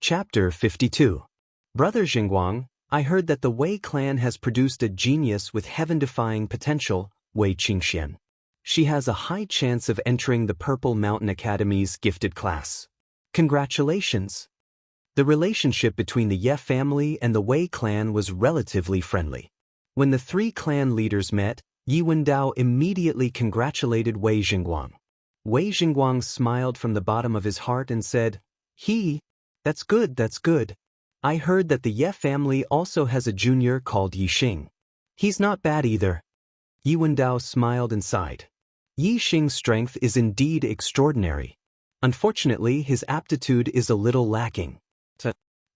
Chapter 52. Brother Xinguang, I heard that the Wei clan has produced a genius with heaven-defying potential, Wei Qingxian. She has a high chance of entering the Purple Mountain Academy's gifted class. Congratulations! The relationship between the Ye family and the Wei clan was relatively friendly. When the three clan leaders met, Yi Wendao immediately congratulated Wei Xinguang. Wei Xinguang smiled from the bottom of his heart and said, That's good, that's good. I heard that the Ye family also has a junior called Yi Xing. He's not bad either. Yi Wendao smiled and sighed. Yi Xing's strength is indeed extraordinary. Unfortunately, his aptitude is a little lacking.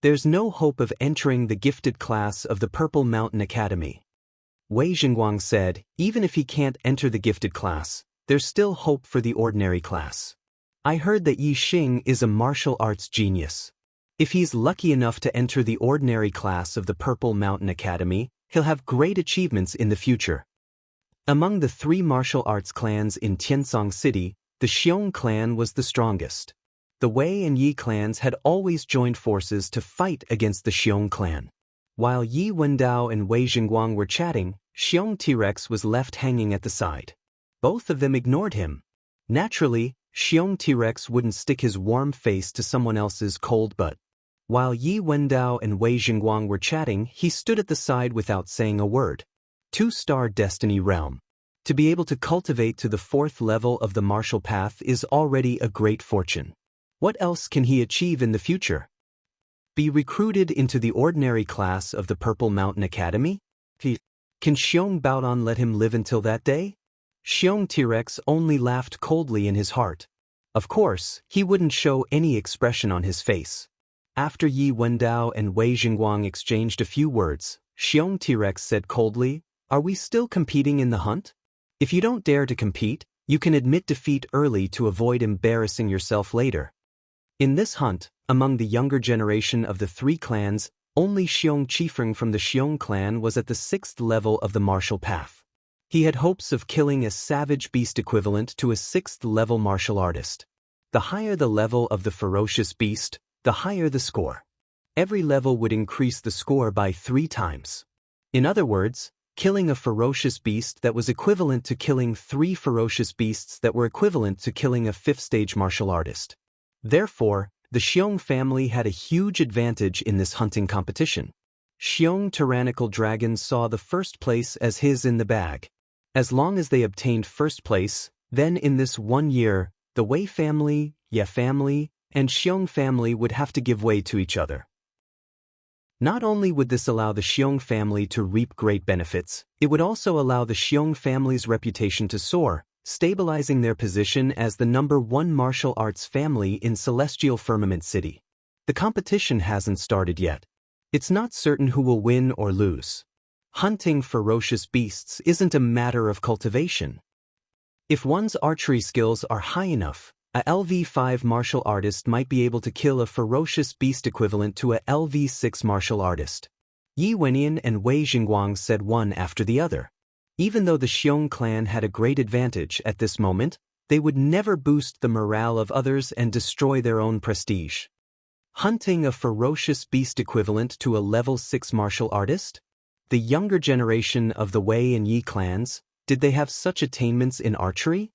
There's no hope of entering the gifted class of the Purple Mountain Academy. Wei Xinguang said, even if he can't enter the gifted class, there's still hope for the ordinary class. I heard that Yi Xing is a martial arts genius. If he's lucky enough to enter the ordinary class of the Purple Mountain Academy, he'll have great achievements in the future. Among the three martial arts clans in Tiansong City, the Xiong clan was the strongest. The Wei and Yi clans had always joined forces to fight against the Xiong clan. While Yi Wendao and Wei Xinguang were chatting, Xiong T-Rex was left hanging at the side. Both of them ignored him. Naturally, Xiong T-Rex wouldn't stick his warm face to someone else's cold butt. While Yi Wendao and Wei Xinguang were chatting, he stood at the side without saying a word. 2-star Destiny Realm. To be able to cultivate to the 4th level of the martial path is already a great fortune. What else can he achieve in the future? Be recruited into the ordinary class of the Purple Mountain Academy? Can Xiong Baodan let him live until that day? Xiong T-Rex only laughed coldly in his heart. Of course, he wouldn't show any expression on his face. After Yi Wendao and Wei Xinguang exchanged a few words, Xiong T-Rex said coldly, Are we still competing in the hunt? If you don't dare to compete, you can admit defeat early to avoid embarrassing yourself later. In this hunt, among the younger generation of the three clans, only Xiong Qifeng from the Xiong clan was at the 6th level of the martial path. He had hopes of killing a savage beast equivalent to a 6th level martial artist. The higher the level of the ferocious beast, the higher the score. Every level would increase the score by 3 times. In other words, killing a ferocious beast that was equivalent to killing 3 ferocious beasts that were equivalent to killing a 5th-stage martial artist. Therefore, the Xiong family had a huge advantage in this hunting competition. Xiong tyrannical dragons saw the first place as his in the bag. As long as they obtained first place, then in this 1 year, the Wei family, Ye family, and Xiong family would have to give way to each other. Not only would this allow the Xiong family to reap great benefits, it would also allow the Xiong family's reputation to soar, stabilizing their position as the #1 martial arts family in Celestial Firmament City. The competition hasn't started yet. It's not certain who will win or lose. Hunting ferocious beasts isn't a matter of cultivation. If one's archery skills are high enough, a LV5 martial artist might be able to kill a ferocious beast equivalent to a LV6 martial artist. Yi Wenyan and Wei Xinguang said one after the other. Even though the Xiong clan had a great advantage at this moment, they would never boost the morale of others and destroy their own prestige. Hunting a ferocious beast equivalent to a level 6 martial artist? The younger generation of the Wei and Yi clans, did they have such attainments in archery?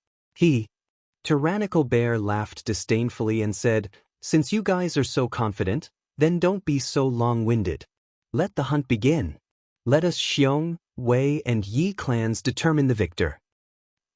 Tyrannical Bear laughed disdainfully and said, Since you guys are so confident, then don't be so long-winded. Let the hunt begin. Let us Xiong, Wei, and Yi clans determine the victor.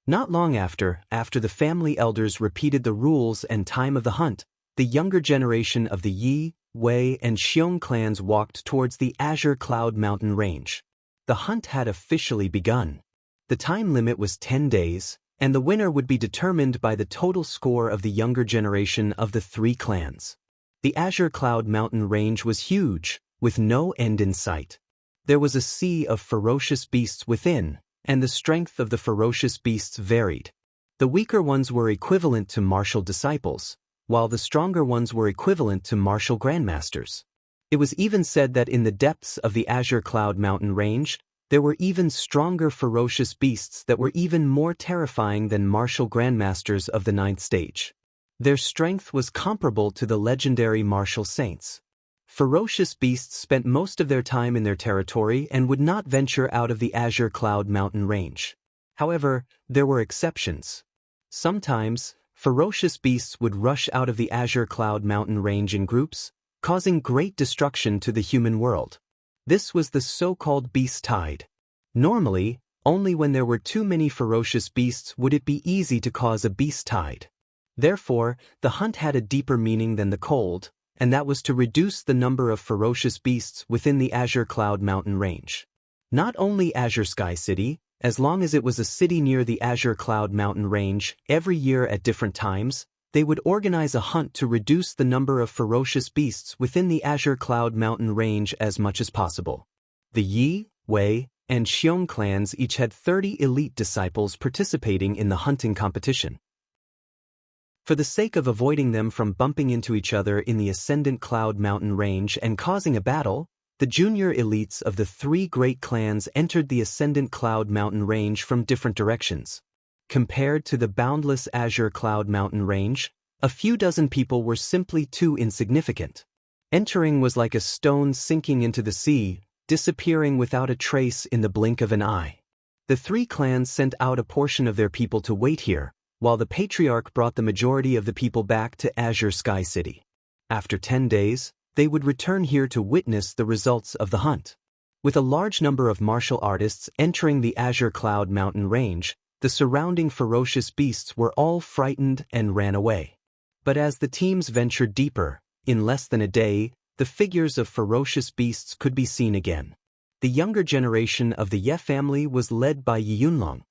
Not long after the family elders repeated the rules and time of the hunt, the younger generation of the Yi, Wei, and Xiong clans walked towards the Azure Cloud Mountain range. The hunt had officially begun. The time limit was 10 days, and the winner would be determined by the total score of the younger generation of the 3 clans. The Azure Cloud Mountain range was huge, with no end in sight. There was a sea of ferocious beasts within, and the strength of the ferocious beasts varied. The weaker ones were equivalent to martial disciples, while the stronger ones were equivalent to martial grandmasters. It was even said that in the depths of the Azure Cloud Mountain range, there were even stronger ferocious beasts that were even more terrifying than martial grandmasters of the 9th stage. Their strength was comparable to the legendary martial saints. Ferocious beasts spent most of their time in their territory and would not venture out of the Azure Cloud mountain range. However, there were exceptions. Sometimes, ferocious beasts would rush out of the Azure Cloud mountain range in groups, causing great destruction to the human world. This was the so-called beast tide. Normally, only when there were too many ferocious beasts would it be easy to cause a beast tide. Therefore, the hunt had a deeper meaning than the cold, and that was to reduce the number of ferocious beasts within the Azure Cloud mountain range. Not only Azure Sky City, as long as it was a city near the Azure Cloud mountain range, every year at different times, they would organize a hunt to reduce the number of ferocious beasts within the Azure Cloud mountain range as much as possible. The Yi, Wei, and Xiong clans each had 30 elite disciples participating in the hunting competition. For the sake of avoiding them from bumping into each other in the Ascendant Cloud mountain range and causing a battle, the junior elites of the three great clans entered the Ascendant Cloud mountain range from different directions. Compared to the boundless Azure Cloud mountain range, a few dozen people were simply too insignificant. Entering was like a stone sinking into the sea, disappearing without a trace in the blink of an eye. The three clans sent out a portion of their people to wait here, while the Patriarch brought the majority of the people back to Azure Sky City. After 10 days, they would return here to witness the results of the hunt. With a large number of martial artists entering the Azure Cloud mountain range, the surrounding ferocious beasts were all frightened and ran away. But as the teams ventured deeper, in less than a day, the figures of ferocious beasts could be seen again. The younger generation of the Ye family was led by Yi Yunlong.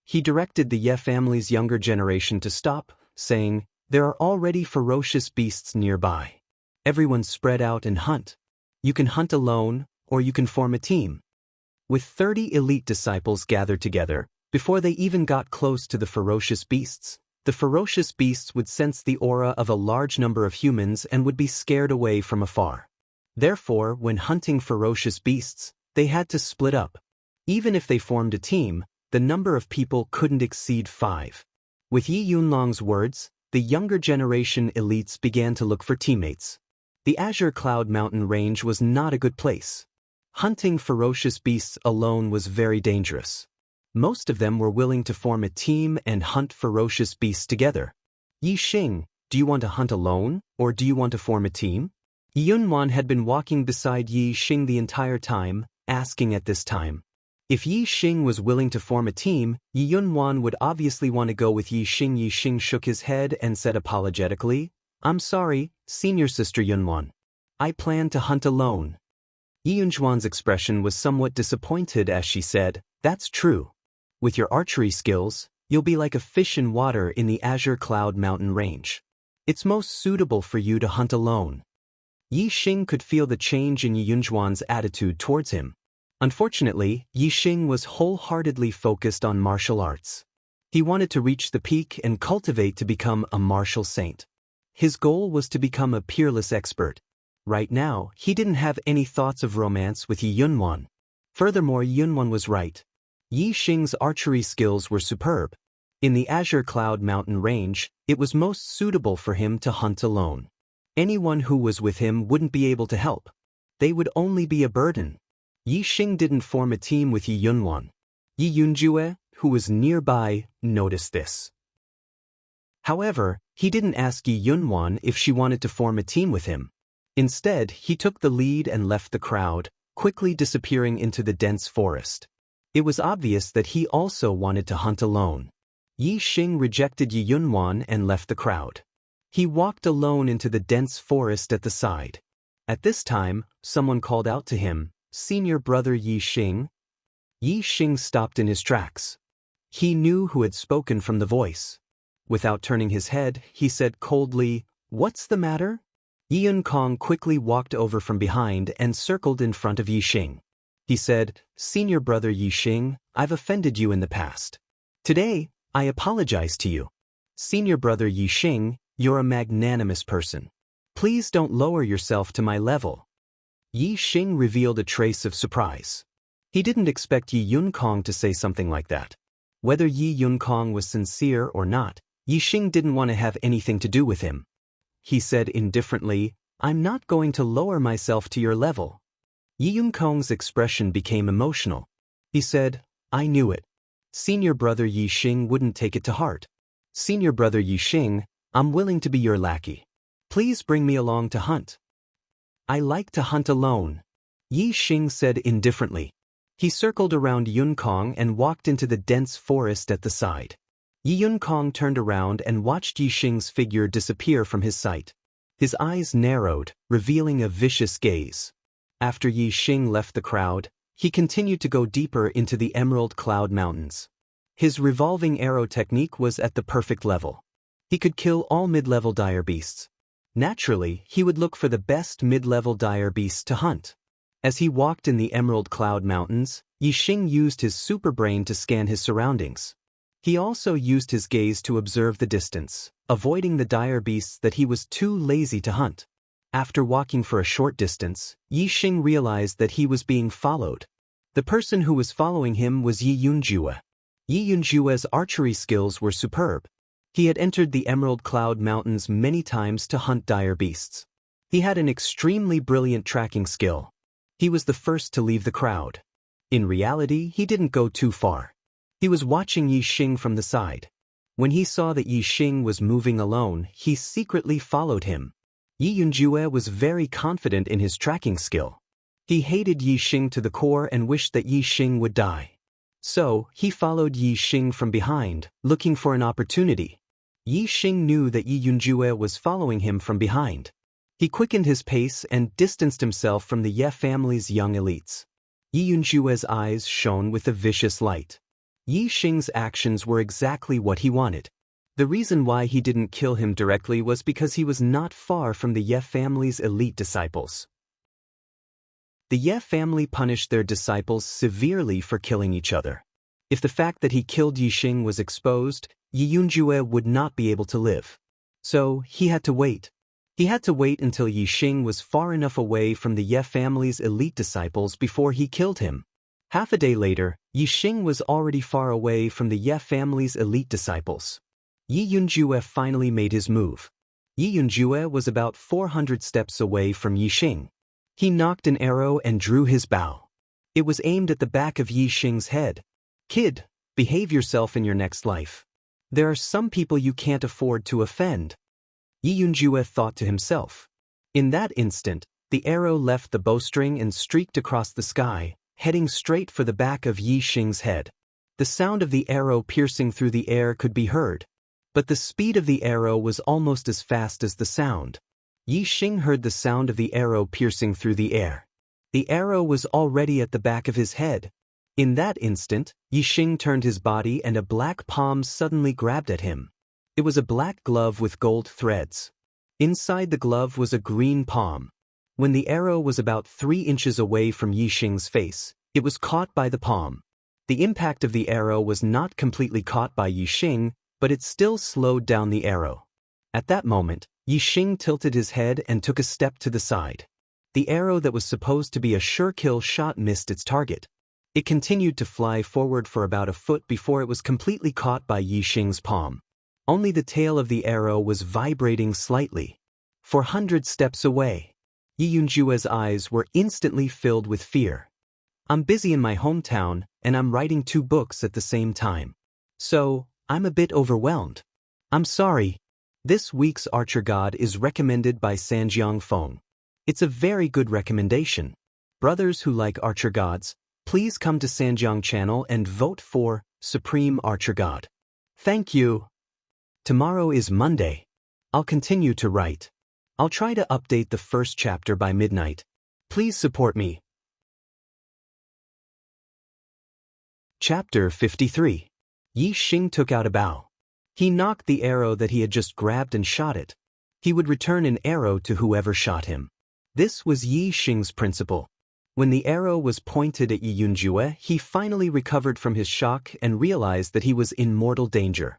He directed the Ye family's younger generation to stop, saying, "There are already ferocious beasts nearby. Everyone spread out and hunt. You can hunt alone, or you can form a team." With 30 elite disciples gathered together, before they even got close to the ferocious beasts, the ferocious beasts would sense the aura of a large number of humans and would be scared away from afar. Therefore, when hunting ferocious beasts, they had to split up. Even if they formed a team, the number of people couldn't exceed 5. With Yi Yunlong's words, the younger generation elites began to look for teammates. The Azure Cloud mountain range was not a good place. Hunting ferocious beasts alone was very dangerous. Most of them were willing to form a team and hunt ferocious beasts together. "Yi Xing, do you want to hunt alone, or do you want to form a team?" Yi Yunwan had been walking beside Yi Xing the entire time, asking at this time. If Yi Xing was willing to form a team, Yi Yunwan would obviously want to go with Yi Xing. Yi Xing shook his head and said apologetically, "I'm sorry, senior sister Yunwan. I plan to hunt alone." Yi Yunwan's expression was somewhat disappointed as she said, "That's true. With your archery skills, you'll be like a fish in water in the Azure Cloud mountain range. It's most suitable for you to hunt alone." Yi Xing could feel the change in Yi Yunwan's attitude towards him. Unfortunately, Yi Xing was wholeheartedly focused on martial arts. He wanted to reach the peak and cultivate to become a martial saint. His goal was to become a peerless expert. Right now, he didn't have any thoughts of romance with Yi Yunwan. Furthermore, Yi Yunwan was right. Yi Xing's archery skills were superb. In the Azure Cloud mountain range, it was most suitable for him to hunt alone. Anyone who was with him wouldn't be able to help. They would only be a burden. Yi Xing didn't form a team with Yi Yunwan. Yi Yunjue, who was nearby, noticed this. However, he didn't ask Yi Yunwan if she wanted to form a team with him. Instead, he took the lead and left the crowd, quickly disappearing into the dense forest. It was obvious that he also wanted to hunt alone. Yi Xing rejected Yi Yunwan and left the crowd. He walked alone into the dense forest at the side. At this time, someone called out to him, "Senior brother Yi Xing?" Yi Xing stopped in his tracks. He knew who had spoken from the voice. Without turning his head, he said coldly, "What's the matter?" Yi Yunkong quickly walked over from behind and circled in front of Yi Xing. He said, "Senior brother Yi Xing, I've offended you in the past. Today, I apologize to you. Senior brother Yi Xing, you're a magnanimous person. Please don't lower yourself to my level." Yi Xing revealed a trace of surprise. He didn't expect Yi Yunkong to say something like that. Whether Yi Yunkong was sincere or not, Yi Xing didn't want to have anything to do with him. He said indifferently, I'm not going to lower myself to your level. Yi Yunкong's expression became emotional. He said, I knew it. Senior brother Yi Xing wouldn't take it to heart. Senior brother Yi Xing, I'm willing to be your lackey. Please bring me along to hunt. I like to hunt alone, Yi Xing said indifferently. He circled around Yunкong and walked into the dense forest at the side. Yi Yunкong turned around and watched Yi Xing's figure disappear from his sight. His eyes narrowed, revealing a vicious gaze. After Yi Xing left the crowd, he continued to go deeper into the Emerald Cloud Mountains. His revolving arrow technique was at the perfect level. He could kill all mid-level dire beasts. Naturally, he would look for the best mid-level dire beasts to hunt. As he walked in the Emerald Cloud Mountains, Yi Xing used his super brain to scan his surroundings. He also used his gaze to observe the distance, avoiding the dire beasts that he was too lazy to hunt. After walking for a short distance, Yi Xing realized that he was being followed. The person who was following him was Yi Yunjue. Yi Yunjue's archery skills were superb. He had entered the Emerald Cloud Mountains many times to hunt dire beasts. He had an extremely brilliant tracking skill. He was the first to leave the crowd. In reality, he didn't go too far. He was watching Yi Xing from the side. When he saw that Yi Xing was moving alone, he secretly followed him. Yi Yunjue was very confident in his tracking skill. He hated Yi Xing to the core and wished that Yi Xing would die. So, he followed Yi Xing from behind, looking for an opportunity. Yi Xing knew that Yi Yunjue was following him from behind. He quickened his pace and distanced himself from the Ye family's young elites. Yi Yunjue's eyes shone with a vicious light. Yi Xing's actions were exactly what he wanted. The reason why he didn't kill him directly was because he was not far from the Ye family's elite disciples. The Ye family punished their disciples severely for killing each other. If the fact that he killed Yi Xing was exposed, Yi Yunjue would not be able to live. So, he had to wait. He had to wait until Yi Xing was far enough away from the Ye family's elite disciples before he killed him. Half a day later, Yi Xing was already far away from the Ye family's elite disciples. Yi Yunjue finally made his move. Yi Yunjue was about 400 steps away from Yi Xing. He knocked an arrow and drew his bow. It was aimed at the back of Yi Xing's head. Kid, behave yourself in your next life. There are some people you can't afford to offend. Yi Yunjue thought to himself. In that instant, the arrow left the bowstring and streaked across the sky, heading straight for the back of Yi Xing's head. The sound of the arrow piercing through the air could be heard. But the speed of the arrow was almost as fast as the sound. Yi Xing heard the sound of the arrow piercing through the air. The arrow was already at the back of his head. In that instant, Yi Xing turned his body and a black palm suddenly grabbed at him. It was a black glove with gold threads. Inside the glove was a green palm. When the arrow was about 3 inches away from Yi Xing's face, it was caught by the palm. The impact of the arrow was not completely caught by Yi Xing, but it still slowed down the arrow. At that moment, Yi Xing tilted his head and took a step to the side. The arrow that was supposed to be a sure kill shot missed its target. It continued to fly forward for about a foot before it was completely caught by Yi Xing's palm. Only the tail of the arrow was vibrating slightly. 400 steps away. Yi Yunjue's eyes were instantly filled with fear. I'm busy in my hometown, and I'm writing 2 books at the same time. So, I'm a bit overwhelmed. I'm sorry. This week's Archer God is recommended by Sanjiang Feng. It's a very good recommendation. Brothers who like Archer Gods, please come to Sanjiang channel and vote for Supreme Archer God. Thank you. Tomorrow is Monday. I'll continue to write. I'll try to update the first chapter by midnight. Please support me. Chapter 53. Yi Xing took out a bow. He knocked the arrow that he had just grabbed and shot it. He would return an arrow to whoever shot him. This was Yi Xing's principle. When the arrow was pointed at Yi Yunjue, he finally recovered from his shock and realized that he was in mortal danger.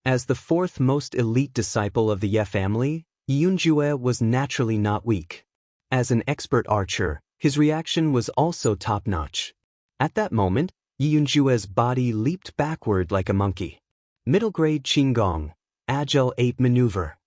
As the 4th most elite disciple of the Ye family, Yi Yunjue was naturally not weak. As an expert archer, his reaction was also top-notch. At that moment, Yi Yunjue's body leaped backward like a monkey. Middle grade Qinggong, agile ape maneuver.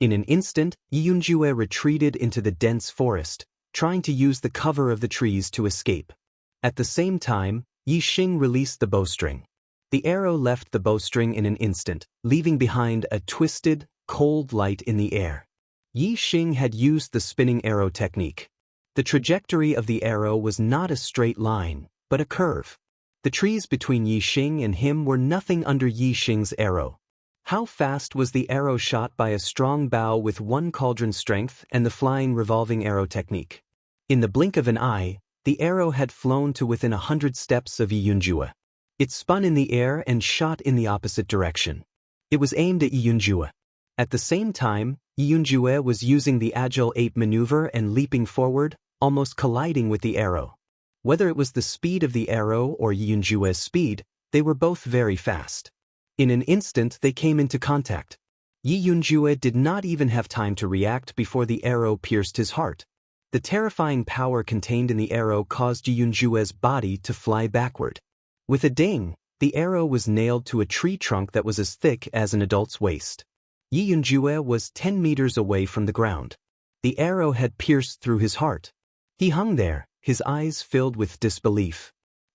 In an instant, Yi Yunjue retreated into the dense forest, trying to use the cover of the trees to escape. At the same time, Yi Xing released the bowstring. The arrow left the bowstring in an instant, leaving behind a twisted, cold light in the air. Yi Xing had used the spinning arrow technique. The trajectory of the arrow was not a straight line, but a curve. The trees between Yi Xing and him were nothing under Yi Xing's arrow. How fast was the arrow shot by a strong bow with one cauldron strength and the flying revolving arrow technique? In the blink of an eye, the arrow had flown to within 100 steps of Yi Yunjue. It spun in the air and shot in the opposite direction. It was aimed at Yi Yunjue. At the same time, Yi Yunjue was using the agile ape maneuver and leaping forward, almost colliding with the arrow. Whether it was the speed of the arrow or Yi Yunjue's speed, they were both very fast. In an instant they came into contact. Yi Yunjue did not even have time to react before the arrow pierced his heart. The terrifying power contained in the arrow caused Yi Yunjue's body to fly backward. With a ding, the arrow was nailed to a tree trunk that was as thick as an adult's waist. Yi Yunjue was 10 meters away from the ground. The arrow had pierced through his heart. He hung there, his eyes filled with disbelief.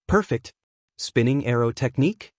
Perfect. Spinning arrow technique?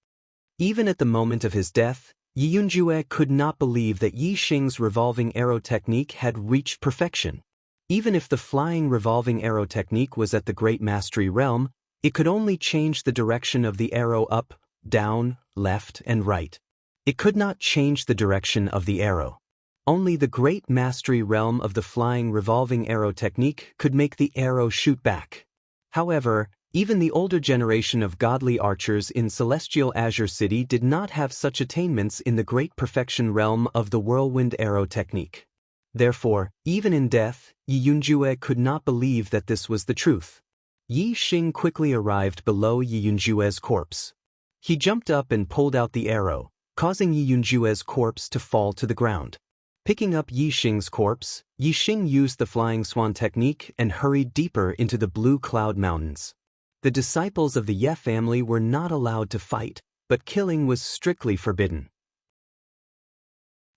Even at the moment of his death, Yi Yunjue could not believe that Yi Xing's revolving arrow technique had reached perfection. Even if the flying revolving arrow technique was at the Great Mastery realm, it could only change the direction of the arrow up, down, left, and right. It could not change the direction of the arrow. Only the Great Mastery realm of the flying revolving arrow technique could make the arrow shoot back. However, even the older generation of godly archers in Celestial Azure City did not have such attainments in the Great Perfection realm of the whirlwind arrow technique. Therefore, even in death, Yi Yunjue could not believe that this was the truth. Yi Xing quickly arrived below Yi Yunjue's corpse. He jumped up and pulled out the arrow, causing Yi Yunjue's corpse to fall to the ground. Picking up Yi Xing's corpse, Yi Xing used the flying swan technique and hurried deeper into the blue cloud mountains. The disciples of the Ye family were not allowed to fight, but killing was strictly forbidden.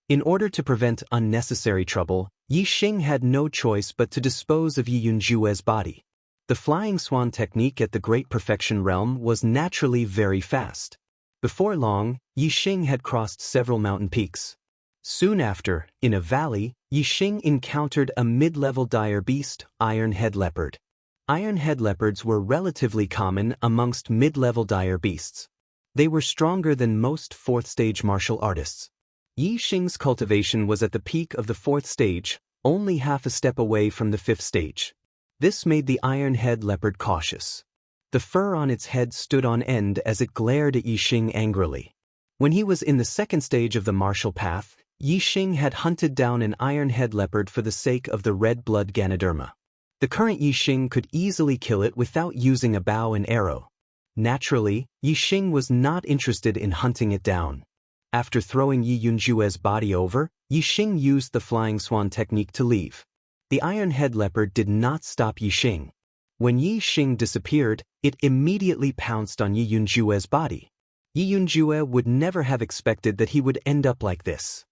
In order to prevent unnecessary trouble, Yi Xing had no choice but to dispose of Yi Yunjue's body. The flying swan technique at the Great Perfection realm was naturally very fast. Before long, Yi Xing had crossed several mountain peaks. Soon after, in a valley, Yi Xing encountered a mid-level dire beast, iron-head leopard. Iron-head leopards were relatively common amongst mid-level dire beasts. They were stronger than most fourth-stage martial artists. Yi Xing's cultivation was at the peak of the fourth stage, only half a step away from the fifth stage. This made the iron-head leopard cautious. The fur on its head stood on end as it glared at Yi Xing angrily. When he was in the second stage of the martial path, Yi Xing had hunted down an iron-head leopard for the sake of the red blood Ganoderma. The current Yi Xing could easily kill it without using a bow and arrow. Naturally, Yi Xing was not interested in hunting it down. After throwing Yi Yunjue's body over, Yi Xing used the flying swan technique to leave. The iron-head leopard did not stop Yi Xing. When Yi Xing disappeared, it immediately pounced on Yi Yunjue's body. Yi Yunjue would never have expected that he would end up like this.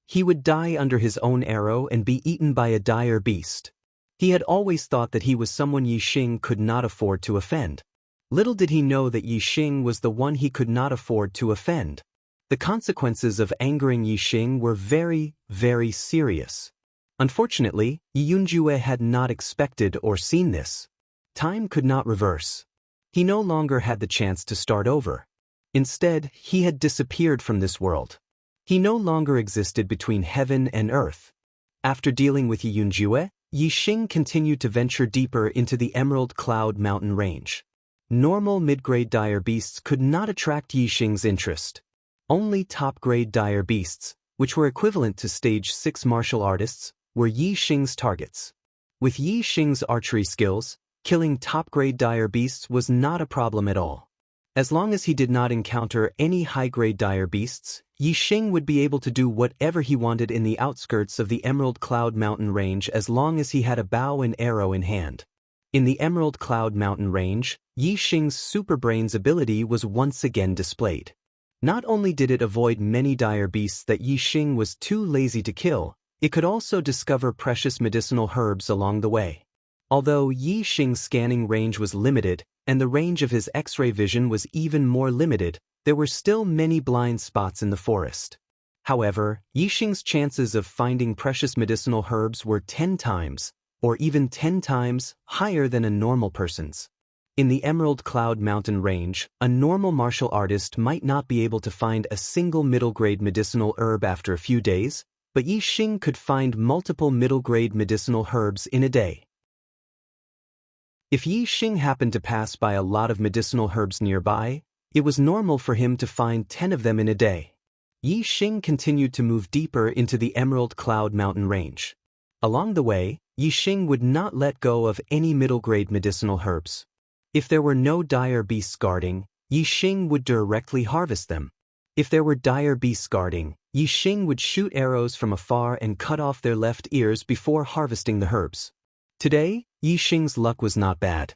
He would die under his own arrow and be eaten by a dire beast. He had always thought that he was someone Yi Xing could not afford to offend. Little did he know that Yi Xing was the one he could not afford to offend. The consequences of angering Yi Xing were very, very serious. Unfortunately, Yi Yunjue had not expected or seen this. Time could not reverse. He no longer had the chance to start over. Instead, he had disappeared from this world. He no longer existed between heaven and earth. After dealing with Yi Yunjue, Yi Xing continued to venture deeper into the Emerald Cloud mountain range. Normal mid-grade dire beasts could not attract Yi Xing's interest. Only top-grade dire beasts, which were equivalent to stage 6 martial artists, were Yi Xing's targets. With Yi Xing's archery skills, killing top-grade dire beasts was not a problem at all. As long as he did not encounter any high-grade dire beasts, Yi Xing would be able to do whatever he wanted in the outskirts of the Emerald Cloud mountain range as long as he had a bow and arrow in hand. In the Emerald Cloud mountain range, Yi Xing's super brains ability was once again displayed. Not only did it avoid many dire beasts that Yi Xing was too lazy to kill, It could also discover precious medicinal herbs along the way. Although Yi Xing's scanning range was limited, and the range of his X-ray vision was even more limited, there were still many blind spots in the forest. However, Yi Xing's chances of finding precious medicinal herbs were 10 times, or even 10 times, higher than a normal person's. In the Emerald Cloud Mountain Range, a normal martial artist might not be able to find a single middle-grade medicinal herb after a few days, but Yi Xing could find multiple middle-grade medicinal herbs in a day. If Yi Xing happened to pass by a lot of medicinal herbs nearby, it was normal for him to find 10 of them in a day. Yi Xing continued to move deeper into the Emerald Cloud Mountain Range. Along the way, Yi Xing would not let go of any middle-grade medicinal herbs. If there were no dire beasts guarding, Yi Xing would directly harvest them. If there were dire beasts guarding, Yi Xing would shoot arrows from afar and cut off their left ears before harvesting the herbs. Today, Yi Xing's luck was not bad.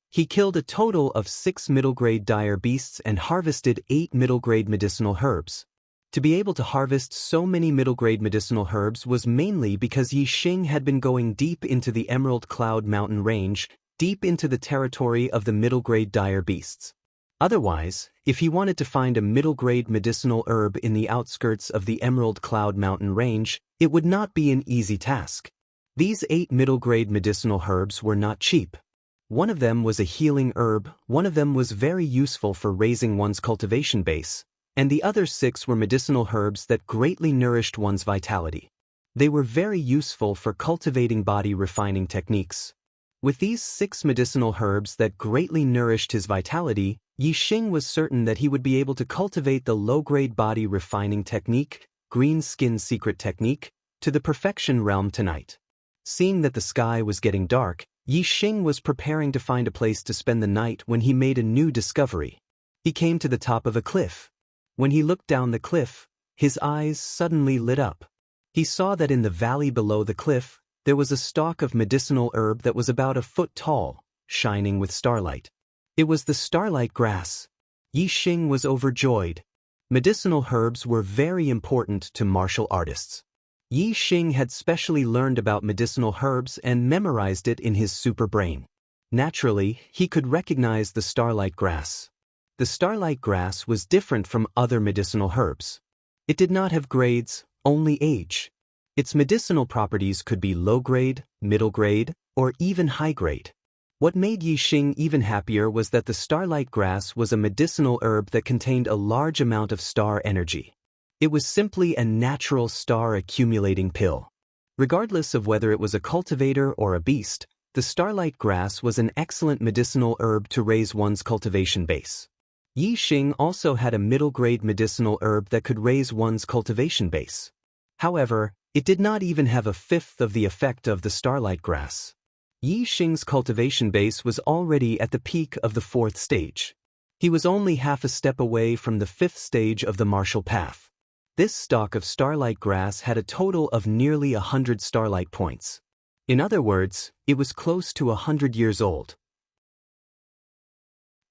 He killed a total of 6 middle-grade dire beasts and harvested 8 middle-grade medicinal herbs. To be able to harvest so many middle-grade medicinal herbs was mainly because Yi Xing had been going deep into the Emerald Cloud Mountain Range, deep into the territory of the middle-grade dire beasts. Otherwise, if he wanted to find a middle-grade medicinal herb in the outskirts of the Emerald Cloud Mountain Range, it would not be an easy task. These 8 middle-grade medicinal herbs were not cheap. One of them was a healing herb, one of them was very useful for raising one's cultivation base, and the other 6 were medicinal herbs that greatly nourished one's vitality. They were very useful for cultivating body refining techniques. With these 6 medicinal herbs that greatly nourished his vitality, Yi Xing was certain that he would be able to cultivate the low-grade body refining technique, green skin secret technique, to the perfection realm tonight. Seeing that the sky was getting dark, Yi Xing was preparing to find a place to spend the night when he made a new discovery. He came to the top of a cliff. When he looked down the cliff, his eyes suddenly lit up. He saw that in the valley below the cliff, there was a stalk of medicinal herb that was about a foot tall, shining with starlight. It was the starlight grass. Yi Xing was overjoyed. Medicinal herbs were very important to martial artists. Yi Xing had specially learned about medicinal herbs and memorized it in his super brain. Naturally, he could recognize the starlight grass. The starlight grass was different from other medicinal herbs. It did not have grades, only age. Its medicinal properties could be low-grade, middle-grade, or even high-grade. What made Yi Xing even happier was that the starlight grass was a medicinal herb that contained a large amount of star energy. It was simply a natural star-accumulating pill. Regardless of whether it was a cultivator or a beast, the starlight grass was an excellent medicinal herb to raise one's cultivation base. Yi Xing also had a middle-grade medicinal herb that could raise one's cultivation base. However, it did not even have a fifth of the effect of the starlight grass. Yi Xing's cultivation base was already at the peak of the 4th stage. He was only half a step away from the 5th stage of the martial path. This stalk of starlight grass had a total of nearly 100 starlight points. In other words, it was close to 100 years old.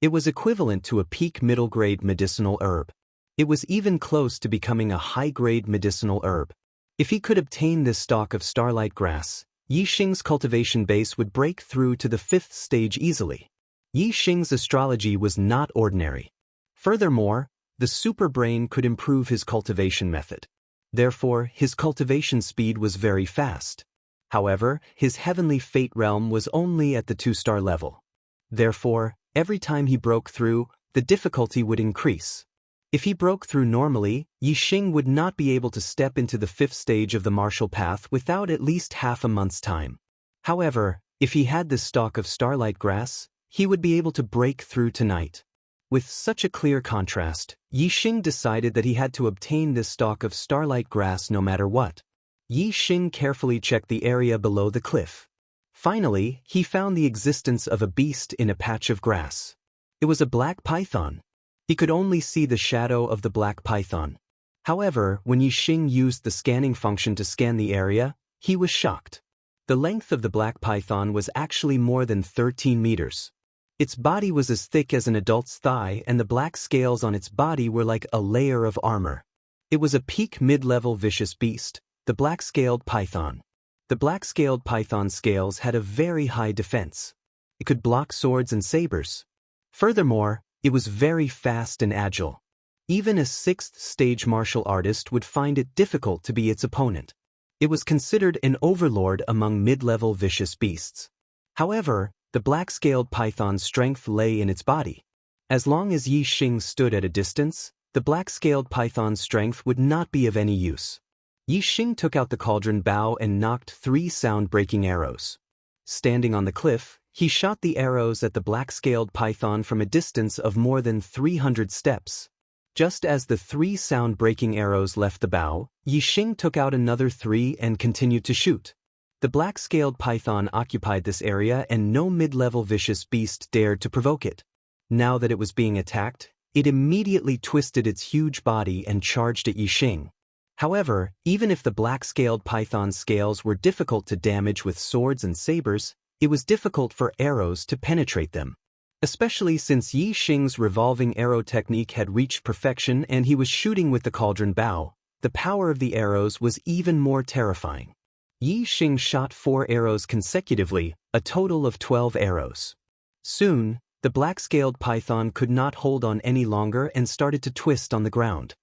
It was equivalent to a peak middle-grade medicinal herb. It was even close to becoming a high-grade medicinal herb. If he could obtain this stalk of starlight grass, Yi Xing's cultivation base would break through to the 5th stage easily. Yi Xing's astrology was not ordinary. Furthermore, the super brain could improve his cultivation method. Therefore, his cultivation speed was very fast. However, his heavenly fate realm was only at the 2-star level. Therefore, every time he broke through, the difficulty would increase. If he broke through normally, Yi Xing would not be able to step into the 5th stage of the martial path without at least half a month's time. However, if he had this stalk of starlight grass, he would be able to break through tonight. With such a clear contrast, Yi Xing decided that he had to obtain this stalk of starlight grass no matter what. Yi Xing carefully checked the area below the cliff. Finally, he found the existence of a beast in a patch of grass. It was a black python. He could only see the shadow of the black python. However, when Yi Xing used the scanning function to scan the area, he was shocked. The length of the black python was actually more than 13 meters. Its body was as thick as an adult's thigh, and the black scales on its body were like a layer of armor. It was a peak mid-level vicious beast, The black-scaled python. The black-scaled python's scales had a very high defense. It could block swords and sabers. Furthermore, it was very fast and agile. Even a 6th-stage martial artist would find it difficult to be its opponent. It was considered an overlord among mid-level vicious beasts. However, the black-scaled python's strength lay in its body. As long as Yi Xing stood at a distance, the black-scaled python's strength would not be of any use. Yi Xing took out the cauldron bow and knocked 3 sound-breaking arrows. Standing on the cliff, he shot the arrows at the black-scaled python from a distance of more than 300 steps. Just as the 3 sound-breaking arrows left the bow, Yi Xing took out another 3 and continued to shoot. The black-scaled python occupied this area and no mid-level vicious beast dared to provoke it. Now that it was being attacked, it immediately twisted its huge body and charged at Yi Xing. However, even if the black-scaled python's scales were difficult to damage with swords and sabers, it was difficult for arrows to penetrate them. Especially since Yi Xing's revolving arrow technique had reached perfection and he was shooting with the cauldron bow, the power of the arrows was even more terrifying. Yi Xing shot 4 arrows consecutively, a total of 12 arrows. Soon, the black-scaled python could not hold on any longer and started to twist on the ground.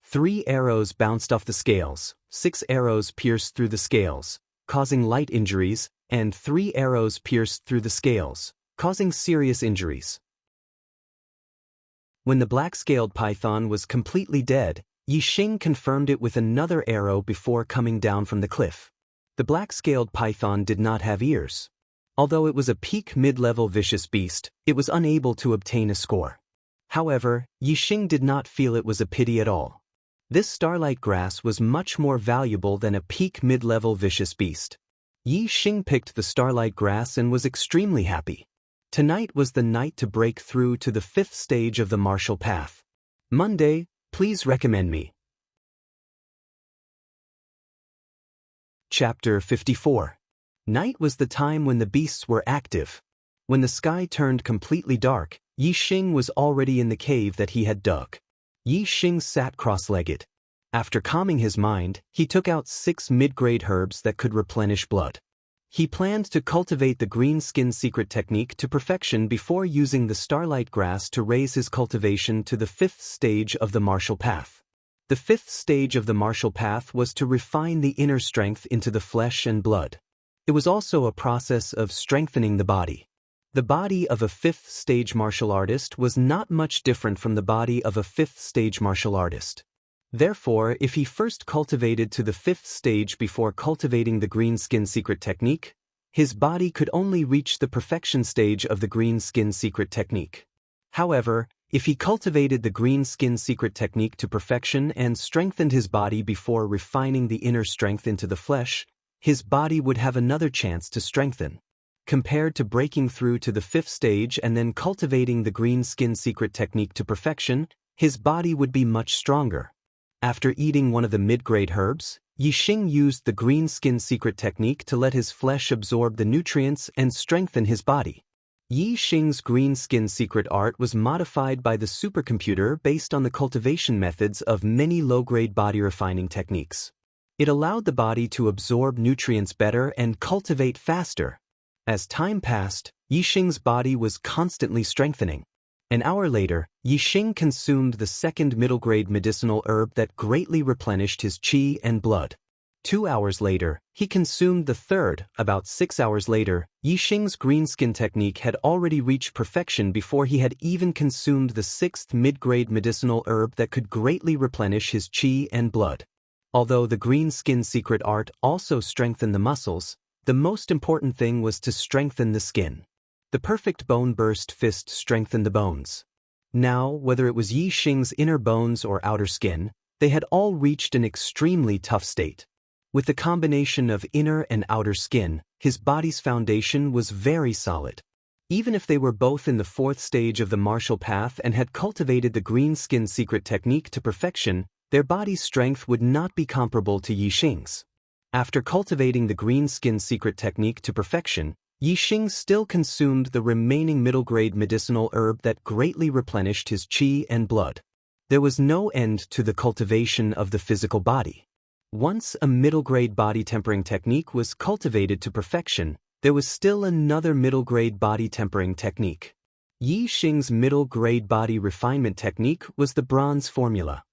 3 arrows bounced off the scales, 6 arrows pierced through the scales, causing light injuries, and 3 arrows pierced through the scales, causing serious injuries. When the black-scaled python was completely dead, Yi Xing confirmed it with another arrow before coming down from the cliff. The black-scaled python did not have ears. Although it was a peak mid-level vicious beast, it was unable to obtain a score. However, Yi Xing did not feel it was a pity at all. This starlight grass was much more valuable than a peak mid-level vicious beast. Yi Xing picked the starlight grass and was extremely happy. Tonight was the night to break through to the 5th stage of the martial path. Monday, please recommend me. Chapter 54. Night was the time when the beasts were active. When the sky turned completely dark, Yi Xing was already in the cave that he had dug. Yi Xing sat cross-legged. After calming his mind, he took out 6 mid-grade herbs that could replenish blood. He planned to cultivate the green skin secret technique to perfection before using the starlight grass to raise his cultivation to the 5th stage of the martial path. The 5th stage of the martial path was to refine the inner strength into the flesh and blood. It was also a process of strengthening the body. The body of a 5th stage martial artist was not much different from the body of a 5th stage martial artist. Therefore, if he first cultivated to the 5th stage before cultivating the green skin secret technique, his body could only reach the perfection stage of the green skin secret technique. However, if he cultivated the green skin secret technique to perfection and strengthened his body before refining the inner strength into the flesh, his body would have another chance to strengthen. Compared to breaking through to the 5th stage and then cultivating the green skin secret technique to perfection, his body would be much stronger. After eating one of the mid-grade herbs, Yi Xing used the green skin secret technique to let his flesh absorb the nutrients and strengthen his body. Yi Xing's green skin secret art was modified by the supercomputer based on the cultivation methods of many low-grade body refining techniques. It allowed the body to absorb nutrients better and cultivate faster. As time passed, Yi Xing's body was constantly strengthening. An hour later, Yi Xing consumed the 2nd middle-grade medicinal herb that greatly replenished his qi and blood. 2 hours later, he consumed the 3rd. About 6 hours later, Yi Xing's green skin technique had already reached perfection before he had even consumed the 6th mid-grade medicinal herb that could greatly replenish his qi and blood. Although the green skin secret art also strengthened the muscles, the most important thing was to strengthen the skin. The perfect bone burst fist strengthened the bones. Now, whether it was Yi Xing's inner bones or outer skin, they had all reached an extremely tough state. With the combination of inner and outer skin, his body's foundation was very solid. Even if they were both in the 4th stage of the martial path and had cultivated the green skin secret technique to perfection, their body's strength would not be comparable to Yi Xing's. After cultivating the green skin secret technique to perfection, Yi Xing still consumed the remaining middle-grade medicinal herb that greatly replenished his qi and blood. There was no end to the cultivation of the physical body. Once a middle-grade body tempering technique was cultivated to perfection, there was still another middle-grade body tempering technique. Yi Xing's middle-grade body refinement technique was the bronze formula.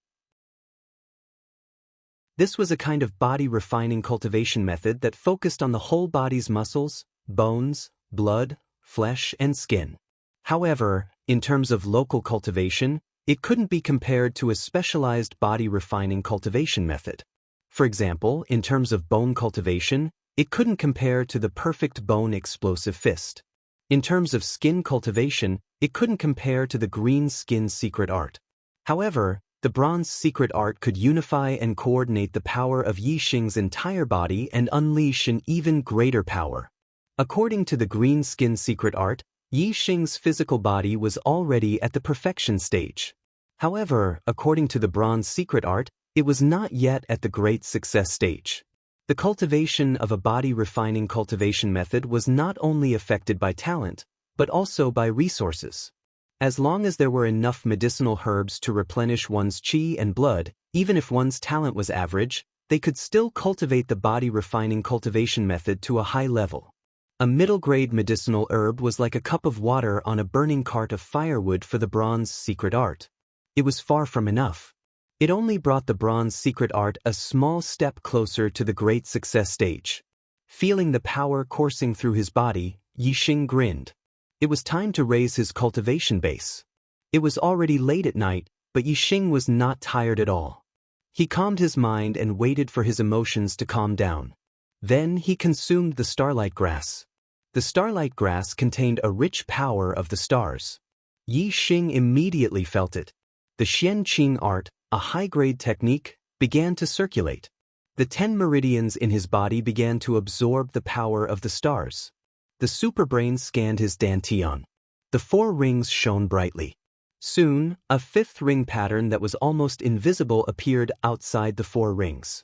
This was a kind of body refining cultivation method that focused on the whole body's muscles, bones, blood, flesh, and skin. However, in terms of local cultivation, it couldn't be compared to a specialized body refining cultivation method. For example, in terms of bone cultivation, it couldn't compare to the perfect bone explosive fist. In terms of skin cultivation, it couldn't compare to the green skin secret art. However, the bronze secret art could unify and coordinate the power of Yi Xing's entire body and unleash an even greater power. According to the green skin secret art, Yi Xing's physical body was already at the perfection stage. However, according to the bronze secret art, it was not yet at the great success stage. The cultivation of a body refining cultivation method was not only affected by talent, but also by resources. As long as there were enough medicinal herbs to replenish one's qi and blood, even if one's talent was average, they could still cultivate the body refining cultivation method to a high level. A middle-grade medicinal herb was like a cup of water on a burning cart of firewood for the bronze secret art. It was far from enough. It only brought the bronze secret art a small step closer to the great success stage. Feeling the power coursing through his body, Yi Xing grinned. It was time to raise his cultivation base. It was already late at night, but Yi Xing was not tired at all. He calmed his mind and waited for his emotions to calm down. Then he consumed the starlight grass. The starlight grass contained a rich power of the stars. Yi Xing immediately felt it. The Xian Qing art, a high-grade technique, began to circulate. The 10 meridians in his body began to absorb the power of the stars. The superbrain scanned his dantian. The 4 rings shone brightly. Soon, a 5th ring pattern that was almost invisible appeared outside the 4 rings.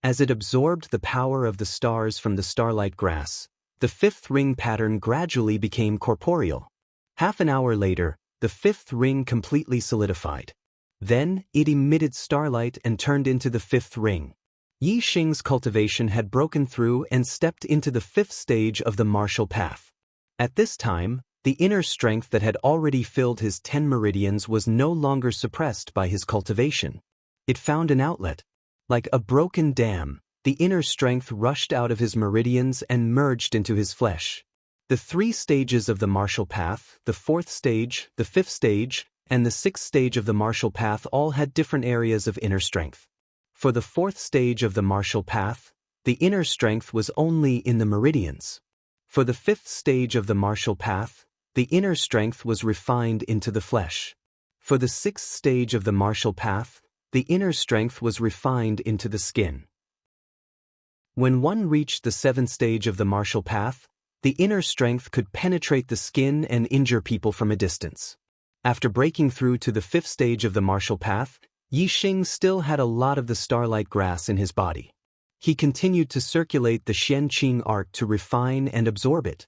As it absorbed the power of the stars from the starlight grass, the 5th ring pattern gradually became corporeal. Half an hour later, the 5th ring completely solidified. Then, it emitted starlight and turned into the 5th ring. Yi Xing's cultivation had broken through and stepped into the 5th stage of the martial path. At this time, the inner strength that had already filled his 10 meridians was no longer suppressed by his cultivation. It found an outlet. Like a broken dam, the inner strength rushed out of his meridians and merged into his flesh. The 3 stages of the martial path, the 4th stage, the 5th stage, and the 6th stage of the martial path all had different areas of inner strength. For the 4th stage of the martial path, the inner strength was only in the meridians. For the 5th stage of the martial path, the inner strength was refined into the flesh. For the 6th stage of the martial path, the inner strength was refined into the skin. When one reached the 7th stage of the martial path, the inner strength could penetrate the skin and injure people from a distance. After breaking through to the 5th stage of the martial path, Yi Xing still had a lot of the starlight grass in his body. He continued to circulate the Xian Qing art to refine and absorb it.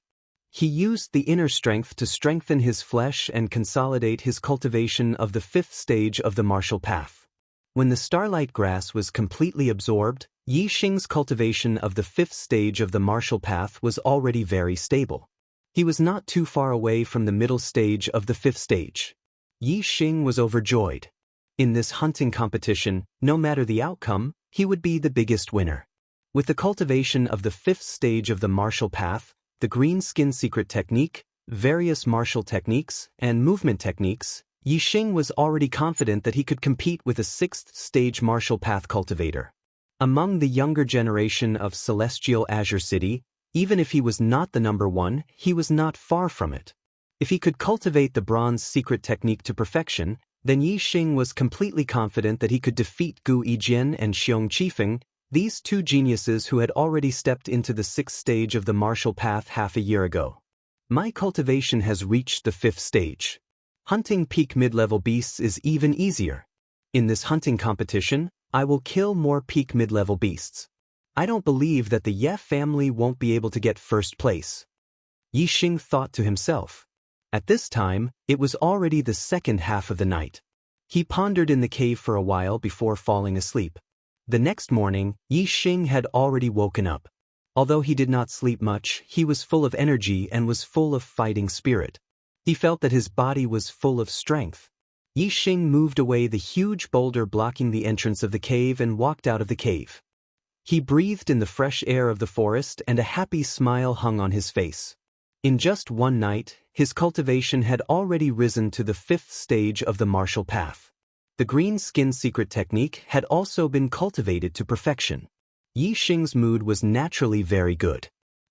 He used the inner strength to strengthen his flesh and consolidate his cultivation of the 5th stage of the martial path. When the starlight grass was completely absorbed, Yi Xing's cultivation of the 5th stage of the martial path was already very stable. He was not too far away from the middle stage of the 5th stage. Yi Xing was overjoyed. In this hunting competition, no matter the outcome, he would be the biggest winner. With the cultivation of the 5th stage of the martial path, the green skin secret technique, various martial techniques, and movement techniques, Yi Xing was already confident that he could compete with a 6th stage martial path cultivator. Among the younger generation of Celestial Azure City, even if he was not the number 1, he was not far from it. If he could cultivate the bronze secret technique to perfection, then Yi Xing was completely confident that he could defeat Gu Yijian and Xiong Qifeng, these 2 geniuses who had already stepped into the 6th stage of the martial path half a year ago. My cultivation has reached the 5th stage. Hunting peak mid-level beasts is even easier. In this hunting competition, I will kill more peak mid-level beasts. I don't believe that the Ye family won't be able to get first place. Yi Xing thought to himself. At this time, it was already the second half of the night. He pondered in the cave for a while before falling asleep. The next morning, Yi Xing had already woken up. Although he did not sleep much, he was full of energy and was full of fighting spirit. He felt that his body was full of strength. Yi Xing moved away the huge boulder blocking the entrance of the cave and walked out of the cave. He breathed in the fresh air of the forest and a happy smile hung on his face. In just one night, his cultivation had already risen to the 5th stage of the martial path. The green skin secret technique had also been cultivated to perfection. Yi Xing's mood was naturally very good.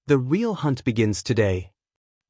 The real hunt begins today,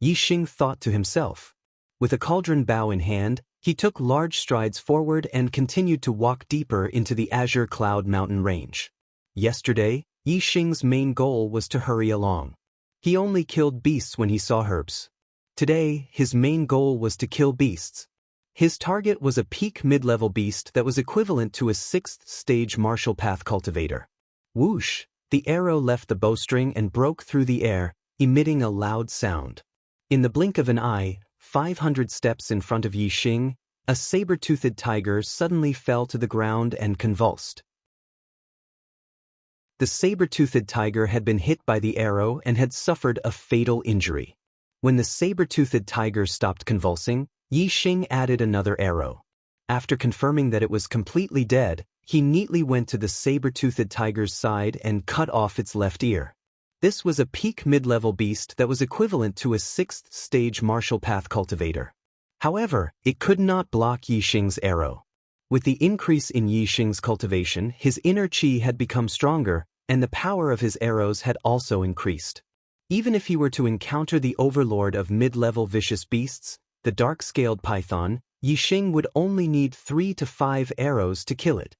Yi Xing thought to himself. With a cauldron bow in hand, he took large strides forward and continued to walk deeper into the Azure Cloud mountain range. Yesterday, Yi Xing's main goal was to hurry along. He only killed beasts when he saw herbs. Today, his main goal was to kill beasts. His target was a peak mid-level beast that was equivalent to a 6th stage martial path cultivator. Whoosh! The arrow left the bowstring and broke through the air, emitting a loud sound. In the blink of an eye, 500 steps in front of Yi Xing, a saber-toothed tiger suddenly fell to the ground and convulsed. The saber-toothed tiger had been hit by the arrow and had suffered a fatal injury. When the saber-toothed tiger stopped convulsing, Yi Xing added another arrow. After confirming that it was completely dead, he neatly went to the saber-toothed tiger's side and cut off its left ear. This was a peak mid-level beast that was equivalent to a 6th stage martial path cultivator. However, it could not block Yi Xing's arrow. With the increase in Yi Xing's cultivation, his inner qi had become stronger, and the power of his arrows had also increased. Even if he were to encounter the overlord of mid-level vicious beasts, the dark-scaled python, Yi Xing would only need 3 to 5 arrows to kill it.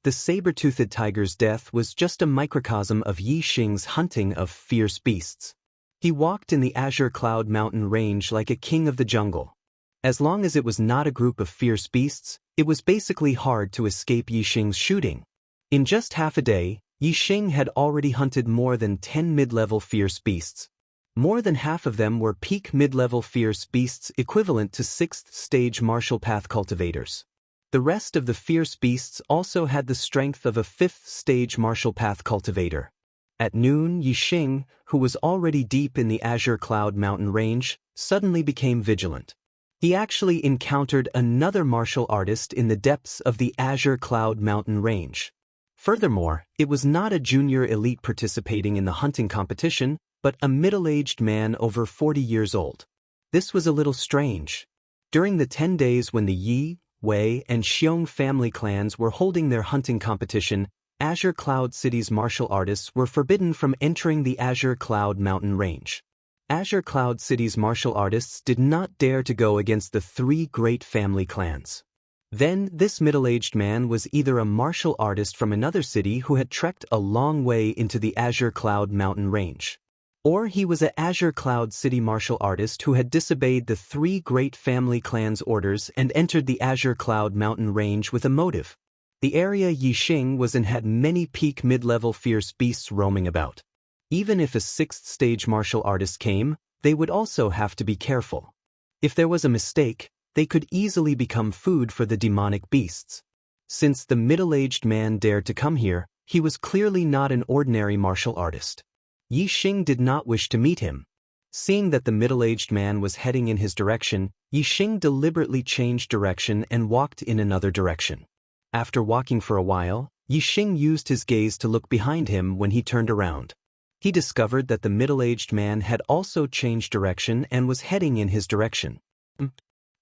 The saber-toothed tiger's death was just a microcosm of Yi Xing's hunting of fierce beasts. He walked in the Azure Cloud mountain range like a king of the jungle. As long as it was not a group of fierce beasts, it was basically hard to escape Yi Xing's shooting. In just half a day, Yi Xing had already hunted more than 10 mid-level fierce beasts. More than half of them were peak mid-level fierce beasts equivalent to 6th stage martial path cultivators. The rest of the fierce beasts also had the strength of a 5th stage martial path cultivator. At noon, Yi Xing, who was already deep in the Azure Cloud mountain range, suddenly became vigilant. He actually encountered another martial artist in the depths of the Azure Cloud mountain range. Furthermore, it was not a junior elite participating in the hunting competition, but a middle-aged man over 40 years old. This was a little strange. During the 10 days when the Yi, Wei, and Xiong family clans were holding their hunting competition, Azure Cloud City's martial artists were forbidden from entering the Azure Cloud mountain range. Azure Cloud City's martial artists did not dare to go against the 3 great family clans. Then, this middle-aged man was either a martial artist from another city who had trekked a long way into the Azure Cloud mountain range. Or he was an Azure Cloud City martial artist who had disobeyed the 3 great family clans' orders and entered the Azure Cloud mountain range with a motive. The area Yi Xing was in had many peak mid-level fierce beasts roaming about. Even if a 6th stage martial artist came, they would also have to be careful. If there was a mistake, they could easily become food for the demonic beasts. Since the middle-aged man dared to come here, he was clearly not an ordinary martial artist. Yi Xing did not wish to meet him. Seeing that the middle-aged man was heading in his direction, Yi Xing deliberately changed direction and walked in another direction. After walking for a while, Yi Xing used his gaze to look behind him when he turned around. He discovered that the middle-aged man had also changed direction and was heading in his direction.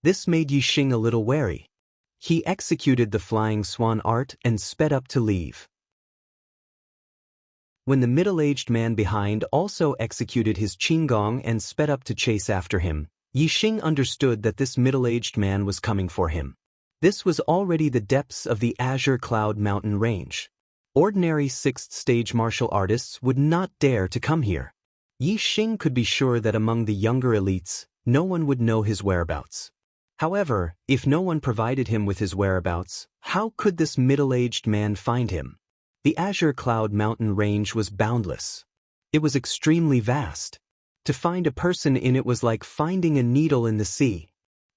This made Yi Xing a little wary. He executed the flying swan art and sped up to leave. When the middle-aged man behind also executed his qinggong and sped up to chase after him, Yi Xing understood that this middle-aged man was coming for him. This was already the depths of the Azure Cloud mountain range. Ordinary 6th stage martial artists would not dare to come here. Yi Xing could be sure that among the younger elites, no one would know his whereabouts. However, if no one provided him with his whereabouts, how could this middle-aged man find him? The Azure Cloud mountain range was boundless. It was extremely vast. To find a person in it was like finding a needle in the sea.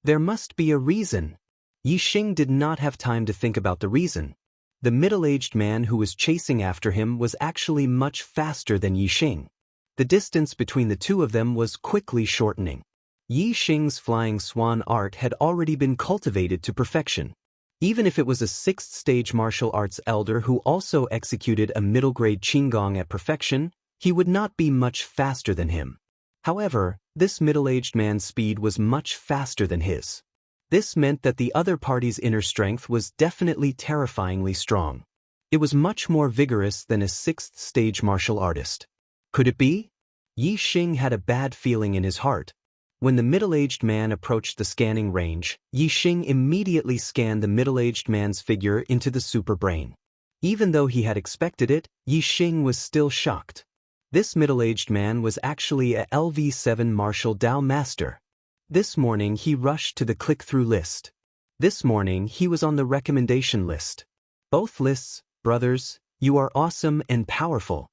There must be a reason. Yi Xing did not have time to think about the reason. The middle-aged man who was chasing after him was actually much faster than Yi Xing. The distance between the two of them was quickly shortening. Yi Xing's flying swan art had already been cultivated to perfection. Even if it was a 6th-stage martial arts elder who also executed a middle-grade qinggong at perfection, he would not be much faster than him. However, this middle-aged man's speed was much faster than his. This meant that the other party's inner strength was definitely terrifyingly strong. It was much more vigorous than a 6th-stage martial artist. Could it be? Yi Xing had a bad feeling in his heart. When the middle-aged man approached the scanning range, Yi Xing immediately scanned the middle-aged man's figure into the super brain. Even though he had expected it, Yi Xing was still shocked. This middle-aged man was actually a LV7 martial Dao master. This morning he rushed to the click-through list. This morning he was on the recommendation list. Both lists, brothers, you are awesome and powerful.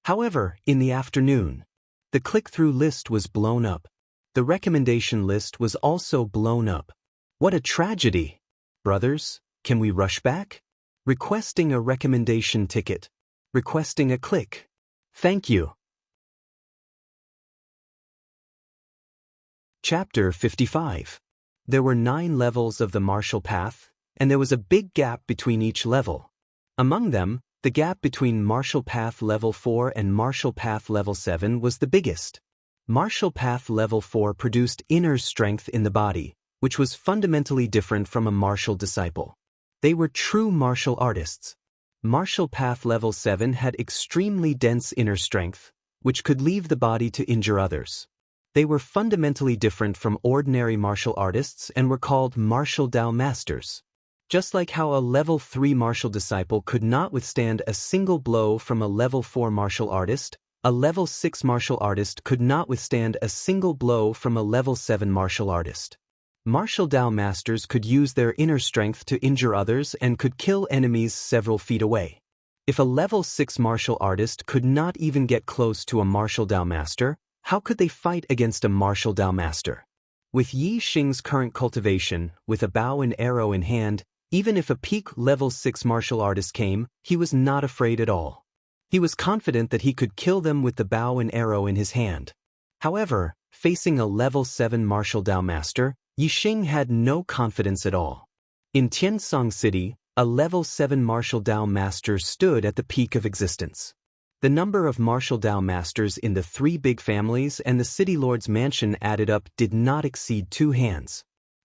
However, in the afternoon, the click-through list was blown up. The recommendation list was also blown up. What a tragedy! Brothers, can we rush back? Requesting a recommendation ticket. Requesting a click. Thank you. Chapter 55. There were 9 levels of the martial path, and there was a big gap between each level. Among them, the gap between Martial Path Level 4 and Martial Path Level 7 was the biggest. Martial Path Level 4 produced inner strength in the body, which was fundamentally different from a martial disciple. They were true martial artists. Martial Path Level 7 had extremely dense inner strength, which could leave the body to injure others. They were fundamentally different from ordinary martial artists and were called Martial Dao Masters. Just like how a Level 3 martial disciple could not withstand a single blow from a Level 4 martial artist, a Level 6 martial artist could not withstand a single blow from a Level 7 martial artist. Martial Dao Masters could use their inner strength to injure others and could kill enemies several feet away. If a Level 6 martial artist could not even get close to a Martial Dao Master, how could they fight against a Martial Dao Master? With Yi Xing's current cultivation, with a bow and arrow in hand, even if a peak Level 6 martial artist came, he was not afraid at all. He was confident that he could kill them with the bow and arrow in his hand. However, facing a Level 7 martial Dao Master, Yi Xing had no confidence at all. In Tiansong City, a Level 7 martial Dao Master stood at the peak of existence. The number of martial Dao Masters in the 3 big families and the City Lord's mansion added up did not exceed 2 hands.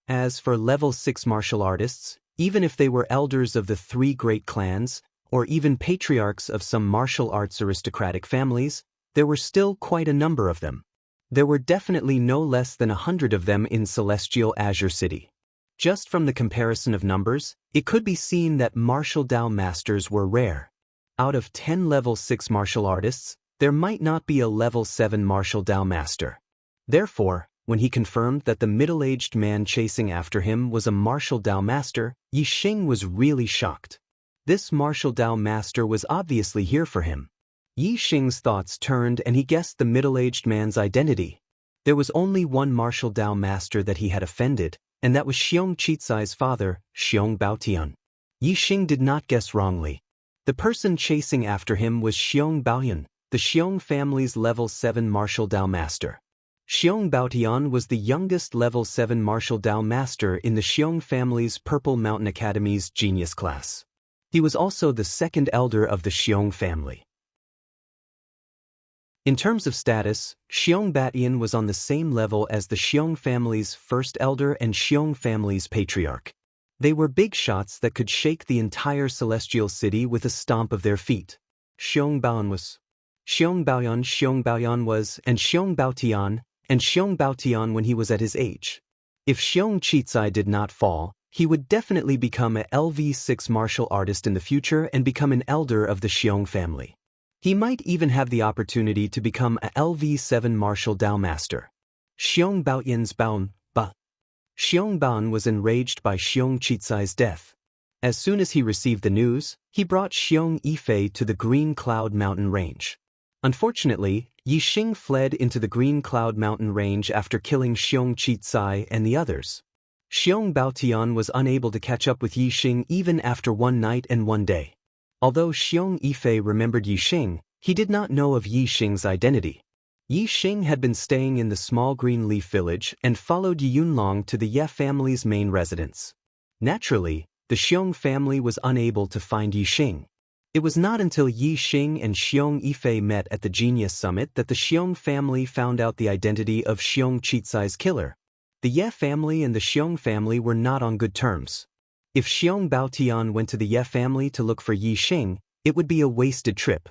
As for Level 6 martial artists, even if they were elders of the 3 great clans, or even patriarchs of some martial arts aristocratic families, there were still quite a number of them. There were definitely no less than 100 of them in Celestial Azure City. Just from the comparison of numbers, it could be seen that martial Dao Masters were rare. Out of 10 Level 6 martial artists, there might not be a Level 7 martial Dao Master. Therefore, when he confirmed that the middle-aged man chasing after him was a martial Dao Master, Yi Xing was really shocked. This martial Dao Master was obviously here for him. Yi Xing's thoughts turned and he guessed the middle-aged man's identity. There was only one martial Dao Master that he had offended, and that was Xiong Qicai's father, Xiong Baotian. Yi Xing did not guess wrongly. The person chasing after him was Xiong Baoyan, the Xiong family's Level 7 martial Dao Master. Xiong Baotian was the youngest Level 7 martial Dao Master in the Xiong family's Purple Mountain Academy's genius class. He was also the second elder of the Xiong family. In terms of status, Xiong Baotian was on the same level as the Xiong family's first elder and Xiong family's patriarch. They were big shots that could shake the entire celestial city with a stomp of their feet. Xiong Baoyan was, and Xiong Baotian when he was at his age. If Xiong Qicai did not fall, he would definitely become a LV6 martial artist in the future and become an elder of the Xiong family. He might even have the opportunity to become a LV7 martial Dao Master. Xiong Baoyan's Baoyan, Xiong Baoyan was enraged by Xiong Qicai's death. As soon as he received the news, he brought Xiong Yifei to the Green Cloud Mountain Range. Unfortunately, Yi Xing fled into the Green Cloud Mountain Range after killing Xiong Qicai and the others. Xiong Baotian was unable to catch up with Yixing even after one night and one day. Although Xiong Yifei remembered Yixing, he did not know of Yixing's identity. Yixing had been staying in the small green leaf village and followed Yunlong to the Ye family's main residence. Naturally, the Xiong family was unable to find Yixing. It was not until Yixing and Xiong Yifei met at the Genius Summit that the Xiong family found out the identity of Xiong Chitsai's killer. The Ye family and the Xiong family were not on good terms. If Xiong Baotian went to the Ye family to look for Yixing, it would be a wasted trip.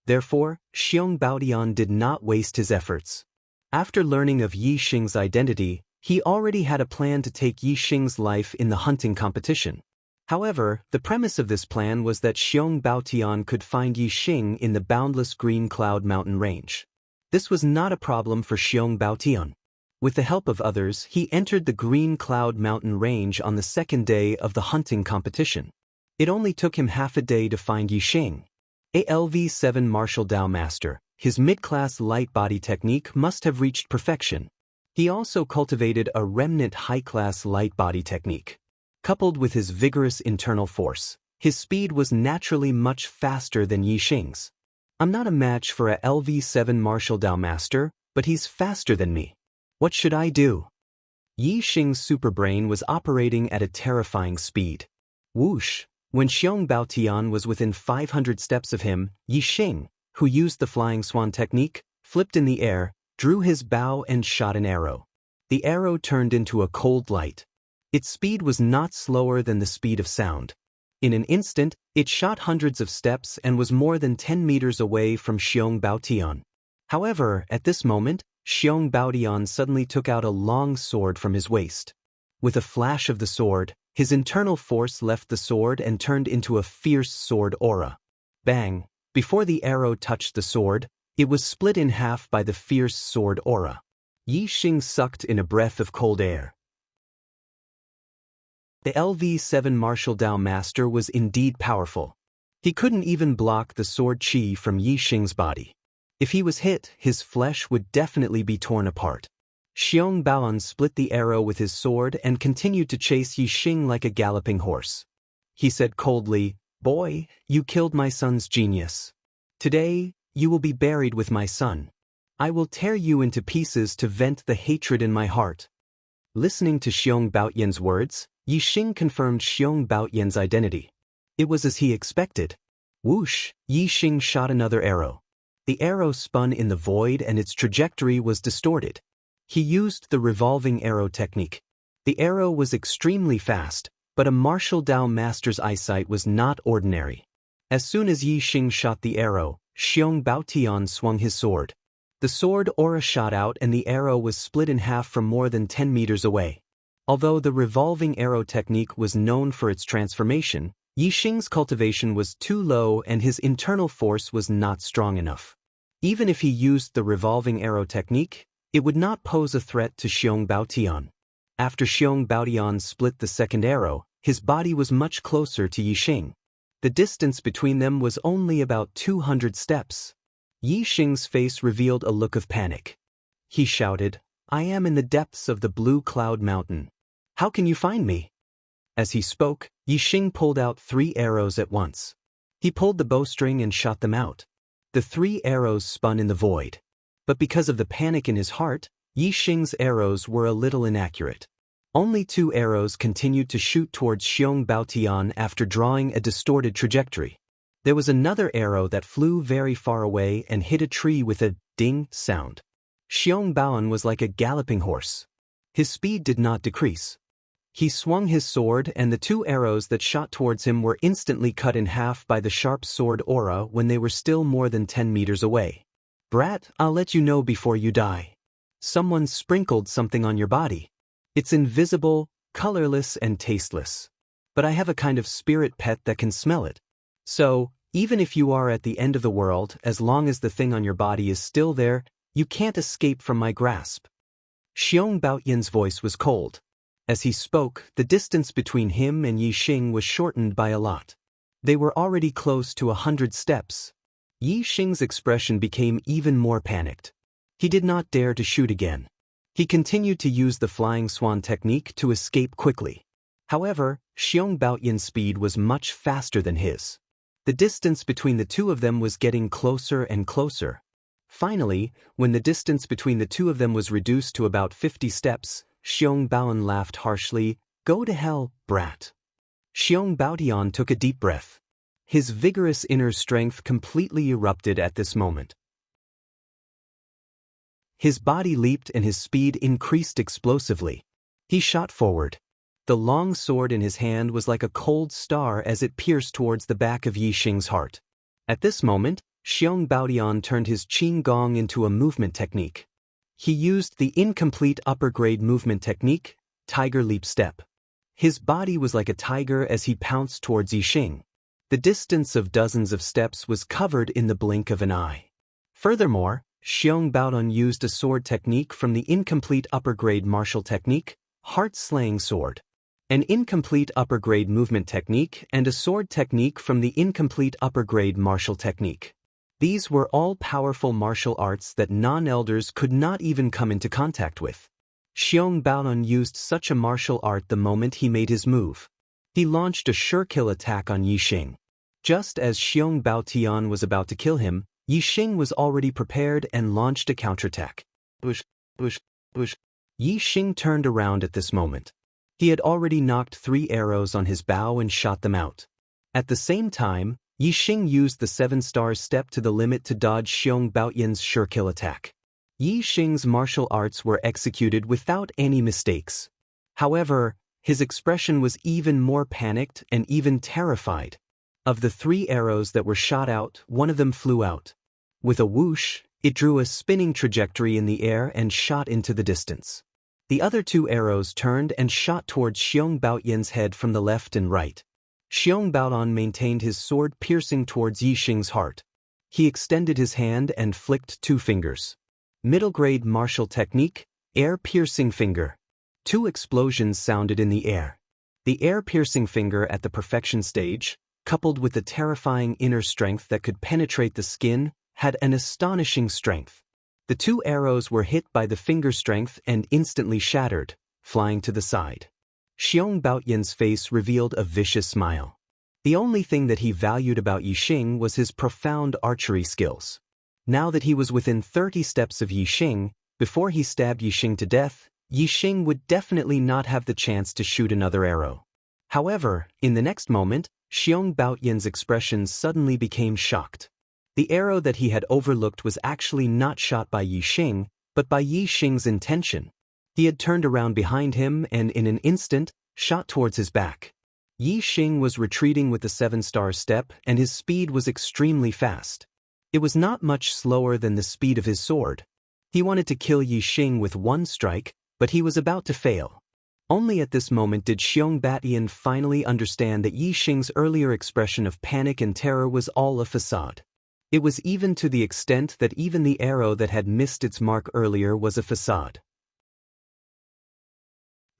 Therefore, Xiong Baotian did not waste his efforts. After learning of Yixing's identity, he already had a plan to take Yixing's life in the hunting competition. However, the premise of this plan was that Xiong Baotian could find Yixing in the boundless Green Cloud mountain range. This was not a problem for Xiong Baotian. With the help of others, he entered the Green Cloud mountain range on the second day of the hunting competition. It only took him half a day to find Yixing. A LV7 Martial Dao Master, his mid-class light body technique must have reached perfection. He also cultivated a remnant high-class light body technique. Coupled with his vigorous internal force, his speed was naturally much faster than Yixing's. I'm not a match for a LV7 Martial Dao Master, but he's faster than me. What should I do? Yixing's superbrain was operating at a terrifying speed. Whoosh! When Xiong Baotian was within 500 steps of him, Yixing, who used the flying swan technique, flipped in the air, drew his bow and shot an arrow. The arrow turned into a cold light. Its speed was not slower than the speed of sound. In an instant, it shot hundreds of steps and was more than 10 meters away from Xiong Baotian. However, at this moment, Xiong Baotian suddenly took out a long sword from his waist. With a flash of the sword, his internal force left the sword and turned into a fierce sword aura. Bang! Before the arrow touched the sword, it was split in half by the fierce sword aura. Yixing sucked in a breath of cold air. The LV7 Martial Dao Master was indeed powerful. He couldn't even block the sword chi from Yixing's body. If he was hit, his flesh would definitely be torn apart. Xiong Baoan split the arrow with his sword and continued to chase Yixing like a galloping horse. He said coldly, "Boy, you killed my son's genius. Today, you will be buried with my son. I will tear you into pieces to vent the hatred in my heart." Listening to Xiong Baotian's words, Yixing confirmed Xiong Baotian's identity. It was as he expected. Whoosh! Yixing shot another arrow. The arrow spun in the void and its trajectory was distorted. He used the revolving arrow technique. The arrow was extremely fast, but a martial Dao master's eyesight was not ordinary. As soon as Yixing shot the arrow, Xiong Baotian swung his sword. The sword aura shot out and the arrow was split in half from more than 10 meters away. Although the revolving arrow technique was known for its transformation, Yixing's cultivation was too low and his internal force was not strong enough. Even if he used the revolving arrow technique, it would not pose a threat to Xiong Baotian. After Xiong Baotian split the second arrow, his body was much closer to Yixing. The distance between them was only about 200 steps. Yixing's face revealed a look of panic. He shouted, "I am in the depths of the Blue Cloud Mountain. How can you find me?" As he spoke, Yixing pulled out 3 arrows at once. He pulled the bowstring and shot them out. The 3 arrows spun in the void. But because of the panic in his heart, Yixing's arrows were a little inaccurate. Only 2 arrows continued to shoot towards Xiong Baotian after drawing a distorted trajectory. There was another arrow that flew very far away and hit a tree with a ding sound. Xiong Baoan was like a galloping horse. His speed did not decrease. He swung his sword and the 2 arrows that shot towards him were instantly cut in half by the sharp sword aura when they were still more than 10 meters away. "Brat, I'll let you know before you die. Someone sprinkled something on your body. It's invisible, colorless, and tasteless. But I have a kind of spirit pet that can smell it. So, even if you are at the end of the world, as long as the thing on your body is still there, you can't escape from my grasp." Xiong Baotian's voice was cold. As he spoke, the distance between him and Yixing was shortened by a lot. They were already close to 100 steps. Yixing's expression became even more panicked. He did not dare to shoot again. He continued to use the flying swan technique to escape quickly. However, Xiong Baoyan's speed was much faster than his. The distance between the two of them was getting closer and closer. Finally, when the distance between the two of them was reduced to about 50 steps, Xiong Baoyan laughed harshly. "Go to hell, brat." Xiong Baotian took a deep breath. His vigorous inner strength completely erupted at this moment. His body leaped and his speed increased explosively. He shot forward. The long sword in his hand was like a cold star as it pierced towards the back of Yi Xing's heart. At this moment, Xiong Baotian turned his Qing Gong into a movement technique. He used the incomplete upper-grade movement technique, Tiger Leap Step. His body was like a tiger as he pounced towards Yi Xing. The distance of dozens of steps was covered in the blink of an eye. Furthermore, Xiong Baotian used a sword technique from the incomplete upper-grade martial technique, Heart-Slaying Sword. An incomplete upper-grade movement technique and a sword technique from the incomplete upper-grade martial technique. These were all powerful martial arts that non-elders could not even come into contact with. Xiong Baotian used such a martial art the moment he made his move. He launched a sure-kill attack on Yi Xing. Just as Xiong Baotian was about to kill him, Yi Xing was already prepared and launched a counterattack. Bush. Yi Xing turned around at this moment. He had already knocked 3 arrows on his bow and shot them out. At the same time, Yi Xing used the 7-star step to the limit to dodge Xiong Baotian's sure-kill attack. Yi Xing's martial arts were executed without any mistakes. However, his expression was even more panicked and even terrified. Of the 3 arrows that were shot out, one of them flew out. With a whoosh, it drew a spinning trajectory in the air and shot into the distance. The other 2 arrows turned and shot towards Xiong Baotian's head from the left and right. Xiong Baotian maintained his sword piercing towards Yi Xing's heart. He extended his hand and flicked 2 fingers. Middle-grade martial technique, air-piercing finger. 2 explosions sounded in the air. The air-piercing finger at the perfection stage, coupled with the terrifying inner strength that could penetrate the skin, had an astonishing strength. The 2 arrows were hit by the finger strength and instantly shattered, flying to the side. Xiong Baotian's face revealed a vicious smile. The only thing that he valued about Yi Xing was his profound archery skills. Now that he was within 30 steps of Yi Xing, before he stabbed Yi Xing to death, Yi Xing would definitely not have the chance to shoot another arrow. However, in the next moment, Xiong Baotian's expression suddenly became shocked. The arrow that he had overlooked was actually not shot by Yi Xing, but by Yi Xing's intention. He had turned around behind him and in an instant, shot towards his back. Yi Xing was retreating with the 7-star step and his speed was extremely fast. It was not much slower than the speed of his sword. He wanted to kill Yi Xing with 1 strike, but he was about to fail. Only at this moment did Xiong Baotian finally understand that Yi Xing's earlier expression of panic and terror was all a facade. It was even to the extent that even the arrow that had missed its mark earlier was a facade.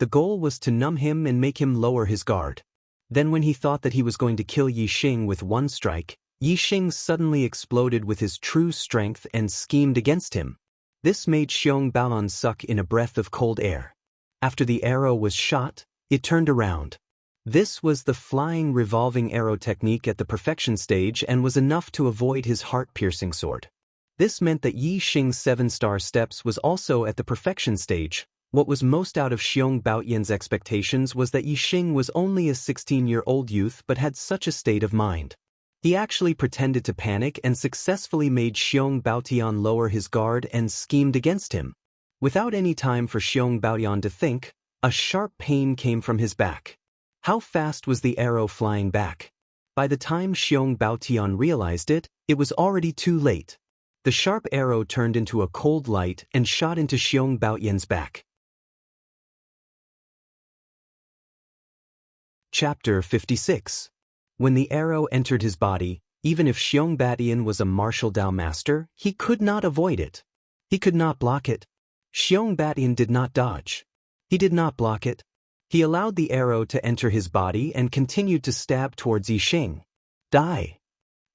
The goal was to numb him and make him lower his guard. Then when he thought that he was going to kill Yi Xing with 1 strike, Yi Xing suddenly exploded with his true strength and schemed against him. This made Xiong Baotian suck in a breath of cold air. After the arrow was shot, it turned around. This was the flying revolving arrow technique at the perfection stage and was enough to avoid his heart-piercing sword. This meant that Yi Xing's 7-star steps was also at the perfection stage. What was most out of Xiong Baotian's expectations was that Yi Xing was only a 16-year-old youth but had such a state of mind. He actually pretended to panic and successfully made Xiong Baotian lower his guard and schemed against him. Without any time for Xiong Baotian to think, a sharp pain came from his back. How fast was the arrow flying back? By the time Xiong Baotian realized it, it was already too late. The sharp arrow turned into a cold light and shot into Xiong Baotian's back. Chapter 56. When the arrow entered his body, even if Xiong Baotian was a martial Dao master, he could not avoid it. He could not block it. Xiong Baotian did not dodge. He did not block it. He allowed the arrow to enter his body and continued to stab towards Yi Xing. Die!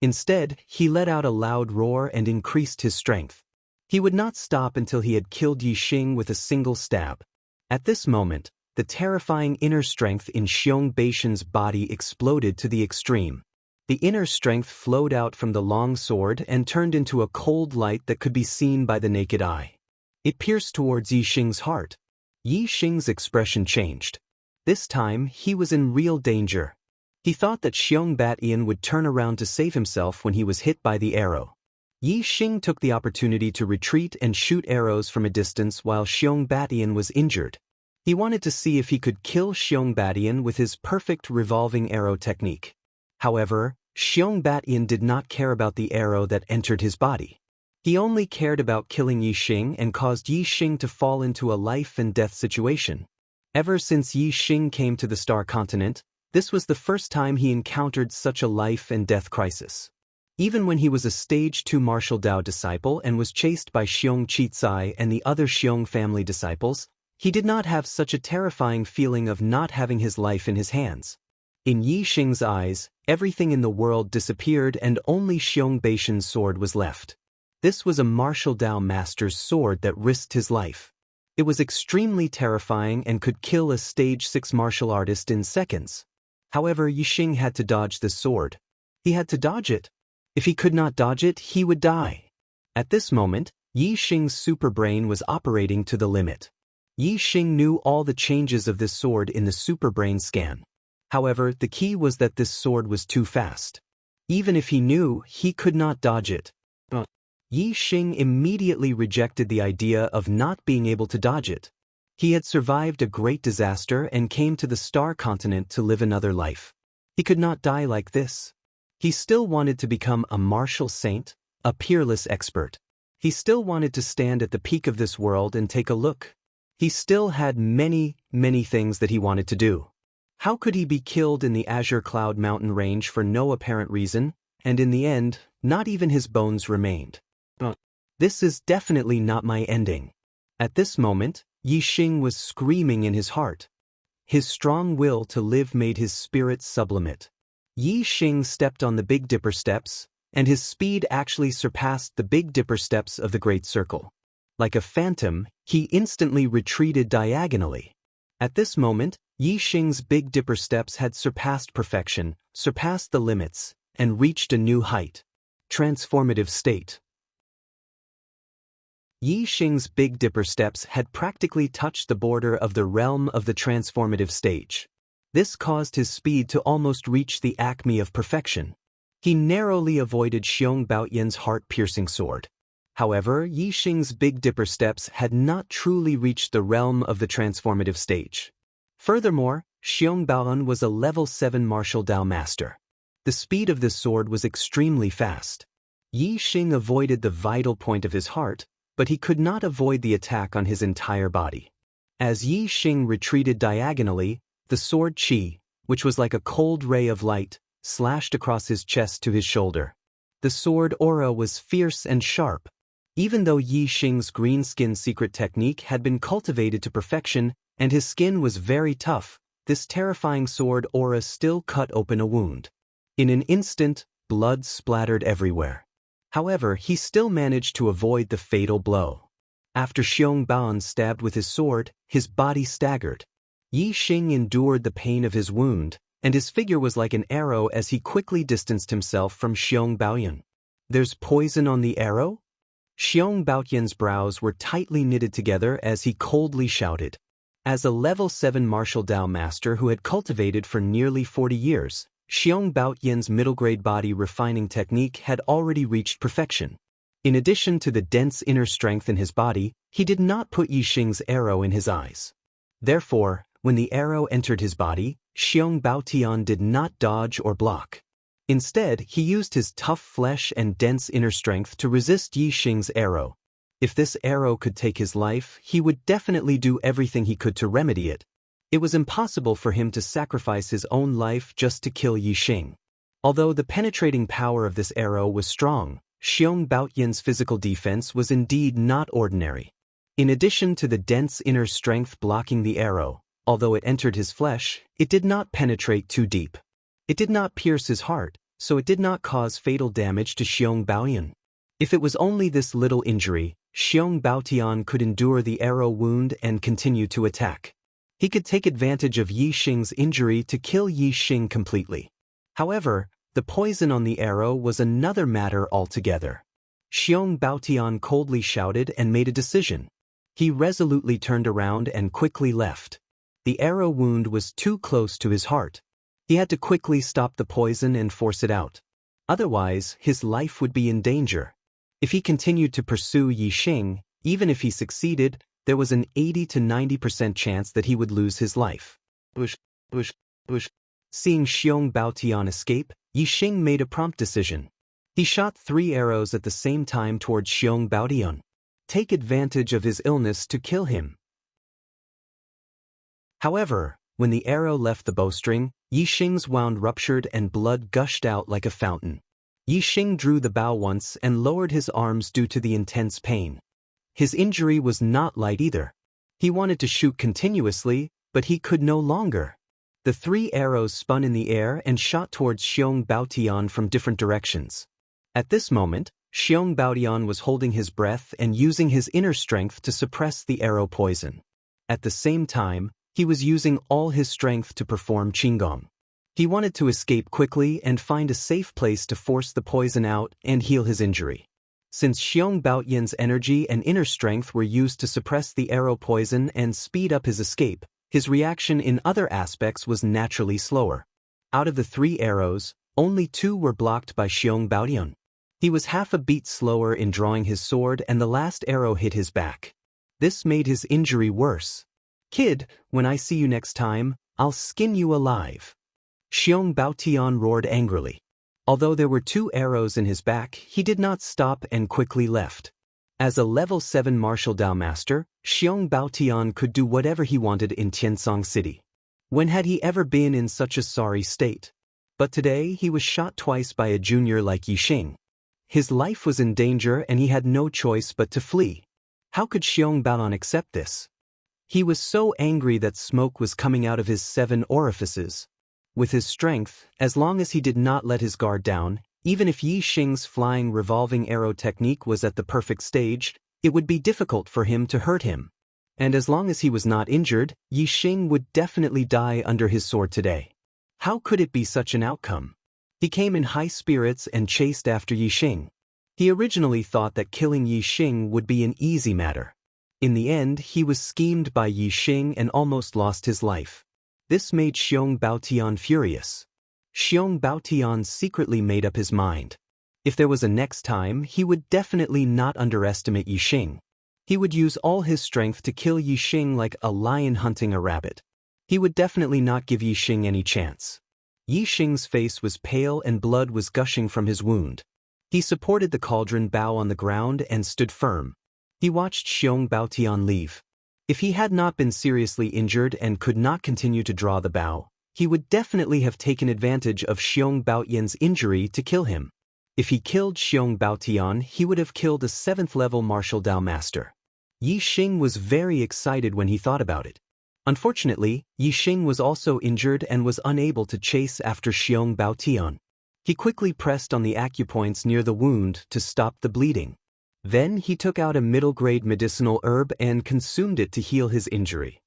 Instead, he let out a loud roar and increased his strength. He would not stop until he had killed Yi Xing with a single stab. At this moment, the terrifying inner strength in Xiong Baishan's body exploded to the extreme. The inner strength flowed out from the long sword and turned into a cold light that could be seen by the naked eye. It pierced towards Yi Xing's heart. Yi Xing's expression changed. This time, he was in real danger. He thought that Xiong Batian would turn around to save himself when he was hit by the arrow. Yi Xing took the opportunity to retreat and shoot arrows from a distance while Xiong Batian was injured. He wanted to see if he could kill Xiong Batian with his perfect revolving arrow technique. However, Xiong Batian did not care about the arrow that entered his body. He only cared about killing Yi Xing and caused Yi Xing to fall into a life-and-death situation. Ever since Yi Xing came to the Star Continent, this was the first time he encountered such a life-and-death crisis. Even when he was a Stage 2 Martial Dao disciple and was chased by Xiong Qizai and the other Xiong family disciples, he did not have such a terrifying feeling of not having his life in his hands. In Yi Xing's eyes, everything in the world disappeared and only Xiong Baishan's sword was left. This was a martial Dao master's sword that risked his life. It was extremely terrifying and could kill a Stage 6 martial artist in seconds. However, Yi Xing had to dodge the sword. He had to dodge it. If he could not dodge it, he would die. At this moment, Yi Xing's superbrain was operating to the limit. Yi Xing knew all the changes of this sword in the superbrain scan. However, the key was that this sword was too fast. Even if he knew, he could not dodge it. Yi Xing immediately rejected the idea of not being able to dodge it. He had survived a great disaster and came to the Star Continent to live another life. He could not die like this. He still wanted to become a martial saint, a peerless expert. He still wanted to stand at the peak of this world and take a look. He still had many things that he wanted to do. How could he be killed in the Azure Cloud mountain range for no apparent reason, and in the end, not even his bones remained? This is definitely not my ending. At this moment, Yi Xing was screaming in his heart. His strong will to live made his spirit sublimate. Yi Xing stepped on the Big Dipper steps, and his speed actually surpassed the Big Dipper steps of the Great Circle. Like a phantom, he instantly retreated diagonally. At this moment, Yi Xing's Big Dipper steps had surpassed perfection, surpassed the limits, and reached a new height. Transformative state. Yi Xing's Big Dipper steps had practically touched the border of the realm of the transformative stage. This caused his speed to almost reach the acme of perfection. He narrowly avoided Xiong Baoyan's heart-piercing sword. However, Yi Xing's Big Dipper steps had not truly reached the realm of the transformative stage. Furthermore, Xiong Baoyan was a level 7 martial Dao master. The speed of this sword was extremely fast. Yi Xing avoided the vital point of his heart, but he could not avoid the attack on his entire body. As Yi Xing retreated diagonally, the sword Qi, which was like a cold ray of light, slashed across his chest to his shoulder. The sword aura was fierce and sharp. Even though Yi Xing's green skin secret technique had been cultivated to perfection and his skin was very tough, this terrifying sword aura still cut open a wound. In an instant, blood splattered everywhere. However, he still managed to avoid the fatal blow. After Xiong Baoyan stabbed with his sword, his body staggered. Yi Xing endured the pain of his wound, and his figure was like an arrow as he quickly distanced himself from Xiong Baoyan. "There's poison on the arrow?" Xiong Baoyan's brows were tightly knitted together as he coldly shouted. As a level 7 martial Dao master who had cultivated for nearly 40 years, Xiong Baoyan's middle-grade body refining technique had already reached perfection. In addition to the dense inner strength in his body, he did not put Yi Xing's arrow in his eyes. Therefore, when the arrow entered his body, Xiong Baotian did not dodge or block. Instead, he used his tough flesh and dense inner strength to resist Yi Xing's arrow. If this arrow could take his life, he would definitely do everything he could to remedy it. It was impossible for him to sacrifice his own life just to kill Yi Xing. Although the penetrating power of this arrow was strong, Xiong Baoyan's physical defense was indeed not ordinary. In addition to the dense inner strength blocking the arrow, although it entered his flesh, it did not penetrate too deep. It did not pierce his heart, so it did not cause fatal damage to Xiong Baoyan. If it was only this little injury, Xiong Baotian could endure the arrow wound and continue to attack. He could take advantage of Yi Xing's injury to kill Yi Xing completely. However, the poison on the arrow was another matter altogether. Xiong Baotian coldly shouted and made a decision. He resolutely turned around and quickly left. The arrow wound was too close to his heart. He had to quickly stop the poison and force it out. Otherwise, his life would be in danger. If he continued to pursue Yi Xing, even if he succeeded, there was an 80 to 90% chance that he would lose his life. Seeing Xiong Baotian escape, Yi Xing made a prompt decision. He shot 3 arrows at the same time towards Xiong Baotian. Take advantage of his illness to kill him. However, when the arrow left the bowstring, Yi Xing's wound ruptured and blood gushed out like a fountain. Yi Xing drew the bow once and lowered his arms due to the intense pain. His injury was not light either. He wanted to shoot continuously, but he could no longer. The 3 arrows spun in the air and shot towards Xiong Baotian from different directions. At this moment, Xiong Baotian was holding his breath and using his inner strength to suppress the arrow poison. At the same time, he was using all his strength to perform Qinggong. He wanted to escape quickly and find a safe place to force the poison out and heal his injury. Since Xiong Baotian's energy and inner strength were used to suppress the arrow poison and speed up his escape, his reaction in other aspects was naturally slower. Out of the 3 arrows, only 2 were blocked by Xiong Baotian. He was half a beat slower in drawing his sword and the last arrow hit his back. This made his injury worse. "Kid, when I see you next time, I'll skin you alive." Xiong Baotian roared angrily. Although there were 2 arrows in his back, he did not stop and quickly left. As a level 7 martial Dao master, Xiong Baotian could do whatever he wanted in Tiansong City. When had he ever been in such a sorry state? But today he was shot twice by a junior like Yi Xing. His life was in danger and he had no choice but to flee. How could Xiong Baotian accept this? He was so angry that smoke was coming out of his 7 orifices. With his strength, as long as he did not let his guard down, even if Yi Xing's flying revolving arrow technique was at the perfect stage, it would be difficult for him to hurt him. And as long as he was not injured, Yi Xing would definitely die under his sword today. How could it be such an outcome? He came in high spirits and chased after Yi Xing. He originally thought that killing Yi Xing would be an easy matter. In the end, he was schemed by Yi Xing and almost lost his life. This made Xiong Baotian furious. Xiong Baotian secretly made up his mind. If there was a next time, he would definitely not underestimate Yi Xing. He would use all his strength to kill Yi Xing like a lion hunting a rabbit. He would definitely not give Yi Xing any chance. Yi Xing's face was pale and blood was gushing from his wound. He supported the cauldron bow on the ground and stood firm. He watched Xiong Baotian leave. If he had not been seriously injured and could not continue to draw the bow, he would definitely have taken advantage of Xiong Baotian's injury to kill him. If he killed Xiong Baotian, he would have killed a 7th-level martial Dao master. Yi Xing was very excited when he thought about it. Unfortunately, Yi Xing was also injured and was unable to chase after Xiong Baotian. He quickly pressed on the acupoints near the wound to stop the bleeding. Then he took out a middle-grade medicinal herb and consumed it to heal his injury.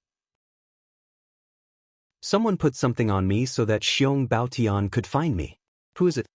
Someone put something on me so that Xiong Baotian could find me. Who is it?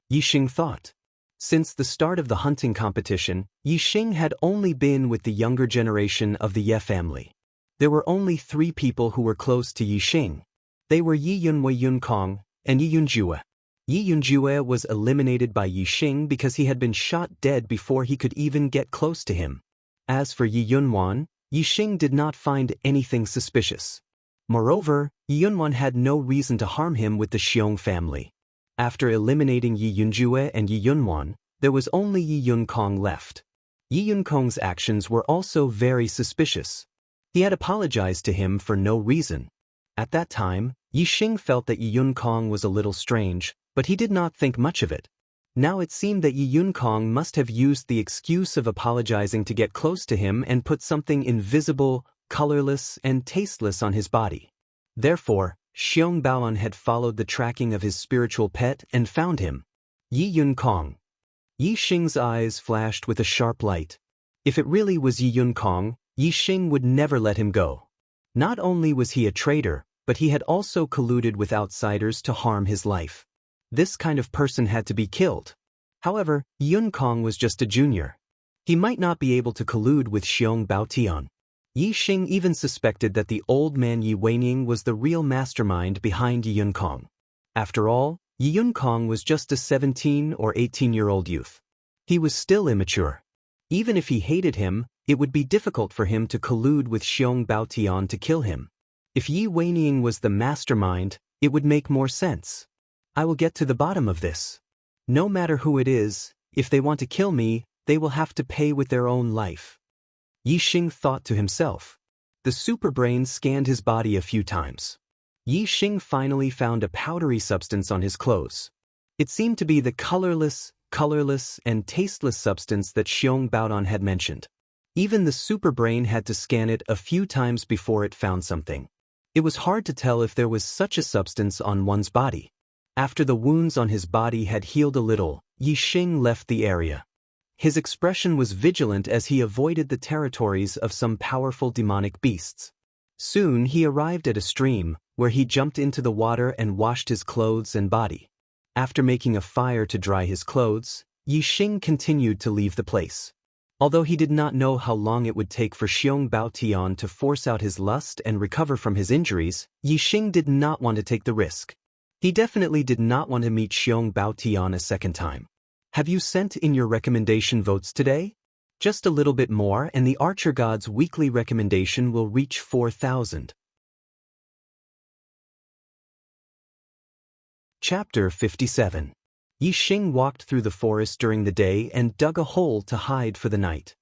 Yi Xing thought. Since the start of the hunting competition, Yi Xing had only been with the younger generation of the Ye family. There were only 3 people who were close to Yi Xing. They were Yi Yunwei Yunkong and Yi Yunjue. Yi Yunjue was eliminated by Yi Xing because he had been shot dead before he could even get close to him. As for Yi Yunwan, Yi Xing did not find anything suspicious. Moreover, Yi Yunwan had no reason to harm him with the Xiong family. After eliminating Yi Yunjue and Yi Yunwan, there was only Yi Yunkong left. Yi Yunkong's actions were also very suspicious. He had apologized to him for no reason. At that time, Yi Xing felt that Yi Yunkong was a little strange, but he did not think much of it. Now it seemed that Yi Yunkong must have used the excuse of apologizing to get close to him and put something invisible, colorless, and tasteless on his body. Therefore, Xiong Baoan had followed the tracking of his spiritual pet and found him. Yi Yunkong. Yi Xing's eyes flashed with a sharp light. If it really was Yi Yunkong, Yi Xing would never let him go. Not only was he a traitor, but he had also colluded with outsiders to harm his life. This kind of person had to be killed. However, Yunkong was just a junior. He might not be able to collude with Xiong Baotian. Yi Xing even suspected that the old man Yi Weining was the real mastermind behind Yi Yunkong. After all, Yi Yunkong was just a 17 or 18-year-old youth. He was still immature. Even if he hated him, it would be difficult for him to collude with Xiong Baotian to kill him. If Yi Weining was the mastermind, it would make more sense. I will get to the bottom of this. No matter who it is, if they want to kill me, they will have to pay with their own life. Yi Xing thought to himself. The superbrain scanned his body a few times. Yi Xing finally found a powdery substance on his clothes. It seemed to be the colorless, and tasteless substance that Xiong Baodan had mentioned. Even the superbrain had to scan it a few times before it found something. It was hard to tell if there was such a substance on one's body. After the wounds on his body had healed a little, Yi Xing left the area. His expression was vigilant as he avoided the territories of some powerful demonic beasts. Soon he arrived at a stream, where he jumped into the water and washed his clothes and body. After making a fire to dry his clothes, Yi Xing continued to leave the place. Although he did not know how long it would take for Xiong Baotian to force out his lust and recover from his injuries, Yi Xing did not want to take the risk. He definitely did not want to meet Xiong Baotian a second time. Have you sent in your recommendation votes today? Just a little bit more and the Archer God's weekly recommendation will reach 4,000. Chapter 57. Yi Xing walked through the forest during the day and dug a hole to hide for the night.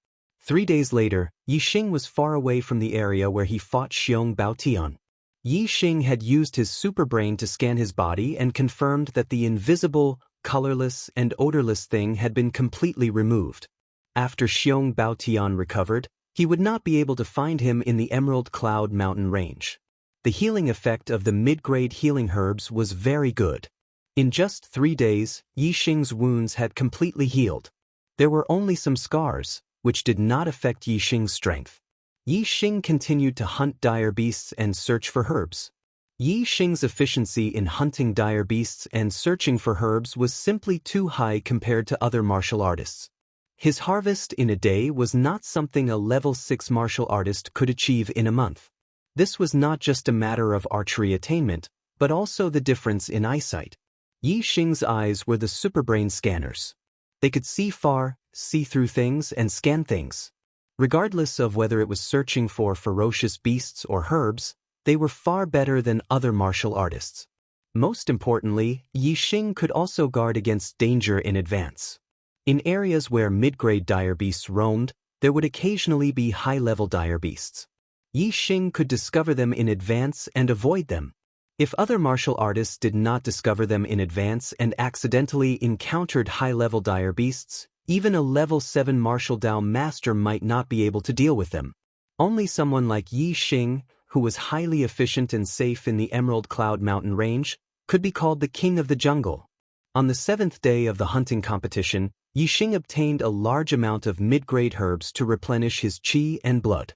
3 days later, Yi Xing was far away from the area where he fought Xiong Baotian. Yi Xing had used his superbrain to scan his body and confirmed that the invisible, colorless, and odorless thing had been completely removed. After Xiong Baotian recovered, he would not be able to find him in the Emerald Cloud mountain range. The healing effect of the mid-grade healing herbs was very good. In just 3 days, Yi Xing's wounds had completely healed. There were only some scars, which did not affect Yi Xing's strength. Yi Xing continued to hunt dire beasts and search for herbs. Yi Xing's efficiency in hunting dire beasts and searching for herbs was simply too high compared to other martial artists. His harvest in a day was not something a level 6 martial artist could achieve in a month. This was not just a matter of archery attainment, but also the difference in eyesight. Yi Xing's eyes were the superbrain scanners. They could see far, see through things, and scan things. Regardless of whether it was searching for ferocious beasts or herbs, they were far better than other martial artists. Most importantly, Yi Xing could also guard against danger in advance. In areas where mid-grade dire beasts roamed, there would occasionally be high-level dire beasts. Yi Xing could discover them in advance and avoid them. If other martial artists did not discover them in advance and accidentally encountered high-level dire beasts, even a level 7 martial Dao master might not be able to deal with them. Only someone like Yi Xing, who was highly efficient and safe in the Emerald Cloud mountain range, could be called the king of the jungle. On the 7th day of the hunting competition, Yi Xing obtained a large amount of mid-grade herbs to replenish his qi and blood.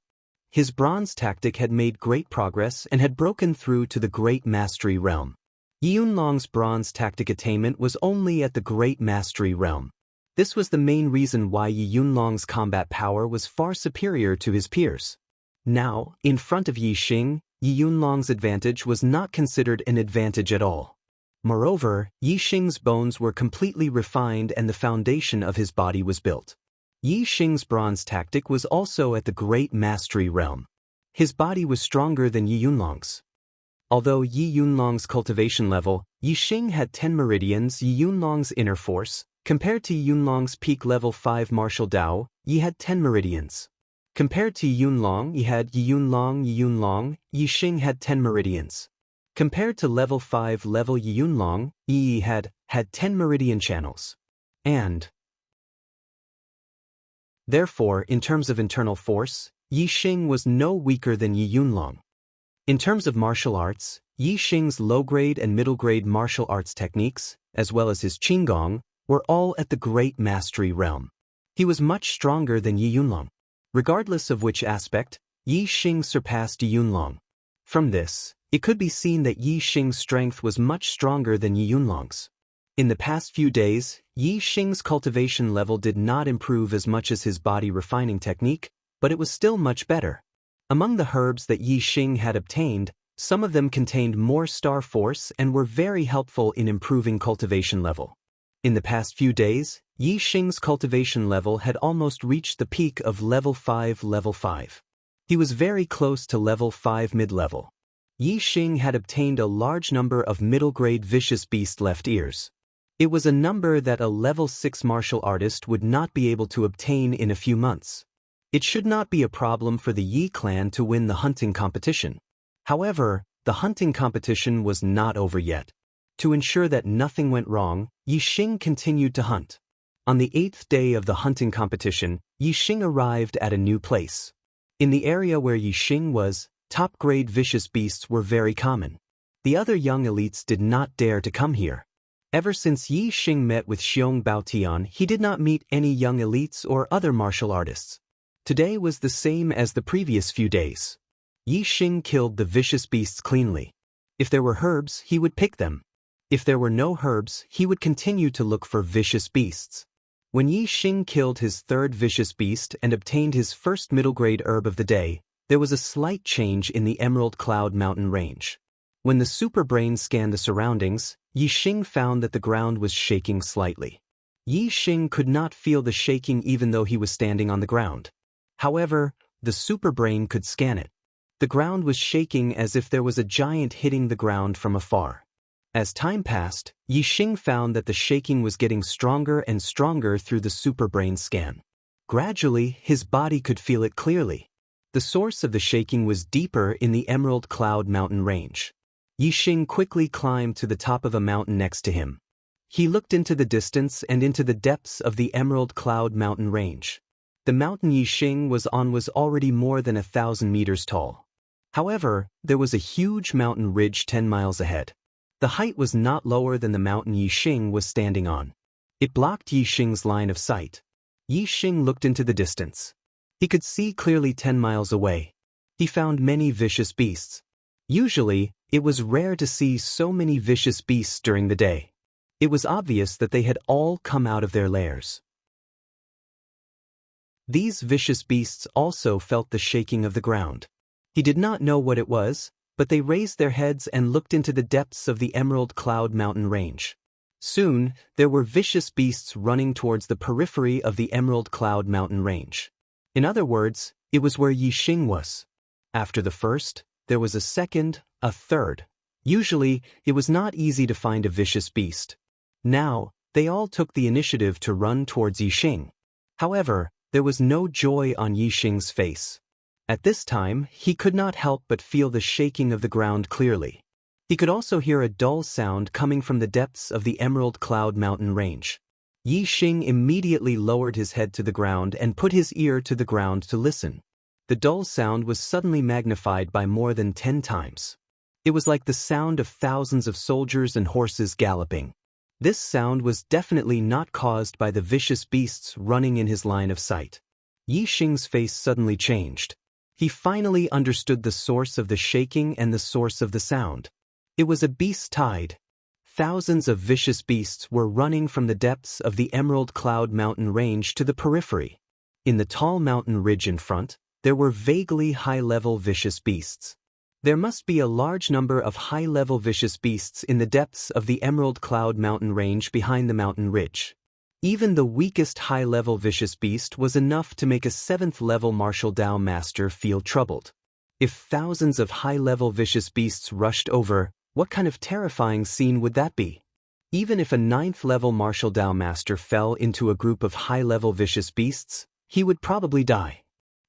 His bronze tactic had made great progress and had broken through to the Great Mastery realm. Yi Yunlong's bronze tactic attainment was only at the Great Mastery realm. This was the main reason why Yi Yunlong's combat power was far superior to his peers. Now, in front of Yi Xing, Yi Yunlong's advantage was not considered an advantage at all. Moreover, Yi Xing's bones were completely refined and the foundation of his body was built. Yi Xing's bronze tactic was also at the Great Mastery realm. His body was stronger than Yi Yunlong's. Although Yi Yunlong's cultivation level, Yi Xing had 10 meridians. Yi Yunlong's inner force, compared to Yi Yunlong's peak level 5 martial Dao, Yi had 10 meridians. Compared to Yi Yunlong, Yi Xing had 10 meridians. Compared to level 5 level Yi Yunlong, Yi had 10 meridian channels. And therefore, in terms of internal force, Yi Xing was no weaker than Yi Yunlong. In terms of martial arts, Yi Xing's low-grade and middle-grade martial arts techniques, as well as his Qinggong, were all at the Great Mastery realm. He was much stronger than Yi Yunlong. Regardless of which aspect, Yi Xing surpassed Yi Yunlong. From this, it could be seen that Yi Xing's strength was much stronger than Yi Yunlong's. In the past few days, Yi Xing's cultivation level did not improve as much as his body refining technique, but it was still much better. Among the herbs that Yi Xing had obtained, some of them contained more star force and were very helpful in improving cultivation level. In the past few days, Yi Xing's cultivation level had almost reached the peak of level 5. He was very close to level 5 mid-level. Yi Xing had obtained a large number of middle-grade vicious beast left ears. It was a number that a level 6 martial artist would not be able to obtain in a few months. It should not be a problem for the Yi clan to win the hunting competition. However, the hunting competition was not over yet. To ensure that nothing went wrong, Yi Xing continued to hunt. On the 8th day of the hunting competition, Yi Xing arrived at a new place. In the area where Yi Xing was, top-grade vicious beasts were very common. The other young elites did not dare to come here. Ever since Yi Xing met with Xiong Baotian, he did not meet any young elites or other martial artists. Today was the same as the previous few days. Yi Xing killed the vicious beasts cleanly. If there were herbs, he would pick them. If there were no herbs, he would continue to look for vicious beasts. When Yi Xing killed his third vicious beast and obtained his first middle-grade herb of the day, there was a slight change in the Emerald Cloud Mountain range. When the super brain scanned the surroundings, Yi Xing found that the ground was shaking slightly. Yi Xing could not feel the shaking even though he was standing on the ground. However, the super brain could scan it. The ground was shaking as if there was a giant hitting the ground from afar. As time passed, Yi Xing found that the shaking was getting stronger and stronger through the super brain scan. Gradually, his body could feel it clearly. The source of the shaking was deeper in the Emerald Cloud Mountain range. Yi Xing quickly climbed to the top of a mountain next to him. He looked into the distance and into the depths of the Emerald Cloud Mountain range. The mountain Yi Xing was on was already more than 1,000 meters tall. However, there was a huge mountain ridge 10 miles ahead. The height was not lower than the mountain Yi Xing was standing on. It blocked Yi Xing's line of sight. Yi Xing looked into the distance. He could see clearly 10 miles away. He found many vicious beasts. Usually, it was rare to see so many vicious beasts during the day. It was obvious that they had all come out of their lairs. These vicious beasts also felt the shaking of the ground. He did not know what it was, but they raised their heads and looked into the depths of the Emerald Cloud Mountain range. Soon, there were vicious beasts running towards the periphery of the Emerald Cloud Mountain range. In other words, it was where Yi Xing was. After the first, there was a second, a third. Usually, it was not easy to find a vicious beast. Now, they all took the initiative to run towards Yi Xing. However, there was no joy on Yi Xing's face. At this time, he could not help but feel the shaking of the ground clearly. He could also hear a dull sound coming from the depths of the Emerald Cloud Mountain range. Yi Xing immediately lowered his head to the ground and put his ear to the ground to listen. The dull sound was suddenly magnified by more than 10 times. It was like the sound of thousands of soldiers and horses galloping. This sound was definitely not caused by the vicious beasts running in his line of sight. Yi Xing's face suddenly changed. He finally understood the source of the shaking and the source of the sound. It was a beast tide. Thousands of vicious beasts were running from the depths of the Emerald Cloud Mountain range to the periphery. In the tall mountain ridge in front, there were vaguely high-level vicious beasts. There must be a large number of high-level vicious beasts in the depths of the Emerald Cloud Mountain range behind the mountain ridge. Even the weakest high-level vicious beast was enough to make a 7th-level martial Dao master feel troubled. If thousands of high-level vicious beasts rushed over, what kind of terrifying scene would that be? Even if a 9th-level martial Dao master fell into a group of high-level vicious beasts, he would probably die.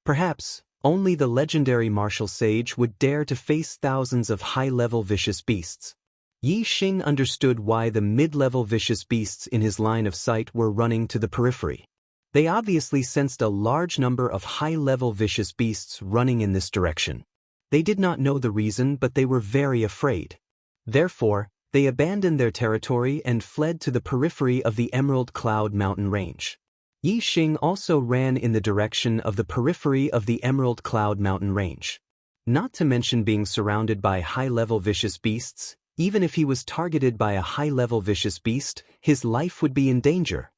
Perhaps, only the legendary martial sage would dare to face thousands of high-level vicious beasts. Yi Xing understood why the mid-level vicious beasts in his line of sight were running to the periphery. They obviously sensed a large number of high-level vicious beasts running in this direction. They did not know the reason, but they were very afraid. Therefore, They abandoned their territory and fled to the periphery of the Emerald Cloud mountain range. Yi Xing also ran in the direction of the periphery of the Emerald Cloud mountain range. Not to mention being surrounded by high-level vicious beasts, even if he was targeted by a high-level vicious beast, his life would be in danger.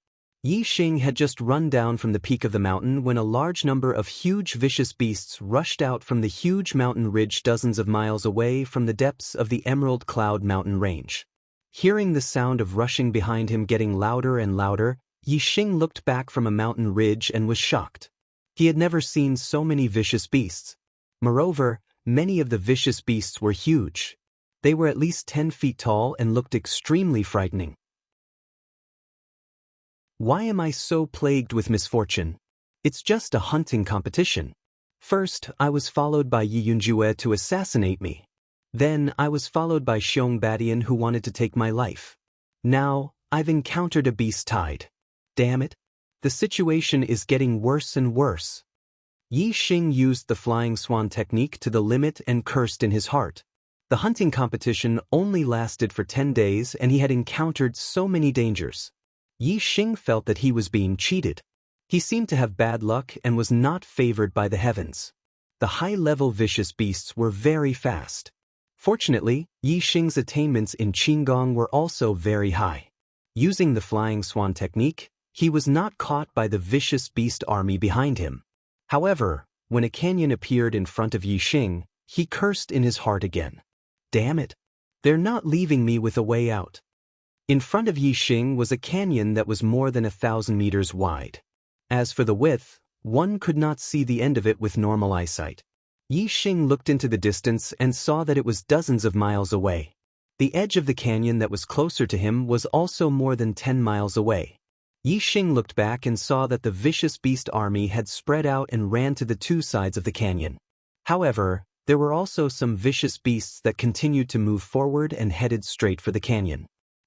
Yi Xing had just run down from the peak of the mountain when a large number of huge vicious beasts rushed out from the huge mountain ridge dozens of miles away from the depths of the Emerald Cloud mountain range. Hearing the sound of rushing behind him getting louder and louder, Yi Xing looked back from a mountain ridge and was shocked. He had never seen so many vicious beasts. Moreover, many of the vicious beasts were huge. They were at least 10 feet tall and looked extremely frightening. Why am I so plagued with misfortune? It's just a hunting competition. First, I was followed by Yi Yunjue to assassinate me. Then, I was followed by Xiong Badian who wanted to take my life. Now, I've encountered a beast tide. Damn it. The situation is getting worse and worse. Yi Xing used the flying swan technique to the limit and cursed in his heart. The hunting competition only lasted for 10 days and he had encountered so many dangers. Yi Xing felt that he was being cheated. He seemed to have bad luck and was not favored by the heavens. The high-level vicious beasts were very fast. Fortunately, Yi Xing's attainments in Qinggong were also very high. Using the flying swan technique, he was not caught by the vicious beast army behind him. However, when a canyon appeared in front of Yi Xing, he cursed in his heart again. Damn it! They're not leaving me with a way out. In front of Yi Xing was a canyon that was more than 1,000 meters wide. As for the width, one could not see the end of it with normal eyesight. Yi Xing looked into the distance and saw that it was dozens of miles away. The edge of the canyon that was closer to him was also more than 10 miles away. Yi Xing looked back and saw that the vicious beast army had spread out and ran to the two sides of the canyon. However, there were also some vicious beasts that continued to move forward and headed straight for the canyon.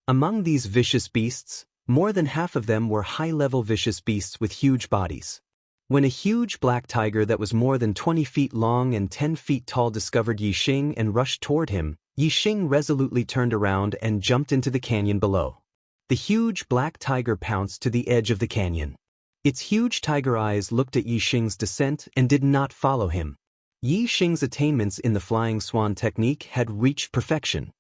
Among these vicious beasts, more than half of them were high-level vicious beasts with huge bodies. When a huge black tiger that was more than 20 feet long and 10 feet tall discovered Yi Xing and rushed toward him, Yi Xing resolutely turned around and jumped into the canyon below. The huge black tiger pounced to the edge of the canyon. Its huge tiger eyes looked at Yi Xing's descent and did not follow him. Yi Xing's attainments in the flying swan technique had reached perfection.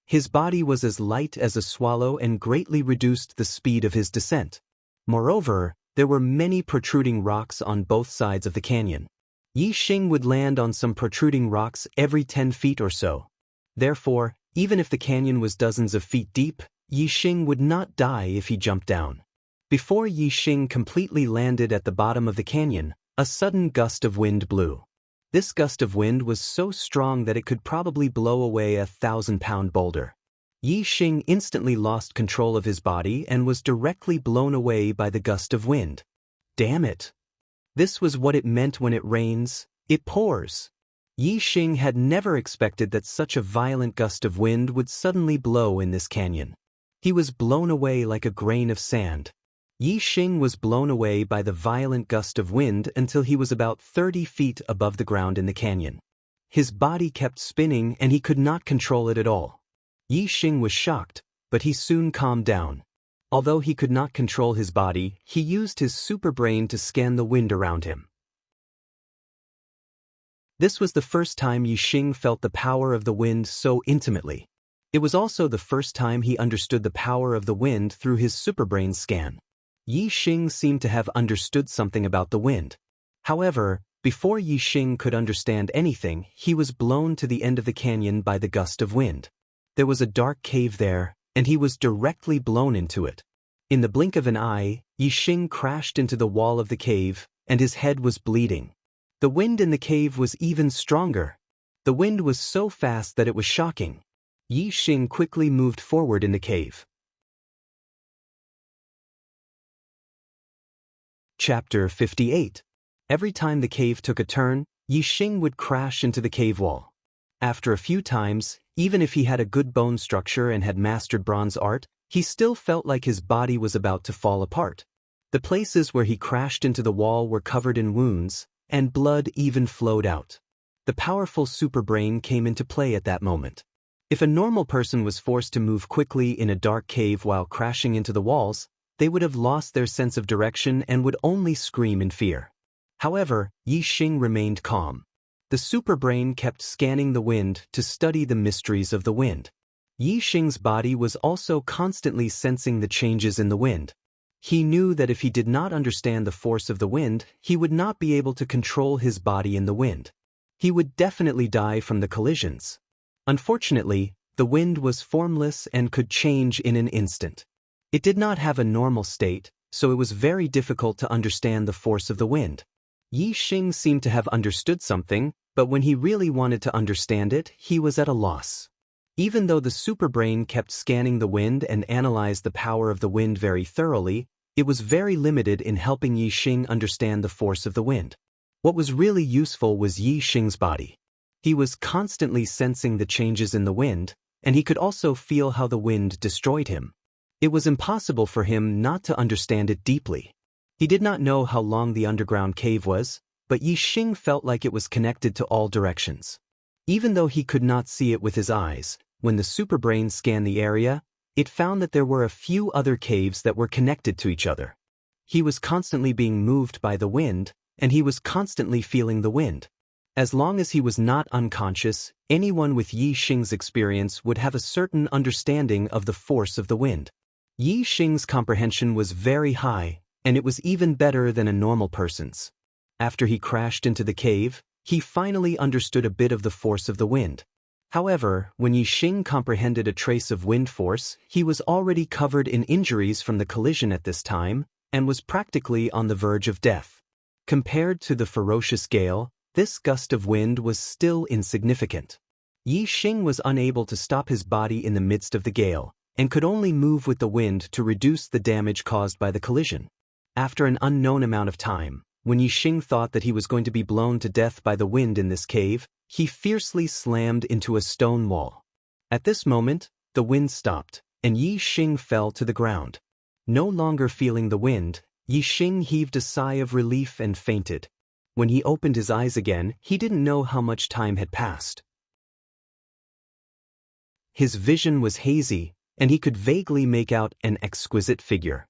His body was as light as a swallow and greatly reduced the speed of his descent. Moreover, there were many protruding rocks on both sides of the canyon. Yi Xing would land on some protruding rocks every 10 feet or so. Therefore, even if the canyon was dozens of feet deep, Yi Xing would not die if he jumped down. Before Yi Xing completely landed at the bottom of the canyon, a sudden gust of wind blew. This gust of wind was so strong that it could probably blow away a 1,000-pound boulder. Yi Xing instantly lost control of his body and was directly blown away by the gust of wind. Damn it! This was what it meant when it rains, it pours. Yi Xing had never expected that such a violent gust of wind would suddenly blow in this canyon. He was blown away like a grain of sand. Yi Xing was blown away by the violent gust of wind until he was about 30 feet above the ground in the canyon. His body kept spinning and he could not control it at all. Yi Xing was shocked, but he soon calmed down. Although he could not control his body, he used his super brain to scan the wind around him. This was the first time Yi Xing felt the power of the wind so intimately. It was also the first time he understood the power of the wind through his superbrain scan. Yi Xing seemed to have understood something about the wind. However, before Yi Xing could understand anything, he was blown to the end of the canyon by the gust of wind. There was a dark cave there, and he was directly blown into it. In the blink of an eye, Yi Xing crashed into the wall of the cave, and his head was bleeding. The wind in the cave was even stronger. The wind was so fast that it was shocking. Yi Xing quickly moved forward in the cave. Chapter 58. Every time the cave took a turn, Yi Xing would crash into the cave wall. After a few times, even if he had a good bone structure and had mastered bronze art, he still felt like his body was about to fall apart. The places where he crashed into the wall were covered in wounds, and blood even flowed out. The powerful superbrain came into play at that moment. If a normal person was forced to move quickly in a dark cave while crashing into the walls, they would have lost their sense of direction and would only scream in fear. However, Yi Xing remained calm. The superbrain kept scanning the wind to study the mysteries of the wind. Yi Xing's body was also constantly sensing the changes in the wind. He knew that if he did not understand the force of the wind, he would not be able to control his body in the wind. He would definitely die from the collisions. Unfortunately, the wind was formless and could change in an instant. It did not have a normal state, so it was very difficult to understand the force of the wind. Yi Xing seemed to have understood something, but when he really wanted to understand it, he was at a loss. Even though the superbrain kept scanning the wind and analyzed the power of the wind very thoroughly, it was very limited in helping Yi Xing understand the force of the wind. What was really useful was Yi Xing's body. He was constantly sensing the changes in the wind, and he could also feel how the wind destroyed him. It was impossible for him not to understand it deeply. He did not know how long the underground cave was, but Yi Xing felt like it was connected to all directions. Even though he could not see it with his eyes, when the superbrain scanned the area, it found that there were a few other caves that were connected to each other. He was constantly being moved by the wind, and he was constantly feeling the wind. As long as he was not unconscious, anyone with Yi Xing's experience would have a certain understanding of the force of the wind. Yi Xing's comprehension was very high, and it was even better than a normal person's. After he crashed into the cave, he finally understood a bit of the force of the wind. However, when Yi Xing comprehended a trace of wind force, he was already covered in injuries from the collision at this time, and was practically on the verge of death. Compared to the ferocious gale, this gust of wind was still insignificant. Yi Xing was unable to stop his body in the midst of the gale, and could only move with the wind to reduce the damage caused by the collision. After an unknown amount of time, when Yi Xing thought that he was going to be blown to death by the wind in this cave, he fiercely slammed into a stone wall. At this moment, the wind stopped, and Yi Xing fell to the ground. No longer feeling the wind, Yi Xing heaved a sigh of relief and fainted. When he opened his eyes again, he didn't know how much time had passed. His vision was hazy, and he could vaguely make out an exquisite figure.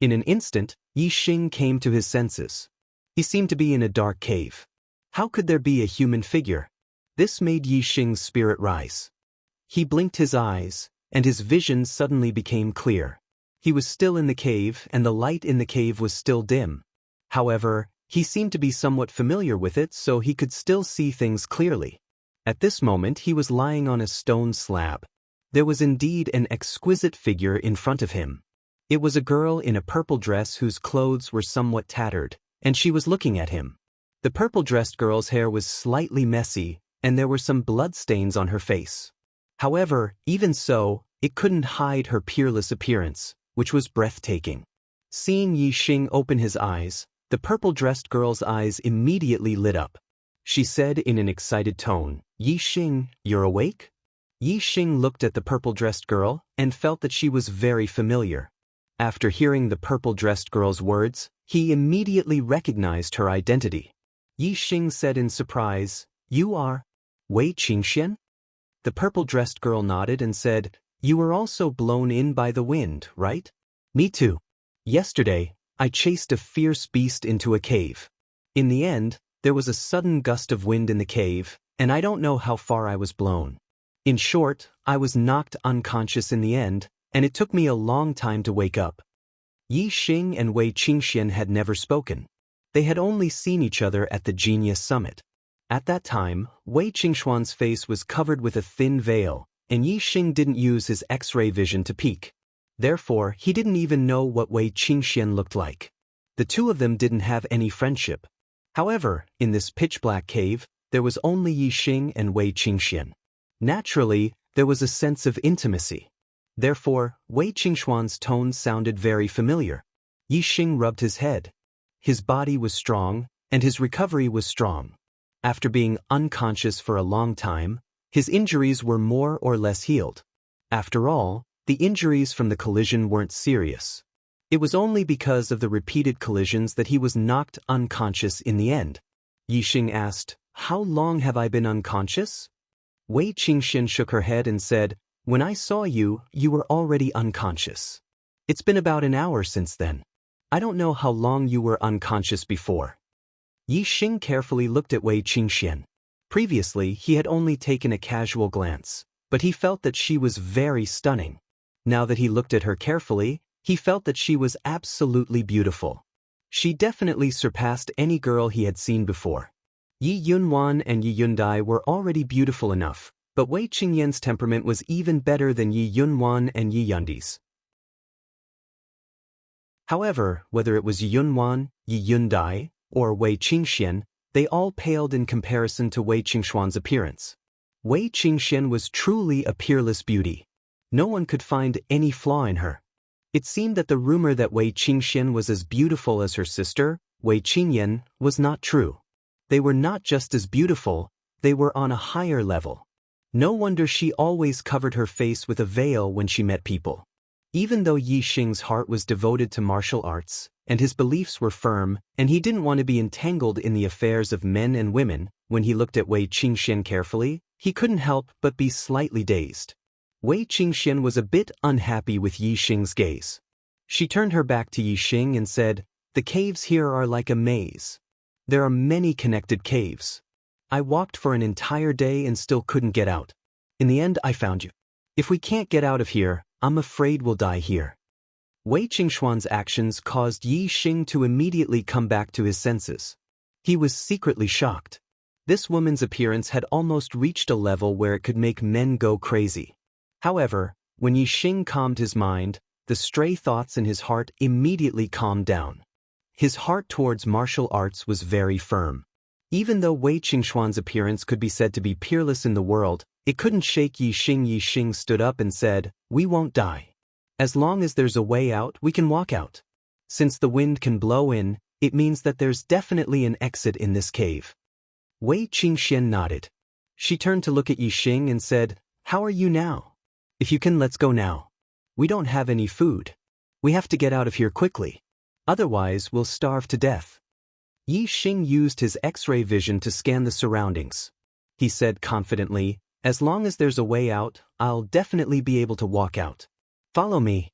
In an instant, Yi Xing came to his senses. He seemed to be in a dark cave. How could there be a human figure? This made Yi Xing's spirit rise. He blinked his eyes, and his vision suddenly became clear. He was still in the cave, and the light in the cave was still dim. However, he seemed to be somewhat familiar with it, so he could still see things clearly. At this moment, he was lying on a stone slab. There was indeed an exquisite figure in front of him. It was a girl in a purple dress whose clothes were somewhat tattered, and she was looking at him. The purple-dressed girl's hair was slightly messy, and there were some bloodstains on her face. However, even so, it couldn't hide her peerless appearance, which was breathtaking. Seeing Yi Xing open his eyes, the purple-dressed girl's eyes immediately lit up. She said in an excited tone, "Yi Xing, you're awake?" Yi Xing looked at the purple-dressed girl and felt that she was very familiar. After hearing the purple-dressed girl's words, he immediately recognized her identity. Yi Xing said in surprise, "You are Wei Qingxian?" The purple-dressed girl nodded and said, "You were also blown in by the wind, right?" "Me too. Yesterday, I chased a fierce beast into a cave. In the end, there was a sudden gust of wind in the cave, and I don't know how far I was blown. In short, I was knocked unconscious in the end, and it took me a long time to wake up." Yi Xing and Wei Qingxian had never spoken. They had only seen each other at the Genius Summit. At that time, Wei Qingxuan's face was covered with a thin veil, and Yi Xing didn't use his X-ray vision to peek. Therefore, he didn't even know what Wei Qingxian looked like. The two of them didn't have any friendship. However, in this pitch-black cave, there was only Yi Xing and Wei Qingxian. Naturally, there was a sense of intimacy. Therefore, Wei Qingxuan's tone sounded very familiar. Yi Xing rubbed his head. His body was strong, and his recovery was strong. After being unconscious for a long time, his injuries were more or less healed. After all, the injuries from the collision weren't serious. It was only because of the repeated collisions that he was knocked unconscious in the end. Yi Xing asked, "How long have I been unconscious?" Wei Qingxian shook her head and said, "When I saw you, you were already unconscious. It's been about an hour since then. I don't know how long you were unconscious before." Yi Xing carefully looked at Wei Qingxian. Previously, he had only taken a casual glance, but he felt that she was very stunning. Now that he looked at her carefully, he felt that she was absolutely beautiful. She definitely surpassed any girl he had seen before. Yi Yunwan and Yi Yundai were already beautiful enough, but Wei Qingyan's temperament was even better than Yi Yunwan and Yi Yundi's. However, whether it was Yi Yunwan, Yi Yundai, or Wei Qingxian, they all paled in comparison to Wei Qingshuan's appearance. Wei Qingxian was truly a peerless beauty. No one could find any flaw in her. It seemed that the rumor that Wei Qingxian was as beautiful as her sister, Wei Qingyan, was not true. They were not just as beautiful, they were on a higher level. No wonder she always covered her face with a veil when she met people. Even though Yi Xing's heart was devoted to martial arts, and his beliefs were firm, and he didn't want to be entangled in the affairs of men and women, when he looked at Wei Qingxian carefully, he couldn't help but be slightly dazed. Wei Qingxian was a bit unhappy with Yi Xing's gaze. She turned her back to Yi Xing and said, "The caves here are like a maze. There are many connected caves. I walked for an entire day and still couldn't get out. In the end, I found you. If we can't get out of here, I'm afraid we'll die here." Wei Qingshuan's actions caused Yi Xing to immediately come back to his senses. He was secretly shocked. This woman's appearance had almost reached a level where it could make men go crazy. However, when Yi Xing calmed his mind, the stray thoughts in his heart immediately calmed down. His heart towards martial arts was very firm. Even though Wei Qingshuan's appearance could be said to be peerless in the world, it couldn't shake Yi Xing. Yi Xing stood up and said, "We won't die. As long as there's a way out, we can walk out. Since the wind can blow in, it means that there's definitely an exit in this cave." Wei Qingxian nodded. She turned to look at Yi Xing and said, "How are you now? If you can, let's go now. We don't have any food. We have to get out of here quickly. Otherwise, we'll starve to death." Yi Xing used his X-ray vision to scan the surroundings. He said confidently, "As long as there's a way out, I'll definitely be able to walk out. Follow me."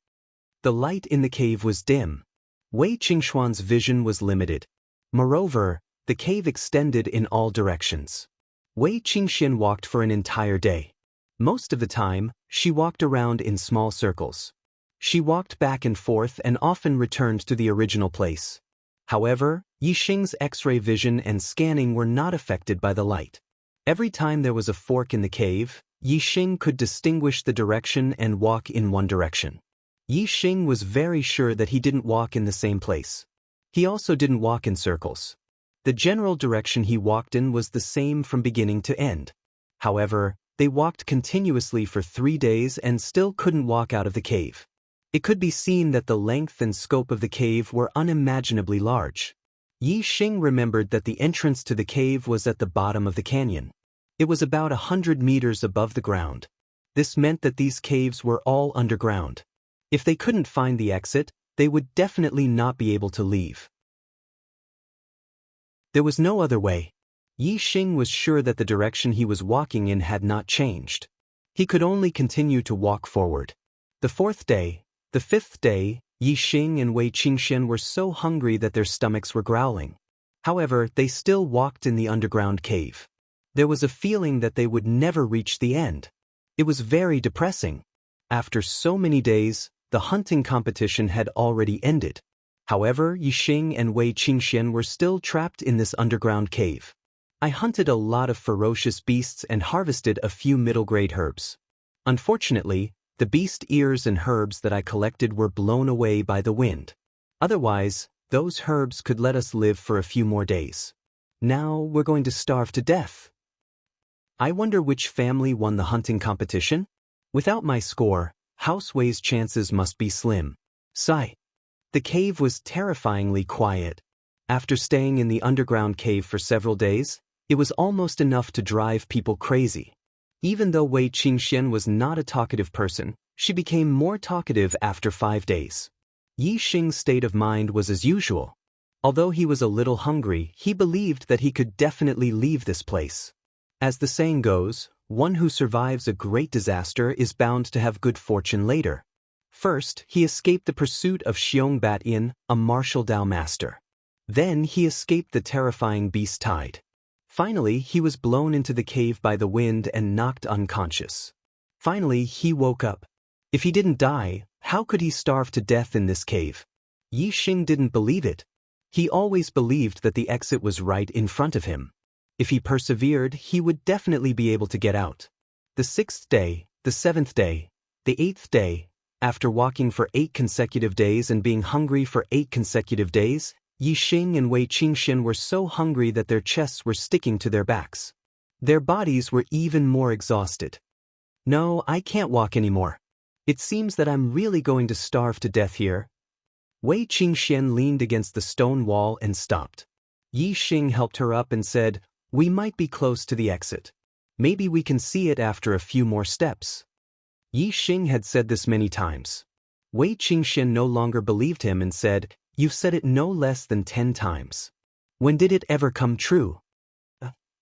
The light in the cave was dim. Wei Qingshuan's vision was limited. Moreover, the cave extended in all directions. Wei Qingxian walked for an entire day. Most of the time, she walked around in small circles. She walked back and forth and often returned to the original place. However, Yi Xing's X-ray vision and scanning were not affected by the light. Every time there was a fork in the cave, Yi Xing could distinguish the direction and walk in one direction. Yi Xing was very sure that he didn't walk in the same place. He also didn't walk in circles. The general direction he walked in was the same from beginning to end. However, they walked continuously for 3 days and still couldn't walk out of the cave. It could be seen that the length and scope of the cave were unimaginably large. Yi Xing remembered that the entrance to the cave was at the bottom of the canyon. It was about 100 meters above the ground. This meant that these caves were all underground. If they couldn't find the exit, they would definitely not be able to leave. There was no other way. Yi Xing was sure that the direction he was walking in had not changed. He could only continue to walk forward. The 4th day, the 5th day, Yi Xing and Wei Qingxian were so hungry that their stomachs were growling. However, they still walked in the underground cave. There was a feeling that they would never reach the end. It was very depressing. After so many days, the hunting competition had already ended. However, Yi Xing and Wei Qingxian were still trapped in this underground cave. "I hunted a lot of ferocious beasts and harvested a few middle-grade herbs. Unfortunately, the beast ears and herbs that I collected were blown away by the wind. Otherwise, those herbs could let us live for a few more days. Now we're going to starve to death. I wonder which family won the hunting competition? Without my score, House Wei's chances must be slim." Sigh. The cave was terrifyingly quiet. After staying in the underground cave for several days, it was almost enough to drive people crazy. Even though Wei Qingxian was not a talkative person, she became more talkative after 5 days. Yi Xing's state of mind was as usual. Although he was a little hungry, he believed that he could definitely leave this place. As the saying goes, one who survives a great disaster is bound to have good fortune later. First, he escaped the pursuit of Xiong Bat Yin, a martial Dao master. Then he escaped the terrifying beast tide. Finally, he was blown into the cave by the wind and knocked unconscious. Finally, he woke up. If he didn't die, how could he starve to death in this cave? Yi Xing didn't believe it. He always believed that the exit was right in front of him. If he persevered, he would definitely be able to get out. The 6th day, the 7th day, the 8th day, after walking for 8 consecutive days and being hungry for 8 consecutive days, Yi Xing and Wei Qingxian were so hungry that their chests were sticking to their backs. Their bodies were even more exhausted. No, I can't walk anymore. It seems that I'm really going to starve to death here. Wei Qingxian leaned against the stone wall and stopped. Yi Xing helped her up and said, "We might be close to the exit. Maybe we can see it after a few more steps." Yi Xing had said this many times. Wei Qingxian no longer believed him and said, "You've said it no less than 10 times. When did it ever come true?"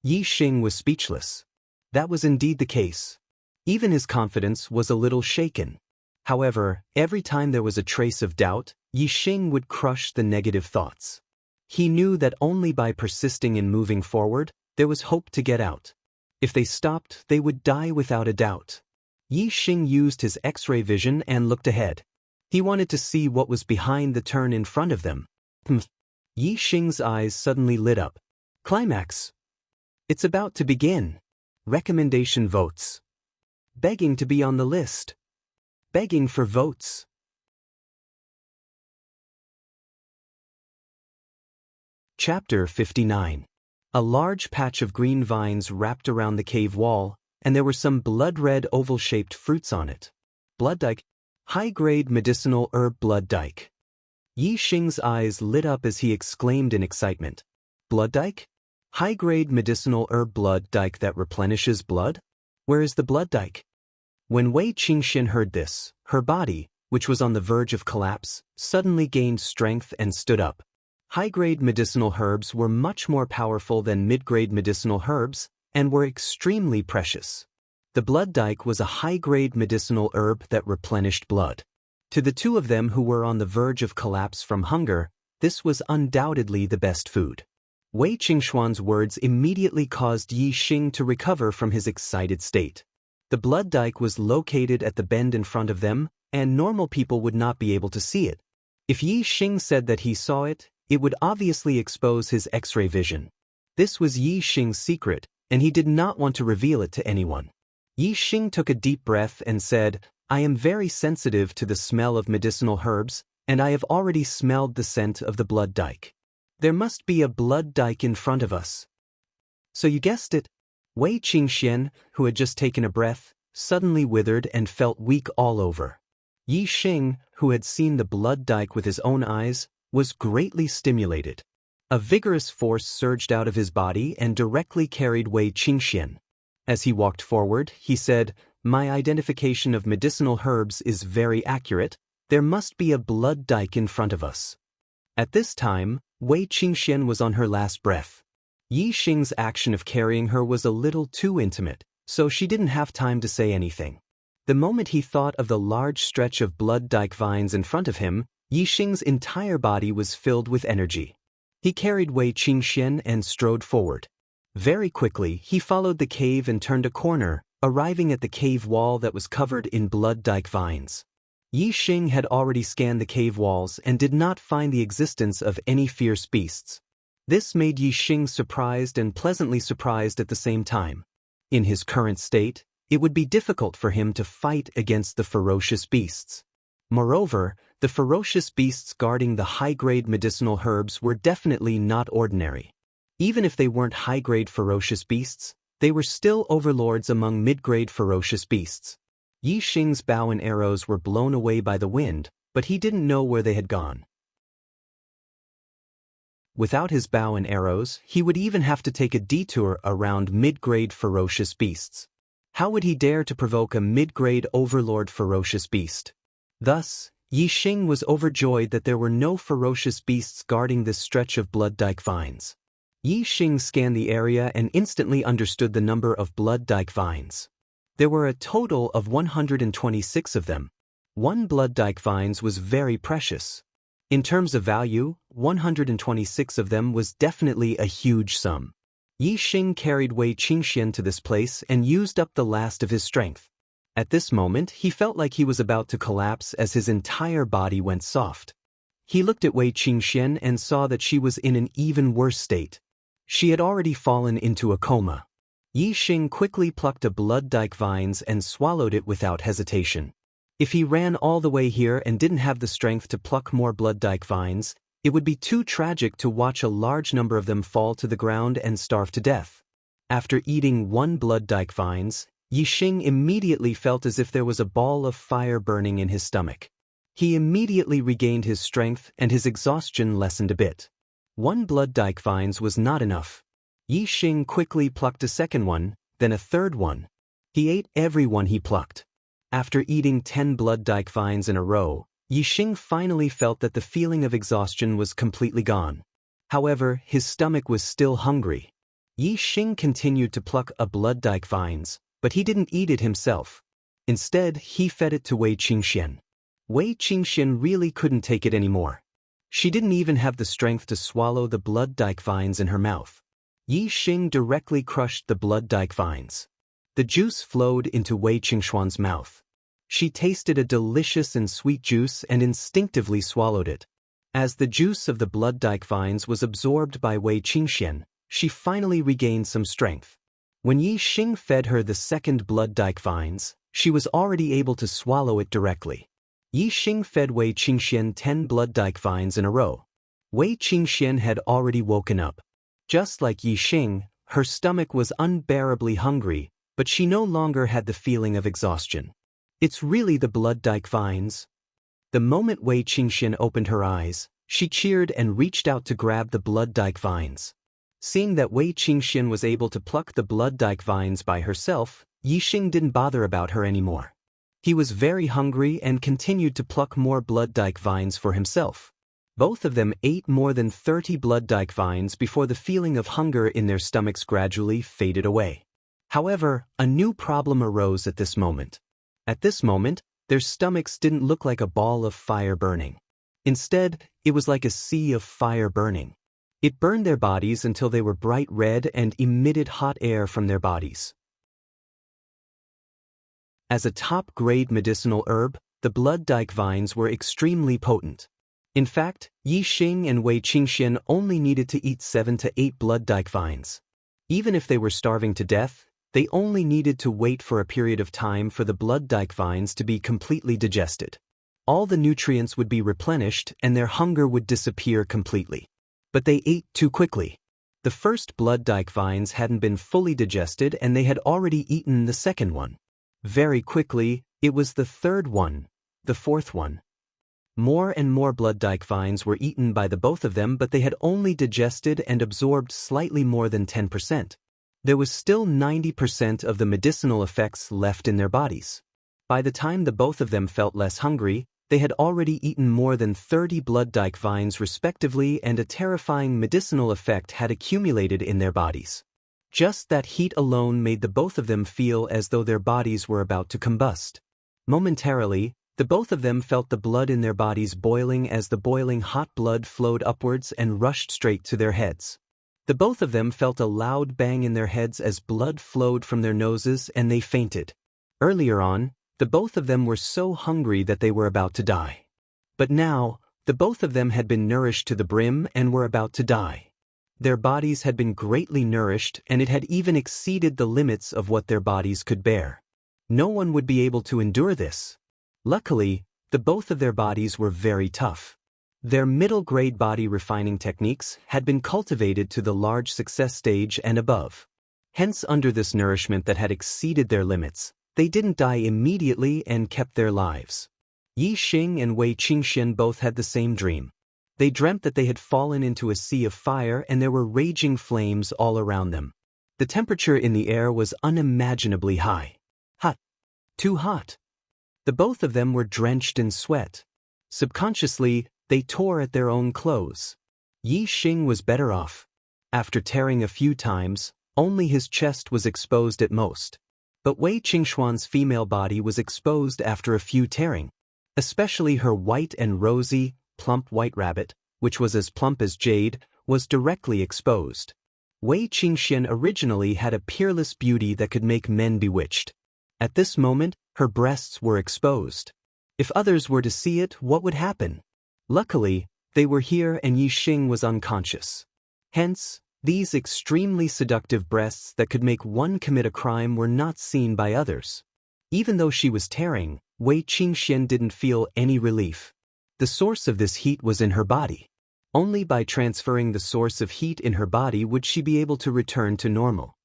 Yi Xing was speechless. That was indeed the case. Even his confidence was a little shaken. However, every time there was a trace of doubt, Yi Xing would crush the negative thoughts. He knew that only by persisting in moving forward, there was hope to get out. If they stopped, they would die without a doubt. Yi Xing used his X-ray vision and looked ahead. He wanted to see what was behind the turn in front of them. Yi Xing's eyes suddenly lit up. Climax. It's about to begin. Recommendation votes. Begging to be on the list. Begging for votes. Chapter 59. A large patch of green vines wrapped around the cave wall, and there were some blood-red oval-shaped fruits on it. Blood dike. High-grade medicinal herb blood dike. Yi Xing's eyes lit up as he exclaimed in excitement. Blood dike? High-grade medicinal herb blood dike that replenishes blood? Where is the blood dike? When Wei Qingxian heard this, her body, which was on the verge of collapse, suddenly gained strength and stood up. High-grade medicinal herbs were much more powerful than mid-grade medicinal herbs, and were extremely precious. The blood dike was a high-grade medicinal herb that replenished blood. To the two of them who were on the verge of collapse from hunger, this was undoubtedly the best food. Wei Qingxuan's words immediately caused Yi Xing to recover from his excited state. The blood dike was located at the bend in front of them, and normal people would not be able to see it. If Yi Xing said that he saw it, it would obviously expose his X-ray vision. This was Yi Xing's secret, and he did not want to reveal it to anyone. Yi Xing took a deep breath and said, "I am very sensitive to the smell of medicinal herbs, and I have already smelled the scent of the blood dike. There must be a blood dike in front of us." So you guessed it. Wei Qingxian, who had just taken a breath, suddenly withered and felt weak all over. Yi Xing, who had seen the blood dike with his own eyes, was greatly stimulated. A vigorous force surged out of his body and directly carried Wei Qingxian. As he walked forward, he said, "My identification of medicinal herbs is very accurate. There must be a blood dike in front of us." At this time, Wei Qingxian was on her last breath. Yi Xing's action of carrying her was a little too intimate, so she didn't have time to say anything. The moment he thought of the large stretch of blood dike vines in front of him, Yi Xing's entire body was filled with energy. He carried Wei Qingxian and strode forward. Very quickly, he followed the cave and turned a corner, arriving at the cave wall that was covered in blood dike vines. Yi Xing had already scanned the cave walls and did not find the existence of any fierce beasts. This made Yi Xing surprised and pleasantly surprised at the same time. In his current state, it would be difficult for him to fight against the ferocious beasts. Moreover, the ferocious beasts guarding the high-grade medicinal herbs were definitely not ordinary. Even if they weren't high-grade ferocious beasts, they were still overlords among mid-grade ferocious beasts. Yi Xing's bow and arrows were blown away by the wind, but he didn't know where they had gone. Without his bow and arrows, he would even have to take a detour around mid-grade ferocious beasts. How would he dare to provoke a mid-grade overlord ferocious beast? Thus, Yi Xing was overjoyed that there were no ferocious beasts guarding this stretch of blood dike vines. Yi Xing scanned the area and instantly understood the number of blood dike vines. There were a total of 126 of them. One blood dike vines was very precious. In terms of value, 126 of them was definitely a huge sum. Yi Xing carried Wei Qingxian to this place and used up the last of his strength. At this moment, he felt like he was about to collapse as his entire body went soft. He looked at Wei Qingxian and saw that she was in an even worse state. She had already fallen into a coma. Yi Xing quickly plucked a blood dike vines and swallowed it without hesitation. If he ran all the way here and didn't have the strength to pluck more blood dike vines, it would be too tragic to watch a large number of them fall to the ground and starve to death. After eating one blood dike vines, Yi Xing immediately felt as if there was a ball of fire burning in his stomach. He immediately regained his strength and his exhaustion lessened a bit. One blood dike vines was not enough. Yi Xing quickly plucked a second one, then a third one. He ate every one he plucked. After eating 10 blood dike vines in a row, Yi Xing finally felt that the feeling of exhaustion was completely gone. However, his stomach was still hungry. Yi Xing continued to pluck a blood dike vines, but he didn't eat it himself. Instead, he fed it to Wei Qingxian. Wei Qingxian really couldn't take it anymore. She didn't even have the strength to swallow the blood dike vines in her mouth. Yi Xing directly crushed the blood dike vines. The juice flowed into Wei Qingxian's mouth. She tasted a delicious and sweet juice and instinctively swallowed it. As the juice of the blood dike vines was absorbed by Wei Qingxian, she finally regained some strength. When Yi Xing fed her the second blood dike vines, she was already able to swallow it directly. Yi Xing fed Wei Qingxian 10 blood dike vines in a row. Wei Qingxian had already woken up. Just like Yi Xing, her stomach was unbearably hungry, but she no longer had the feeling of exhaustion. It's really the blood dike vines. The moment Wei Qingxian opened her eyes, she cheered and reached out to grab the blood dike vines. Seeing that Wei Qingxian was able to pluck the blood dike vines by herself, Yi Xing didn't bother about her anymore. He was very hungry and continued to pluck more blood dike vines for himself. Both of them ate more than 30 blood dike vines before the feeling of hunger in their stomachs gradually faded away. However, a new problem arose at this moment. At this moment, their stomachs didn't look like a ball of fire burning. Instead, it was like a sea of fire burning. It burned their bodies until they were bright red and emitted hot air from their bodies. As a top-grade medicinal herb, the blood dike vines were extremely potent. In fact, Yi Xing and Wei Qingxian only needed to eat 7 to 8 blood dike vines. Even if they were starving to death, they only needed to wait for a period of time for the blood dike vines to be completely digested. All the nutrients would be replenished and their hunger would disappear completely. But they ate too quickly. The first blood dike vines hadn't been fully digested and they had already eaten the second one. Very quickly, it was the third one, the fourth one. More and more blood dike vines were eaten by the both of them, but they had only digested and absorbed slightly more than 10%. There was still 90% of the medicinal effects left in their bodies. By the time the both of them felt less hungry, they had already eaten more than 30 blood dike vines respectively, and a terrifying medicinal effect had accumulated in their bodies. Just that heat alone made the both of them feel as though their bodies were about to combust. Momentarily, the both of them felt the blood in their bodies boiling as the boiling hot blood flowed upwards and rushed straight to their heads. The both of them felt a loud bang in their heads as blood flowed from their noses and they fainted. Earlier on, the both of them were so hungry that they were about to die. But now, the both of them had been nourished to the brim and were about to die. Their bodies had been greatly nourished and it had even exceeded the limits of what their bodies could bear. No one would be able to endure this. Luckily, the both of their bodies were very tough. Their middle-grade body refining techniques had been cultivated to the large success stage and above. Hence, under this nourishment that had exceeded their limits, they didn't die immediately and kept their lives. Yi Xing and Wei Qingxian both had the same dream. They dreamt that they had fallen into a sea of fire and there were raging flames all around them. The temperature in the air was unimaginably high. Hot. Too hot. The both of them were drenched in sweat. Subconsciously, they tore at their own clothes. Yi Xing was better off. After tearing a few times, only his chest was exposed at most. But Wei Qingxuan's female body was exposed after a few tearing. Especially her white and rosy, plump white rabbit, which was as plump as jade, was directly exposed. Wei Qingxian originally had a peerless beauty that could make men bewitched. At this moment, her breasts were exposed. If others were to see it, what would happen? Luckily, they were here and Yixing was unconscious. Hence, these extremely seductive breasts that could make one commit a crime were not seen by others. Even though she was tearing, Wei Qingxian didn't feel any relief. The source of this heat was in her body. Only by transferring the source of heat in her body would she be able to return to normal.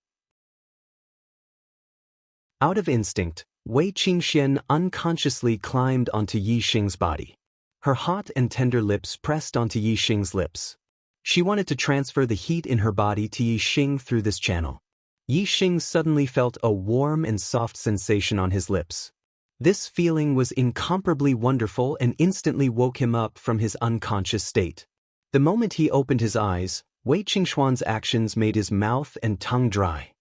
Out of instinct, Wei Qingxian unconsciously climbed onto Yixing's body. Her hot and tender lips pressed onto Yixing's lips. She wanted to transfer the heat in her body to Yixing through this channel. Yixing suddenly felt a warm and soft sensation on his lips. This feeling was incomparably wonderful and instantly woke him up from his unconscious state. The moment he opened his eyes, Wei Qingxuan's actions made his mouth and tongue dry.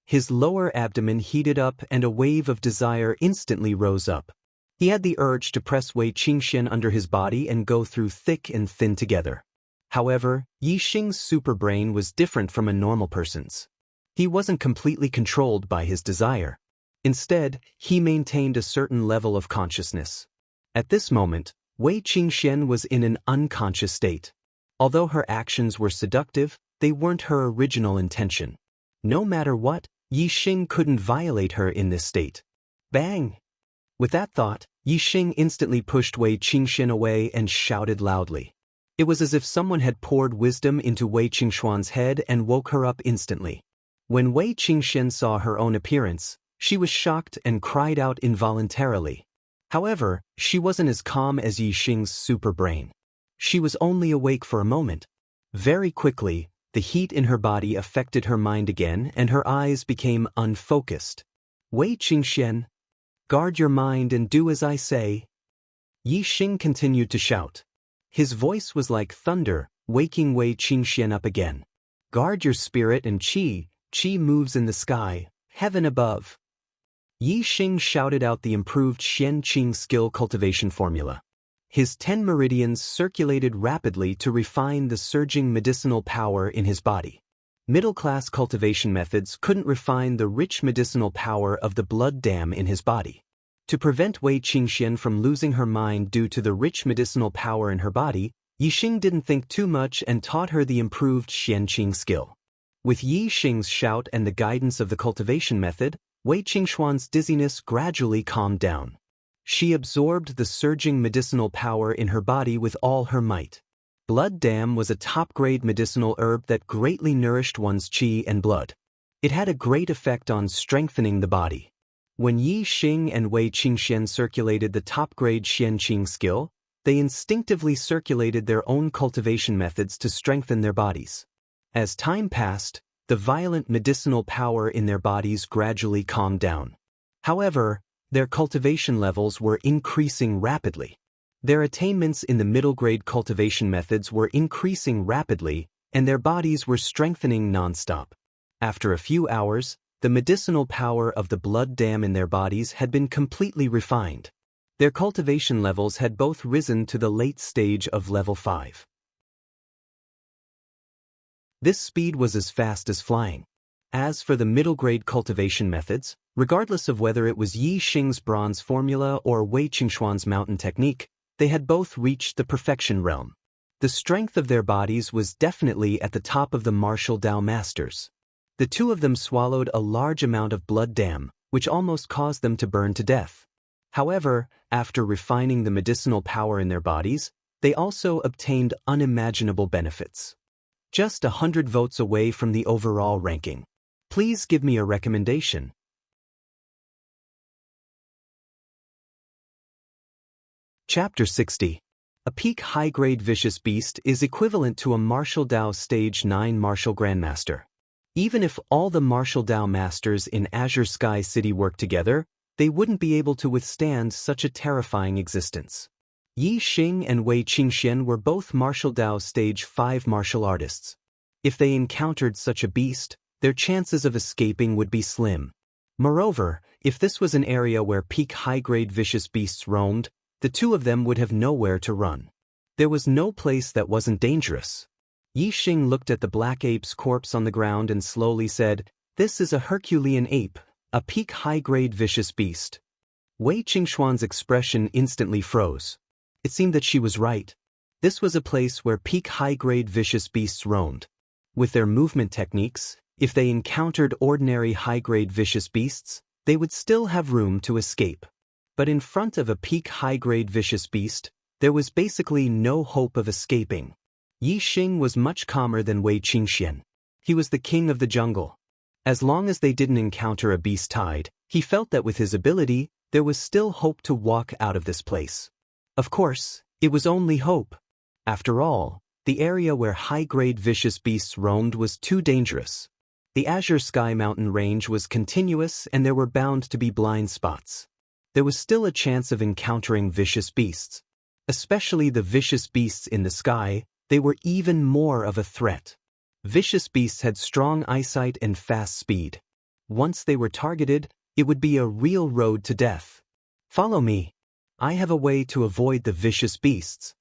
His lower abdomen heated up and a wave of desire instantly rose up. He had the urge to press Wei Qingxian under his body and go through thick and thin together. However, Yixing's superbrain was different from a normal person's. He wasn't completely controlled by his desire. Instead, he maintained a certain level of consciousness. At this moment, Wei Qingxian was in an unconscious state. Although her actions were seductive, they weren't her original intention. No matter what, Yixing couldn't violate her in this state. Bang! With that thought, Yixing instantly pushed Wei Qingxian away and shouted loudly. It was as if someone had poured wisdom into Wei Qingxuan's head and woke her up instantly. When Wei Qingxian saw her own appearance, she was shocked and cried out involuntarily. However, she wasn't as calm as Yixing's superbrain. She was only awake for a moment. Very quickly, the heat in her body affected her mind again and her eyes became unfocused. Wei Qingxian, guard your mind and do as I say. Yixing continued to shout. His voice was like thunder, waking Wei Qingxian up again. Guard your spirit and qi moves in the sky, heaven above. Yixing shouted out the improved Xianqing skill cultivation formula. His 10 meridians circulated rapidly to refine the surging medicinal power in his body. Middle-class cultivation methods couldn't refine the rich medicinal power of the blood dam in his body. To prevent Wei Qingxian from losing her mind due to the rich medicinal power in her body, Yixing didn't think too much and taught her the improved Xianqing skill. With Yixing's shout and the guidance of the cultivation method, Wei Qingxuan's dizziness gradually calmed down. She absorbed the surging medicinal power in her body with all her might. Blood dam was a top-grade medicinal herb that greatly nourished one's qi and blood. It had a great effect on strengthening the body. When Yixing and Wei Qingxian circulated the top-grade Xianqing skill, they instinctively circulated their own cultivation methods to strengthen their bodies. As time passed, the violent medicinal power in their bodies gradually calmed down. However, their cultivation levels were increasing rapidly. Their attainments in the middle-grade cultivation methods were increasing rapidly, and their bodies were strengthening non-stop. After a few hours, the medicinal power of the blood dam in their bodies had been completely refined. Their cultivation levels had both risen to the late stage of level 5. This speed was as fast as flying. As for the middle-grade cultivation methods, regardless of whether it was Yixing's bronze formula or Wei Qingxuan's mountain technique, they had both reached the perfection realm. The strength of their bodies was definitely at the top of the martial Dao masters. The two of them swallowed a large amount of blood dam, which almost caused them to burn to death. However, after refining the medicinal power in their bodies, they also obtained unimaginable benefits. Just 100 votes away from the overall ranking. Please give me a recommendation. Chapter 60. A peak high-grade vicious beast is equivalent to a martial Dao Stage 9 martial grandmaster. Even if all the martial Dao masters in Azure Sky City worked together, they wouldn't be able to withstand such a terrifying existence. Yixing and Wei Qingxian were both martial Dao Stage 5 martial artists. If they encountered such a beast, their chances of escaping would be slim. Moreover, if this was an area where peak high-grade vicious beasts roamed, the two of them would have nowhere to run. There was no place that wasn't dangerous. Yi Xing looked at the black ape's corpse on the ground and slowly said, "This is a Herculean ape, a peak high-grade vicious beast." Wei Qingxuan's expression instantly froze. It seemed that she was right. This was a place where peak high-grade vicious beasts roamed. With their movement techniques, if they encountered ordinary high-grade vicious beasts, they would still have room to escape. But in front of a peak high-grade vicious beast, there was basically no hope of escaping. Yi Xing was much calmer than Wei Qingxian. He was the king of the jungle. As long as they didn't encounter a beast tide, he felt that with his ability, there was still hope to walk out of this place. Of course, it was only hope. After all, the area where high-grade vicious beasts roamed was too dangerous. The Azure Sky Mountain range was continuous and there were bound to be blind spots. There was still a chance of encountering vicious beasts. Especially the vicious beasts in the sky, they were even more of a threat. Vicious beasts had strong eyesight and fast speed. Once they were targeted, it would be a real road to death. "Follow me. I have a way to avoid the vicious beasts,"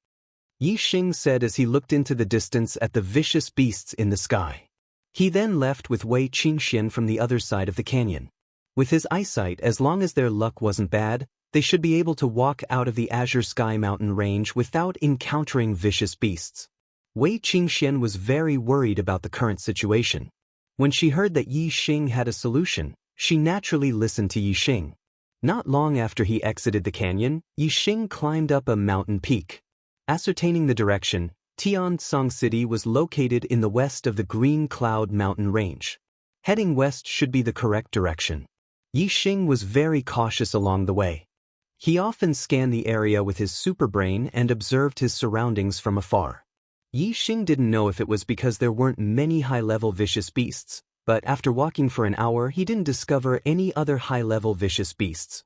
Yi Xing said as he looked into the distance at the vicious beasts in the sky. He then left with Wei Qingxian from the other side of the canyon. With his eyesight, as long as their luck wasn't bad, they should be able to walk out of the Azure Sky Mountain range without encountering vicious beasts. Wei Qingxian was very worried about the current situation. When she heard that Yi Xing had a solution, she naturally listened to Yi Xing. Not long after he exited the canyon, Yi Xing climbed up a mountain peak. Ascertaining the direction, Tiansong City was located in the west of the Green Cloud Mountain range. Heading west should be the correct direction. Yi Xing was very cautious along the way. He often scanned the area with his superbrain and observed his surroundings from afar. Yi Xing didn't know if it was because there weren't many high-level vicious beasts, but after walking for an hour he didn't discover any other high-level vicious beasts.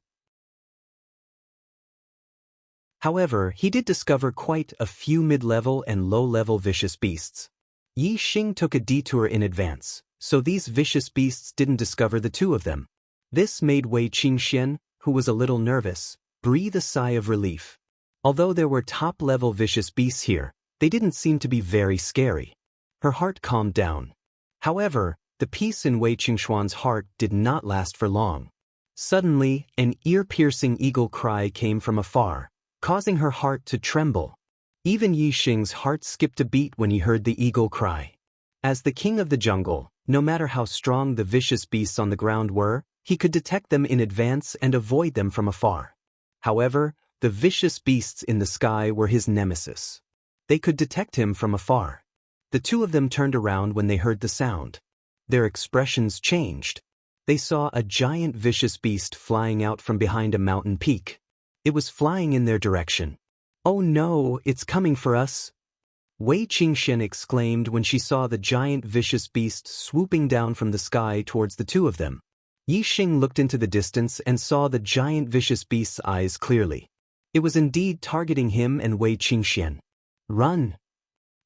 However, he did discover quite a few mid-level and low-level vicious beasts. Yi Xing took a detour in advance, so these vicious beasts didn't discover the two of them. This made Wei Qingxian, who was a little nervous, breathe a sigh of relief. Although there were top-level vicious beasts here, they didn't seem to be very scary. Her heart calmed down. However, the peace in Wei Qingxuan's heart did not last for long. Suddenly, an ear-piercing eagle cry came from afar, causing her heart to tremble. Even Yi Xing's heart skipped a beat when he heard the eagle cry. As the king of the jungle, no matter how strong the vicious beasts on the ground were, he could detect them in advance and avoid them from afar. However, the vicious beasts in the sky were his nemesis. They could detect him from afar. The two of them turned around when they heard the sound. Their expressions changed. They saw a giant vicious beast flying out from behind a mountain peak. It was flying in their direction. "Oh no, it's coming for us!" Wei Qingxian exclaimed when she saw the giant vicious beast swooping down from the sky towards the two of them. Yi Xing looked into the distance and saw the giant vicious beast's eyes clearly. It was indeed targeting him and Wei Qingxian. "Run!"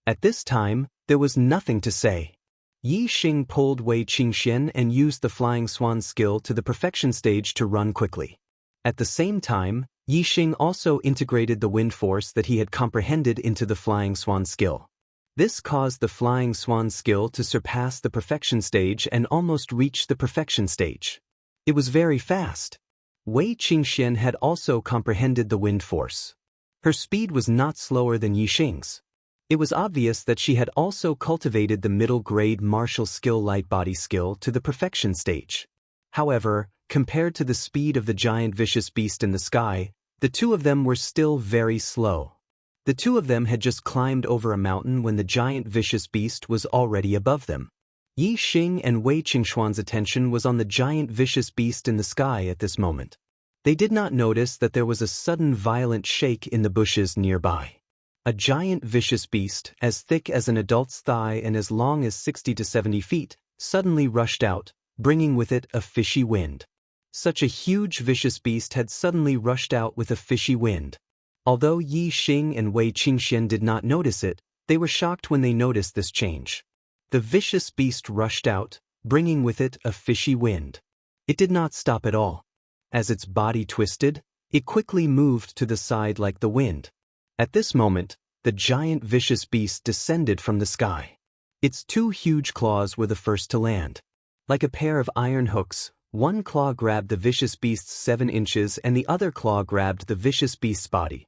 At this time, there was nothing to say. Yi Xing pulled Wei Qingxian and used the Flying Swan skill to the perfection stage to run quickly. At the same time, Yi Xing also integrated the wind force that he had comprehended into the Flying Swan skill. This caused the Flying Swan skill to surpass the perfection stage and almost reach the perfection stage. It was very fast. Wei Qingxian had also comprehended the wind force. Her speed was not slower than Yi Xing's. It was obvious that she had also cultivated the middle-grade martial skill light body skill to the perfection stage. However, compared to the speed of the giant vicious beast in the sky, the two of them were still very slow. The two of them had just climbed over a mountain when the giant vicious beast was already above them. Yi Xing and Wei Qingxuan's attention was on the giant vicious beast in the sky at this moment. They did not notice that there was a sudden violent shake in the bushes nearby. A giant vicious beast, as thick as an adult's thigh and as long as 60 to 70 feet, suddenly rushed out, bringing with it a fishy wind. Such a huge vicious beast had suddenly rushed out with a fishy wind. Although Yi Xing and Wei Qingxian did not notice it, they were shocked when they noticed this change. The vicious beast rushed out, bringing with it a fishy wind. It did not stop at all. As its body twisted, it quickly moved to the side like the wind. At this moment, the giant vicious beast descended from the sky. Its two huge claws were the first to land. Like a pair of iron hooks, one claw grabbed the vicious beast's 7 inches and the other claw grabbed the vicious beast's body.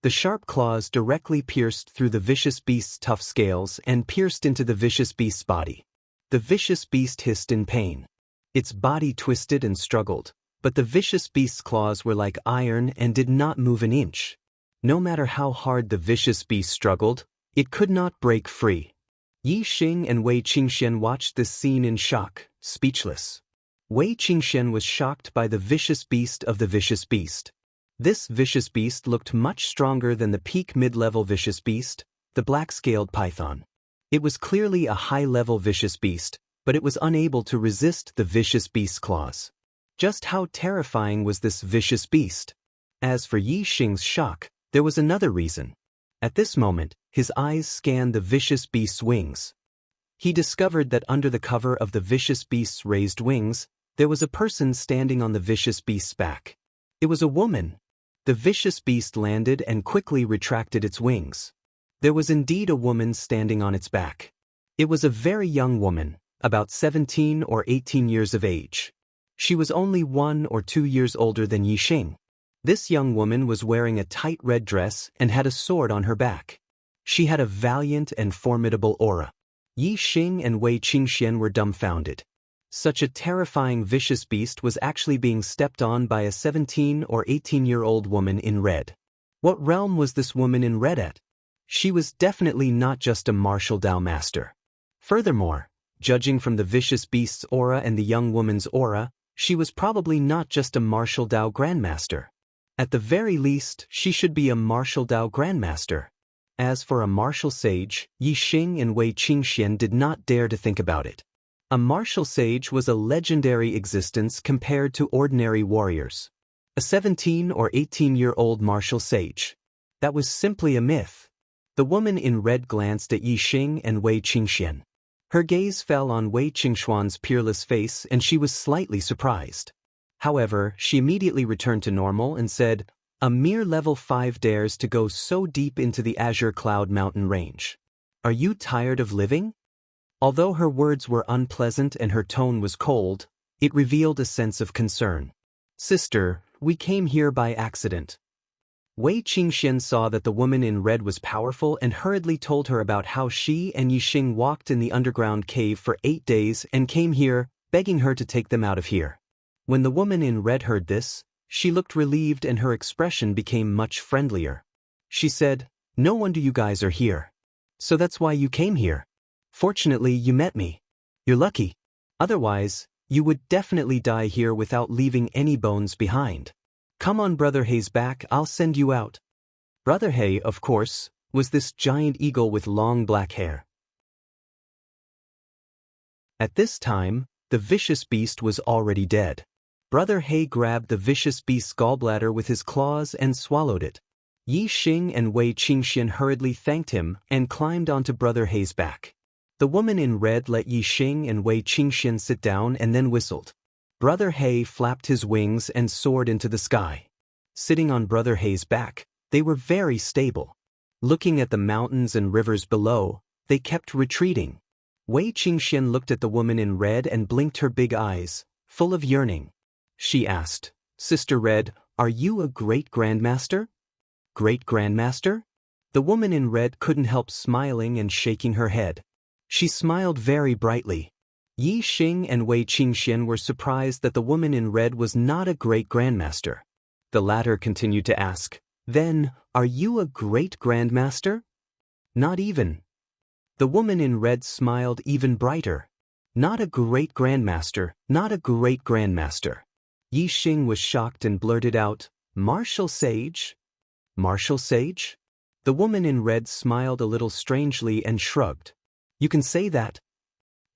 The sharp claws directly pierced through the vicious beast's tough scales and pierced into the vicious beast's body. The vicious beast hissed in pain. Its body twisted and struggled, but the vicious beast's claws were like iron and did not move an inch. No matter how hard the vicious beast struggled, it could not break free. Yi Xing and Wei Qingxian watched this scene in shock, speechless. Wei Qingxian was shocked by the vicious beast of the vicious beast. This vicious beast looked much stronger than the peak mid-level vicious beast, the black-scaled python. It was clearly a high-level vicious beast, but it was unable to resist the vicious beast's claws. Just how terrifying was this vicious beast? As for Yi Xing's shock, there was another reason. At this moment, his eyes scanned the vicious beast's wings. He discovered that under the cover of the vicious beast's raised wings, there was a person standing on the vicious beast's back. It was a woman. The vicious beast landed and quickly retracted its wings. There was indeed a woman standing on its back. It was a very young woman, about 17 or 18 years of age. She was only 1 or 2 years older than Yi Xing. This young woman was wearing a tight red dress and had a sword on her back. She had a valiant and formidable aura. Yi Xing and Wei Qingxian were dumbfounded. Such a terrifying vicious beast was actually being stepped on by a 17 or 18-year-old woman in red. What realm was this woman in red at? She was definitely not just a martial Dao master. Furthermore, judging from the vicious beast's aura and the young woman's aura, she was probably not just a martial Dao grandmaster. At the very least, she should be a martial Dao grandmaster. As for a martial sage, Yi Xing and Wei Qingxian did not dare to think about it. A martial sage was a legendary existence compared to ordinary warriors. A 17 or 18-year-old martial sage. That was simply a myth. The woman in red glanced at Yi Xing and Wei Qingxian. Her gaze fell on Wei Qingxuan's peerless face and she was slightly surprised. However, she immediately returned to normal and said, "A mere level 5 dares to go so deep into the Azure Cloud Mountain range. Are you tired of living?" Although her words were unpleasant and her tone was cold, it revealed a sense of concern. "Sister, we came here by accident." Wei Qingxian saw that the woman in red was powerful and hurriedly told her about how she and Yi Xing walked in the underground cave for 8 days and came here, begging her to take them out of here. When the woman in red heard this, she looked relieved and her expression became much friendlier. She said, "No wonder you guys are here. So that's why you came here. Fortunately, you met me. You're lucky. Otherwise, you would definitely die here without leaving any bones behind. Come on Brother Hei's back, I'll send you out." Brother Hei, of course, was this giant eagle with long black hair. At this time, the vicious beast was already dead. Brother Hei grabbed the vicious beast's gallbladder with his claws and swallowed it. Yi Xing and Wei Qingxian hurriedly thanked him and climbed onto Brother Hei's back. The woman in red let Yi Xing and Wei Qingxian sit down and then whistled. Brother Hei flapped his wings and soared into the sky. Sitting on Brother Hei's back, they were very stable. Looking at the mountains and rivers below, they kept retreating. Wei Qingxian looked at the woman in red and blinked her big eyes, full of yearning. She asked, "Sister Red, are you a great grandmaster?" "Great grandmaster?" The woman in red couldn't help smiling and shaking her head. She smiled very brightly. Yi Xing and Wei Qingxian were surprised that the woman in red was not a great grandmaster. The latter continued to ask, "Then, are you a great grandmaster?" "Not even." The woman in red smiled even brighter. "Not a great grandmaster, not a great grandmaster." Yi Xing was shocked and blurted out, "Martial sage? Martial sage?" The woman in red smiled a little strangely and shrugged. "You can say that."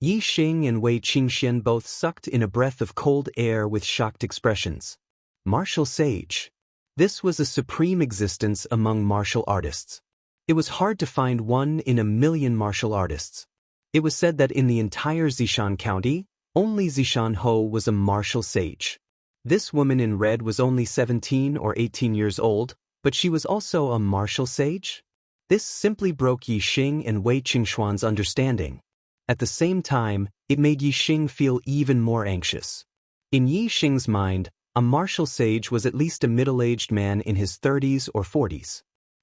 Yi Xing and Wei Qingxian both sucked in a breath of cold air with shocked expressions. Martial sage. This was a supreme existence among martial artists. It was hard to find one in a million martial artists. It was said that in the entire Zishan County, only Zishan Ho was a martial sage. This woman in red was only 17 or 18 years old, but she was also a martial sage? This simply broke Yi Xing and Wei Qingxuan's understanding. At the same time, it made Yi Xing feel even more anxious. In Yi Xing's mind, a martial sage was at least a middle-aged man in his 30s or 40s.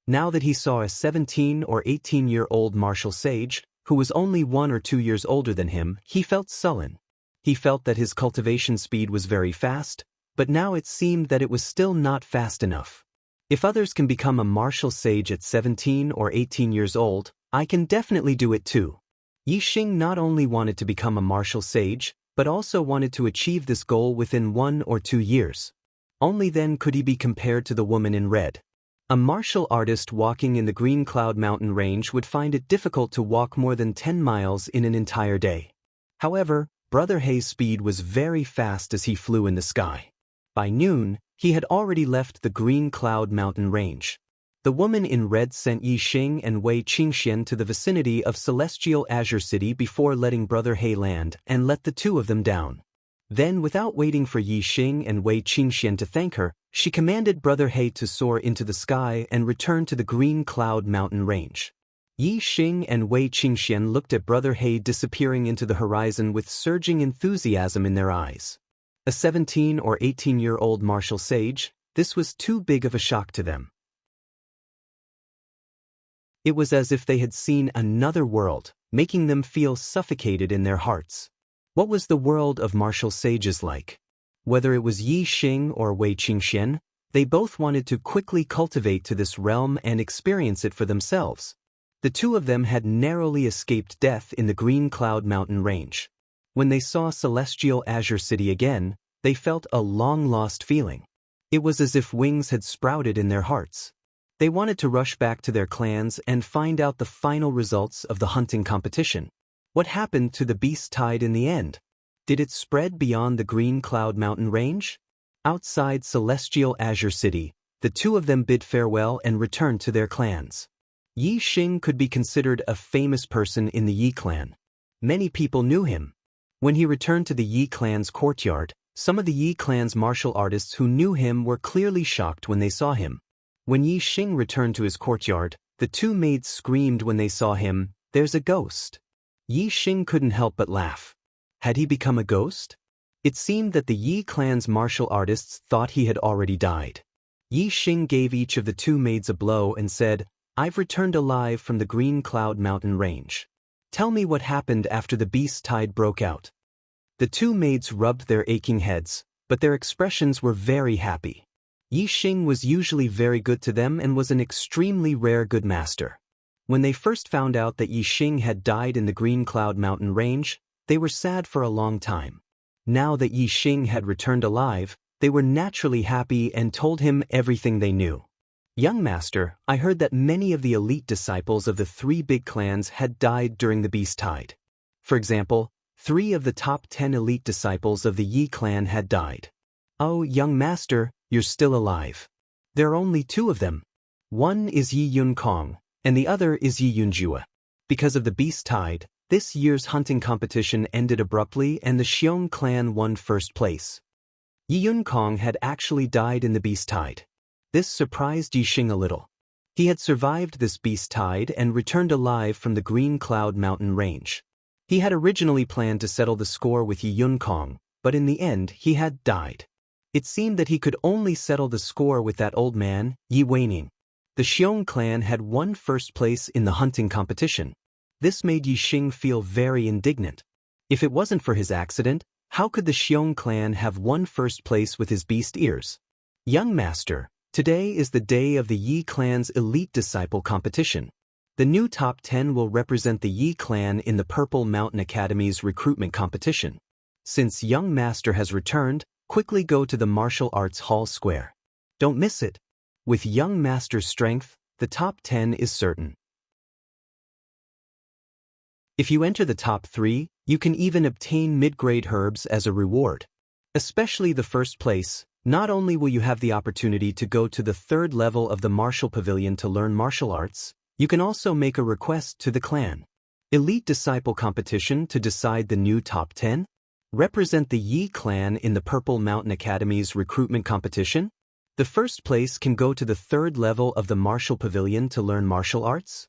Now that he saw a 17 or 18-year-old martial sage, who was only 1 or 2 years older than him, he felt sullen. He felt that his cultivation speed was very fast, but now it seemed that it was still not fast enough. If others can become a martial sage at 17 or 18 years old, I can definitely do it too. Yi Xing not only wanted to become a martial sage, but also wanted to achieve this goal within 1 or 2 years. Only then could he be compared to the woman in red. A martial artist walking in the Green Cloud Mountain range would find it difficult to walk more than 10 miles in an entire day. However, Brother Hei's speed was very fast as he flew in the sky. By noon, he had already left the Green Cloud Mountain range. The woman in red sent Yi Xing and Wei Qingxian to the vicinity of Celestial Azure City before letting Brother Hei land and let the two of them down. Then, without waiting for Yi Xing and Wei Qingxian to thank her, she commanded Brother Hei to soar into the sky and return to the Green Cloud Mountain range. Yi Xing and Wei Qingxian looked at Brother Hei disappearing into the horizon with surging enthusiasm in their eyes. A 17 or 18-year-old martial sage, this was too big of a shock to them. It was as if they had seen another world, making them feel suffocated in their hearts. What was the world of martial sages like? Whether it was Yi Xing or Wei Qingxian, they both wanted to quickly cultivate to this realm and experience it for themselves. The two of them had narrowly escaped death in the Green Cloud Mountain range. When they saw Celestial Azure City again, they felt a long-lost feeling. It was as if wings had sprouted in their hearts. They wanted to rush back to their clans and find out the final results of the hunting competition. What happened to the beast tide in the end? Did it spread beyond the Green Cloud Mountain range? Outside Celestial Azure City, the two of them bid farewell and returned to their clans. Yi Xing could be considered a famous person in the Yi clan. Many people knew him. When he returned to the Yi clan's courtyard, some of the Yi clan's martial artists who knew him were clearly shocked when they saw him. When Yi Xing returned to his courtyard, the two maids screamed when they saw him, "There's a ghost." Yi Xing couldn't help but laugh. Had he become a ghost? It seemed that the Yi clan's martial artists thought he had already died. Yi Xing gave each of the two maids a blow and said, "I've returned alive from the Green Cloud Mountain range. Tell me what happened after the beast tide broke out." The two maids rubbed their aching heads, but their expressions were very happy. Yi Xing was usually very good to them and was an extremely rare good master. When they first found out that Yi Xing had died in the Green Cloud Mountain range, they were sad for a long time. Now that Yi Xing had returned alive, they were naturally happy and told him everything they knew. "Young master, I heard that many of the elite disciples of the 3 big clans had died during the beast tide. For example, 3 of the top 10 elite disciples of the Yi clan had died." "Oh, young master, you're still alive. There are only 2 of them. One is Yi Yun Kong, and the other is Yi Yunjua. Because of the beast tide, this year's hunting competition ended abruptly and the Xiong clan won first place. Yi Yun Kong had actually died in the beast tide. This surprised Yi Xing a little. He had survived this beast tide and returned alive from the Green Cloud Mountain range. He had originally planned to settle the score with Yi Yun Kong, but in the end he had died. It seemed that he could only settle the score with that old man, Yi Weining. The Xiong clan had won first place in the hunting competition. This made Yi Xing feel very indignant. If it wasn't for his accident, how could the Xiong clan have won first place with his beast ears? "Young master, today is the day of the Yi clan's elite disciple competition. The new top 10 will represent the Yi clan in the Purple Mountain Academy's recruitment competition. Since young master has returned, quickly go to the martial arts hall square. Don't miss it. With young master's strength, the top 10 is certain. If you enter the top 3, you can even obtain mid-grade herbs as a reward. Especially the first place, not only will you have the opportunity to go to the 3rd level of the martial pavilion to learn martial arts, You can also make a request to the clan. Elite Disciple Competition to decide the new top 10? Represent the Yi clan in the Purple Mountain Academy's recruitment competition? The first place can go to the third level of the Martial Pavilion to learn martial arts?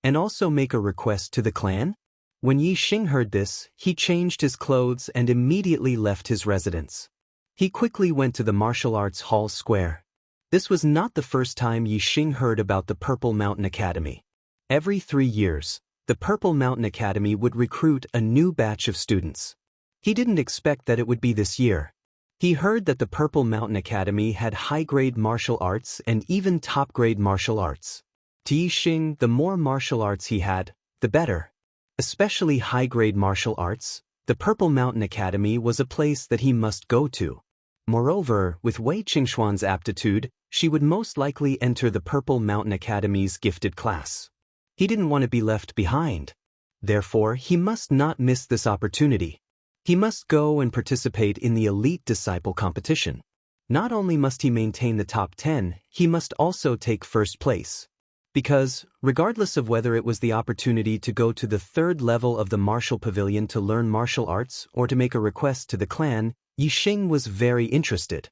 And also make a request to the clan? When Yi Xing heard this, he changed his clothes and immediately left his residence. He quickly went to the martial arts hall square. This was not the first time Yi Xing heard about the Purple Mountain Academy. Every 3 years, the Purple Mountain Academy would recruit a new batch of students. He didn't expect that it would be this year. He heard that the Purple Mountain Academy had high-grade martial arts and even top-grade martial arts. To Yi Xing, the more martial arts he had, the better. Especially high-grade martial arts, the Purple Mountain Academy was a place that he must go to. Moreover, with Wei Qingxuan's aptitude, she would most likely enter the Purple Mountain Academy's gifted class. He didn't want to be left behind. Therefore, he must not miss this opportunity. He must go and participate in the Elite Disciple Competition. Not only must he maintain the top 10, he must also take first place. Because, regardless of whether it was the opportunity to go to the third level of the Martial Pavilion to learn martial arts or to make a request to the clan, Yi Xing was very interested.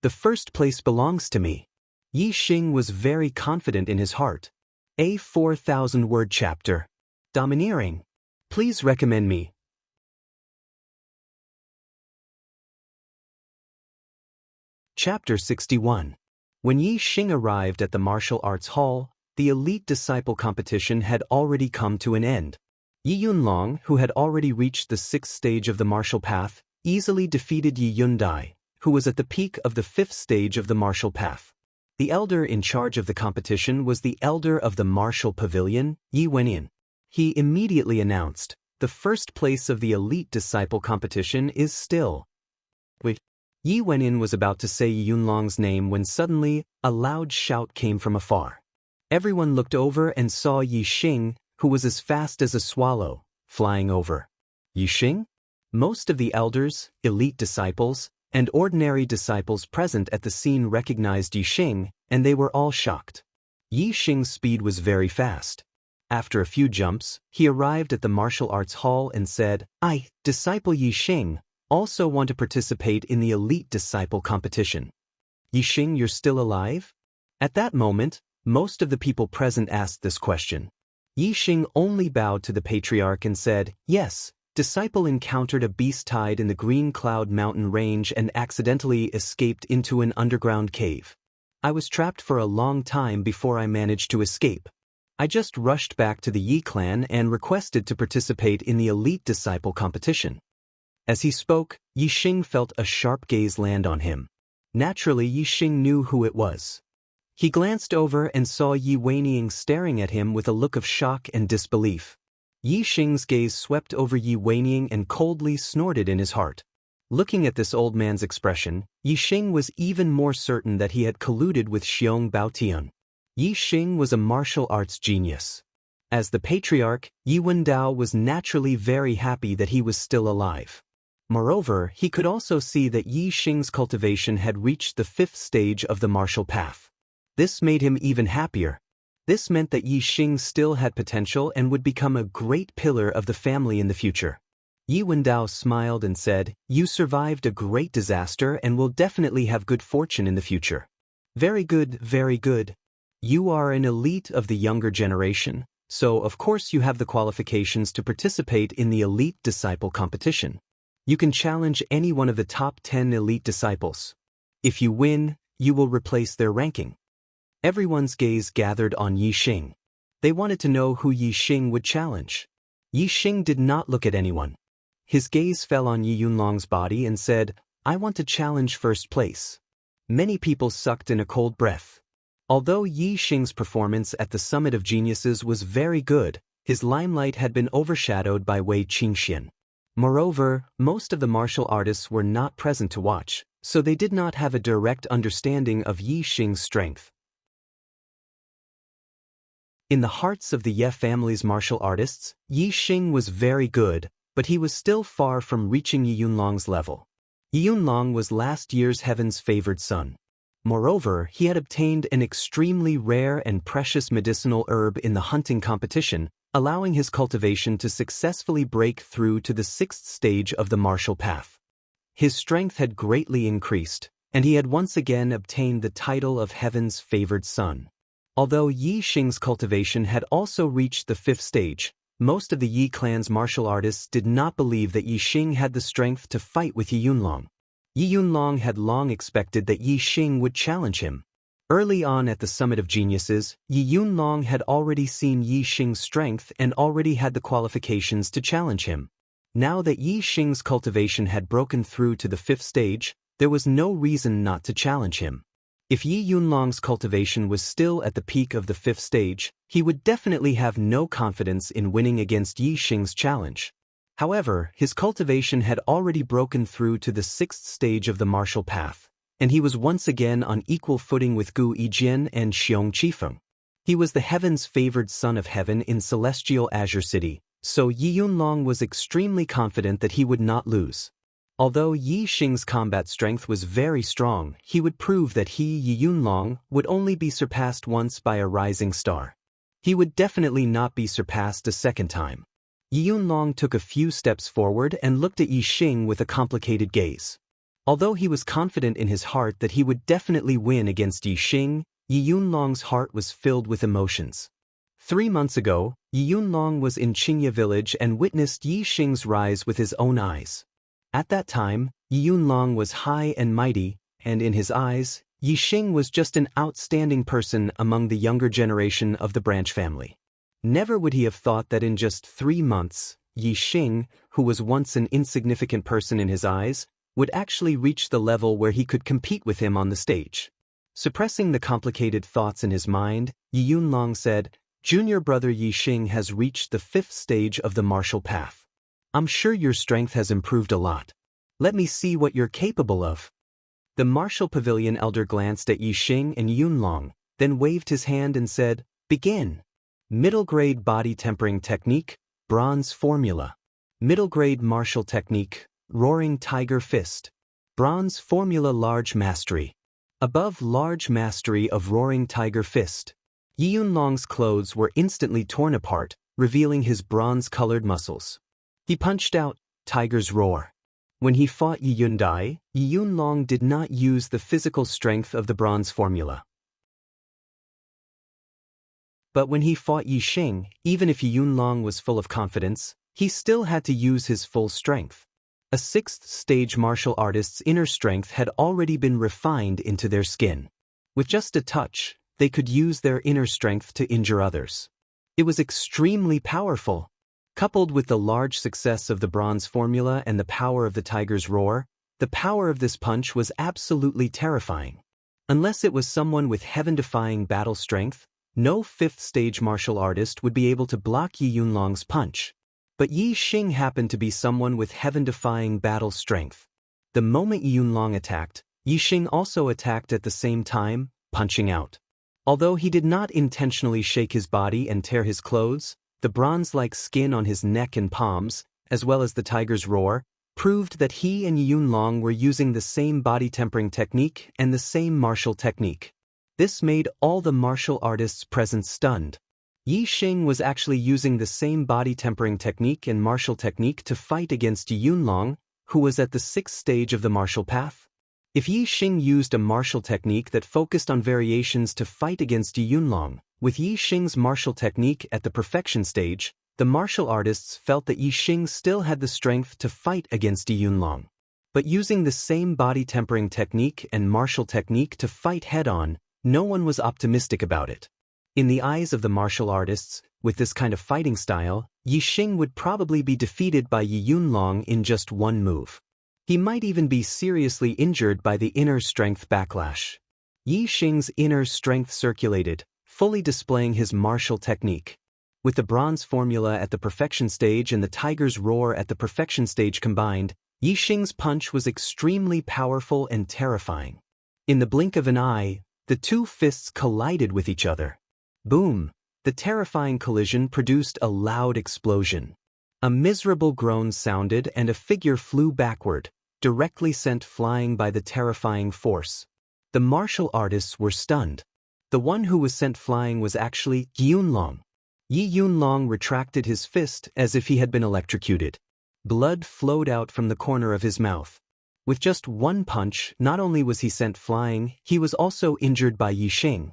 The first place belongs to me. Yi Xing was very confident in his heart. A 4,000-word chapter. Domineering. Please recommend me. Chapter 61. When Yi Xing arrived at the martial arts hall, the Elite Disciple Competition had already come to an end. Yi Yunlong, who had already reached the 6th stage of the martial path, easily defeated Yi Yundai, who was at the peak of the 5th stage of the martial path. The elder in charge of the competition was the elder of the martial pavilion, Yi Wenin. He immediately announced, "The first place of the Elite Disciple Competition is still." Wait. Yi Wenin was about to say Yi Yunlong's name when suddenly, a loud shout came from afar. Everyone looked over and saw Yi Xing, who was as fast as a swallow, flying over. Yi Xing? Most of the elders, elite disciples, and ordinary disciples present at the scene recognized Yi Xing, and they were all shocked. Yi Xing's speed was very fast. After a few jumps, he arrived at the martial arts hall and said, "I, disciple Yi Xing, also want to participate in the Elite Disciple Competition." "Yi Xing, you're still alive?" At that moment, most of the people present asked this question. Yi Xing only bowed to the patriarch and said, "Yes, disciple encountered a beast tied in the Green Cloud Mountain range and accidentally escaped into an underground cave. I was trapped for a long time before I managed to escape. I just rushed back to the Yi clan and requested to participate in the Elite Disciple Competition." As he spoke, Yi Xing felt a sharp gaze land on him. Naturally, Yi Xing knew who it was. He glanced over and saw Yi Weiniang staring at him with a look of shock and disbelief. Yi Xing's gaze swept over Yi Weiniang and coldly snorted in his heart. Looking at this old man's expression, Yi Xing was even more certain that he had colluded with Xiong Baotian. Yi Xing was a martial arts genius. As the patriarch, Yi Wendao was naturally very happy that he was still alive. Moreover, he could also see that Yi Xing's cultivation had reached the 5th stage of the martial path. This made him even happier. This meant that Yi Xing still had potential and would become a great pillar of the family in the future. Yi Wendao smiled and said, "You survived a great disaster and will definitely have good fortune in the future." "Very good, very good. You are an elite of the younger generation, so of course you have the qualifications to participate in the Elite Disciple Competition. You can challenge any one of the top 10 elite disciples. If you win, you will replace their ranking." Everyone's gaze gathered on Yi Xing. They wanted to know who Yi Xing would challenge. Yi Xing did not look at anyone. His gaze fell on Yi Yunlong's body and said, "I want to challenge first place." Many people sucked in a cold breath. Although Yi Xing's performance at the Summit of Geniuses was very good, his limelight had been overshadowed by Wei Qingxian. Moreover, most of the martial artists were not present to watch, so they did not have a direct understanding of Yi Xing's strength. In the hearts of the Ye family's martial artists, Yi Xing was very good, but he was still far from reaching Yi Yunlong's level. Yi Yunlong was last year's Heaven's favored son. Moreover, he had obtained an extremely rare and precious medicinal herb in the hunting competition, allowing his cultivation to successfully break through to the 6th stage of the martial path. His strength had greatly increased, and he had once again obtained the title of Heaven's favored son. Although Yi Xing's cultivation had also reached the 5th stage, most of the Yi clan's martial artists did not believe that Yi Xing had the strength to fight with Yi Yunlong. Yi Yunlong had long expected that Yi Xing would challenge him. Early on at the Summit of Geniuses, Yi Yunlong had already seen Yi Xing's strength and already had the qualifications to challenge him. Now that Yi Xing's cultivation had broken through to the 5th stage, there was no reason not to challenge him. If Yi Yunlong's cultivation was still at the peak of the 5th stage, he would definitely have no confidence in winning against Yi Xing's challenge. However, his cultivation had already broken through to the 6th stage of the martial path, and he was once again on equal footing with Gu Yijian and Xiong Qifeng. He was the heaven's favored son of heaven in celestial Azure City, so Yi Yunlong was extremely confident that he would not lose. Although Yi Xing's combat strength was very strong, he would prove that he, Yi Yunlong, would only be surpassed once by a rising star. He would definitely not be surpassed a second time. Yi Yunlong took a few steps forward and looked at Yi Xing with a complicated gaze. Although he was confident in his heart that he would definitely win against Yi Xing, Yi Yunlong's heart was filled with emotions. 3 months ago, Yi Yunlong was in Qingye village and witnessed Yi Xing's rise with his own eyes. At that time, Yi Yunlong was high and mighty, and in his eyes, Yi Xing was just an outstanding person among the younger generation of the branch family. Never would he have thought that in just 3 months, Yi Xing, who was once an insignificant person in his eyes, would actually reach the level where he could compete with him on the stage. Suppressing the complicated thoughts in his mind, Yi Yunlong said, "Junior brother Yi Xing has reached the 5th stage of the martial path. I'm sure your strength has improved a lot. Let me see what you're capable of." The martial pavilion elder glanced at Yi Xing and Yunlong, then waved his hand and said, "Begin." Middle grade body tempering technique, bronze formula. Middle grade martial technique, roaring tiger fist. Bronze formula large mastery. Above large mastery of roaring tiger fist. Yi Yunlong's clothes were instantly torn apart, revealing his bronze-colored muscles. He punched out, Tiger's Roar. When he fought Yi Yundai, Yi Yunlong did not use the physical strength of the bronze formula. But when he fought Yi Xing, even if Yi Yunlong was full of confidence, he still had to use his full strength. A 6th stage martial artist's inner strength had already been refined into their skin. With just a touch, they could use their inner strength to injure others. It was extremely powerful. Coupled with the large success of the bronze formula and the power of the tiger's roar, the power of this punch was absolutely terrifying. Unless it was someone with heaven-defying battle strength, no 5th stage martial artist would be able to block Yi Yunlong's punch. But Yi Xing happened to be someone with heaven-defying battle strength. The moment Yi Yunlong attacked, Yi Xing also attacked at the same time, punching out. Although he did not intentionally shake his body and tear his clothes, the bronze-like skin on his neck and palms, as well as the tiger's roar, proved that he and Yi Yunlong were using the same body tempering technique and the same martial technique. This made all the martial artists present stunned. Yi Xing was actually using the same body tempering technique and martial technique to fight against Yi Yunlong, who was at the 6th stage of the martial path. If Yi Xing used a martial technique that focused on variations to fight against Yi Yunlong, with Yi Xing's martial technique at the perfection stage, the martial artists felt that Yi Xing still had the strength to fight against Yi Yunlong. But using the same body tempering technique and martial technique to fight head-on, no one was optimistic about it. In the eyes of the martial artists, with this kind of fighting style, Yi Xing would probably be defeated by Yi Yunlong in just one move. He might even be seriously injured by the inner strength backlash. Yi Xing's inner strength circulated, fully displaying his martial technique. With the bronze formula at the perfection stage and the tiger's roar at the perfection stage combined, Yi Xing's punch was extremely powerful and terrifying. In the blink of an eye, the two fists collided with each other. Boom! The terrifying collision produced a loud explosion. A miserable groan sounded and a figure flew backward, directly sent flying by the terrifying force. The martial artists were stunned. The one who was sent flying was actually Yi Yunlong. Yi Yunlong retracted his fist as if he had been electrocuted. Blood flowed out from the corner of his mouth. With just one punch, not only was he sent flying, he was also injured by Yi Xing,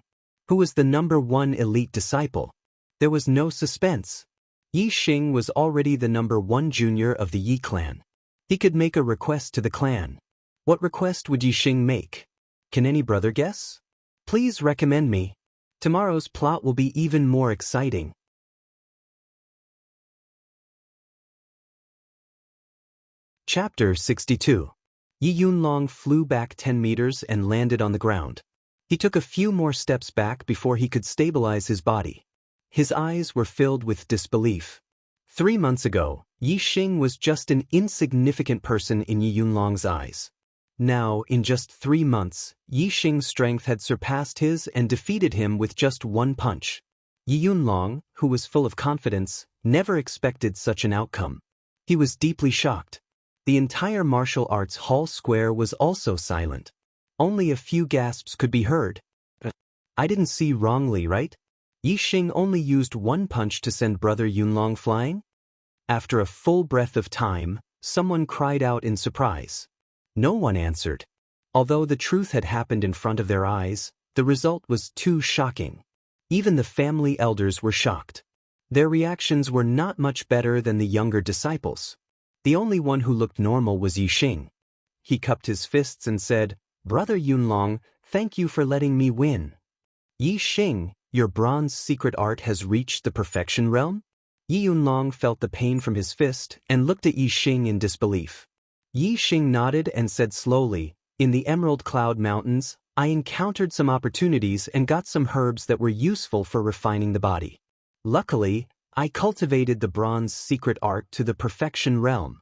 who was the #1 elite disciple. There was no suspense. Yi Xing was already the #1 junior of the Yi clan. He could make a request to the clan. What request would Yi Xing make? Can any brother guess? Please recommend me. Tomorrow's plot will be even more exciting. Chapter 62. Yi Yunlong flew back 10 meters and landed on the ground. He took a few more steps back before he could stabilize his body. His eyes were filled with disbelief. 3 months ago, Yi Xing was just an insignificant person in Yi Yunlong's eyes. Now, in just 3 months, Yi Xing's strength had surpassed his and defeated him with just one punch. Yi Yunlong, who was full of confidence, never expected such an outcome. He was deeply shocked. The entire martial arts hall square was also silent. Only a few gasps could be heard. I didn't see wrongly, right? Yi Xing only used one punch to send Brother Yunlong flying? After a full breath of time, someone cried out in surprise. No one answered. Although the truth had happened in front of their eyes, the result was too shocking. Even the family elders were shocked. Their reactions were not much better than the younger disciples. The only one who looked normal was Yi Xing. He cupped his fists and said, "Brother Yunlong, thank you for letting me win." Yi Xing, your bronze secret art has reached the perfection realm? Yi Yunlong felt the pain from his fist and looked at Yi Xing in disbelief. Yi Xing nodded and said slowly, "In the Emerald Cloud Mountains, I encountered some opportunities and got some herbs that were useful for refining the body. Luckily, I cultivated the bronze secret art to the perfection realm."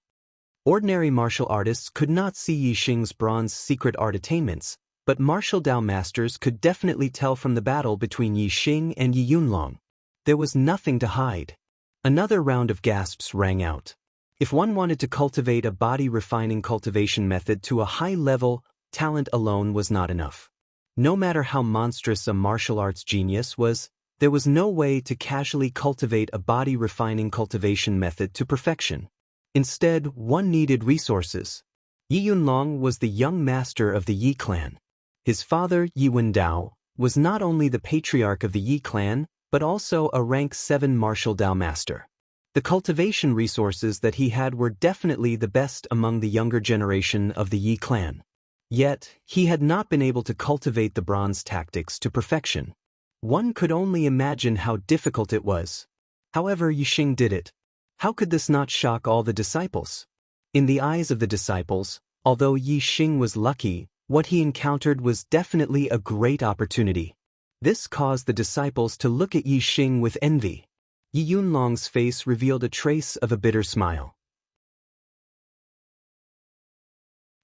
Ordinary martial artists could not see Yi Xing's bronze secret art attainments, but martial Dao masters could definitely tell from the battle between Yi Xing and Yi Yunlong. There was nothing to hide. Another round of gasps rang out. If one wanted to cultivate a body-refining cultivation method to a high level, talent alone was not enough. No matter how monstrous a martial arts genius was, there was no way to casually cultivate a body-refining cultivation method to perfection. Instead, one needed resources. Yi Yunlong was the young master of the Yi clan. His father, Yi Wendao, was not only the patriarch of the Yi clan, but also a rank 7 martial Dao master. The cultivation resources that he had were definitely the best among the younger generation of the Yi clan. Yet, he had not been able to cultivate the bronze tactics to perfection. One could only imagine how difficult it was. However, Yi Xing did it. How could this not shock all the disciples? In the eyes of the disciples, although Yi Xing was lucky, what he encountered was definitely a great opportunity. This caused the disciples to look at Yi Xing with envy. Yi Yunlong's face revealed a trace of a bitter smile.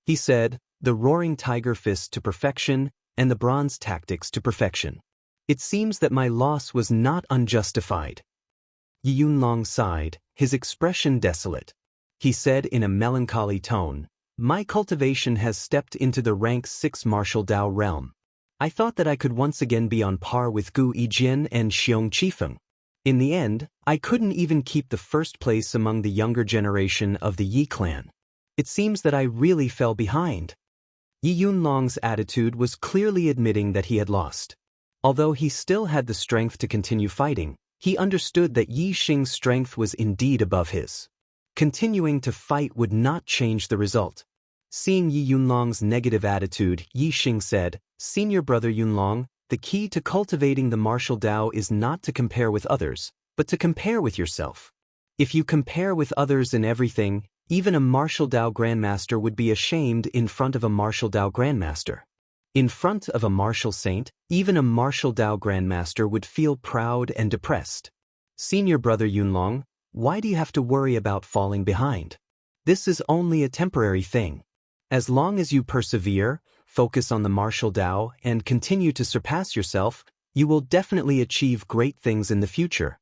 He said, "The roaring tiger fist to perfection, and the bronze tactics to perfection. It seems that my loss was not unjustified." Yi Yunlong sighed, his expression desolate. He said in a melancholy tone, "My cultivation has stepped into the rank 6 martial Dao realm. I thought that I could once again be on par with Gu Yijian and Xiong Qifeng. In the end, I couldn't even keep the first place among the younger generation of the Yi clan. It seems that I really fell behind." Yi Yunlong's attitude was clearly admitting that he had lost. Although he still had the strength to continue fighting, he understood that Yi Xing's strength was indeed above his. Continuing to fight would not change the result. Seeing Yi Yunlong's negative attitude, Yi Xing said, "Senior brother Yunlong, the key to cultivating the martial Dao is not to compare with others, but to compare with yourself. If you compare with others in everything, even a martial Dao grandmaster would be ashamed in front of a martial Dao grandmaster. In front of a martial saint, even a martial Dao grandmaster would feel proud and depressed. Senior brother Yunlong, why do you have to worry about falling behind? This is only a temporary thing. As long as you persevere, focus on the martial Dao, and continue to surpass yourself, you will definitely achieve great things in the future."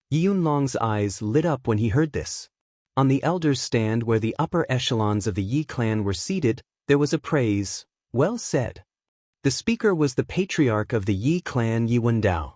Yi Yunlong's eyes lit up when he heard this. On the elders' stand where the upper echelons of the Yi clan were seated, there was a praise, "Well said." The speaker was the patriarch of the Yi clan Yi Wendao.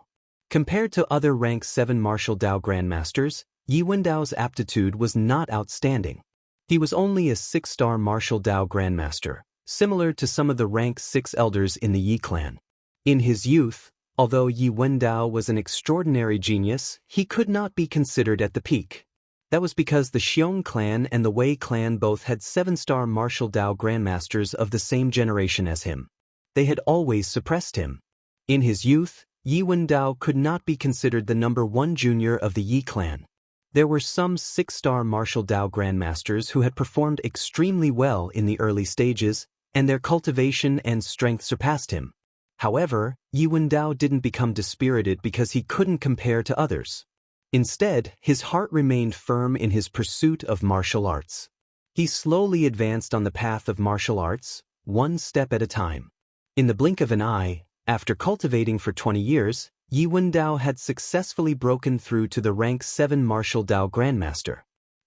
Compared to other rank 7 martial Dao grandmasters, Yi Wendao's aptitude was not outstanding. He was only a 6-star martial Dao grandmaster, similar to some of the rank 6 elders in the Yi clan. In his youth, although Yi Wendao was an extraordinary genius, he could not be considered at the peak. That was because the Xiong clan and the Wei clan both had 7-star martial Dao grandmasters of the same generation as him. They had always suppressed him. In his youth, Yi Wendao could not be considered the number 1 junior of the Yi clan. There were some 6-star martial Dao grandmasters who had performed extremely well in the early stages, and their cultivation and strength surpassed him. However, Yi Wendao didn't become dispirited because he couldn't compare to others. Instead, his heart remained firm in his pursuit of martial arts. He slowly advanced on the path of martial arts, one step at a time. In the blink of an eye, after cultivating for 20 years, Yi Wendao had successfully broken through to the rank 7 martial Dao grandmaster.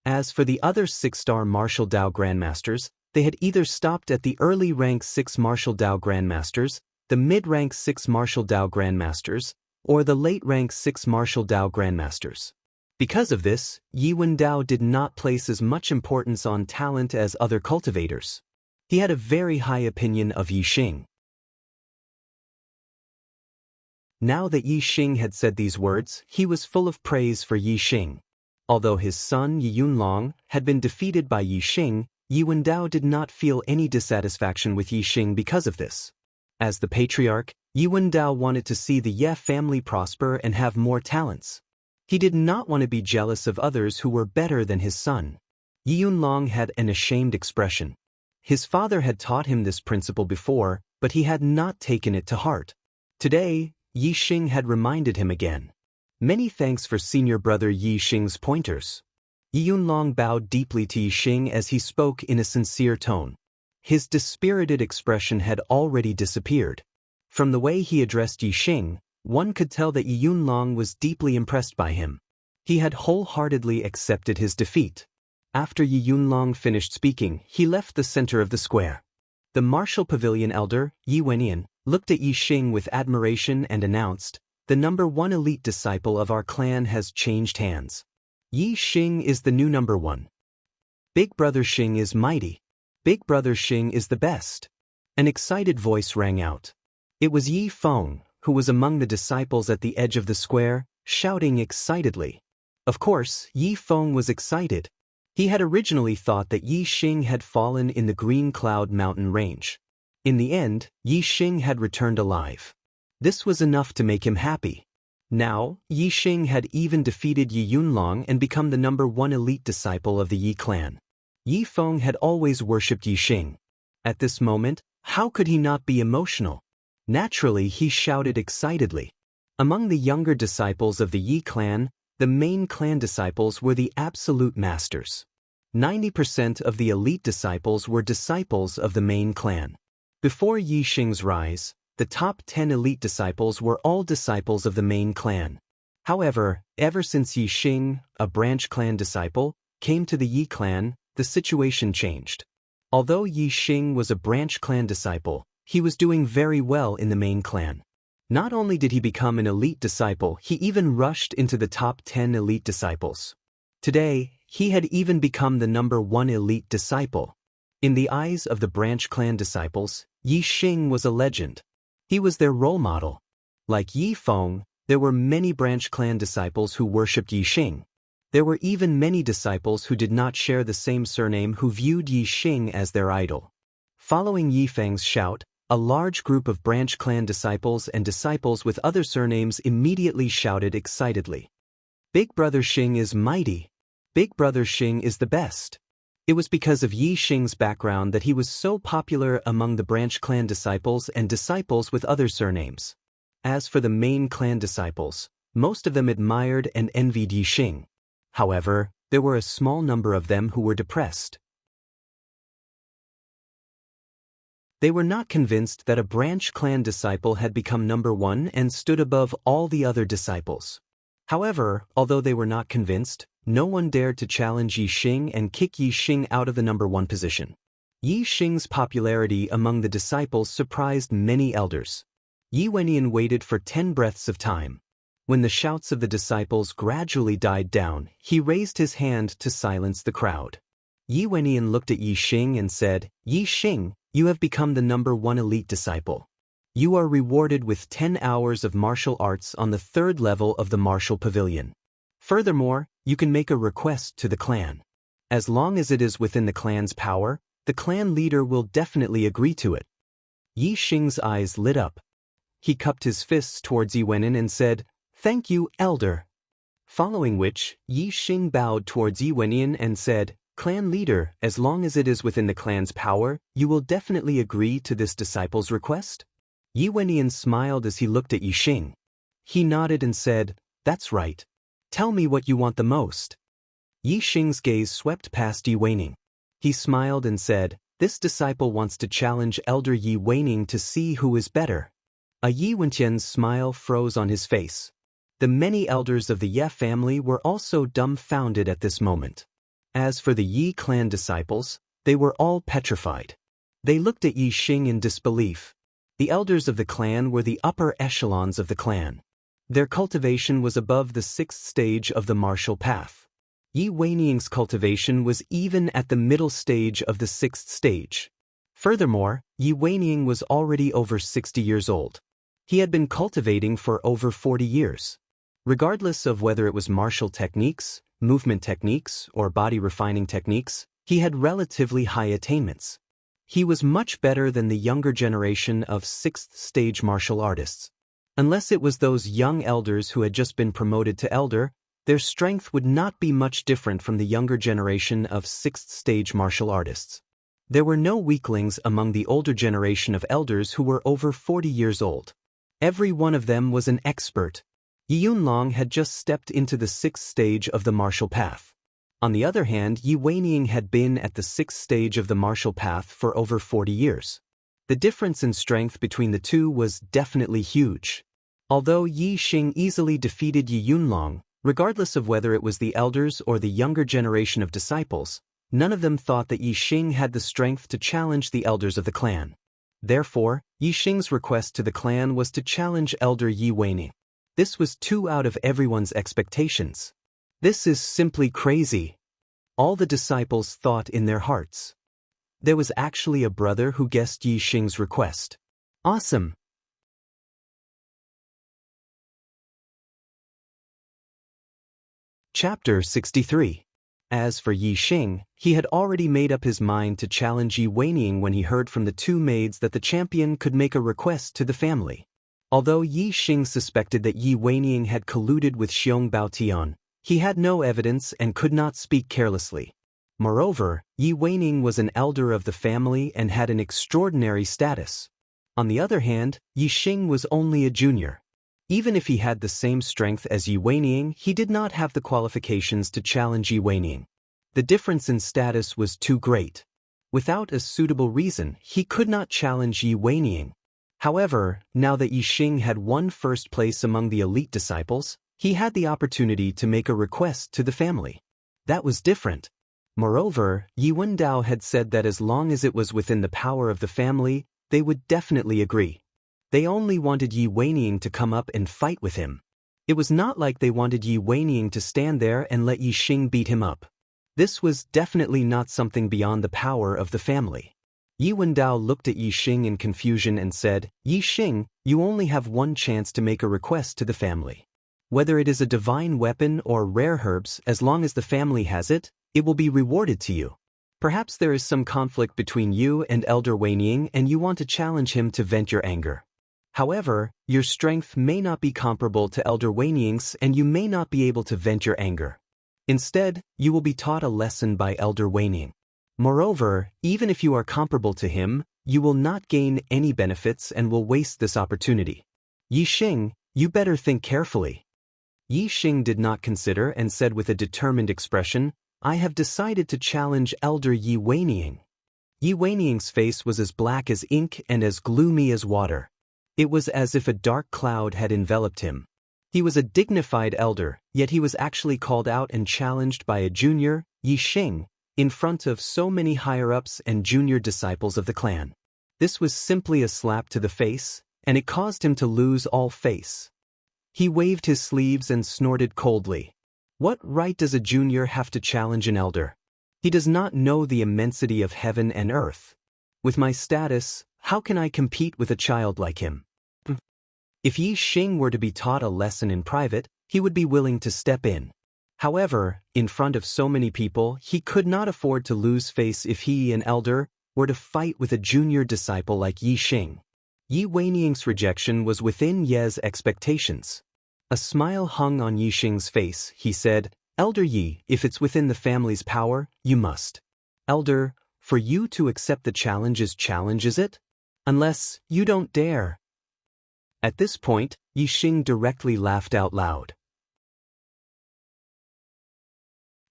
As for the other 6-star martial Dao grandmasters, they had either stopped at the early rank 6 martial Dao grandmasters, the mid-rank 6 martial Dao grandmasters, or the late rank 6 martial Dao grandmasters. Because of this, Yi Wendao did not place as much importance on talent as other cultivators. He had a very high opinion of Yi Xing. Now that Yi Xing had said these words, he was full of praise for Yi Xing. Although his son Yi Yunlong had been defeated by Yi Xing, Yi Wendao did not feel any dissatisfaction with Yi Xing because of this. As the patriarch, Yi Wendao wanted to see the Ye family prosper and have more talents. He did not want to be jealous of others who were better than his son. Yi Yunlong had an ashamed expression. His father had taught him this principle before, but he had not taken it to heart. Today, Yi Xing had reminded him again. Many thanks for senior brother Yi Xing's pointers. Yi Yunlong bowed deeply to Yi Xing as he spoke in a sincere tone. His dispirited expression had already disappeared. From the way he addressed Yi Xing, one could tell that Yi Yunlong was deeply impressed by him. He had wholeheartedly accepted his defeat. After Yi Yunlong finished speaking, he left the center of the square. The martial pavilion elder, Yi Wenyan, looked at Yi Xing with admiration and announced, "The number 1 elite disciple of our clan has changed hands. Yi Xing is the new number 1. Big brother Xing is mighty. Big brother Xing is the best." An excited voice rang out. It was Yi Feng, who was among the disciples at the edge of the square, shouting excitedly. Of course, Yi Feng was excited. He had originally thought that Yi Xing had fallen in the Green Cloud mountain range. In the end, Yi Xing had returned alive. This was enough to make him happy. Now, Yi Xing had even defeated Yi Yunlong and become the number 1 elite disciple of the Yi clan. Yi Feng had always worshipped Yi Xing. At this moment, how could he not be emotional? Naturally, he shouted excitedly. Among the younger disciples of the Yi clan, the main clan disciples were the absolute masters. 90% of the elite disciples were disciples of the main clan. Before Yi Xing's rise, the top 10 elite disciples were all disciples of the main clan. However, ever since Yi Xing, a branch clan disciple, came to the Yi clan, the situation changed. Although Yi Xing was a branch clan disciple, he was doing very well in the main clan. Not only did he become an elite disciple, he even rushed into the top 10 elite disciples. Today, he had even become the number 1 elite disciple. In the eyes of the branch clan disciples, Yi Xing was a legend. He was their role model. Like Yi Feng, there were many branch clan disciples who worshipped Yi Xing. There were even many disciples who did not share the same surname who viewed Yi Xing as their idol. Following Yi Feng's shout, a large group of branch clan disciples and disciples with other surnames immediately shouted excitedly. "Big brother Xing is mighty. Big brother Xing is the best." It was because of Yi Xing's background that he was so popular among the branch clan disciples and disciples with other surnames. As for the main clan disciples, most of them admired and envied Yi Xing. However, there were a small number of them who were depressed. They were not convinced that a branch clan disciple had become number 1 and stood above all the other disciples. However, although they were not convinced, no one dared to challenge Yi Xing and kick Yi Xing out of the number 1 position. Yi Xing's popularity among the disciples surprised many elders. Yi Wenyan waited for 10 breaths of time. When the shouts of the disciples gradually died down, he raised his hand to silence the crowd. Yi Wenyan looked at Yi Xing and said, "Yi Xing, you have become the #1 elite disciple. You are rewarded with 10 hours of martial arts on the 3rd level of the martial pavilion. Furthermore, you can make a request to the clan. As long as it is within the clan's power, the clan leader will definitely agree to it." Yi Xing's eyes lit up. He cupped his fists towards Yi Wenyan and said, "Thank you, elder." Following which, Yi Xing bowed towards Yi Wenyan and said, "Clan leader, as long as it is within the clan's power, you will definitely agree to this disciple's request?" Yi Wenyan smiled as he looked at Yi Xing. He nodded and said, "That's right. Tell me what you want the most." Yi Xing's gaze swept past Yi Wenyan. He smiled and said, "This disciple wants to challenge Elder Yi Wenyan to see who is better." A Yi Wentian's smile froze on his face. The many elders of the Ye family were also dumbfounded at this moment. As for the Yi clan disciples, they were all petrified. They looked at Yi Xing in disbelief. The elders of the clan were the upper echelons of the clan. Their cultivation was above the 6th stage of the martial path. Yi Wenying's cultivation was even at the middle stage of the 6th stage. Furthermore, Yi Wenying was already over 60 years old. He had been cultivating for over 40 years. Regardless of whether it was martial techniques, movement techniques, or body refining techniques, he had relatively high attainments. He was much better than the younger generation of 6th stage martial artists. Unless it was those young elders who had just been promoted to elder, their strength would not be much different from the younger generation of 6th stage martial artists. There were no weaklings among the older generation of elders who were over 40 years old. Every one of them was an expert. Yi Yunlong had just stepped into the 6th stage of the martial path. On the other hand, Yi Wenying had been at the 6th stage of the martial path for over 40 years. The difference in strength between the two was definitely huge. Although Yi Xing easily defeated Yi Yunlong, regardless of whether it was the elders or the younger generation of disciples, none of them thought that Yi Xing had the strength to challenge the elders of the clan. Therefore, Yi Xing's request to the clan was to challenge Elder Yi Wenying. This was too out of everyone's expectations. This is simply crazy. All the disciples thought in their hearts. There was actually a brother who guessed Yi Xing's request. Awesome. Chapter 63. As for Yi Xing, he had already made up his mind to challenge Yi Wenying when he heard from the 2 maids that the champion could make a request to the family. Although Yi Xing suspected that Yi Wenying had colluded with Xiong Baotian, he had no evidence and could not speak carelessly. Moreover, Yi Wenying was an elder of the family and had an extraordinary status. On the other hand, Yi Xing was only a junior. Even if he had the same strength as Yi Wenying, he did not have the qualifications to challenge Yi Wenying. The difference in status was too great. Without a suitable reason, he could not challenge Yi Wenying. However, now that Yi Xing had won first place among the elite disciples, he had the opportunity to make a request to the family. That was different. Moreover, Yi Wendao had said that as long as it was within the power of the family, they would definitely agree. They only wanted Yi Wenying to come up and fight with him. It was not like they wanted Yi Wenying to stand there and let Yi Xing beat him up. This was definitely not something beyond the power of the family. Yi Wendao looked at Yi Xing in confusion and said, "Yi Xing, you only have one chance to make a request to the family. Whether it is a divine weapon or rare herbs, as long as the family has it, it will be rewarded to you. Perhaps there is some conflict between you and Elder Wenying and you want to challenge him to vent your anger. However, your strength may not be comparable to Elder Wenying's and you may not be able to vent your anger. Instead, you will be taught a lesson by Elder Wenying. Moreover, even if you are comparable to him, you will not gain any benefits and will waste this opportunity. Yi Xing, you better think carefully." Yi Xing did not consider and said with a determined expression, "I have decided to challenge Elder Yi Wenying." Yi Wenying's face was as black as ink and as gloomy as water. It was as if a dark cloud had enveloped him. He was a dignified elder, yet he was actually called out and challenged by a junior, Yi Xing. in front of so many higher-ups and junior disciples of the clan. This was simply a slap to the face, and it caused him to lose all face. He waved his sleeves and snorted coldly. What right does a junior have to challenge an elder? He does not know the immensity of heaven and earth. With my status, how can I compete with a child like him? If Yi Xing were to be taught a lesson in private, he would be willing to step in. However, in front of so many people, he could not afford to lose face if he, an elder, were to fight with a junior disciple like Yi Xing. Yi Weiniang's rejection was within Ye's expectations. A smile hung on Yi Xing's face. He said, "Elder Yi, if it's within the family's power, you must." "Elder, for you to accept the challenge, is it? Unless you don't dare." At this point, Yi Xing directly laughed out loud.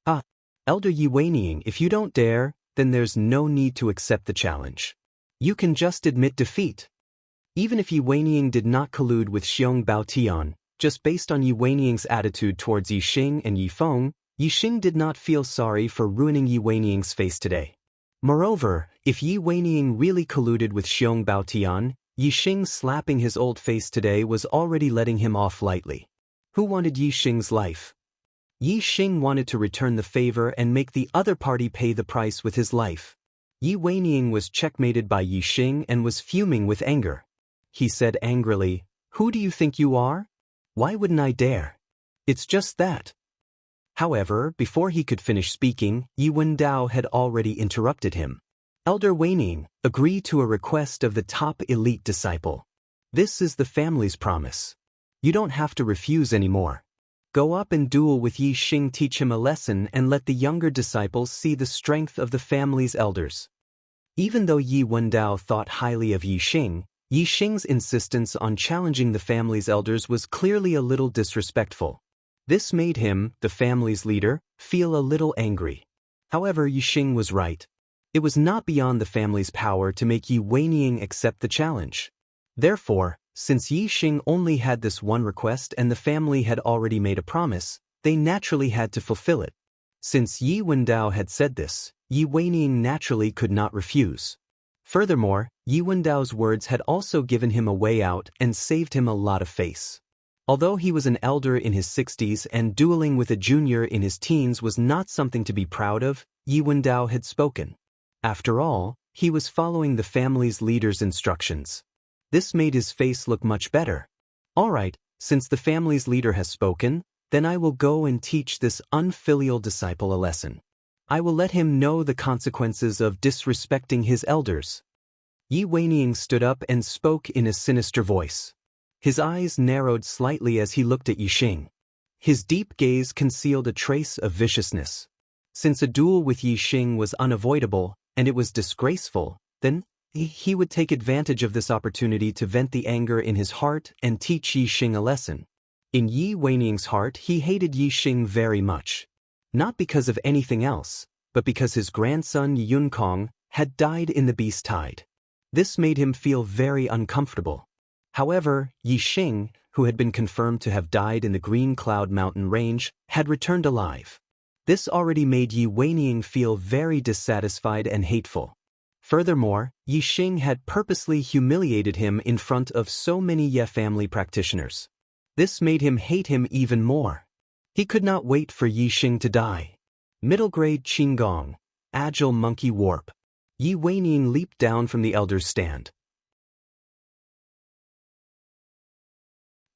"Ah, Elder Yi Weiniang, if you don't dare, then there's no need to accept the challenge. You can just admit defeat." Even if Yi Weiniang did not collude with Xiong Baotian, just based on Yi Weiniang's attitude towards Yi Xing and Yi Feng, Yi Xing did not feel sorry for ruining Yi Weiniang's face today. Moreover, if Yi Weiniang really colluded with Xiong Baotian, Yi Xing slapping his old face today was already letting him off lightly. Who wanted Yi Xing's life? Yi Xing wanted to return the favor and make the other party pay the price with his life. Yi Weiniang was checkmated by Yi Xing and was fuming with anger. He said angrily, "Who do you think you are? Why wouldn't I dare? It's just that." However, before he could finish speaking, Yi Wendao had already interrupted him. "Elder Weiniang, agree to a request of the top elite disciple. This is the family's promise. You don't have to refuse anymore. Go up and duel with Yi Xing, teach him a lesson, and let the younger disciples see the strength of the family's elders." Even though Yi Wendao thought highly of Yi Xing, Yi Xing's insistence on challenging the family's elders was clearly a little disrespectful. This made him, the family's leader, feel a little angry. However, Yi Xing was right. It was not beyond the family's power to make Yi Weiniang accept the challenge. Therefore, since Yi Xing only had this one request and the family had already made a promise, they naturally had to fulfill it. Since Yi Wendao had said this, Yi Weiniang naturally could not refuse. Furthermore, Yi Wendao's words had also given him a way out and saved him a lot of face. Although he was an elder in his 60s and dueling with a junior in his teens was not something to be proud of, Yi Wendao had spoken. After all, he was following the family's leader's instructions. This made his face look much better. "All right, since the family's leader has spoken, then I will go and teach this unfilial disciple a lesson. I will let him know the consequences of disrespecting his elders." Yi Weiniang stood up and spoke in a sinister voice. His eyes narrowed slightly as he looked at Yi Xing. His deep gaze concealed a trace of viciousness. Since a duel with Yi Xing was unavoidable, and it was disgraceful, then he would take advantage of this opportunity to vent the anger in his heart and teach Yi Xing a lesson. In Yi Weiniang's heart, he hated Yi Xing very much. Not because of anything else, but because his grandson Yi Yunkong had died in the beast tide. This made him feel very uncomfortable. However, Yi Xing, who had been confirmed to have died in the Green Cloud Mountain Range, had returned alive. This already made Yi Weiniang feel very dissatisfied and hateful. Furthermore, Yi Xing had purposely humiliated him in front of so many Ye family practitioners. This made him hate him even more. He could not wait for Yi Xing to die. Middle grade Qinggong, agile monkey warp. Yi Weiniang leaped down from the elder's stand.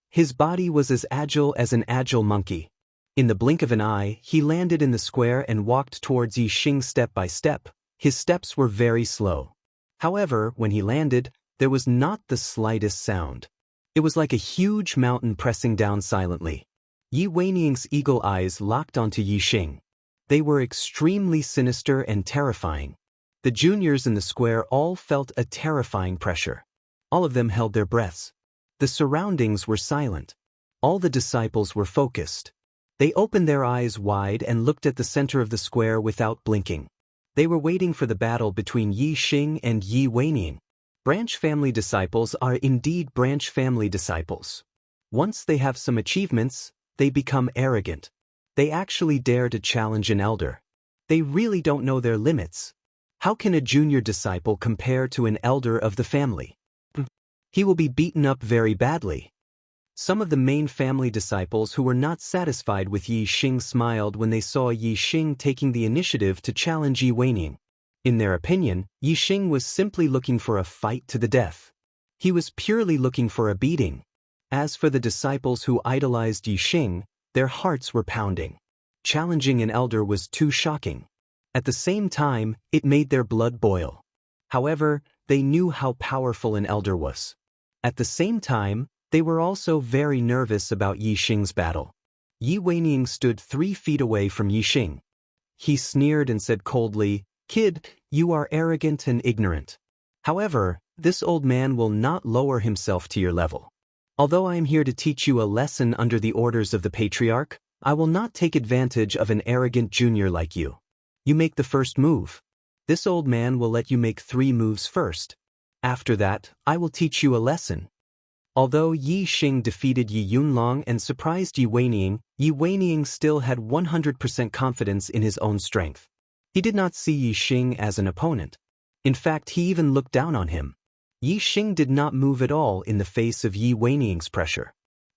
His body was as agile as an agile monkey. In the blink of an eye, he landed in the square and walked towards Yi Xing step by step. His steps were very slow. However, when he landed, there was not the slightest sound. It was like a huge mountain pressing down silently. Yi Weiniang's eagle eyes locked onto Yi Xing. They were extremely sinister and terrifying. The juniors in the square all felt a terrifying pressure. All of them held their breaths. The surroundings were silent. All the disciples were focused. They opened their eyes wide and looked at the center of the square without blinking. They were waiting for the battle between Yi Xing and Yi Weiniang. Branch family disciples are indeed branch family disciples. Once they have some achievements, they become arrogant. They actually dare to challenge an elder. They really don't know their limits. How can a junior disciple compare to an elder of the family? He will be beaten up very badly. Some of the main family disciples who were not satisfied with Yi Xing smiled when they saw Yi Xing taking the initiative to challenge Yi Weining. In their opinion, Yi Xing was simply looking for a fight to the death. He was purely looking for a beating. As for the disciples who idolized Yi Xing, their hearts were pounding. Challenging an elder was too shocking. At the same time, it made their blood boil. However, they knew how powerful an elder was. At the same time, they were also very nervous about Yi Xing's battle. Yi Weining stood 3 feet away from Yi Xing. He sneered and said coldly, "Kid, you are arrogant and ignorant. However, this old man will not lower himself to your level. Although I am here to teach you a lesson under the orders of the patriarch, I will not take advantage of an arrogant junior like you. You make the first move. This old man will let you make 3 moves first. After that, I will teach you a lesson." Although Yi Xing defeated Yi Yunlong and surprised Yi Weining still had 100% confidence in his own strength. He did not see Yi Xing as an opponent. In fact, he even looked down on him. Yi Xing did not move at all in the face of Yi Weining's pressure.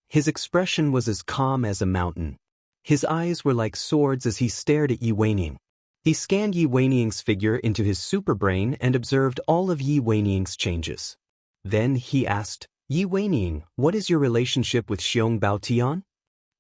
His expression was as calm as a mountain. His eyes were like swords as he stared at Yi Weining. He scanned Yi Weining's figure into his superbrain and observed all of Yi Weining's changes. Then he asked, "Yi Weining, what is your relationship with Xiong Baotian?"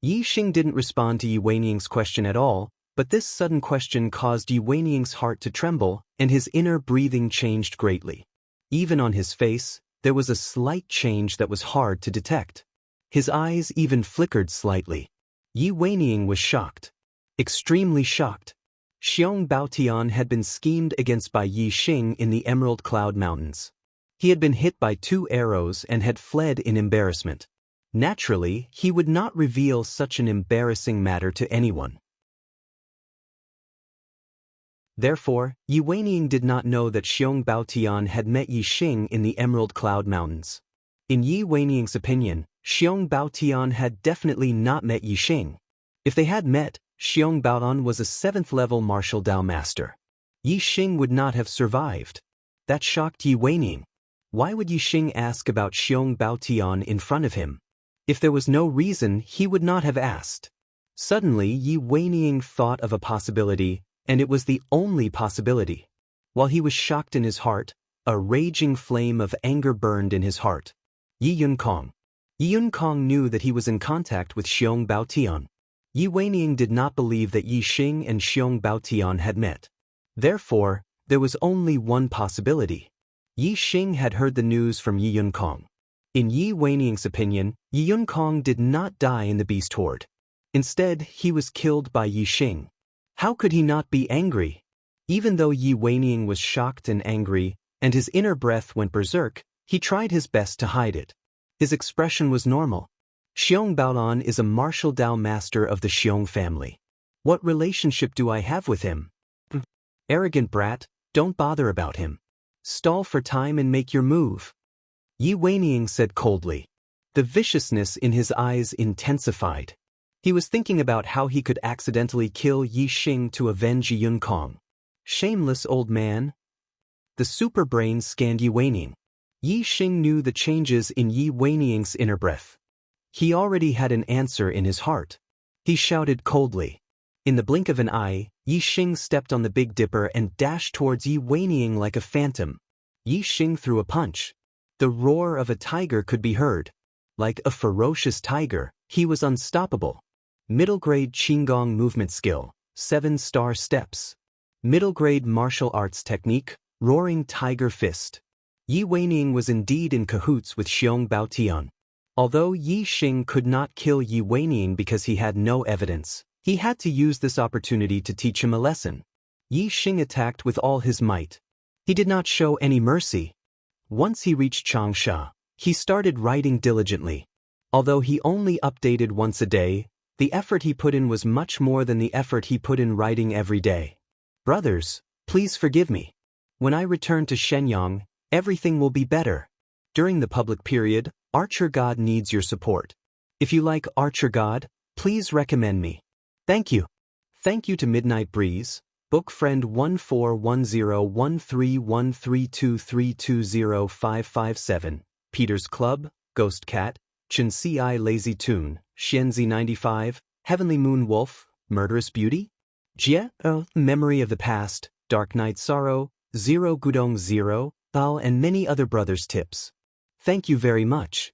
Yi Xing didn't respond to Yi Weining's question at all, but this sudden question caused Yi Weining's heart to tremble, and his inner breathing changed greatly. Even on his face, there was a slight change that was hard to detect. His eyes even flickered slightly. Yi Weining was shocked. Extremely shocked. Xiong Baotian had been schemed against by Yi Xing in the Emerald Cloud Mountains. He had been hit by 2 arrows and had fled in embarrassment. Naturally, he would not reveal such an embarrassing matter to anyone. Therefore, Yi Weining did not know that Xiong Baotian had met Yi Xing in the Emerald Cloud Mountains. In Yi Weining's opinion, Xiong Baotian had definitely not met Yi Xing. If they had met, Xiong Baotian was a 7th-level martial Dao master. Yi Xing would not have survived. That shocked Yi Weining. Why would Yi Xing ask about Xiong Baotian in front of him? If there was no reason, he would not have asked. Suddenly, Yi Weining thought of a possibility, and it was the only possibility. While he was shocked in his heart, a raging flame of anger burned in his heart. Yi Yunkong. Yi Yunkong knew that he was in contact with Xiong Baotian. Yi Weining did not believe that Yi Xing and Xiong Baotian had met. Therefore, there was only one possibility. Yi Xing had heard the news from Yi Yunkong. In Yi Weining's opinion, Yi Yunkong did not die in the beast horde. Instead, he was killed by Yi Xing. How could he not be angry? Even though Yi Weining was shocked and angry, and his inner breath went berserk, he tried his best to hide it. His expression was normal. Xiong Baolan is a martial Dao master of the Xiong family. What relationship do I have with him? Arrogant brat, don't bother about him. Stall for time and make your move. Yi Weining said coldly. The viciousness in his eyes intensified. He was thinking about how he could accidentally kill Yi Xing to avenge Yi Yunkong. Shameless old man. The super brain scanned Yi Weining. Yi Xing knew the changes in Yi Weining's inner breath. He already had an answer in his heart. He shouted coldly. In the blink of an eye, Yi Xing stepped on the Big Dipper and dashed towards Yi Weining like a phantom. Yi Xing threw a punch. The roar of a tiger could be heard. Like a ferocious tiger, he was unstoppable. Middle-grade Qinggong movement skill, 7-star steps. Middle-grade martial arts technique, roaring tiger fist. Yi Weining was indeed in cahoots with Xiong Baotian. Although Yi Xing could not kill Yi Weining because he had no evidence, he had to use this opportunity to teach him a lesson. Yi Xing attacked with all his might. He did not show any mercy. Once he reached Changsha, he started writing diligently. Although he only updated once a day, the effort he put in was much more than the effort he put in writing every day. Brothers, please forgive me. When I return to Shenyang, everything will be better. During the public period, Archer God needs your support. If you like Archer God, please recommend me. Thank you. Thank you to Midnight Breeze, Book friend 141013132323205557, Peter's Club, Ghost Cat, Chen Ci Lazy Toon, Xianzi 95, Heavenly Moon Wolf, Murderous Beauty? Jie, Memory of the Past, Dark Night Sorrow, Zero Gudong Zero, Bao and many other brothers tips. Thank you very much.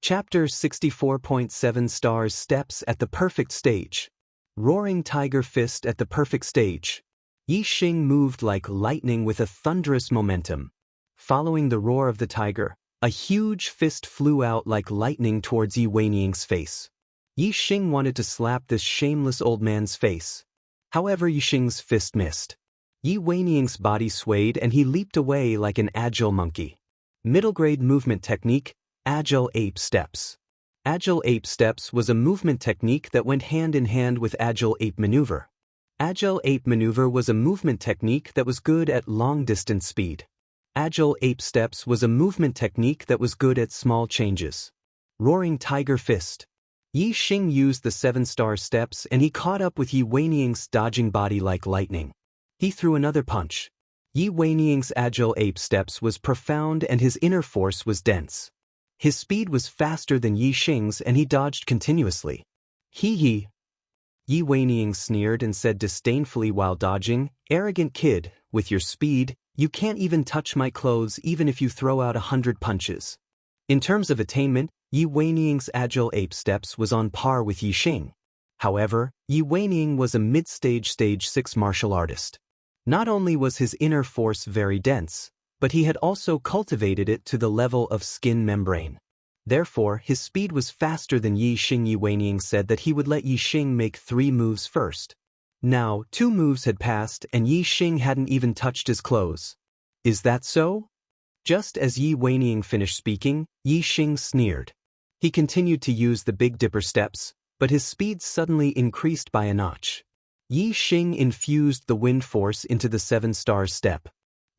Chapter 64.7 Stars Steps at the Perfect Stage. Roaring Tiger Fist at the Perfect Stage. Yi Xing moved like lightning with a thunderous momentum. Following the roar of the tiger, a huge fist flew out like lightning towards Yi Weiniang's face. Yi Xing wanted to slap this shameless old man's face. However, Yi Xing's fist missed. Yi Weiniang's body swayed and he leaped away like an agile monkey. Middle grade movement technique, Agile Ape Steps. Agile Ape Steps was a movement technique that went hand in hand with Agile Ape Maneuver. Agile Ape Maneuver was a movement technique that was good at long-distance speed. Agile Ape Steps was a movement technique that was good at small changes. Roaring Tiger Fist. Yi Xing used the 7-star steps and he caught up with Yi Weiniang's dodging body like lightning. He threw another punch. Yi Weiniang's Agile Ape Steps was profound and his inner force was dense. His speed was faster than Yi Xing's and he dodged continuously. Hee. Yi Weiniang sneered and said disdainfully while dodging, "Arrogant kid, with your speed, you can't even touch my clothes even if you throw out 100 punches." In terms of attainment, Yi Weiniang's Agile Ape Steps was on par with Yi Xing. However, Yi Weiniang was a mid-stage stage 6 martial artist. Not only was his inner force very dense, but he had also cultivated it to the level of skin membrane. Therefore, his speed was faster than Yi Xing. Yi Weiniang said that he would let Yi Xing make 3 moves first. Now, 2 moves had passed and Yi Xing hadn't even touched his clothes. Is that so? Just as Yi Weiniang finished speaking, Yi Xing sneered. He continued to use the Big Dipper steps, but his speed suddenly increased by a notch. Yi Xing infused the wind force into the 7-star step.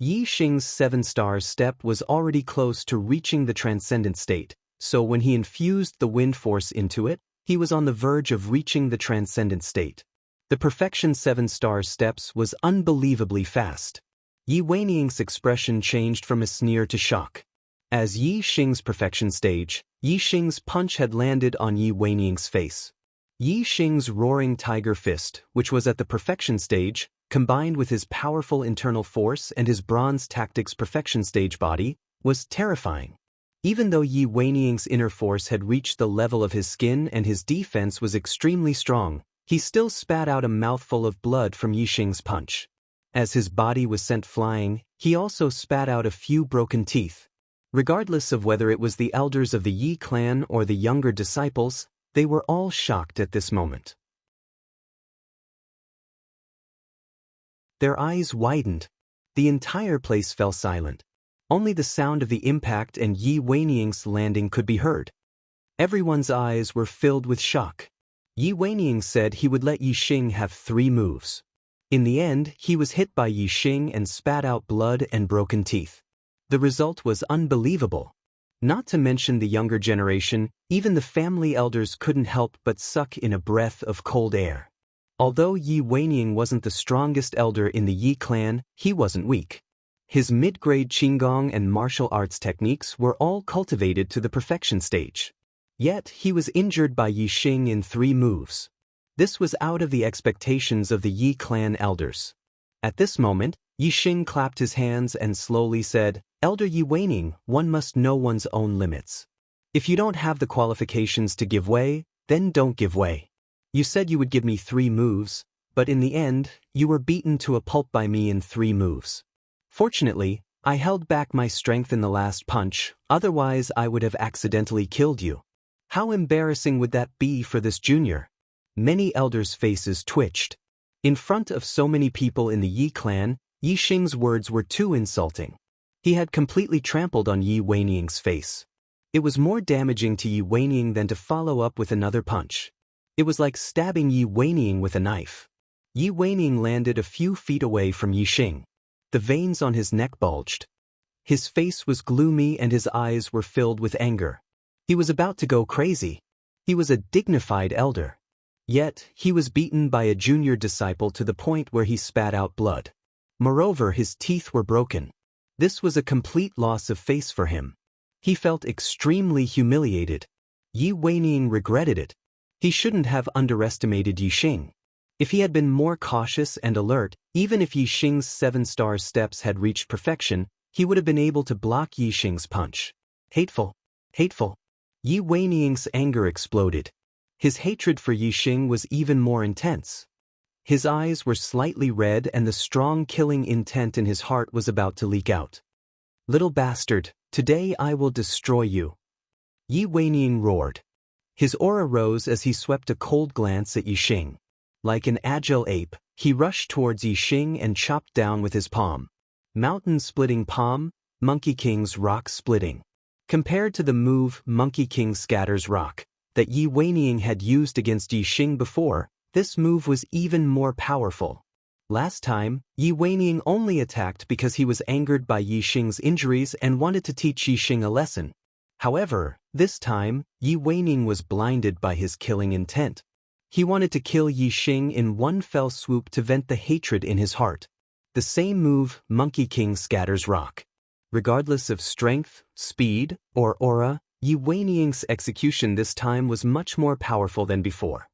Yi Xing's 7-star step was already close to reaching the transcendent state, so when he infused the wind force into it, he was on the verge of reaching the transcendent state. The perfection 7-star steps was unbelievably fast. Yi Weiniang's expression changed from a sneer to shock. As Yi Xing's perfection stage, Yi Xing's punch had landed on Yi Weiniang's face. Yi Xing's roaring tiger fist, which was at the perfection stage, combined with his powerful internal force and his bronze tactics perfection stage body, was terrifying. Even though Yi Weiniang's inner force had reached the level of his skin and his defense was extremely strong, he still spat out a mouthful of blood from Yi Xing's punch. As his body was sent flying, he also spat out a few broken teeth. Regardless of whether it was the elders of the Yi clan or the younger disciples, they were all shocked at this moment. Their eyes widened. The entire place fell silent. Only the sound of the impact and Yi Weiniang's landing could be heard. Everyone's eyes were filled with shock. Yi Weiniang said he would let Yi Xing have 3 moves. In the end, he was hit by Yi Xing and spat out blood and broken teeth. The result was unbelievable. Not to mention the younger generation, even the family elders couldn't help but suck in a breath of cold air. Although Yi Weiniang wasn't the strongest elder in the Yi clan, he wasn't weak. His mid-grade Qinggong and martial arts techniques were all cultivated to the perfection stage. Yet, he was injured by Yi Xing in 3 moves. This was out of the expectations of the Yi clan elders. At this moment, Yi Xing clapped his hands and slowly said, "Elder Yi Weiniang, one must know one's own limits. If you don't have the qualifications to give way, then don't give way. You said you would give me 3 moves, but in the end, you were beaten to a pulp by me in 3 moves. Fortunately, I held back my strength in the last punch, otherwise I would have accidentally killed you. How embarrassing would that be for this junior?" Many elders' faces twitched. In front of so many people in the Yi clan, Yi Xing's words were too insulting. He had completely trampled on Yi Weiniang's face. It was more damaging to Yi Weiniang than to follow up with another punch. It was like stabbing Yi Weiniang with a knife. Yi Weiniang landed a few feet away from Yi Xing. The veins on his neck bulged. His face was gloomy and his eyes were filled with anger. He was about to go crazy. He was a dignified elder. Yet, he was beaten by a junior disciple to the point where he spat out blood. Moreover, his teeth were broken. This was a complete loss of face for him. He felt extremely humiliated. Yi Weining regretted it. He shouldn't have underestimated Yi Xing. If he had been more cautious and alert, even if Yi Xing's 7-star steps had reached perfection, he would have been able to block Yi Xing's punch. Hateful. Hateful. Yi Weining's anger exploded. His hatred for Yi Xing was even more intense. His eyes were slightly red and the strong killing intent in his heart was about to leak out. Little bastard, today I will destroy you. Yi Weining roared. His aura rose as he swept a cold glance at Yi Xing. Like an agile ape, he rushed towards Yi Xing and chopped down with his palm. Mountain-splitting palm, Monkey King's rock-splitting. Compared to the move Monkey King scatters rock that Yi Weining had used against Yi Xing before, this move was even more powerful. Last time, Yi Weining only attacked because he was angered by Yi Xing's injuries and wanted to teach Yi Xing a lesson. However, this time, Yi Weining was blinded by his killing intent. He wanted to kill Yi Xing in one fell swoop to vent the hatred in his heart. The same move Monkey King scatters rock. Regardless of strength, speed, or aura, Yi Weining's execution this time was much more powerful than before.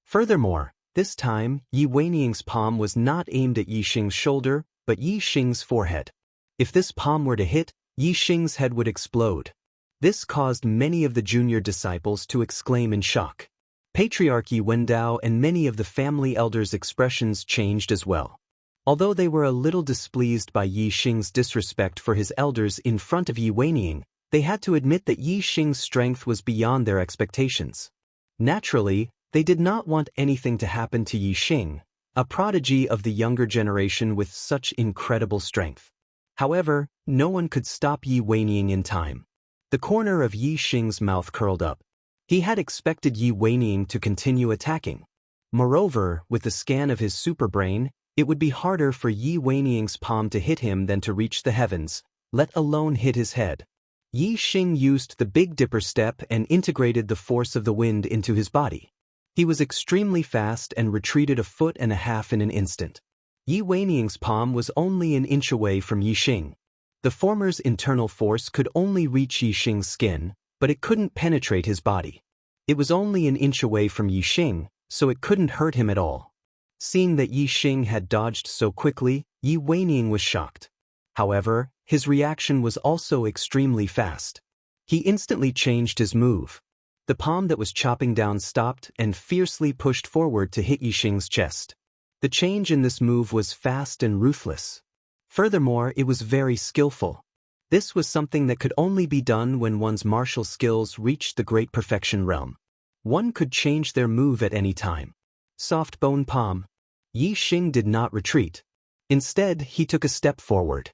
Furthermore, this time, Yi Weining's palm was not aimed at Yi Xing's shoulder, but Yi Xing's forehead. If this palm were to hit, Yi Xing's head would explode. This caused many of the junior disciples to exclaim in shock. Patriarch Yi Wendao and many of the family elders' expressions changed as well. Although they were a little displeased by Yi Xing's disrespect for his elders in front of Yi Weining, they had to admit that Yi Xing's strength was beyond their expectations. Naturally, they did not want anything to happen to Yi Xing, a prodigy of the younger generation with such incredible strength. However, no one could stop Yi Weining in time. The corner of Yi Xing's mouth curled up. He had expected Yi Weining to continue attacking. Moreover, with the scan of his superbrain, it would be harder for Yi Weining's palm to hit him than to reach the heavens, let alone hit his head. Yi Xing used the Big Dipper step and integrated the force of the wind into his body. He was extremely fast and retreated 1.5 feet in an instant. Yi Weining's palm was only an inch away from Yi Xing. The former's internal force could only reach Yi Xing's skin, but it couldn't penetrate his body. It was only an inch away from Yi Xing, so it couldn't hurt him at all. Seeing that Yi Xing had dodged so quickly, Yi Weining was shocked. However, his reaction was also extremely fast. He instantly changed his move. The palm that was chopping down stopped and fiercely pushed forward to hit Yi Xing's chest. The change in this move was fast and ruthless. Furthermore, it was very skillful. This was something that could only be done when one's martial skills reached the great perfection realm. One could change their move at any time. Soft bone palm. Yi Xing did not retreat. Instead, he took a step forward.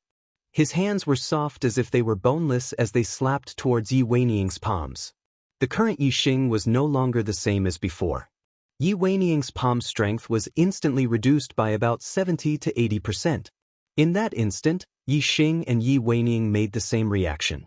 His hands were soft as if they were boneless as they slapped towards Yi Weining's palms. The current Yi Xing was no longer the same as before. Yi Weining's palm strength was instantly reduced by about 70 to 80%. In that instant, Yi Xing and Yi Weining made the same reaction.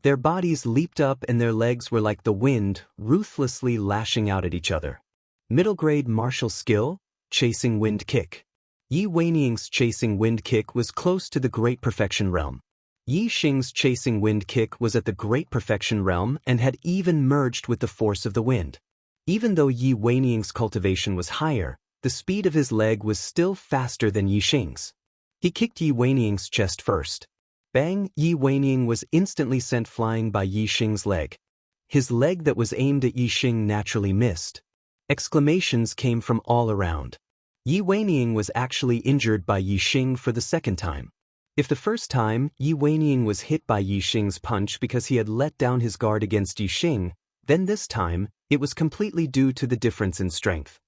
Their bodies leaped up and their legs were like the wind, ruthlessly lashing out at each other. Middle-grade martial skill, Chasing Wind Kick. Yi Weining's Chasing Wind Kick was close to the Great Perfection Realm. Yi Xing's Chasing Wind Kick was at the Great Perfection Realm and had even merged with the force of the wind. Even though Yi Weining's cultivation was higher, the speed of his leg was still faster than Yi Xing's. He kicked Yi Weining's chest first. Bang! Yi Weining was instantly sent flying by Yi Xing's leg. His leg that was aimed at Yi Xing naturally missed. Exclamations came from all around. Yi Weining was actually injured by Yi Xing for the second time. If the first time, Yi Weining was hit by Yi Xing's punch because he had let down his guard against Yi Xing, then this time, it was completely due to the difference in strength.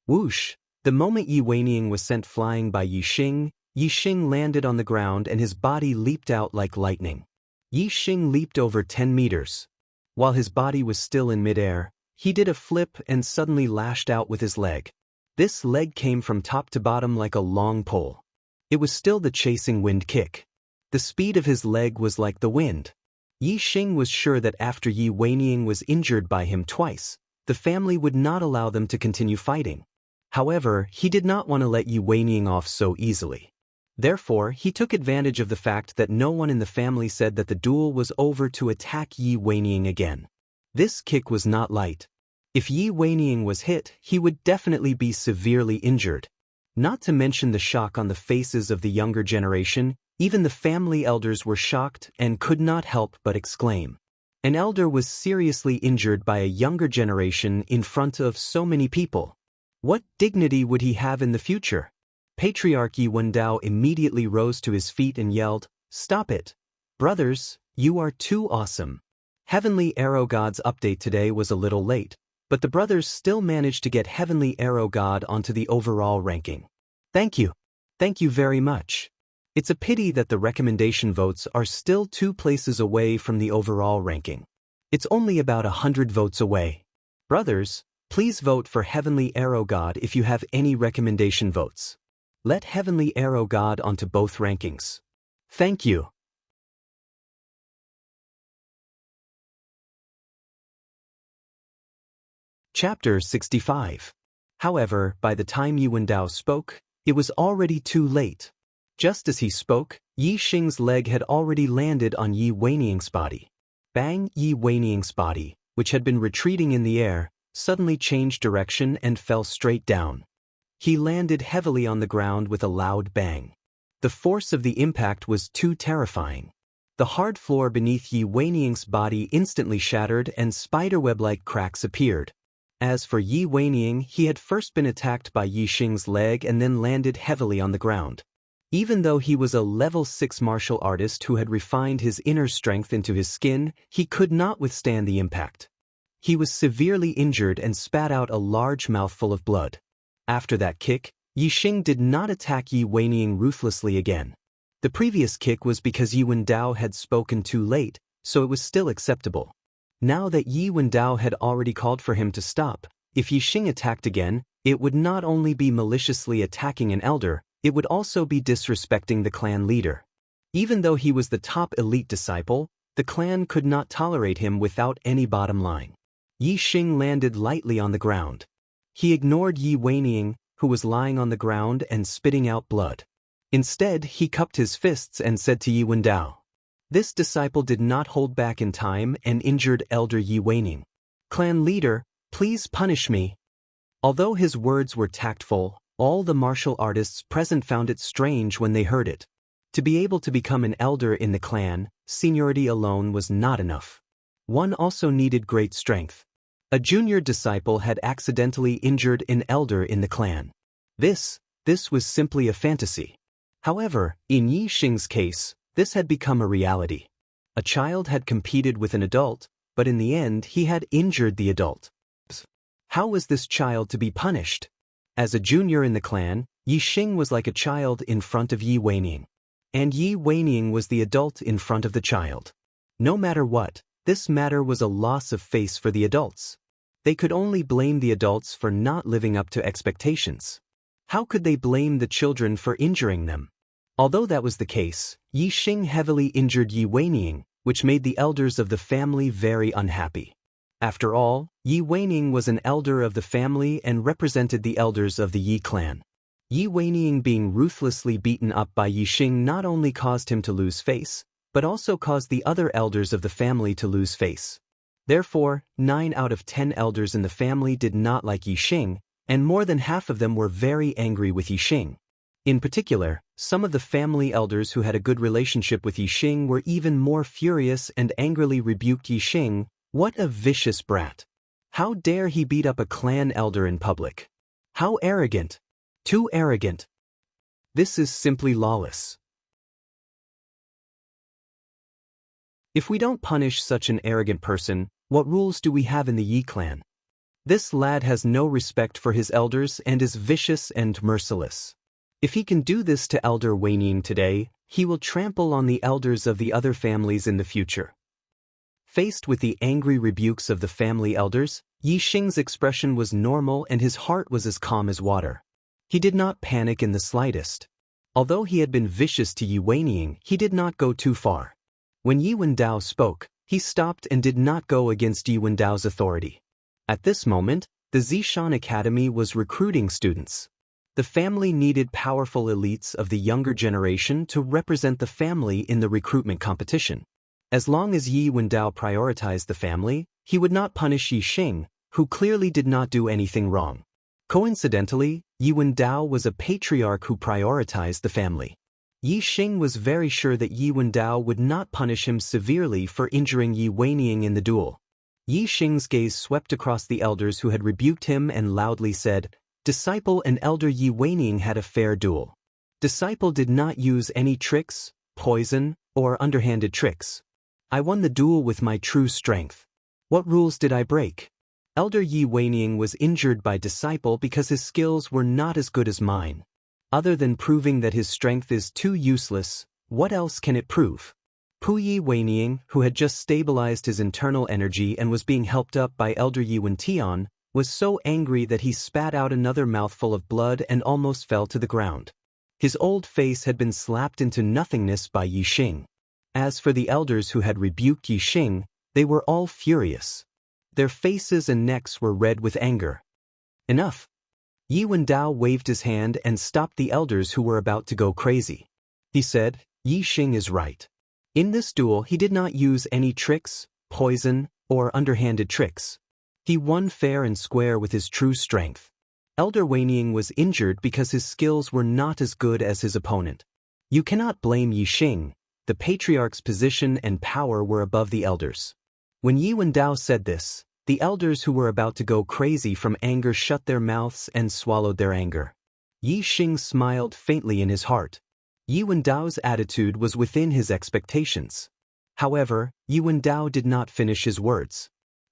Whoosh! The moment Yi Weining was sent flying by Yi Xing landed on the ground and his body leaped out like lightning. Yi Xing leaped over 10 meters. While his body was still in midair, he did a flip and suddenly lashed out with his leg. This leg came from top to bottom like a long pole. It was still the Chasing Wind Kick. The speed of his leg was like the wind. Yi Xing was sure that after Yi Weining was injured by him twice, the family would not allow them to continue fighting. However, he did not want to let Yi Weining off so easily. Therefore, he took advantage of the fact that no one in the family said that the duel was over to attack Yi Weining again. This kick was not light. If Yi Weining was hit, he would definitely be severely injured. Not to mention the shock on the faces of the younger generation, even the family elders were shocked and could not help but exclaim. An elder was seriously injured by a younger generation in front of so many people. What dignity would he have in the future? Patriarch Yi Wendao immediately rose to his feet and yelled, "Stop it! Brothers, you are too awesome." Heavenly Arrow God's update today was a little late, but the brothers still managed to get Heavenly Arrow God onto the overall ranking. Thank you. Thank you very much. It's a pity that the recommendation votes are still 2 places away from the overall ranking. It's only about 100 votes away. Brothers, please vote for Heavenly Arrow God if you have any recommendation votes. Let Heavenly Arrow God onto both rankings. Thank you. Chapter 65. However, by the time Yi Wendao spoke, it was already too late. Just as he spoke, Yi Xing's leg had already landed on Yi Weining's body. Bang! Yi Weining's body, which had been retreating in the air, suddenly changed direction and fell straight down. He landed heavily on the ground with a loud bang. The force of the impact was too terrifying. The hard floor beneath Yi Weining's body instantly shattered and spiderweb-like cracks appeared. As for Yi Weining, he had first been attacked by Yi Xing's leg and then landed heavily on the ground. Even though he was a level 6 martial artist who had refined his inner strength into his skin, he could not withstand the impact. He was severely injured and spat out a large mouthful of blood. After that kick, Yi Xing did not attack Yi Weining ruthlessly again. The previous kick was because Yi Wendao had spoken too late, so it was still acceptable. Now that Yi Wendao had already called for him to stop, if Yi Xing attacked again, it would not only be maliciously attacking an elder, it would also be disrespecting the clan leader. Even though he was the top elite disciple, the clan could not tolerate him without any bottom line. Yi Xing landed lightly on the ground. He ignored Yi Weining, who was lying on the ground and spitting out blood. Instead, he cupped his fists and said to Yi Wendao. This disciple did not hold back in time and injured Elder Yi Weining. "Clan leader, please punish me." Although his words were tactful, all the martial artists present found it strange when they heard it. To be able to become an elder in the clan, seniority alone was not enough. One also needed great strength. A junior disciple had accidentally injured an elder in the clan. This was simply a fantasy. However, in Yi Xing's case, this had become a reality. A child had competed with an adult, but in the end he had injured the adult. How was this child to be punished? As a junior in the clan, Yi Xing was like a child in front of Yi Weining. And Yi Weining was the adult in front of the child. No matter what, this matter was a loss of face for the adults. They could only blame the adults for not living up to expectations. How could they blame the children for injuring them? Although that was the case, Yi Xing heavily injured Yi Weining, which made the elders of the family very unhappy. After all, Yi Weining was an elder of the family and represented the elders of the Yi clan. Yi Weining being ruthlessly beaten up by Yi Xing not only caused him to lose face, but also caused the other elders of the family to lose face. Therefore, 9 out of 10 elders in the family did not like Yi Xing, and more than half of them were very angry with Yi Xing. In particular, some of the family elders who had a good relationship with Yi Xing were even more furious and angrily rebuked Yi Xing. What a vicious brat! How dare he beat up a clan elder in public? How arrogant! Too arrogant! This is simply lawless. If we don't punish such an arrogant person, what rules do we have in the Yi clan? This lad has no respect for his elders and is vicious and merciless. If he can do this to Elder Weining today, he will trample on the elders of the other families in the future. Faced with the angry rebukes of the family elders, Yi Xing's expression was normal and his heart was as calm as water. He did not panic in the slightest. Although he had been vicious to Yi Weining, he did not go too far. When Yi Wendao spoke, he stopped and did not go against Yi Wendao's authority. At this moment, the Zishan Academy was recruiting students. The family needed powerful elites of the younger generation to represent the family in the recruitment competition. As long as Yi Wendao prioritized the family, he would not punish Yi Xing, who clearly did not do anything wrong. Coincidentally, Yi Wendao was a patriarch who prioritized the family. Yi Xing was very sure that Yi Wendao would not punish him severely for injuring Yi Weining in the duel. Yi Xing's gaze swept across the elders who had rebuked him and loudly said, "Disciple and elder Yi Weining had a fair duel. Disciple did not use any tricks, poison, or underhanded tricks. I won the duel with my true strength. What rules did I break? Elder Yi Weining was injured by Disciple because his skills were not as good as mine. Other than proving that his strength is too useless, what else can it prove?" Pu Yi Weining, who had just stabilized his internal energy and was being helped up by Elder Yi Wentian, was so angry that he spat out another mouthful of blood and almost fell to the ground. His old face had been slapped into nothingness by Yi Xing. As for the elders who had rebuked Yi Xing, they were all furious. Their faces and necks were red with anger. Enough! Yi Wendao waved his hand and stopped the elders who were about to go crazy. He said, "Yi Xing is right. In this duel he did not use any tricks, poison, or underhanded tricks. He won fair and square with his true strength. Elder Weining was injured because his skills were not as good as his opponent. You cannot blame Yi Xing. The patriarch's position and power were above the elders." When Yi Wendao said this, the elders who were about to go crazy from anger shut their mouths and swallowed their anger. Yi Xing smiled faintly in his heart. Yi Wendao's attitude was within his expectations. However, Yi Wendao did not finish his words.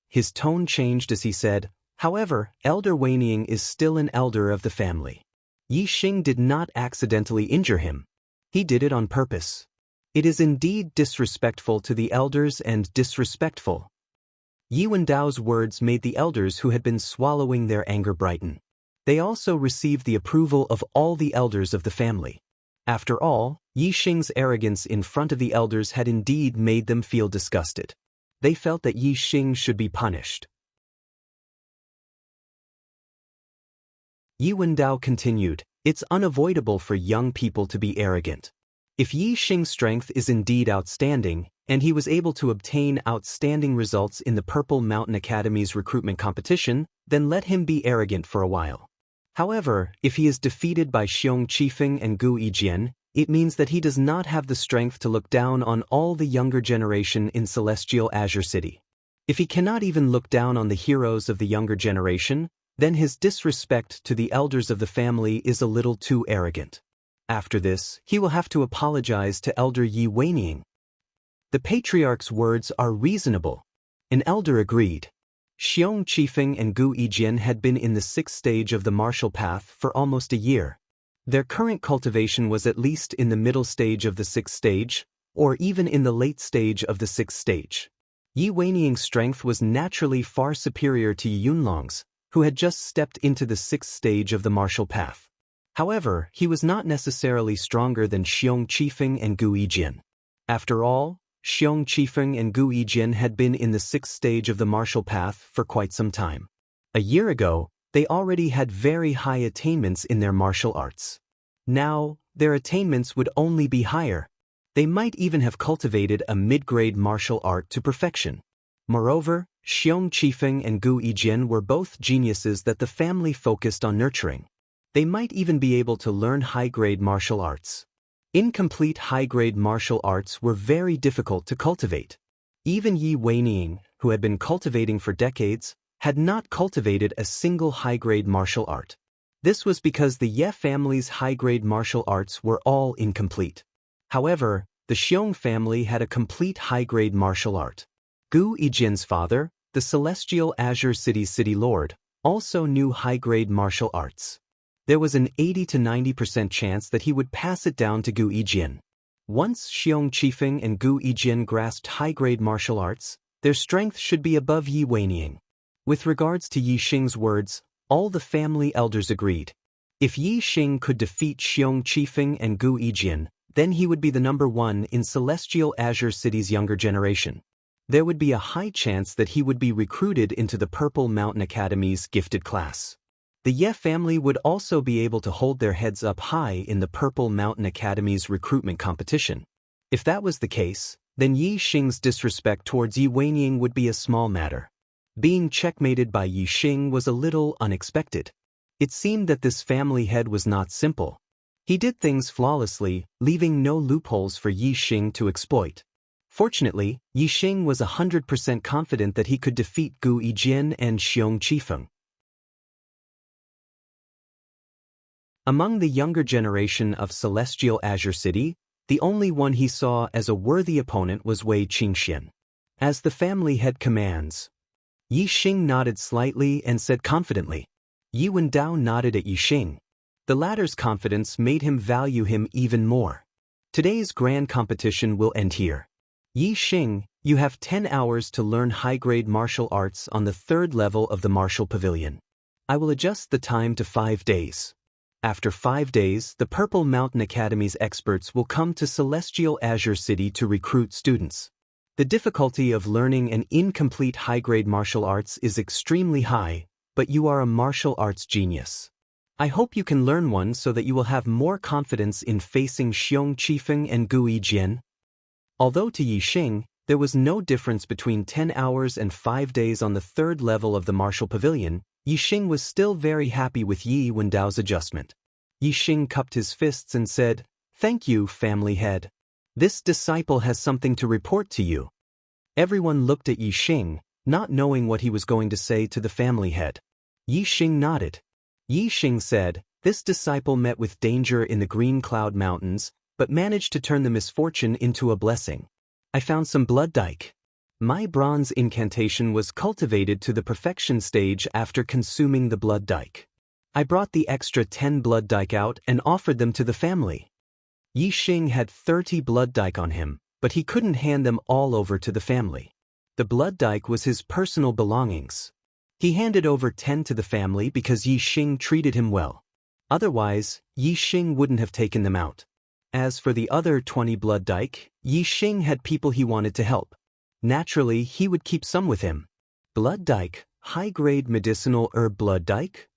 His tone changed as he said, "However, Elder Weining is still an elder of the family. Yi Xing did not accidentally injure him. He did it on purpose. It is indeed disrespectful to the elders and disrespectful." Yi Wendao's words made the elders who had been swallowing their anger brighten. They also received the approval of all the elders of the family. After all, Yi Xing's arrogance in front of the elders had indeed made them feel disgusted. They felt that Yi Xing should be punished. Yi Wendao continued, "It's unavoidable for young people to be arrogant. If Yi Xing's strength is indeed outstanding, and he was able to obtain outstanding results in the Purple Mountain Academy's recruitment competition, then let him be arrogant for a while. However, if he is defeated by Xiong Qifeng and Gu Yijian, it means that he does not have the strength to look down on all the younger generation in Celestial Azure City. If he cannot even look down on the heroes of the younger generation, then his disrespect to the elders of the family is a little too arrogant. After this, he will have to apologize to Elder Yi Weining." The patriarch's words are reasonable. An elder agreed. Xiong Qifeng and Gu Yijian had been in the 6th stage of the martial path for almost a year. Their current cultivation was at least in the middle stage of the 6th stage, or even in the late stage of the 6th stage. Yi Weining's strength was naturally far superior to Yi Yunlong's, who had just stepped into the 6th stage of the martial path. However, he was not necessarily stronger than Xiong Qifeng and Gu Yijian. After all, Xiong Qifeng and Gu Yijian had been in the 6th stage of the martial path for quite some time. A year ago, they already had very high attainments in their martial arts. Now, their attainments would only be higher. They might even have cultivated a mid-grade martial art to perfection. Moreover, Xiong Qifeng and Gu Yijian were both geniuses that the family focused on nurturing. They might even be able to learn high-grade martial arts. Incomplete high-grade martial arts were very difficult to cultivate. Even Yi Weining, who had been cultivating for decades, had not cultivated a single high-grade martial art. This was because the Ye family's high-grade martial arts were all incomplete. However, the Xiong family had a complete high-grade martial art. Gu Yijian's father, the Celestial Azure City's city lord, also knew high-grade martial arts. There was an 80 to 90% chance that he would pass it down to Gu Yijian. Once Xiong Qifeng and Gu Yijian grasped high-grade martial arts, their strength should be above Yi Weining. With regards to Yi Xing's words, all the family elders agreed. If Yi Xing could defeat Xiong Qifeng and Gu Yijian, then he would be the #1 in Celestial Azure City's younger generation. There would be a high chance that he would be recruited into the Purple Mountain Academy's gifted class. The Ye family would also be able to hold their heads up high in the Purple Mountain Academy's recruitment competition. If that was the case, then Yi Xing's disrespect towards Yi Wenying would be a small matter. Being checkmated by Yi Xing was a little unexpected. It seemed that this family head was not simple. He did things flawlessly, leaving no loopholes for Yi Xing to exploit. Fortunately, Yi Xing was 100% confident that he could defeat Gu Yijian and Xiong Qifeng. Among the younger generation of Celestial Azure City, the only one he saw as a worthy opponent was Wei Qingxian. As the family head commands, Yi Xing nodded slightly and said confidently. Yi Wendao nodded at Yi Xing. The latter's confidence made him value him even more. Today's grand competition will end here. Yi Xing, you have 10 hours to learn high-grade martial arts on the 3rd level of the Martial Pavilion. I will adjust the time to 5 days. After 5 days, the Purple Mountain Academy's experts will come to Celestial Azure City to recruit students. The difficulty of learning an incomplete high-grade martial arts is extremely high, but you are a martial arts genius. I hope you can learn one so that you will have more confidence in facing Xiong Qifeng and Gu Yijian. Although to Yi Xing, there was no difference between 10 hours and 5 days on the 3rd level of the Martial Pavilion, Yi Xing was still very happy with Yi Wendao's adjustment. Yi Xing cupped his fists and said, "Thank you, family head. This disciple has something to report to you." Everyone looked at Yi Xing, not knowing what he was going to say to the family head. Yi Xing nodded. Yi Xing said, "This disciple met with danger in the Green Cloud Mountains, but managed to turn the misfortune into a blessing. I found some blood dike. My bronze incantation was cultivated to the perfection stage after consuming the blood dike. I brought the extra 10 blood dike out and offered them to the family." Yi Xing had 30 blood dike on him, but he couldn't hand them all over to the family. The blood dike was his personal belongings. He handed over 10 to the family because Yi Xing treated him well. Otherwise, Yi Xing wouldn't have taken them out. As for the other 20 blood dike, Yi Xing had people he wanted to help. Naturally, he would keep some with him. Blood dike, high-grade medicinal herb blood dike?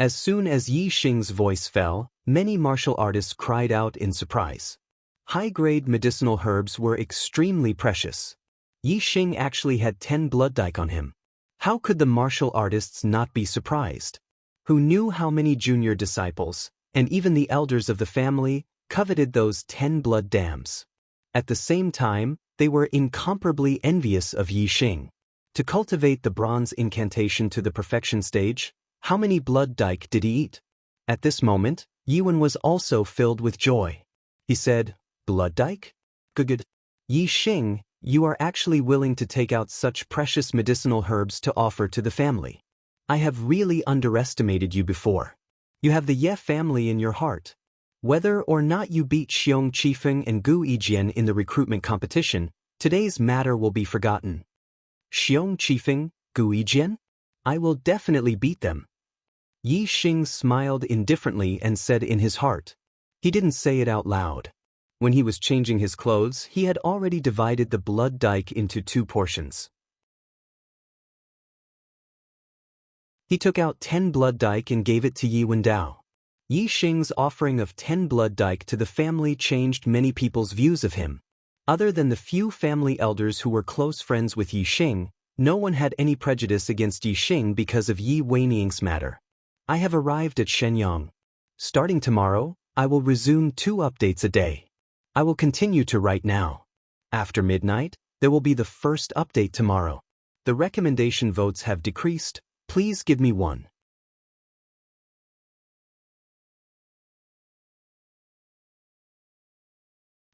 As soon as Yi Xing's voice fell, many martial artists cried out in surprise. High-grade medicinal herbs were extremely precious. Yi Xing actually had 10 blood dike on him. How could the martial artists not be surprised? Who knew how many junior disciples, and even the elders of the family, coveted those 10 blood dams? At the same time, they were incomparably envious of Yi Xing. To cultivate the bronze incantation to the perfection stage, how many blood dike did he eat? At this moment, Yiwen was also filled with joy. He said, "Blood dike? Good. Yi Xing, you are actually willing to take out such precious medicinal herbs to offer to the family. I have really underestimated you before. You have the Ye family in your heart. Whether or not you beat Xiong Qifeng and Gu Yijian in the recruitment competition, today's matter will be forgotten." Xiong Qifeng, Gu Yijian? I will definitely beat them. Yi Xing smiled indifferently and said in his heart. He didn't say it out loud. When he was changing his clothes, he had already divided the blood dike into 2 portions. He took out 10 blood dike and gave it to Yi Wendao. Yi Xing's offering of 10 blood dike to the family changed many people's views of him. Other than the few family elders who were close friends with Yi Xing, no one had any prejudice against Yi Xing because of Yi Wenying's matter. I have arrived at Shenyang. Starting tomorrow, I will resume 2 updates a day. I will continue to write now. After midnight, there will be the first update tomorrow. The recommendation votes have decreased. Please give me 1.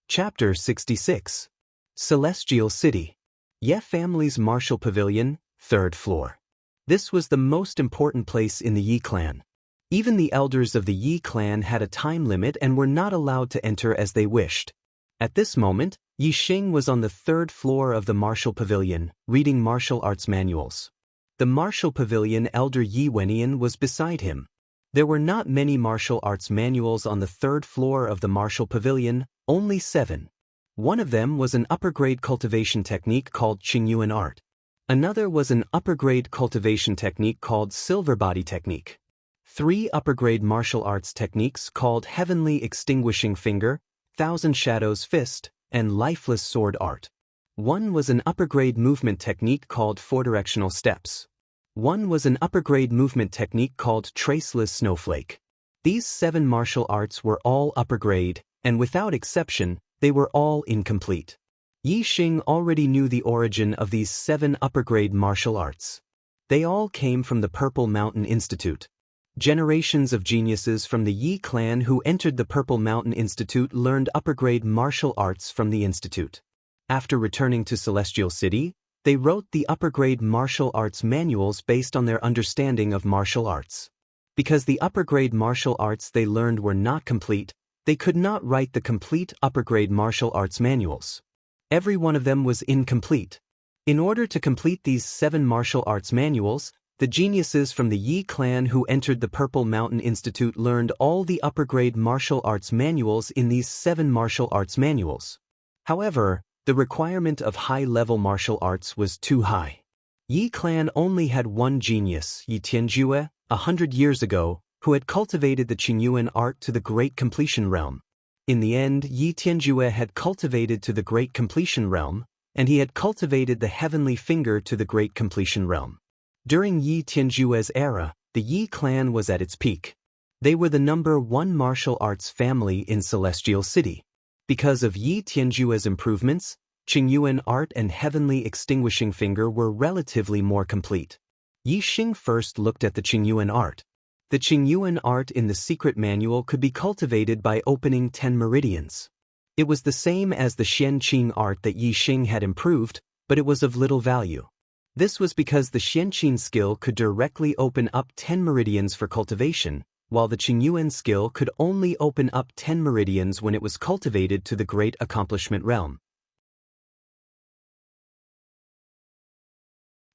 Chapter 66. Celestial City. Ye family's Martial Pavilion, 3rd floor. This was the most important place in the Yi clan. Even the elders of the Yi clan had a time limit and were not allowed to enter as they wished. At this moment, Yi Xing was on the 3rd floor of the Martial Pavilion, reading martial arts manuals. The Martial Pavilion elder Yi Wenian was beside him. There were not many martial arts manuals on the third floor of the martial pavilion, only 7. One of them was an upper-grade cultivation technique called Qingyuan art. Another was an upper-grade cultivation technique called silver body technique. 3 upper-grade martial arts techniques called heavenly extinguishing finger, thousand shadows fist, and lifeless sword art. 1 was an upper-grade movement technique called 4 directional steps. 1 was an upper-grade movement technique called traceless snowflake. These 7 martial arts were all upper-grade, and without exception, they were all incomplete. Yi Xing already knew the origin of these 7 upper-grade martial arts. They all came from the Purple Mountain Institute. Generations of geniuses from the Yi clan who entered the Purple Mountain Institute learned upper-grade martial arts from the institute. After returning to Celestial City, they wrote the upper-grade martial arts manuals based on their understanding of martial arts. Because the upper-grade martial arts they learned were not complete, they could not write the complete upper-grade martial arts manuals. Every one of them was incomplete. In order to complete these 7 martial arts manuals, the geniuses from the Yi clan who entered the Purple Mountain Institute learned all the upper-grade martial arts manuals in these 7 martial arts manuals. However, the requirement of high-level martial arts was too high. Yi clan only had one genius, Yi Tianjue, 100 years ago, who had cultivated the Qingyuan art to the great completion realm. In the end, Yi Tianjue had cultivated to the great completion realm, and he had cultivated the heavenly finger to the great completion realm. During Yi Tianjue's era, the Yi clan was at its peak. They were the #1 martial arts family in Celestial City. Because of Yi Tianjue's improvements, Qingyuan art and heavenly extinguishing finger were relatively more complete. Yi Xing first looked at the Qingyuan art. The Qingyuan art in the secret manual could be cultivated by opening 10 meridians. It was the same as the Xianqing art that Yi Xing had improved, but it was of little value. This was because the Xianqing skill could directly open up 10 meridians for cultivation, while the Qingyuan skill could only open up 10 meridians when it was cultivated to the great accomplishment realm.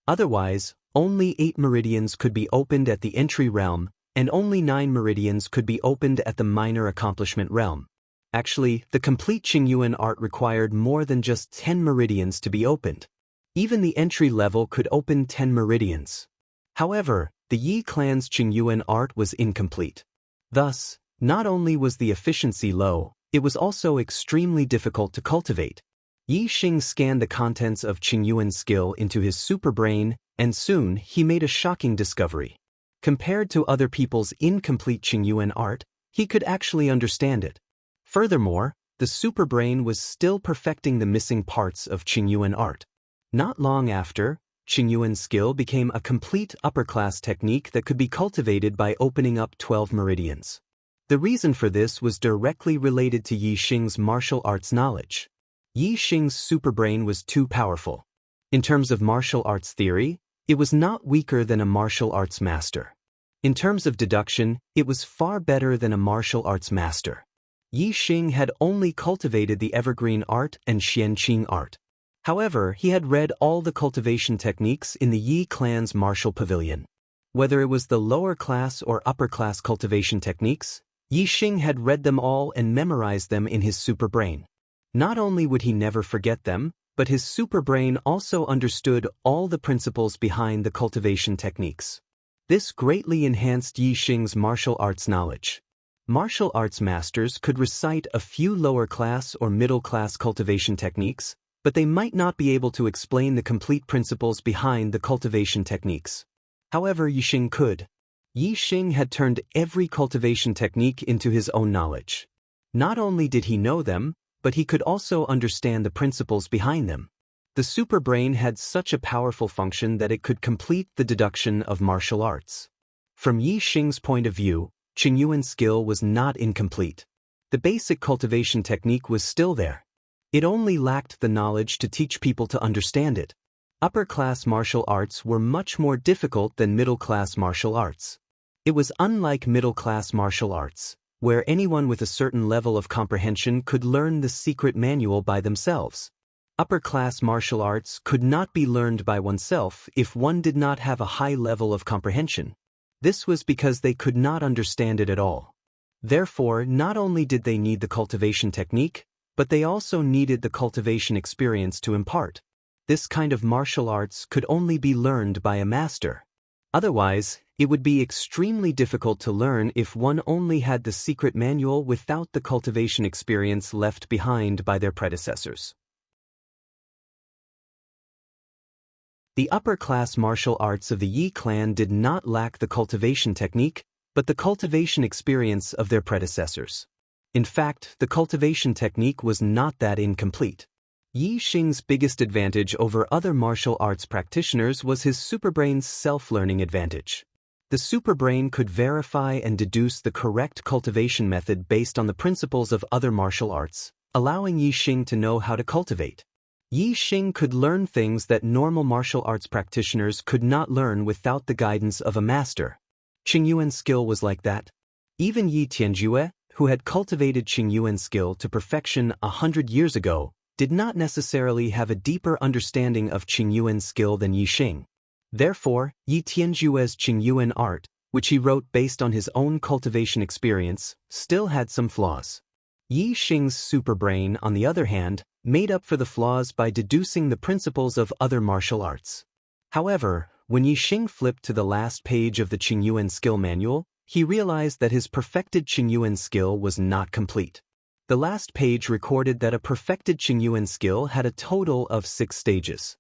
Otherwise, only 8 meridians could be opened at the entry realm, and only 9 meridians could be opened at the minor accomplishment realm. Actually, the complete Qingyuan art required more than just 10 meridians to be opened. Even the entry level could open 10 meridians. However, the Yi clan's Qingyuan art was incomplete. Thus, not only was the efficiency low, it was also extremely difficult to cultivate. Yi Xing scanned the contents of Qingyuan's skill into his superbrain, and soon he made a shocking discovery. Compared to other people's incomplete Qingyuan art, he could actually understand it. Furthermore, the superbrain was still perfecting the missing parts of Qingyuan art. Not long after, Qingyuan skill became a complete upper-class technique that could be cultivated by opening up 12 meridians. The reason for this was directly related to Yi Xing's martial arts knowledge. Yi Xing's superbrain was too powerful. In terms of martial arts theory, it was not weaker than a martial arts master. In terms of deduction, it was far better than a martial arts master. Yi Xing had only cultivated the evergreen art and Xianqing art. However, he had read all the cultivation techniques in the Yi clan's martial pavilion. Whether it was the lower class or upper class cultivation techniques, Yi Xing had read them all and memorized them in his superbrain. Not only would he never forget them, but his superbrain also understood all the principles behind the cultivation techniques. This greatly enhanced Yi Xing's martial arts knowledge. Martial arts masters could recite a few lower class or middle class cultivation techniques, but they might not be able to explain the complete principles behind the cultivation techniques. However, Yi Xing could. Yi Xing had turned every cultivation technique into his own knowledge. Not only did he know them, but he could also understand the principles behind them. The superbrain had such a powerful function that it could complete the deduction of martial arts. From Yi Xing's point of view, Qingyuan skill was not incomplete. The basic cultivation technique was still there. It only lacked the knowledge to teach people to understand it. Upper-class martial arts were much more difficult than middle-class martial arts. It was unlike middle-class martial arts, where anyone with a certain level of comprehension could learn the secret manual by themselves. Upper-class martial arts could not be learned by oneself if one did not have a high level of comprehension. This was because they could not understand it at all. Therefore, not only did they need the cultivation technique, but they also needed the cultivation experience to impart. This kind of martial arts could only be learned by a master. Otherwise, it would be extremely difficult to learn if one only had the secret manual without the cultivation experience left behind by their predecessors. The upper-class martial arts of the Yi clan did not lack the cultivation technique, but the cultivation experience of their predecessors. In fact, the cultivation technique was not that incomplete. Yi Xing's biggest advantage over other martial arts practitioners was his superbrain's self-learning advantage. The superbrain could verify and deduce the correct cultivation method based on the principles of other martial arts, allowing Yi Xing to know how to cultivate. Yi Xing could learn things that normal martial arts practitioners could not learn without the guidance of a master. Qingyuan's skill was like that. Even Yi Tianjue, who had cultivated Qingyuan's skill to perfection 100 years ago, did not necessarily have a deeper understanding of Qingyuan's skill than Yi Xing. Therefore, Yi Tianjue's Qingyuan art, which he wrote based on his own cultivation experience, still had some flaws. Yi Xing's superbrain, on the other hand, made up for the flaws by deducing the principles of other martial arts. However, when Yi Xing flipped to the last page of the Qingyuan skill manual, he realized that his perfected Qingyuan skill was not complete. The last page recorded that a perfected Qingyuan skill had a total of 6 stages.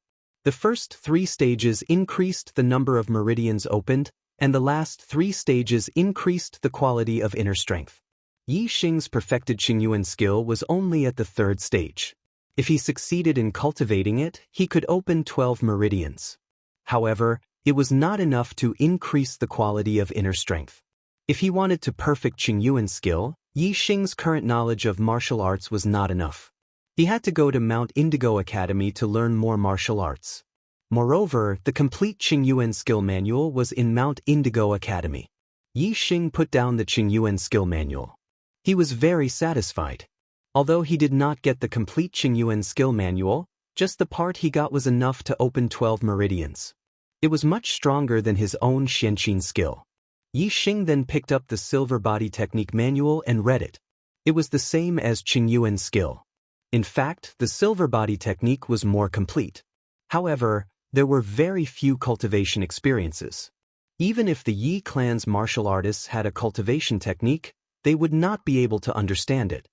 The first 3 stages increased the number of meridians opened, and the last 3 stages increased the quality of inner strength. Yi Xing's perfected Qingyuan skill was only at the 3rd stage. If he succeeded in cultivating it, he could open 12 meridians. However, it was not enough to increase the quality of inner strength. If he wanted to perfect Qingyuan's skill, Yi Xing's current knowledge of martial arts was not enough. He had to go to Mount Indigo Academy to learn more martial arts. Moreover, the complete Qingyuan skill manual was in Mount Indigo Academy. Yi Xing put down the Qingyuan skill manual. He was very satisfied. Although he did not get the complete Qingyuan skill manual, just the part he got was enough to open 12 meridians. It was much stronger than his own Xianqin skill. Yi Xing then picked up the Silver Body Technique manual and read it. It was the same as Qingyuan's skill. In fact, the Silver Body Technique was more complete. However, there were very few cultivation experiences. Even if the Yi clan's martial artists had a cultivation technique, they would not be able to understand it.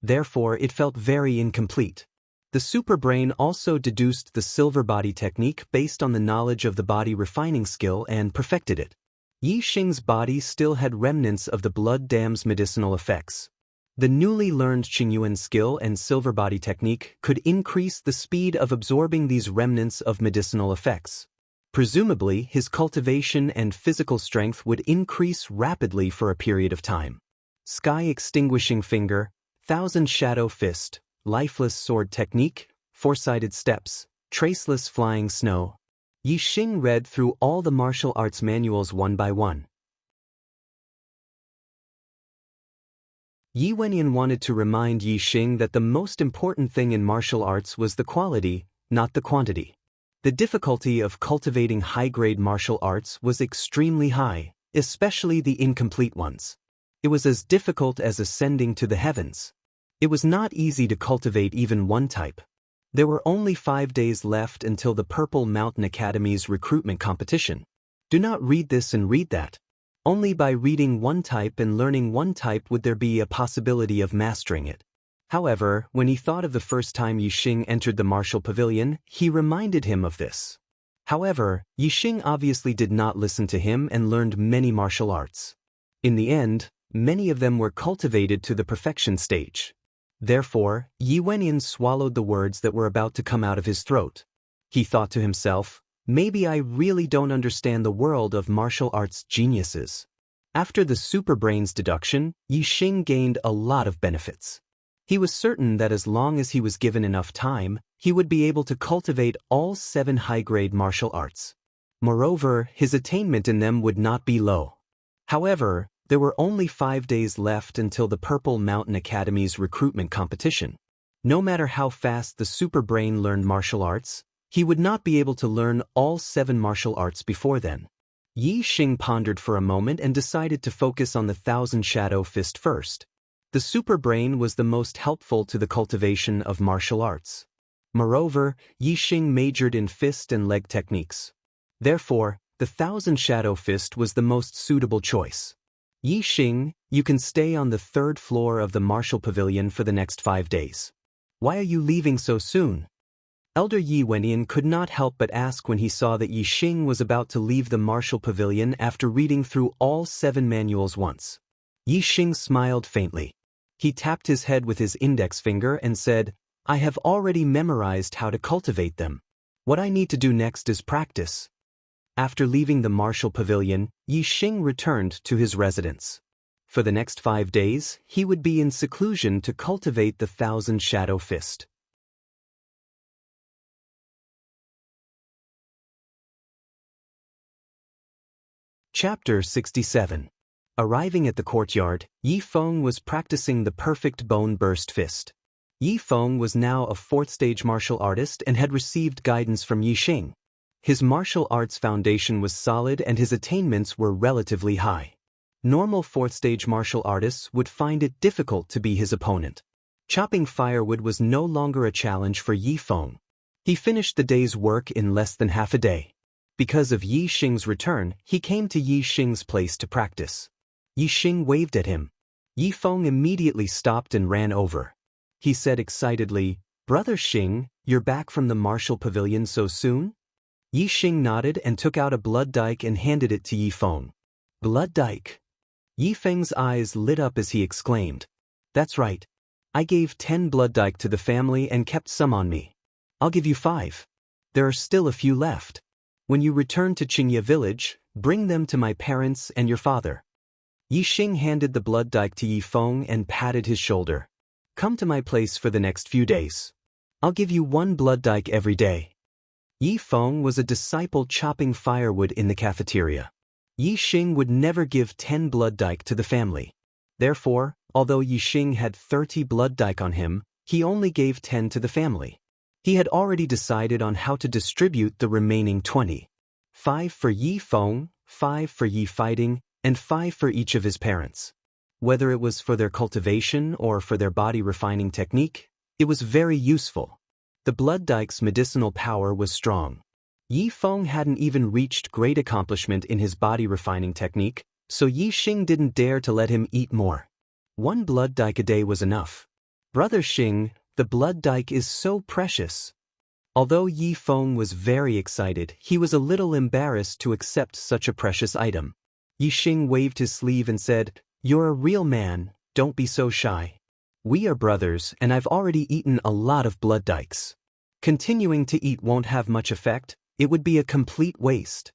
Therefore, it felt very incomplete. The superbrain also deduced the Silver Body Technique based on the knowledge of the body refining skill and perfected it. Yi Xing's body still had remnants of the blood dam's medicinal effects. The newly learned Qingyuan skill and Silver Body Technique could increase the speed of absorbing these remnants of medicinal effects. Presumably, his cultivation and physical strength would increase rapidly for a period of time. Sky Extinguishing Finger, Thousand Shadow Fist, Lifeless Sword Technique, Four-Sided Steps, Traceless Flying Snow. Yi Xing read through all the martial arts manuals one by one. Yi Wenyan wanted to remind Yi Xing that the most important thing in martial arts was the quality, not the quantity. The difficulty of cultivating high-grade martial arts was extremely high, especially the incomplete ones. It was as difficult as ascending to the heavens. It was not easy to cultivate even one type. There were only 5 days left until the Purple Mountain Academy's recruitment competition. Do not read this and read that. Only by reading one type and learning one type would there be a possibility of mastering it. However, when he thought of the first time Yi Xing entered the martial pavilion, he reminded him of this. However, Yi Xing obviously did not listen to him and learned many martial arts. In the end, many of them were cultivated to the perfection stage. Therefore, Yi Wenyan swallowed the words that were about to come out of his throat. He thought to himself, maybe I really don't understand the world of martial arts geniuses. After the superbrain's deduction, Yi Xing gained a lot of benefits. He was certain that as long as he was given enough time, he would be able to cultivate all 7 high-grade martial arts. Moreover, his attainment in them would not be low. However, there were only 5 days left until the Purple Mountain Academy's recruitment competition. No matter how fast the superbrain learned martial arts, he would not be able to learn all 7 martial arts before then. Yi Xing pondered for a moment and decided to focus on the Thousand Shadow Fist first. The super brain was the most helpful to the cultivation of martial arts. Moreover, Yi Xing majored in fist and leg techniques. Therefore, the Thousand Shadow Fist was the most suitable choice. Yi Xing, you can stay on the 3rd floor of the martial pavilion for the next 5 days. Why are you leaving so soon? Elder Yi Wenyan could not help but ask when he saw that Yi Xing was about to leave the martial pavilion after reading through all 7 manuals once. Yi Xing smiled faintly. He tapped his head with his index finger and said, I have already memorized how to cultivate them. What I need to do next is practice. After leaving the martial pavilion, Yi Xing returned to his residence. For the next 5 days, he would be in seclusion to cultivate the Thousand Shadow Fist. Chapter 67. Arriving at the courtyard, Yi Feng was practicing the perfect bone burst fist. Yi Feng was now a 4th-stage martial artist and had received guidance from Yi Xing. His martial arts foundation was solid and his attainments were relatively high. Normal 4th-stage martial artists would find it difficult to be his opponent. Chopping firewood was no longer a challenge for Yi Feng. He finished the day's work in less than half a day. Because of Yi Xing's return, he came to Yi Xing's place to practice. Yi Xing waved at him. Yi Feng immediately stopped and ran over. He said excitedly, Brother Xing, you're back from the martial pavilion so soon? Yi Xing nodded and took out a blood dike and handed it to Yi Feng. Blood dike? Yi Feng's eyes lit up as he exclaimed. That's right. I gave 10 blood dike to the family and kept some on me. I'll give you 5. There are still a few left. When you return to Qingye village, bring them to my parents and your father. Yi Xing handed the blood dike to Yi Feng and patted his shoulder. Come to my place for the next few days. I'll give you 1 blood dike every day. Yi Feng was a disciple chopping firewood in the cafeteria. Yi Xing would never give 10 blood dike to the family. Therefore, although Yi Xing had 30 blood dike on him, he only gave 10 to the family. He had already decided on how to distribute the remaining 20. 5 for Yi Feng, 5 for Yi Fighting, and 5 for each of his parents. Whether it was for their cultivation or for their body refining technique, it was very useful. The blood dike's medicinal power was strong. Yi Feng hadn't even reached great accomplishment in his body refining technique, so Yi Xing didn't dare to let him eat more. 1 blood dike a day was enough. Brother Xing, the blood dike is so precious. Although Yi Feng was very excited, he was a little embarrassed to accept such a precious item. Yi Xing waved his sleeve and said, You're a real man, don't be so shy. We are brothers and I've already eaten a lot of blood dikes. Continuing to eat won't have much effect, it would be a complete waste.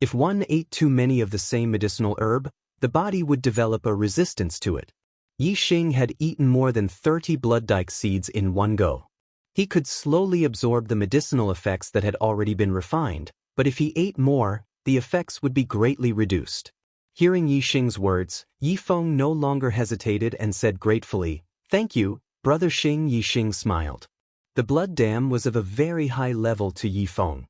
If one ate too many of the same medicinal herb, the body would develop a resistance to it. Yi Xing had eaten more than 30 blood dike seeds in one go. He could slowly absorb the medicinal effects that had already been refined, but if he ate more, the effects would be greatly reduced. Hearing Yi Xing's words, Yi Feng no longer hesitated and said gratefully, Thank you, Brother Xing. Yi Xing smiled. The blood dam was of a very high level to Yi Feng.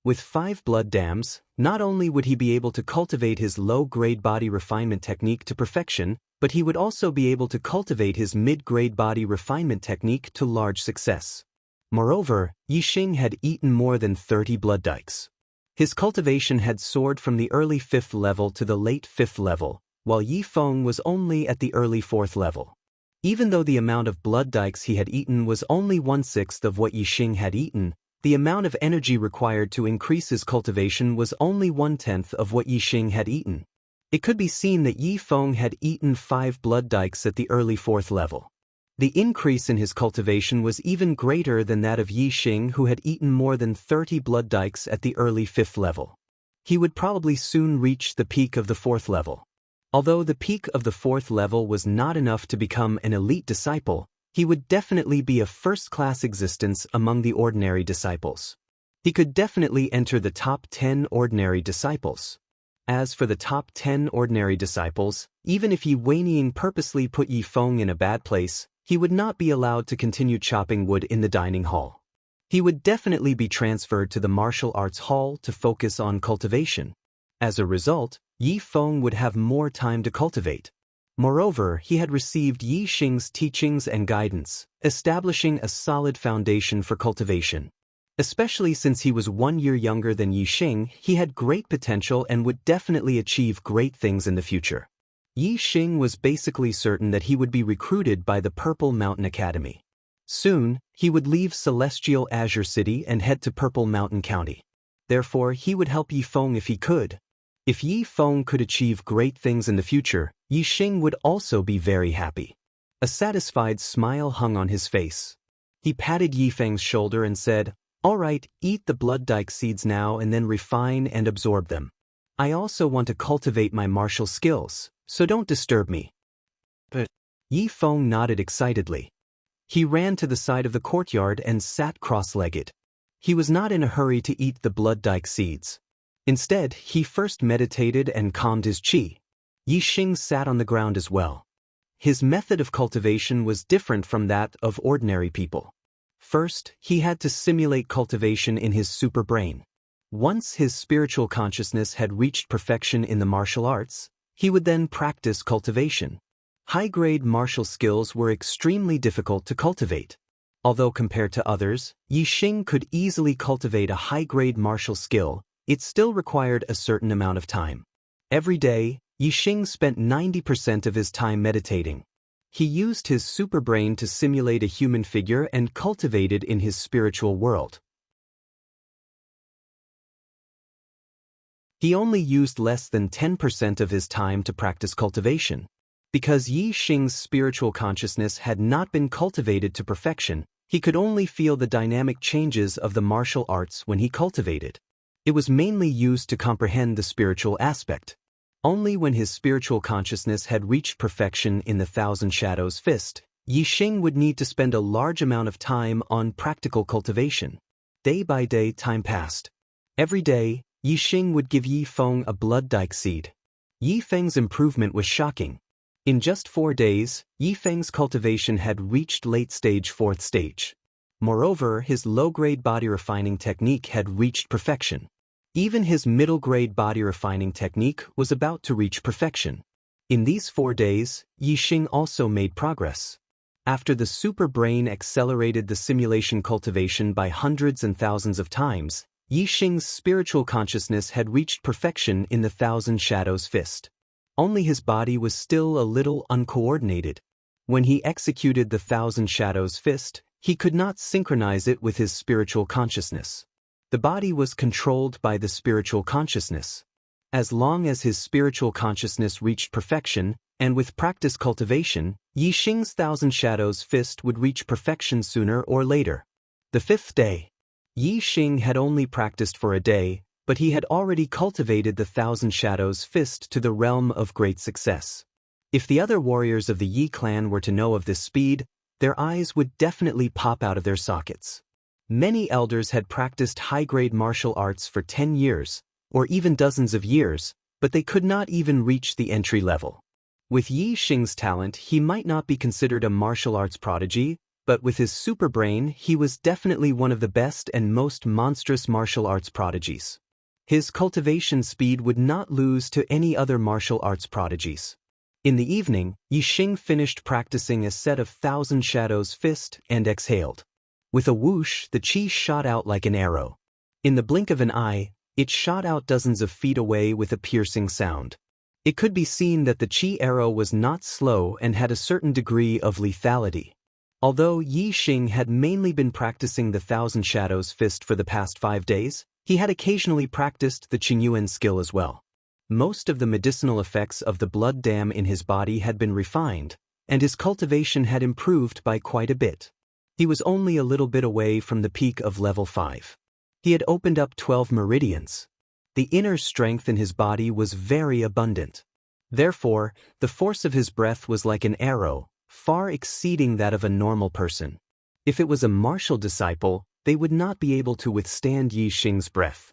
With 5 blood dams, not only would he be able to cultivate his low-grade body refinement technique to perfection, but he would also be able to cultivate his mid-grade body refinement technique to large success. Moreover, Yi Xing had eaten more than 30 blood dikes. His cultivation had soared from the early 5th level to the late 5th level, while Yi Feng was only at the early 4th level. Even though the amount of blood dikes he had eaten was only 1/6 of what Yi Xing had eaten, the amount of energy required to increase his cultivation was only 1/10 of what Yi Xing had eaten. It could be seen that Yi Feng had eaten 5 blood dikes at the early 4th level. The increase in his cultivation was even greater than that of Yi Xing, who had eaten more than 30 blood dikes at the early 5th level. He would probably soon reach the peak of the 4th level. Although the peak of the 4th level was not enough to become an elite disciple, he would definitely be a first-class existence among the ordinary disciples. He could definitely enter the top 10 ordinary disciples. As for the top 10 ordinary disciples, even if Yi Wenyan purposely put Yi Feng in a bad place, he would not be allowed to continue chopping wood in the dining hall. He would definitely be transferred to the martial arts hall to focus on cultivation. As a result, Yi Feng would have more time to cultivate. Moreover, he had received Yi Xing's teachings and guidance, establishing a solid foundation for cultivation. Especially since he was 1 year younger than Yi Xing, he had great potential and would definitely achieve great things in the future. Yi Xing was basically certain that he would be recruited by the Purple Mountain Academy. Soon, he would leave Celestial Azure City and head to Purple Mountain County. Therefore, he would help Yi Feng if he could. If Yi Feng could achieve great things in the future, Yi Xing would also be very happy. A satisfied smile hung on his face. He patted Yi Feng's shoulder and said, "All right, eat the blood dike seeds now and then refine and absorb them. I also want to cultivate my martial skills, so don't disturb me." But Yi Feng nodded excitedly. He ran to the side of the courtyard and sat cross-legged. He was not in a hurry to eat the blood dike seeds. Instead, he first meditated and calmed his qi. Yi Xing sat on the ground as well. His method of cultivation was different from that of ordinary people. First, he had to simulate cultivation in his super brain. Once his spiritual consciousness had reached perfection in the martial arts, he would then practice cultivation. High-grade martial skills were extremely difficult to cultivate. Although compared to others, Yi Xing could easily cultivate a high-grade martial skill, it still required a certain amount of time. Every day, Yi Xing spent 90% of his time meditating. He used his superbrain to simulate a human figure and cultivated in his spiritual world. He only used less than 10% of his time to practice cultivation. Because Yi Xing's spiritual consciousness had not been cultivated to perfection, he could only feel the dynamic changes of the martial arts when he cultivated. It was mainly used to comprehend the spiritual aspect. Only when his spiritual consciousness had reached perfection in the Thousand Shadows Fist, Yi Xing would need to spend a large amount of time on practical cultivation. Day by day, time passed. Every day, Yi Xing would give Yi Feng a blood dike seed. Yi Feng's improvement was shocking. In just 4 days, Yi Feng's cultivation had reached late-stage 4th stage. Moreover, his low-grade body refining technique had reached perfection. Even his middle-grade body refining technique was about to reach perfection. In these 4 days, Yi Xing also made progress. After the super brain accelerated the simulation cultivation by hundreds and thousands of times, Yi Xing's spiritual consciousness had reached perfection in the Thousand Shadows Fist. Only his body was still a little uncoordinated. When he executed the Thousand Shadows Fist, he could not synchronize it with his spiritual consciousness. The body was controlled by the spiritual consciousness. As long as his spiritual consciousness reached perfection, and with practice cultivation, Yi Xing's Thousand Shadows Fist would reach perfection sooner or later. The 5th day. Yi Xing had only practiced for a day, but he had already cultivated the Thousand Shadows Fist to the realm of great success. If the other warriors of the Yi clan were to know of this speed, their eyes would definitely pop out of their sockets. Many elders had practiced high-grade martial arts for 10 years, or even dozens of years, but they could not even reach the entry level. With Yi Xing's talent, he might not be considered a martial arts prodigy, but with his superbrain, he was definitely one of the best and most monstrous martial arts prodigies. His cultivation speed would not lose to any other martial arts prodigies. In the evening, Yi Xing finished practicing a set of Thousand Shadows Fist and exhaled. With a whoosh, the qi shot out like an arrow. In the blink of an eye, it shot out dozens of feet away with a piercing sound. It could be seen that the qi arrow was not slow and had a certain degree of lethality. Although Yi Xing had mainly been practicing the Thousand Shadows Fist for the past 5 days, he had occasionally practiced the Qingyuan skill as well. Most of the medicinal effects of the blood dam in his body had been refined, and his cultivation had improved by quite a bit. He was only a little bit away from the peak of level 5. He had opened up 12 meridians. The inner strength in his body was very abundant. Therefore, the force of his breath was like an arrow, far exceeding that of a normal person. If it was a martial disciple, they would not be able to withstand Yi Xing's breath.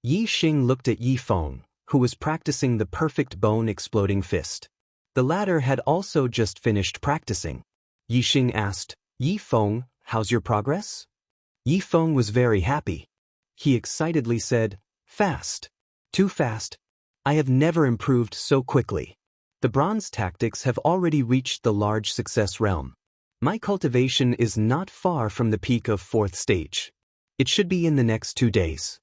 Yi Xing looked at Yi Feng, who was practicing the perfect bone-exploding fist. The latter had also just finished practicing. Yixing asked, "Yi Feng, how's your progress?" Yi Feng was very happy. He excitedly said, "Fast. Too fast. I have never improved so quickly. The bronze tactics have already reached the large success realm. My cultivation is not far from the peak of 4th stage. It should be in the next 2 days."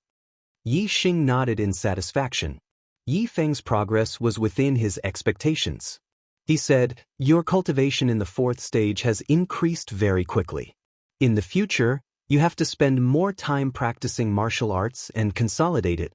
Yi Xing nodded in satisfaction. Yi Feng's progress was within his expectations. He said, "Your cultivation in the 4th stage has increased very quickly. In the future, you have to spend more time practicing martial arts and consolidate it."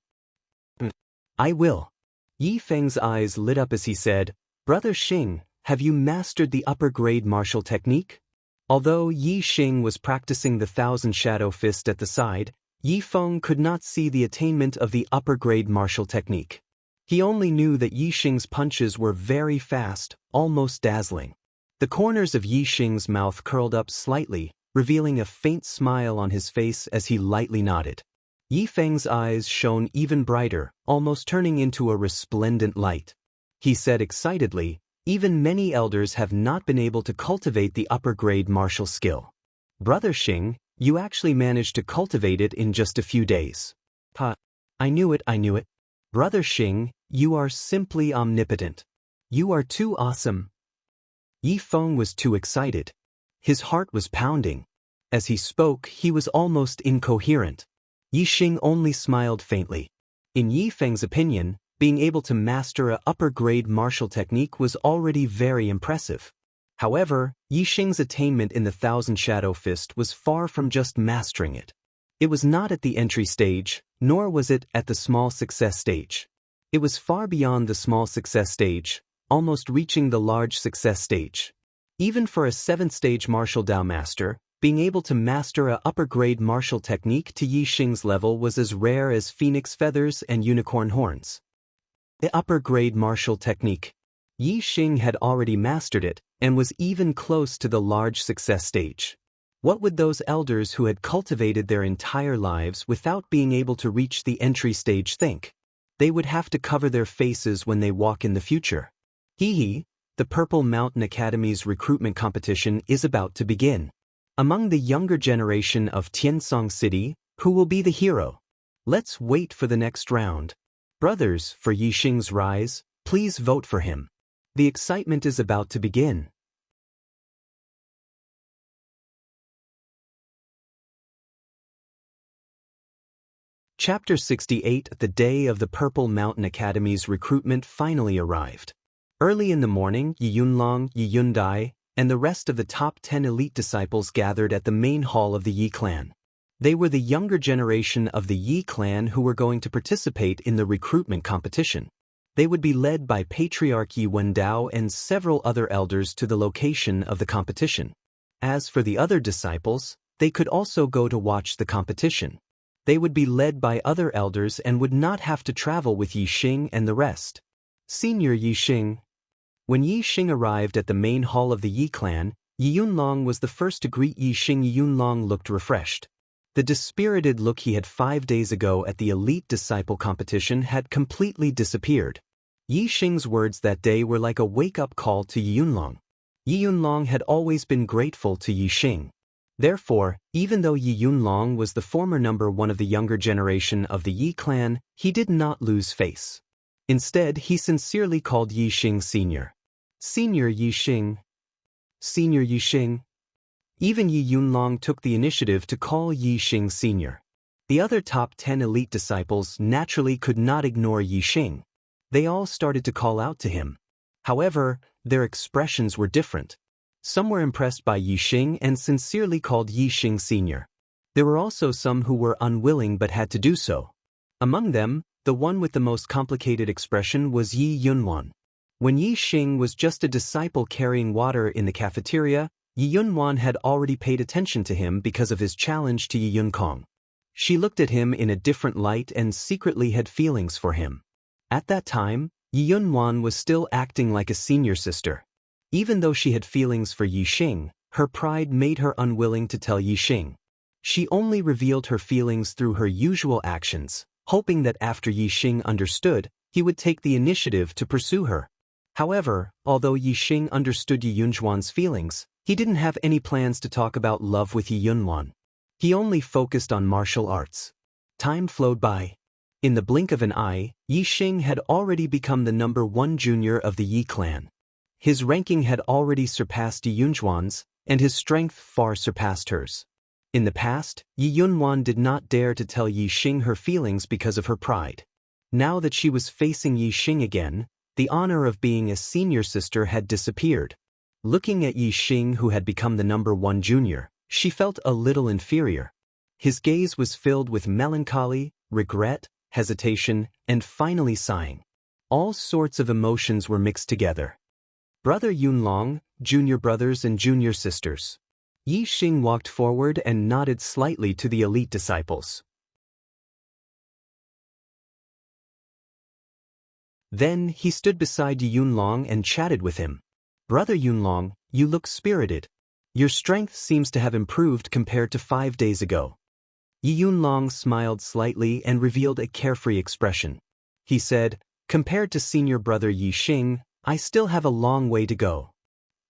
"I will." Yi Feng's eyes lit up as he said, "Brother Xing, have you mastered the upper-grade martial technique?" Although Yi Xing was practicing the 1,000 Shadow Fist at the side, Yi Feng could not see the attainment of the upper-grade martial technique. He only knew that Yi Xing's punches were very fast, almost dazzling. The corners of Yi Xing's mouth curled up slightly, revealing a faint smile on his face as he lightly nodded. Yi Feng's eyes shone even brighter, almost turning into a resplendent light. He said excitedly, "Even many elders have not been able to cultivate the upper-grade martial skill. Brother Xing, you actually managed to cultivate it in just a few days." "Ha! I knew it. Brother Xing, you are simply omnipotent. You are too awesome." Yi Feng was too excited. His heart was pounding. As he spoke, he was almost incoherent. Yi Xing only smiled faintly. In Yi Feng's opinion, being able to master a upper-grade martial technique was already very impressive. However, Yi Xing's attainment in the 1,000 Shadow Fist was far from just mastering it. It was not at the entry stage, nor was it at the small success stage. It was far beyond the small success stage, almost reaching the large success stage. Even for a 7th stage martial Dao master, being able to master a upper-grade martial technique to Yi Xing's level was as rare as phoenix feathers and unicorn horns. The upper-grade martial technique. Yi Xing had already mastered it, and was even close to the large success stage. What would those elders who had cultivated their entire lives without being able to reach the entry stage think? They would have to cover their faces when they walk in the future. Hee, the Purple Mountain Academy's recruitment competition is about to begin. Among the younger generation of Tiansong City, who will be the hero? Let's wait for the next round. Brothers, for Yi Xing's rise, please vote for him. The excitement is about to begin. Chapter 68. The day of the Purple Mountain Academy's recruitment finally arrived. Early in the morning, Yi Yunlong, Yi Yundai, and the rest of the top 10 elite disciples gathered at the main hall of the Yi clan. They were the younger generation of the Yi clan who were going to participate in the recruitment competition. They would be led by Patriarch Yi Wendao and several other elders to the location of the competition. As for the other disciples, they could also go to watch the competition. They would be led by other elders and would not have to travel with Yi Xing and the rest. Senior Yi Xing. When Yi Xing arrived at the main hall of the Yi clan, Yi Yunlong was the first to greet Yi Xing. Yi Yunlong looked refreshed. The dispirited look he had 5 days ago at the elite disciple competition had completely disappeared. Yi Xing's words that day were like a wake-up call to Yi Yunlong. Yi Yunlong had always been grateful to Yi Xing. Therefore, even though Yi Yunlong was the former number 1 of the younger generation of the Yi clan, he did not lose face. Instead, he sincerely called Yi Xing Senior. Senior Yi Xing. Senior Yi Xing. Even Yi Yunlong took the initiative to call Yi Xing Senior. The other top 10 elite disciples naturally could not ignore Yi Xing. They all started to call out to him. However, their expressions were different. Some were impressed by Yi Xing and sincerely called Yi Xing Senior. There were also some who were unwilling but had to do so. Among them, the one with the most complicated expression was Yi Yunwan. When Yi Xing was just a disciple carrying water in the cafeteria, Yi Yunwan had already paid attention to him because of his challenge to Yi Yunkong. She looked at him in a different light and secretly had feelings for him. At that time, Yi Yunwan was still acting like a senior sister. Even though she had feelings for Yi Xing, her pride made her unwilling to tell Yi Xing. She only revealed her feelings through her usual actions, hoping that after Yi Xing understood, he would take the initiative to pursue her. However, although Yi Xing understood Yi Yunjuan's feelings, He didn't have any plans to talk about love with Yi Yunwan. He only focused on martial arts. Time flowed by. In the blink of an eye, Yi Xing had already become the #1 junior of the Yi clan. His ranking had already surpassed Yi Yunwan's, and his strength far surpassed hers. In the past, Yi Yunwan did not dare to tell Yi Xing her feelings because of her pride. Now that she was facing Yi Xing again, the honor of being a senior sister had disappeared. Looking at Yi Xing, who had become the #1 junior, she felt a little inferior. His gaze was filled with melancholy, regret, hesitation, and finally sighing. All sorts of emotions were mixed together. Brother Yunlong, junior brothers and junior sisters. Yi Xing walked forward and nodded slightly to the elite disciples. Then he stood beside Yi Yunlong and chatted with him. Brother Yunlong, you look spirited. Your strength seems to have improved compared to 5 days ago. Yi Yunlong smiled slightly and revealed a carefree expression. He said, compared to senior brother Yi Xing, I still have a long way to go.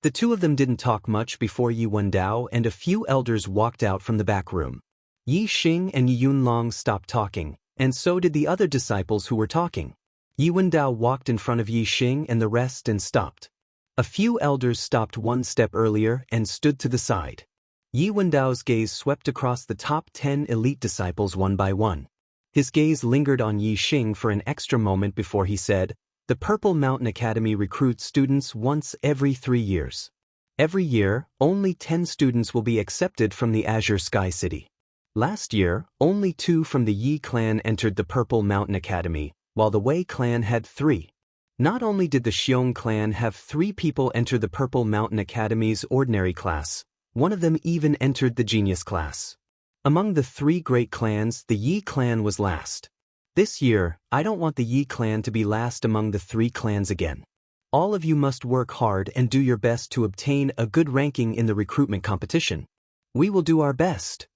The two of them didn't talk much before Yi Wendao and a few elders walked out from the back room. Yi Xing and Yi Yunlong stopped talking, and so did the other disciples who were talking. Yi Wendao walked in front of Yi Xing and the rest and stopped. A few elders stopped one step earlier and stood to the side. Yi Wendao's gaze swept across the top 10 elite disciples one by one. His gaze lingered on Yi Xing for an extra moment before he said, the Purple Mountain Academy recruits students once every 3 years. Every year, only 10 students will be accepted from the Azure Sky City. Last year, only 2 from the Yi clan entered the Purple Mountain Academy, while the Wei clan had 3. Not only did the Xiong clan have 3 people enter the Purple Mountain Academy's ordinary class, one of them even entered the genius class. Among the 3 great clans, the Yi clan was last. This year, I don't want the Yi clan to be last among the 3 clans again. All of you must work hard and do your best to obtain a good ranking in the recruitment competition. We will do our best.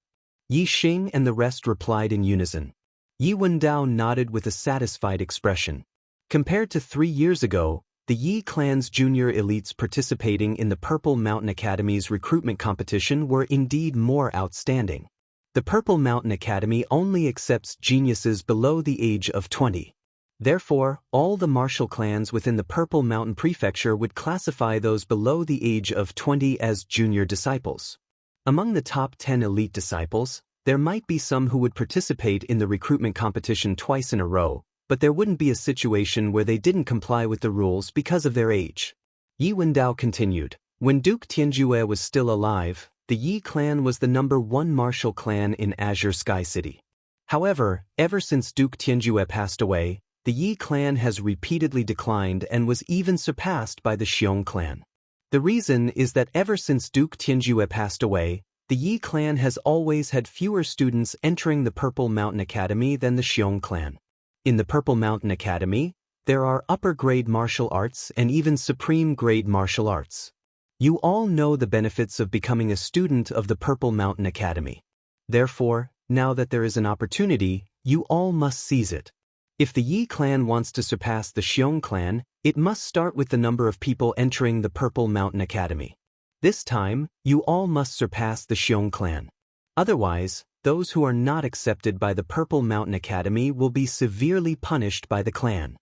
Yi Xing and the rest replied in unison. Yi Wendao nodded with a satisfied expression. Compared to 3 years ago, the Yi clan's junior elites participating in the Purple Mountain Academy's recruitment competition were indeed more outstanding. The Purple Mountain Academy only accepts geniuses below the age of 20. Therefore, all the martial clans within the Purple Mountain Prefecture would classify those below the age of 20 as junior disciples. Among the top 10 elite disciples, there might be some who would participate in the recruitment competition twice in a row, but there wouldn't be a situation where they didn't comply with the rules because of their age. Yi Wendao continued, when Duke Tianjue was still alive, the Yi clan was the #1 martial clan in Azure Sky City. However, ever since Duke Tianjue passed away, the Yi clan has repeatedly declined and was even surpassed by the Xiong clan. The reason is that ever since Duke Tianjue passed away, the Yi clan has always had fewer students entering the Purple Mountain Academy than the Xiong clan. In the Purple Mountain Academy, there are upper-grade martial arts and even supreme-grade martial arts. You all know the benefits of becoming a student of the Purple Mountain Academy. Therefore, now that there is an opportunity, you all must seize it. If the Yi clan wants to surpass the Xiong clan, it must start with the number of people entering the Purple Mountain Academy. This time, you all must surpass the Xiong clan. Otherwise, those who are not accepted by the Purple Mountain Academy will be severely punished by the clan.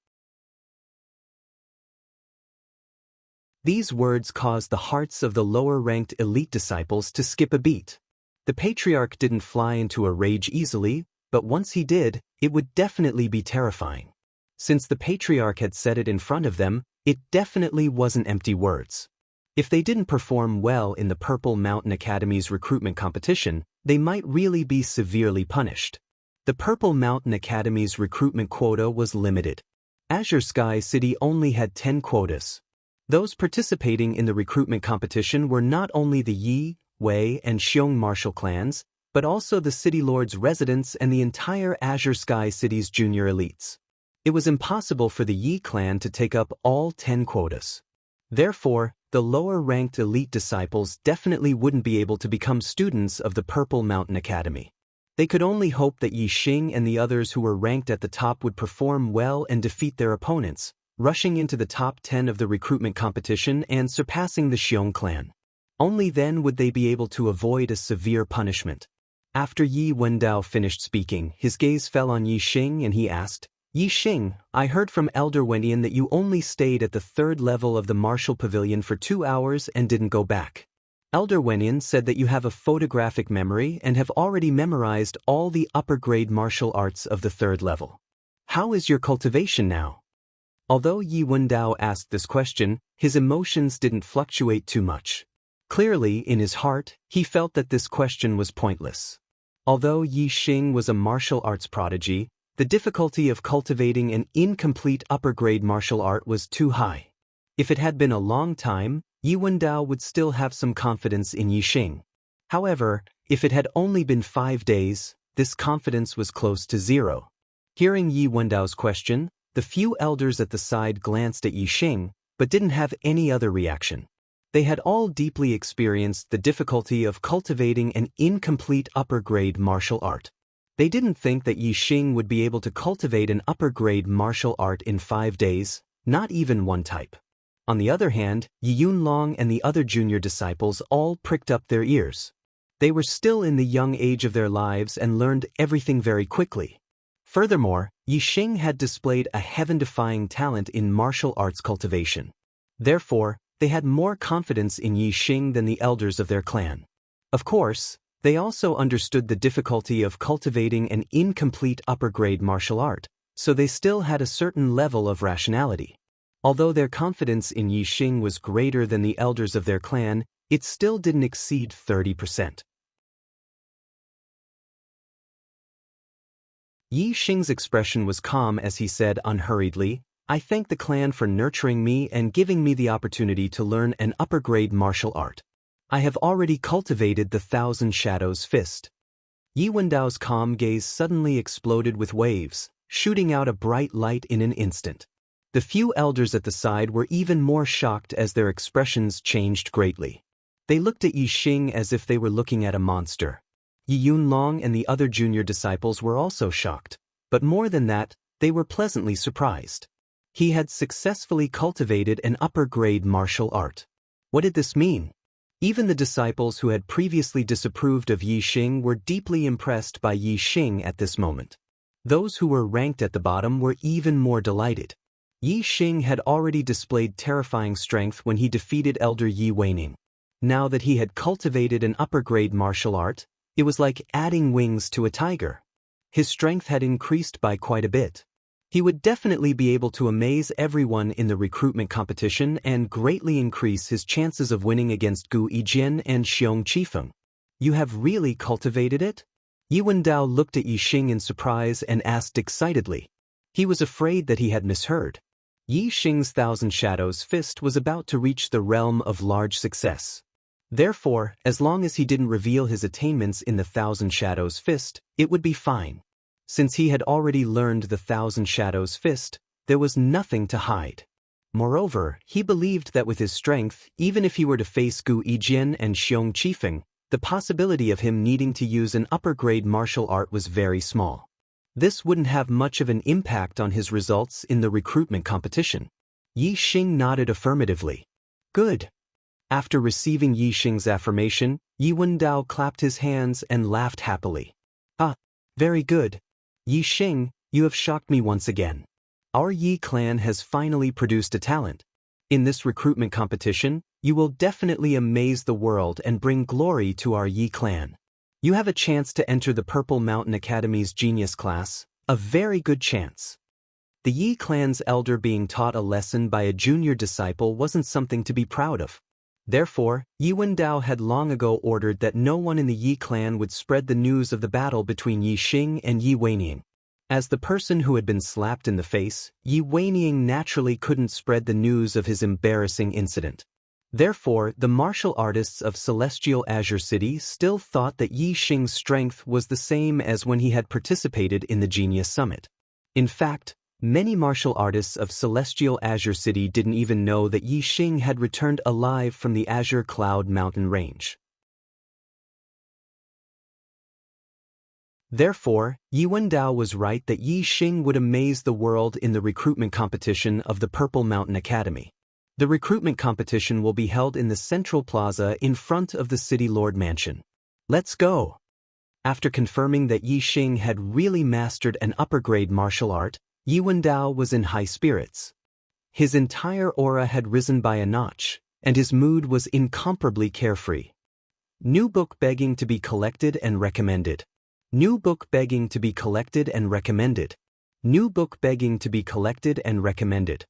These words caused the hearts of the lower-ranked elite disciples to skip a beat. The patriarch didn't fly into a rage easily, but once he did, it would definitely be terrifying. Since the patriarch had said it in front of them, it definitely wasn't empty words. If they didn't perform well in the Purple Mountain Academy's recruitment competition, they might really be severely punished. The Purple Mountain Academy's recruitment quota was limited. Azure Sky City only had 10 quotas. Those participating in the recruitment competition were not only the Yi, Wei, and Xiong martial clans, but also the City Lord's residents and the entire Azure Sky City's junior elites. It was impossible for the Yi clan to take up all 10 quotas. Therefore, the lower-ranked elite disciples definitely wouldn't be able to become students of the Purple Mountain Academy. They could only hope that Yi Xing and the others who were ranked at the top would perform well and defeat their opponents, rushing into the top 10 of the recruitment competition and surpassing the Xiong clan. Only then would they be able to avoid a severe punishment. After Yi Wendao finished speaking, his gaze fell on Yi Xing and he asked, Yi Xing, I heard from Elder Wenian that you only stayed at the 3rd level of the martial pavilion for 2 hours and didn't go back. Elder Wenian said that you have a photographic memory and have already memorized all the upper-grade martial arts of the 3rd level. How is your cultivation now? Although Yi Wendao asked this question, his emotions didn't fluctuate too much. Clearly, in his heart, he felt that this question was pointless. Although Yi Xing was a martial arts prodigy, the difficulty of cultivating an incomplete upper-grade martial art was too high. If it had been a long time, Yi Wendao would still have some confidence in Yi Xing. However, if it had only been 5 days, this confidence was close to 0. Hearing Yi Wendao's question, the few elders at the side glanced at Yi Xing, but didn't have any other reaction. They had all deeply experienced the difficulty of cultivating an incomplete upper-grade martial art. They didn't think that Yi Xing would be able to cultivate an upper-grade martial art in 5 days, not even one type. On the other hand, Yi Yunlong and the other junior disciples all pricked up their ears. They were still in the young age of their lives and learned everything very quickly. Furthermore, Yi Xing had displayed a heaven-defying talent in martial arts cultivation. Therefore, they had more confidence in Yi Xing than the elders of their clan. Of course, they also understood the difficulty of cultivating an incomplete upper-grade martial art, so they still had a certain level of rationality. Although their confidence in Yi Xing was greater than the elders of their clan, it still didn't exceed 30%. Yi Xing's expression was calm as he said unhurriedly, I thank the clan for nurturing me and giving me the opportunity to learn an upper-grade martial art. I have already cultivated the Thousand Shadows Fist. Yi Wendao's calm gaze suddenly exploded with waves, shooting out a bright light in an instant. The few elders at the side were even more shocked as their expressions changed greatly. They looked at Yi Xing as if they were looking at a monster. Yi Yunlong and the other junior disciples were also shocked, but more than that, they were pleasantly surprised. He had successfully cultivated an upper-grade martial art. What did this mean? Even the disciples who had previously disapproved of Yi Xing were deeply impressed by Yi Xing at this moment. Those who were ranked at the bottom were even more delighted. Yi Xing had already displayed terrifying strength when he defeated Elder Yi Weining. Now that he had cultivated an upper-grade martial art, it was like adding wings to a tiger. His strength had increased by quite a bit. He would definitely be able to amaze everyone in the recruitment competition and greatly increase his chances of winning against Gu Yijian and Xiong Qifeng. You have really cultivated it? Yi Wendao looked at Yi Xing in surprise and asked excitedly. He was afraid that he had misheard. Yi Xing's Thousand Shadows Fist was about to reach the realm of large success. Therefore, as long as he didn't reveal his attainments in the Thousand Shadows Fist, it would be fine. Since he had already learned the Thousand Shadows Fist, there was nothing to hide. Moreover, he believed that with his strength, even if he were to face Gu Yijian and Xiong Qifeng, the possibility of him needing to use an upper-grade martial art was very small. This wouldn't have much of an impact on his results in the recruitment competition. Yi Xing nodded affirmatively. Good. After receiving Yi Xing's affirmation, Yi Wendao clapped his hands and laughed happily. Ah, very good. Yi Xing, you have shocked me once again. Our Yi clan has finally produced a talent. In this recruitment competition, you will definitely amaze the world and bring glory to our Yi clan. You have a chance to enter the Purple Mountain Academy's genius class, a very good chance. The Yi clan's elder being taught a lesson by a junior disciple wasn't something to be proud of. Therefore, Yi Wendao had long ago ordered that no one in the Yi clan would spread the news of the battle between Yi Xing and Yi Weining. As the person who had been slapped in the face, Yi Weining naturally couldn't spread the news of his embarrassing incident. Therefore, the martial artists of Celestial Azure City still thought that Yi Xing's strength was the same as when he had participated in the Genius Summit. In fact, many martial artists of Celestial Azure City didn't even know that Yi Xing had returned alive from the Azure Cloud Mountain Range. Therefore, Yi Wendao was right that Yi Xing would amaze the world in the recruitment competition of the Purple Mountain Academy. The recruitment competition will be held in the Central Plaza in front of the City Lord Mansion. Let's go! After confirming that Yi Xing had really mastered an upper-grade martial art, Yi Wendao was in high spirits. His entire aura had risen by a notch, and his mood was incomparably carefree. New book begging to be collected and recommended. New book begging to be collected and recommended. New book begging to be collected and recommended.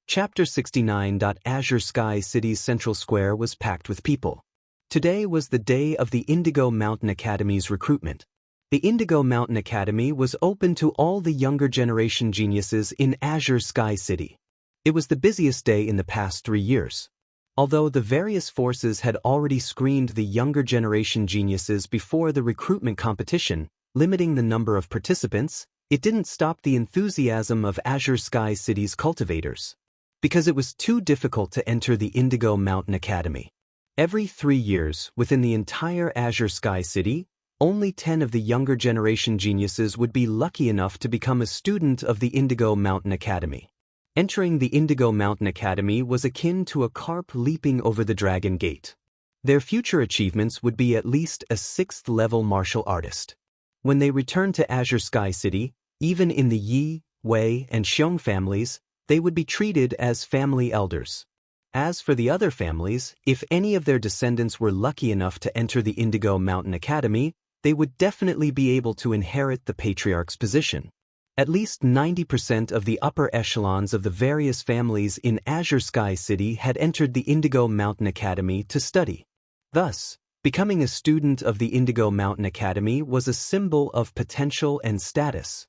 Chapter 69. Azure Sky City's central square was packed with people. Today was the day of the Indigo Mountain Academy's recruitment. The Indigo Mountain Academy was open to all the younger generation geniuses in Azure Sky City. It was the busiest day in the past 3 years. Although the various forces had already screened the younger generation geniuses before the recruitment competition, limiting the number of participants, it didn't stop the enthusiasm of Azure Sky City's cultivators. Because it was too difficult to enter the Indigo Mountain Academy. Every 3 years, within the entire Azure Sky City, only 10 of the younger generation geniuses would be lucky enough to become a student of the Indigo Mountain Academy. Entering the Indigo Mountain Academy was akin to a carp leaping over the Dragon Gate. Their future achievements would be at least a 6th-level martial artist. When they returned to Azure Sky City, even in the Yi, Wei, and Xiong families, they would be treated as family elders. As for the other families, if any of their descendants were lucky enough to enter the Indigo Mountain Academy, they would definitely be able to inherit the patriarch's position. At least 90% of the upper echelons of the various families in Azure Sky City had entered the Indigo Mountain Academy to study. Thus, becoming a student of the Indigo Mountain Academy was a symbol of potential and status.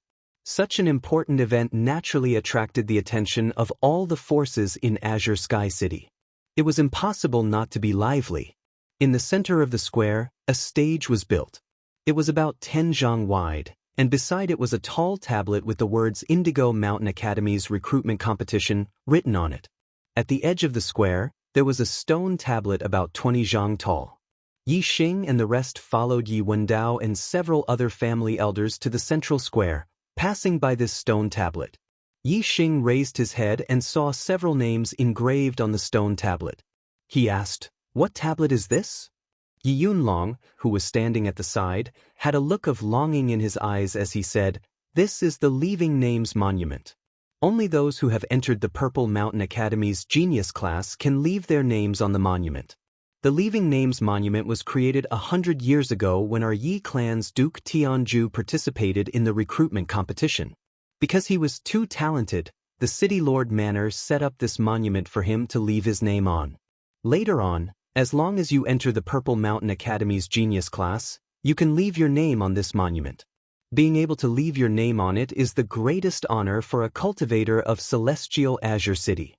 Such an important event naturally attracted the attention of all the forces in Azure Sky City. It was impossible not to be lively. In the center of the square, a stage was built. It was about 10 zhang wide, and beside it was a tall tablet with the words Indigo Mountain Academy's recruitment competition written on it. At the edge of the square, there was a stone tablet about 20 zhang tall. Yi Xing and the rest followed Yi Wendao and several other family elders to the central square, passing by this stone tablet. Yi Xing raised his head and saw several names engraved on the stone tablet. He asked, "What tablet is this?" Yi Yunlong, who was standing at the side, had a look of longing in his eyes as he said, "This is the Leaving Names Monument. Only those who have entered the Purple Mountain Academy's Genius class can leave their names on the monument. The Leaving Names Monument was created 100 years ago when our Yi clan's Duke Tianju participated in the recruitment competition. Because he was too talented, the City Lord Manor set up this monument for him to leave his name on. Later on, as long as you enter the Purple Mountain Academy's Genius class, you can leave your name on this monument. Being able to leave your name on it is the greatest honor for a cultivator of Celestial Azure City."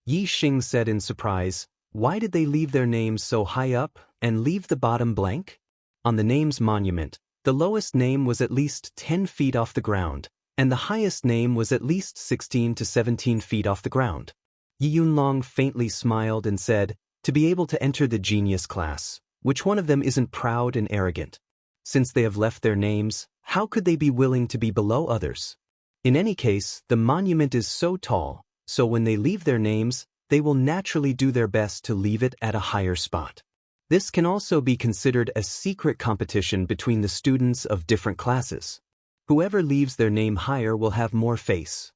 Yi Xing said in surprise, "Why did they leave their names so high up and leave the bottom blank?" On the names monument, the lowest name was at least 10 feet off the ground, and the highest name was at least 16 to 17 feet off the ground. Yi Yunlong faintly smiled and said, "To be able to enter the Genius class, which one of them isn't proud and arrogant? Since they have left their names, how could they be willing to be below others? In any case, the monument is so tall, so when they leave their names, they will naturally do their best to leave it at a higher spot. This can also be considered a secret competition between the students of different classes. Whoever leaves their name higher will have more face."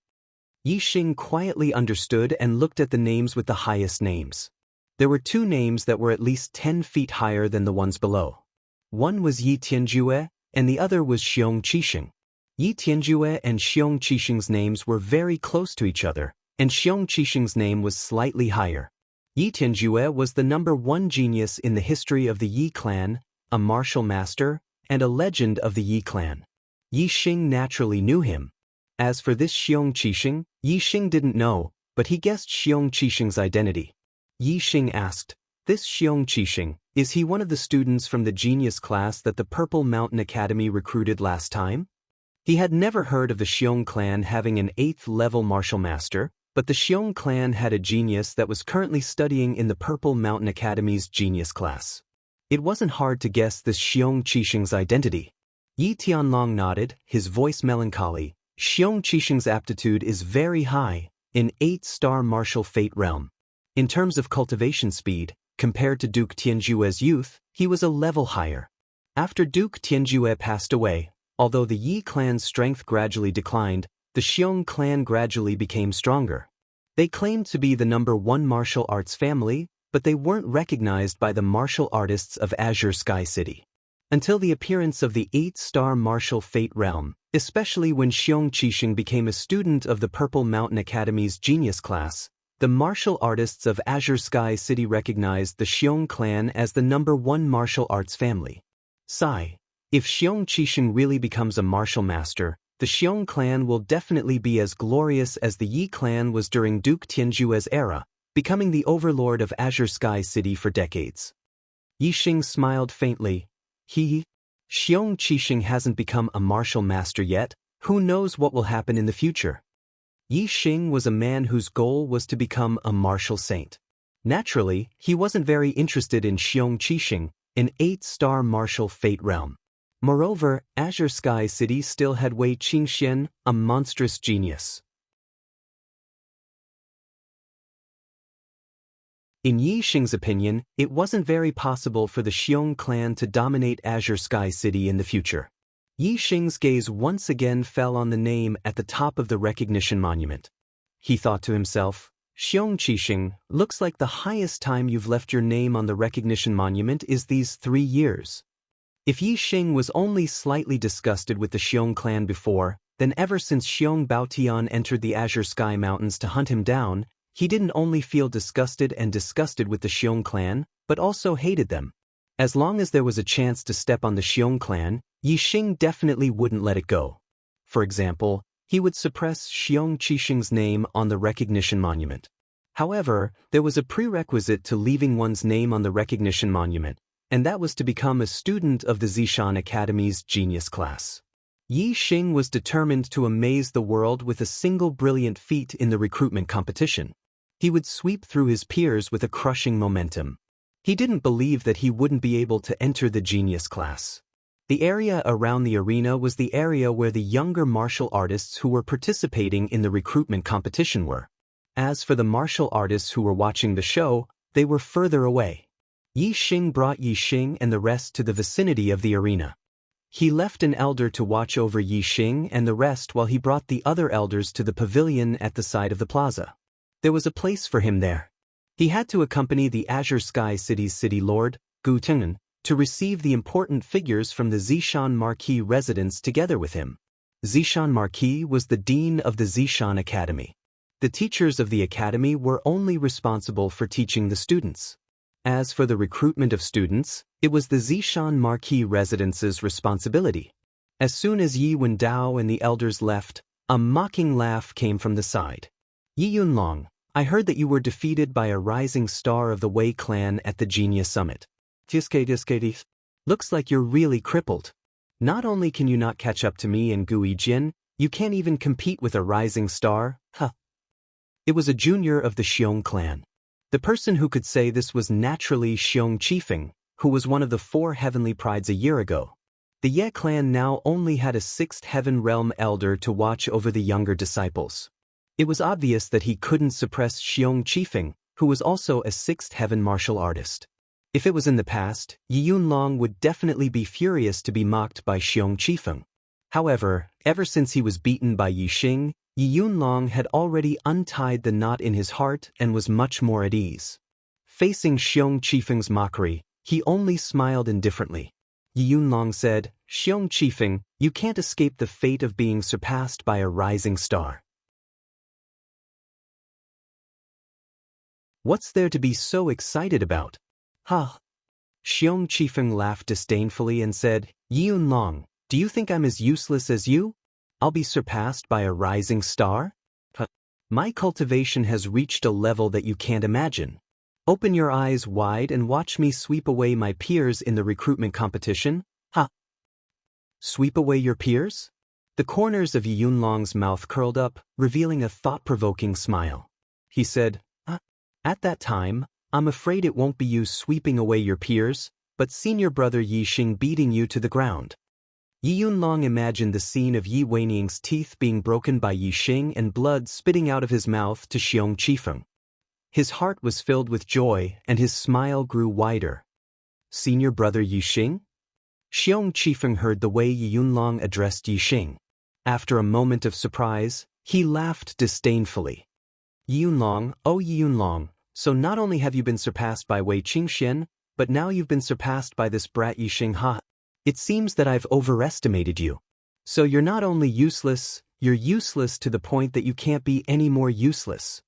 Yi Xing quietly understood and looked at the names with the highest names. There were 2 names that were at least 10 feet higher than the ones below. One was Yi Tianjue, and the other was Xiong Qixing. Yi Tianjue and Xiong Qixing's names were very close to each other, and Xiong Qixing's name was slightly higher. Yi Tianjue was the #1 genius in the history of the Yi clan, a martial master, and a legend of the Yi clan. Yi Xing naturally knew him. As for this Xiong Qixing, Yi Xing didn't know, but he guessed Xiong Qixing's identity. Yi Xing asked, "This Xiong Qixing, is he one of the students from the genius class that the Purple Mountain Academy recruited last time?" He had never heard of the Xiong clan having an 8th-level martial master, but the Xiong clan had a genius that was currently studying in the Purple Mountain Academy's Genius class. It wasn't hard to guess this Xiong Qixing's identity. Yi Tianlong nodded, his voice melancholy. Xiong Qixing's aptitude is very high, in 8-star martial fate realm. In terms of cultivation speed, compared to Duke Tianjue's youth, he was a level higher. After Duke Tianjue passed away, although the Yi clan's strength gradually declined, the Xiong clan gradually became stronger. They claimed to be the #1 martial arts family, but they weren't recognized by the martial artists of Azure Sky City. Until the appearance of the 8-star martial fate realm, especially when Xiong Qixing became a student of the Purple Mountain Academy's genius class, the martial artists of Azure Sky City recognized the Xiong clan as the #1 martial arts family. Sigh. If Xiong Qixing really becomes a martial master, the Xiong clan will definitely be as glorious as the Yi clan was during Duke Tianjue's era, becoming the overlord of Azure Sky City for decades. Yixing smiled faintly. Xiong Qixing hasn't become a martial master yet, who knows what will happen in the future. Yixing was a man whose goal was to become a martial saint. Naturally, he wasn't very interested in Xiong Qixing, an 8-star martial fate realm. Moreover, Azure Sky City still had Wei Qingxian, a monstrous genius. In Yixing's opinion, it wasn't very possible for the Xiong clan to dominate Azure Sky City in the future. Yixing's gaze once again fell on the name at the top of the recognition monument. He thought to himself, Xiong Qixing, looks like the highest time you've left your name on the recognition monument is these 3 years. If Yixing was only slightly disgusted with the Xiong clan before, then ever since Xiong Baotian entered the Azure Sky Mountains to hunt him down, he didn't only feel disgusted with the Xiong clan, but also hated them. As long as there was a chance to step on the Xiong clan, Yixing definitely wouldn't let it go. For example, he would suppress Xiong Qixing's name on the recognition monument. However, there was a prerequisite to leaving one's name on the recognition monument, and that was to become a student of the Zishan Academy's genius class. Yixing was determined to amaze the world with a single brilliant feat in the recruitment competition. He would sweep through his peers with a crushing momentum. He didn't believe that he wouldn't be able to enter the genius class. The area around the arena was the area where the younger martial artists who were participating in the recruitment competition were. As for the martial artists who were watching the show, they were further away. Yixing brought Yixing and the rest to the vicinity of the arena. He left an elder to watch over Yixing and the rest while he brought the other elders to the pavilion at the side of the plaza. There was a place for him there. He had to accompany the Azure Sky City's city lord, Gu Tengnan, to receive the important figures from the Zishan Marquis residence together with him. Zishan Marquis was the dean of the Zishan Academy. The teachers of the academy were only responsible for teaching the students. As for the recruitment of students, it was the Zishan Marquis residence's responsibility. As soon as Yi Wendao and the elders left, a mocking laugh came from the side. Yi Yunlong, I heard that you were defeated by a rising star of the Wei clan at the Genius Summit. Looks like you're really crippled. Not only can you not catch up to me and Gui Jin, you can't even compete with a rising star, huh? It was a junior of the Xiong clan. The person who could say this was naturally Xiong Qifeng, who was one of the 4 heavenly prides a year ago. The Ye clan now only had a 6th heaven realm elder to watch over the younger disciples. It was obvious that he couldn't suppress Xiong Qifeng, who was also a 6th heaven martial artist. If it was in the past, Yi Yunlong would definitely be furious to be mocked by Xiong Qifeng. However, ever since he was beaten by Yixing, Yi Yunlong had already untied the knot in his heart and was much more at ease. Facing Xiong Qifeng's mockery, he only smiled indifferently. Yi Yunlong said, Xiong Qifeng, you can't escape the fate of being surpassed by a rising star. What's there to be so excited about? Ha! Xiong Qifeng laughed disdainfully and said, Yi Yunlong, do you think I'm as useless as you? I'll be surpassed by a rising star? My cultivation has reached a level that you can't imagine. Open your eyes wide and watch me sweep away my peers in the recruitment competition. Ha! Sweep away your peers? The corners of Yi Yunlong's mouth curled up, revealing a thought-provoking smile. He said, At that time, I'm afraid it won't be you sweeping away your peers, but senior brother Yi Xing beating you to the ground. Yi Yunlong imagined the scene of Yi Weining's teeth being broken by Yi Xing and blood spitting out of his mouth to Xiong Qifeng. His heart was filled with joy and his smile grew wider. Senior brother Yi Xing? Xiong Qifeng heard the way Yi Yunlong addressed Yi Xing. After a moment of surprise, he laughed disdainfully. Yi Yunlong, oh Yi Yunlong, so not only have you been surpassed by Wei Qingxian, but now you've been surpassed by this brat Yi Xing, ha? It seems that I've overestimated you. So you're not only useless, you're useless to the point that you can't be any more useless.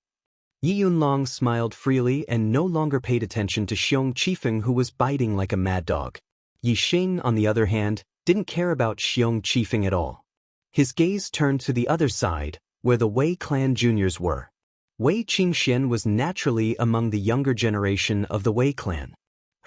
Yi Yunlong smiled freely and no longer paid attention to Xiong Qifeng, who was biting like a mad dog. Yi Xing, on the other hand, didn't care about Xiong Qifeng at all. His gaze turned to the other side, where the Wei clan juniors were. Wei Qingxian was naturally among the younger generation of the Wei clan.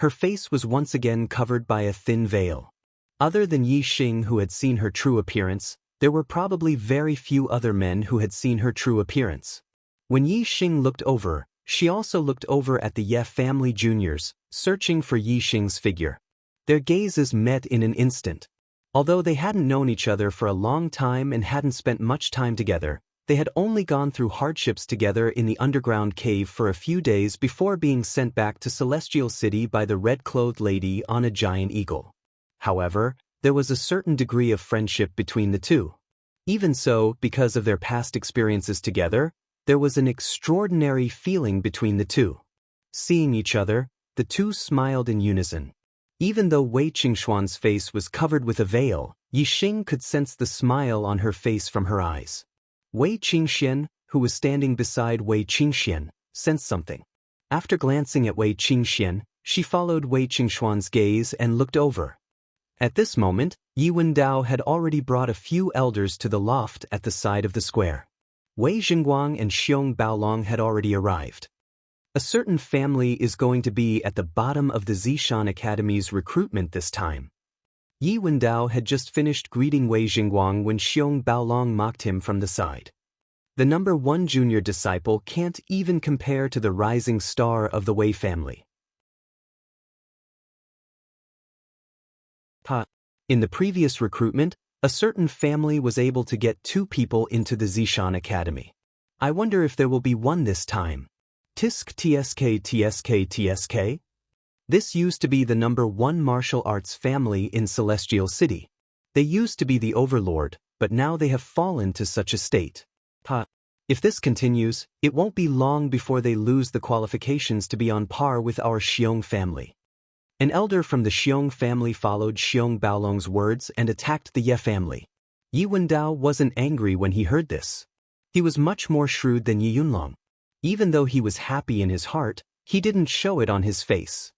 Her face was once again covered by a thin veil. Other than Yi Xing, who had seen her true appearance, there were probably very few other men who had seen her true appearance. When Yi Xing looked over, she also looked over at the Ye family juniors, searching for Yi Xing's figure. Their gazes met in an instant. Although they hadn't known each other for a long time and hadn't spent much time together, they had only gone through hardships together in the underground cave for a few days before being sent back to Celestial City by the red-clothed lady on a giant eagle. However, there was a certain degree of friendship between the two. Even so, because of their past experiences together, there was an extraordinary feeling between the two. Seeing each other, the two smiled in unison. Even though Wei Qingxuan's face was covered with a veil, Yi Xing could sense the smile on her face from her eyes. Wei Qingxian, who was standing beside Wei Qingxian, sensed something. After glancing at Wei Qingxian, she followed Wei Qingxuan's gaze and looked over. At this moment, Yi Wendao had already brought a few elders to the loft at the side of the square. Wei Jingguang and Xiong Baolong had already arrived. A certain family is going to be at the bottom of the Zishan Academy's recruitment this time. Yi Wendao had just finished greeting Wei Jingguang when Xiong Baolong mocked him from the side. The number 1 junior disciple can't even compare to the rising star of the Wei family. In the previous recruitment, a certain family was able to get 2 people into the Zishan Academy. I wonder if there will be one this time. Tisk tsk tsk tsk? This used to be the number 1 martial arts family in Celestial City. They used to be the overlord, but now they have fallen to such a state. If this continues, it won't be long before they lose the qualifications to be on par with our Xiong family. An elder from the Xiong family followed Xiong Baolong's words and attacked the Ye family. Yi Wendao wasn't angry when he heard this. He was much more shrewd than Yi Yunlong. Even though he was happy in his heart, he didn't show it on his face.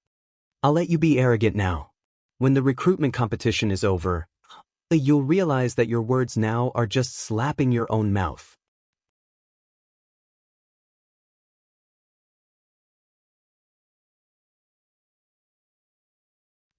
I'll let you be arrogant now. When the recruitment competition is over, you'll realize that your words now are just slapping your own mouth.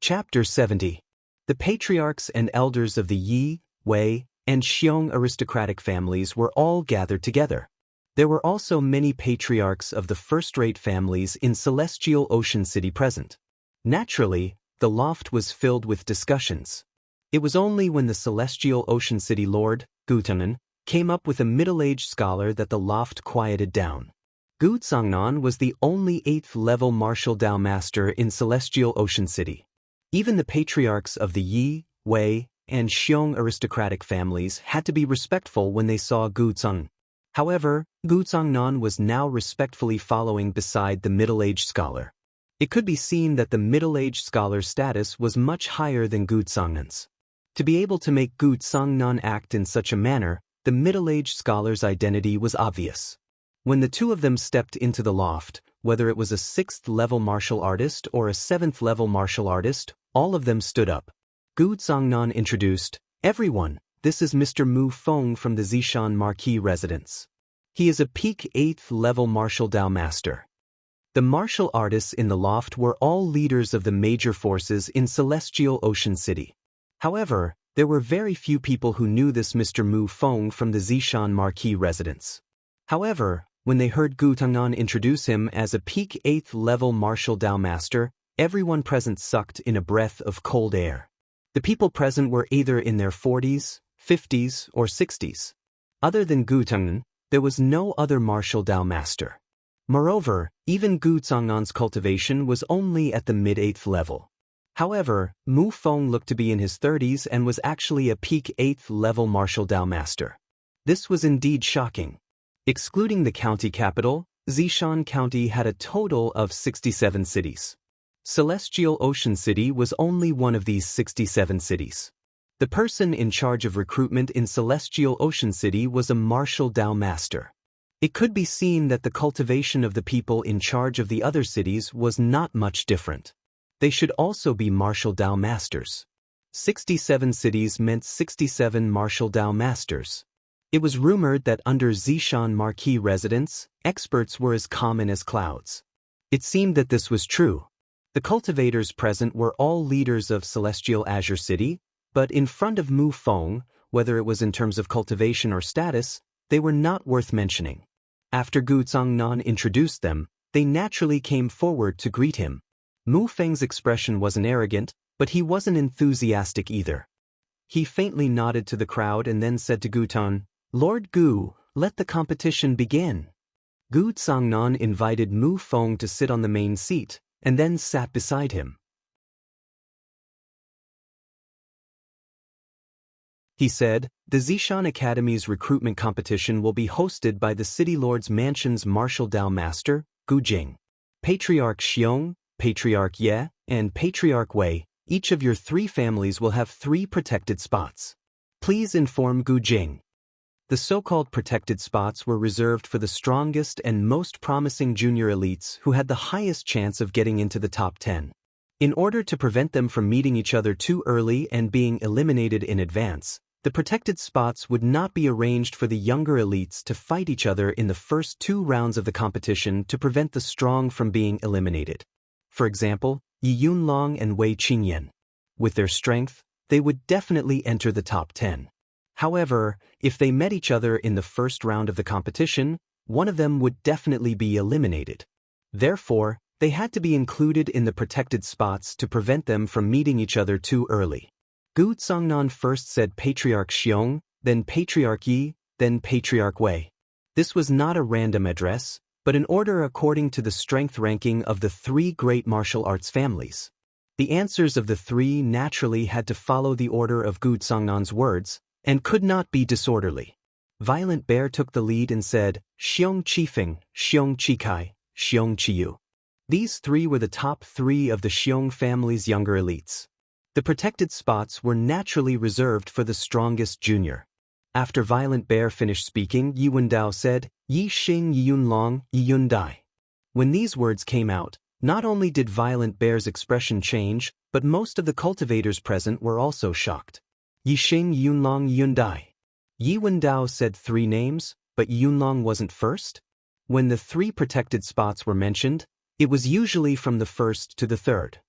Chapter 70. The patriarchs and elders of the Yi, Wei, and Xiong aristocratic families were all gathered together. There were also many patriarchs of the first-rate families in Celestial Ocean City present. Naturally, the loft was filled with discussions. It was only when the Celestial Ocean City Lord, Gu Tangnan, came up with a middle-aged scholar that the loft quieted down. Gu Tsangnan was the only 8th-level martial Dao master in Celestial Ocean City. Even the patriarchs of the Yi, Wei, and Xiong aristocratic families had to be respectful when they saw Gu Tsang. However, Gu Tsangnan was now respectfully following beside the middle-aged scholar. It could be seen that the middle-aged scholar's status was much higher than Gu Tsangnan's. To be able to make Gu Tsangnan act in such a manner, the middle-aged scholar's identity was obvious. When the two of them stepped into the loft, whether it was a 6th-level martial artist or a 7th-level martial artist, all of them stood up. Gu Tsangnan introduced, "Everyone, this is Mr. Mu Feng from the Zishan Marquis residence. He is a peak 8th-level martial Dao master." The martial artists in the loft were all leaders of the major forces in Celestial Ocean City. However, there were very few people who knew this Mr. Mu Feng from the Zishan Marquis residence. However, when they heard Gu Tangnan introduce him as a peak 8th-level martial Dao master, everyone present sucked in a breath of cold air. The people present were either in their 40s, 50s, or 60s. Other than Gu Tongnan, there was no other martial Dao master. Moreover, even Gu Zongnan's cultivation was only at the mid-8th level. However, Mu Feng looked to be in his 30s and was actually a peak 8th level martial Dao master. This was indeed shocking. Excluding the county capital, Zishan County had a total of 67 cities. Celestial Ocean City was only one of these 67 cities. The person in charge of recruitment in Celestial Ocean City was a martial Dao master. It could be seen that the cultivation of the people in charge of the other cities was not much different. They should also be martial Dao masters. 67 cities meant 67 martial Dao masters. It was rumored that under Zishan marquis residents, experts were as common as clouds. It seemed that this was true. The cultivators present were all leaders of Celestial Azure City, but in front of Mu Feng, whether it was in terms of cultivation or status, they were not worth mentioning. After Gu Zongnan introduced them, they naturally came forward to greet him. Mu Feng's expression wasn't arrogant, but he wasn't enthusiastic either. He faintly nodded to the crowd and then said to Gu Tong, "Lord Gu, let the competition begin." Gu Zongnan invited Mu Feng to sit on the main seat, and then sat beside him. He said, "The Zishan Academy's recruitment competition will be hosted by the City Lord's Mansion's martial Dao master, Gu Jing. Patriarch Xiong, Patriarch Ye, and Patriarch Wei, each of your 3 families will have 3 protected spots. Please inform Gu Jing." The so-called protected spots were reserved for the strongest and most promising junior elites who had the highest chance of getting into the top 10. In order to prevent them from meeting each other too early and being eliminated in advance, the protected spots would not be arranged for the younger elites to fight each other in the first 2 rounds of the competition to prevent the strong from being eliminated. For example, Yi Yunlong and Wei Qingyan. With their strength, they would definitely enter the top 10. However, if they met each other in the first round of the competition, one of them would definitely be eliminated. Therefore, they had to be included in the protected spots to prevent them from meeting each other too early. Gu Zongnan first said Patriarch Xiong, then Patriarch Yi, then Patriarch Wei. This was not a random address, but an order according to the strength ranking of the 3 great martial arts families. The answers of the 3 naturally had to follow the order of Gu Zongnan's words, and could not be disorderly. Violent Bear took the lead and said, "Xiong Qifeng, Xiong Chikai, Xiong Chiyu." These 3 were the top 3 of the Xiong family's younger elites. The protected spots were naturally reserved for the strongest junior. After Violent Bear finished speaking, Yi Wendao said, "Yi Xing Yi Yunlong, Yi Yundai." When these words came out, not only did Violent Bear's expression change, but most of the cultivators present were also shocked. Yi Xing Yi Yunlong Yi Yundai. Yi Wendao said 3 names, but Yi Yunlong wasn't first? When the 3 protected spots were mentioned, it was usually from the first to the 3rd.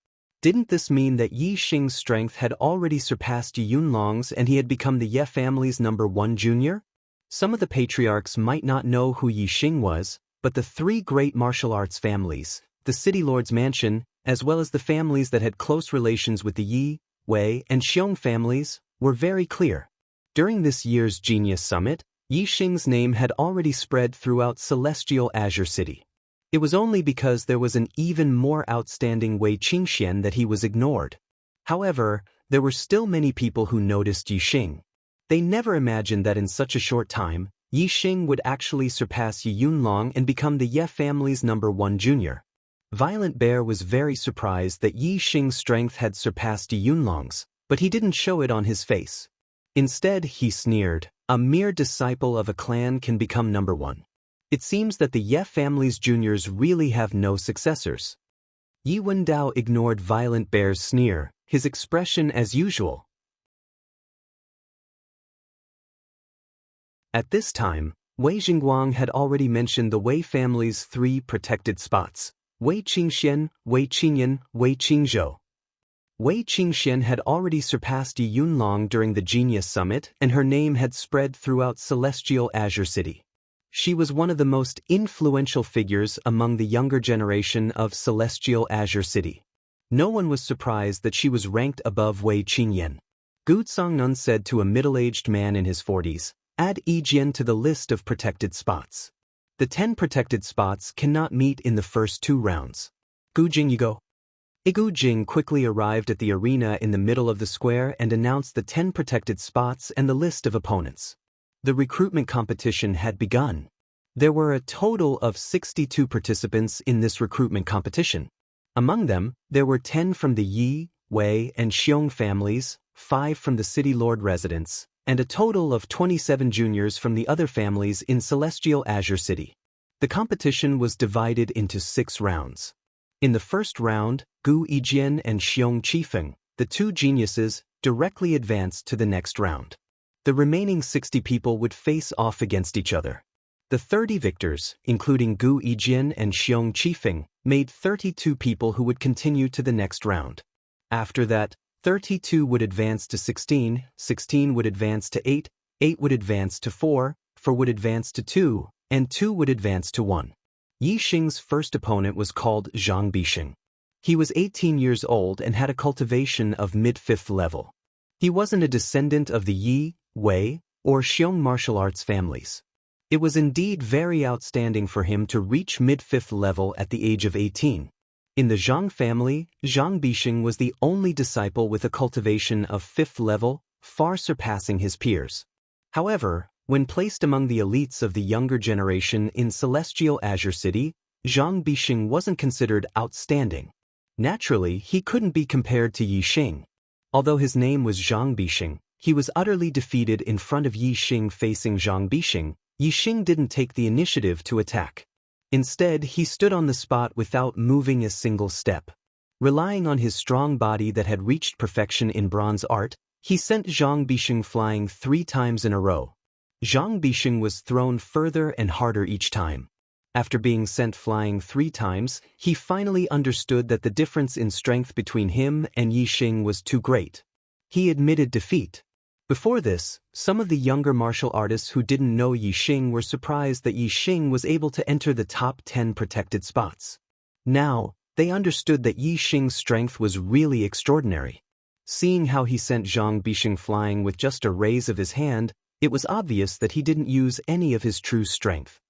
Didn't this mean that Yi Xing's strength had already surpassed Yi Yunlong's and he had become the Ye family's number 1 junior? Some of the patriarchs might not know who Yi Xing was, but the 3 great martial arts families, the City Lord's Mansion, as well as the families that had close relations with the Yi, Wei, and Xiong families, were very clear. During this year's Genius Summit, Yi Xing's name had already spread throughout Celestial Azure City. It was only because there was an even more outstanding Wei Qingxian that he was ignored. However, there were still many people who noticed Yi Xing. They never imagined that in such a short time, Yi Xing would actually surpass Yi Yunlong and become the Ye family's number 1 junior. Violent Bear was very surprised that Yi Xing's strength had surpassed Yi Yunlong's, but he didn't show it on his face. Instead, he sneered, "A mere disciple of a clan can become number 1. It seems that the Ye family's juniors really have no successors." Yi Wendao ignored Violent Bear's sneer, his expression as usual. At this time, Wei Jingguang had already mentioned the Wei family's 3 protected spots: Wei Qingxian, Wei Qingyan, Wei Qingzhou. Wei Qingxian had already surpassed Yi Yunlong during the Genius Summit, and her name had spread throughout Celestial Azure City. She was one of the most influential figures among the younger generation of Celestial Azure City. No one was surprised that she was ranked above Wei Qingyan. Gu Songnun said to a middle-aged man in his 40s, "Add Yi Jian to the list of protected spots. The 10 protected spots cannot meet in the first 2 rounds. Gu Jing, you go." Gu Jing quickly arrived at the arena in the middle of the square and announced the 10 protected spots and the list of opponents. The recruitment competition had begun. There were a total of 62 participants in this recruitment competition. Among them, there were 10 from the Yi, Wei, and Xiong families, 5 from the city lord residence, and a total of 27 juniors from the other families in Celestial Azure City. The competition was divided into 6 rounds. In the first round, Gu Yijian and Xiong Qifeng, the 2 geniuses, directly advanced to the next round. The remaining 60 people would face off against each other. The 30 victors, including Gu Yijian and Xiong Qifeng, made 32 people who would continue to the next round. After that, 32 would advance to 16, 16 would advance to 8, 8 would advance to 4, 4 would advance to 2, and 2 would advance to 1. Yi Xing's first opponent was called Zhang Bixing. He was 18 years old and had a cultivation of mid-5th level. He wasn't a descendant of the Yi, Wei, or Xiong martial arts families. It was indeed very outstanding for him to reach mid-5th level at the age of 18. In the Zhang family, Zhang Bixing was the only disciple with a cultivation of 5th level, far surpassing his peers. However, when placed among the elites of the younger generation in Celestial Azure City, Zhang Bixing wasn't considered outstanding. Naturally, he couldn't be compared to Yi Xing. Although his name was Zhang Bixing, he was utterly defeated in front of Yi Xing. Facing Zhang Bixing, Yi Xing didn't take the initiative to attack. Instead, he stood on the spot without moving a single step. Relying on his strong body that had reached perfection in bronze art, he sent Zhang Bixing flying 3 times in a row. Zhang Bixing was thrown further and harder each time. After being sent flying 3 times, he finally understood that the difference in strength between him and Yi Xing was too great. He admitted defeat. Before this, some of the younger martial artists who didn't know Yi Xing were surprised that Yi Xing was able to enter the top 10 protected spots. Now, they understood that Yi Xing's strength was really extraordinary. Seeing how he sent Zhang Bixing flying with just a raise of his hand, it was obvious that he didn't use any of his true strength.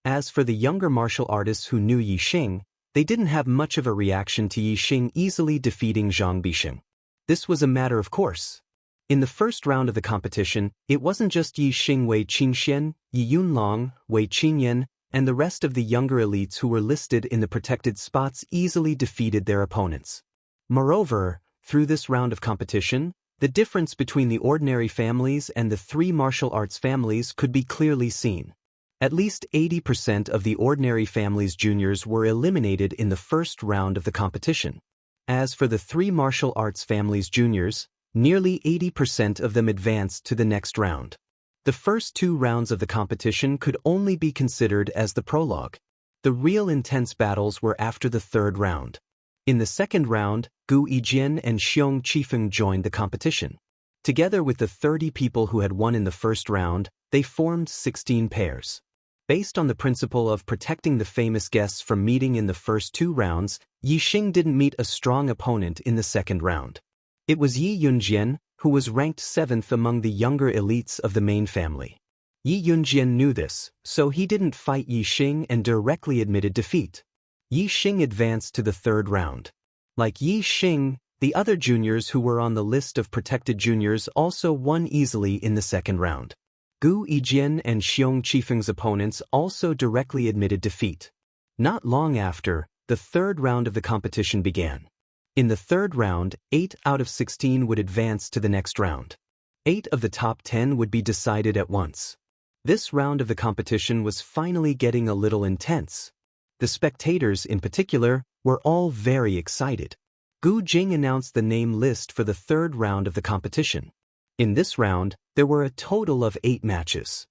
As for the younger martial artists who knew Yi Xing, they didn't have much of a reaction to Yi Xing easily defeating Zhang Bixing. This was a matter of course. In the first round of the competition, it wasn't just Yi Xing, Wei Qingxian, Yi Yunlong, Wei Qingyan, and the rest of the younger elites who were listed in the protected spots easily defeated their opponents. Moreover, through this round of competition, the difference between the ordinary families and the 3 martial arts families could be clearly seen. At least 80% of the ordinary family's juniors were eliminated in the first round of the competition. As for the 3 martial arts family's juniors, nearly 80% of them advanced to the next round. The first 2 rounds of the competition could only be considered as the prologue. The real intense battles were after the 3rd round. In the 2nd round, Gu Yijian and Xiong Qifeng joined the competition. Together with the 30 people who had won in the first round, they formed 16 pairs. Based on the principle of protecting the famous guests from meeting in the first 2 rounds, Yi Xing didn't meet a strong opponent in the 2nd round. It was Yi Yunjian, who was ranked 7th among the younger elites of the main family. Yi Yunjian knew this, so he didn't fight Yi Xing and directly admitted defeat. Yi Xing advanced to the 3rd round. Like Yi Xing, the other juniors who were on the list of protected juniors also won easily in the 2nd round. Gu Yijian and Xiong Qifeng's opponents also directly admitted defeat. Not long after, the 3rd round of the competition began. In the 3rd round, 8 out of 16 would advance to the next round. 8 of the top 10 would be decided at once. This round of the competition was finally getting a little intense. The spectators, in particular, were all very excited. Gu Jing announced the name list for the 3rd round of the competition. In this round, there were a total of 8 matches.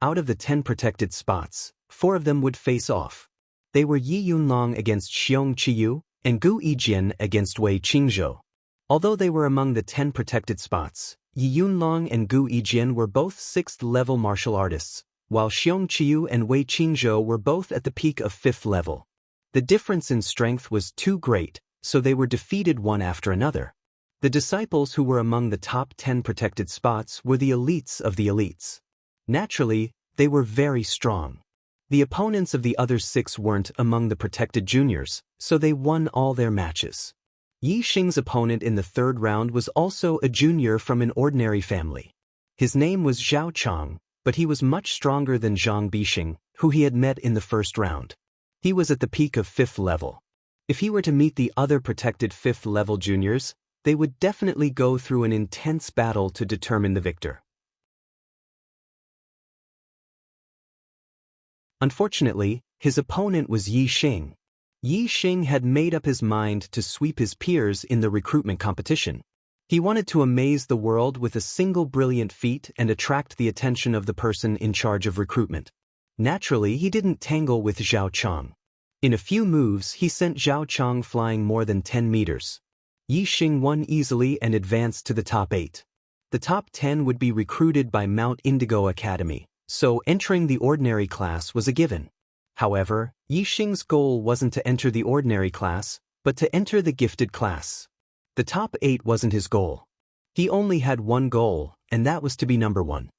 Out of the 10 protected spots, 4 of them would face off. They were Yi Yunlong against Xiong Qiyu and Gu Yijian against Wei Qingzhou. Although they were among the 10 protected spots, Yi Yunlong and Gu Yijian were both 6th-level martial artists, while Xiong Qiyu and Wei Qingzhou were both at the peak of 5th level. The difference in strength was too great, so they were defeated one after another. The disciples who were among the top 10 protected spots were the elites of the elites. Naturally, they were very strong. The opponents of the other 6 weren't among the protected juniors, so they won all their matches. Yi Xing's opponent in the 3rd round was also a junior from an ordinary family. His name was Zhao Chong, but he was much stronger than Zhang Bixing, who he had met in the 1st round. He was at the peak of 5th level. If he were to meet the other protected 5th level juniors, they would definitely go through an intense battle to determine the victor. Unfortunately, his opponent was Yi Xing. Yi Xing had made up his mind to sweep his peers in the recruitment competition. He wanted to amaze the world with a single brilliant feat and attract the attention of the person in charge of recruitment. Naturally, he didn't tangle with Zhao Chong. In a few moves, he sent Zhao Chong flying more than 10 meters. Yi Xing won easily and advanced to the top 8. The top 10 would be recruited by Mount Indigo Academy, so entering the ordinary class was a given. However, Yi Xing's goal wasn't to enter the ordinary class, but to enter the gifted class. The top 8 wasn't his goal. He only had one goal, and that was to be number 1.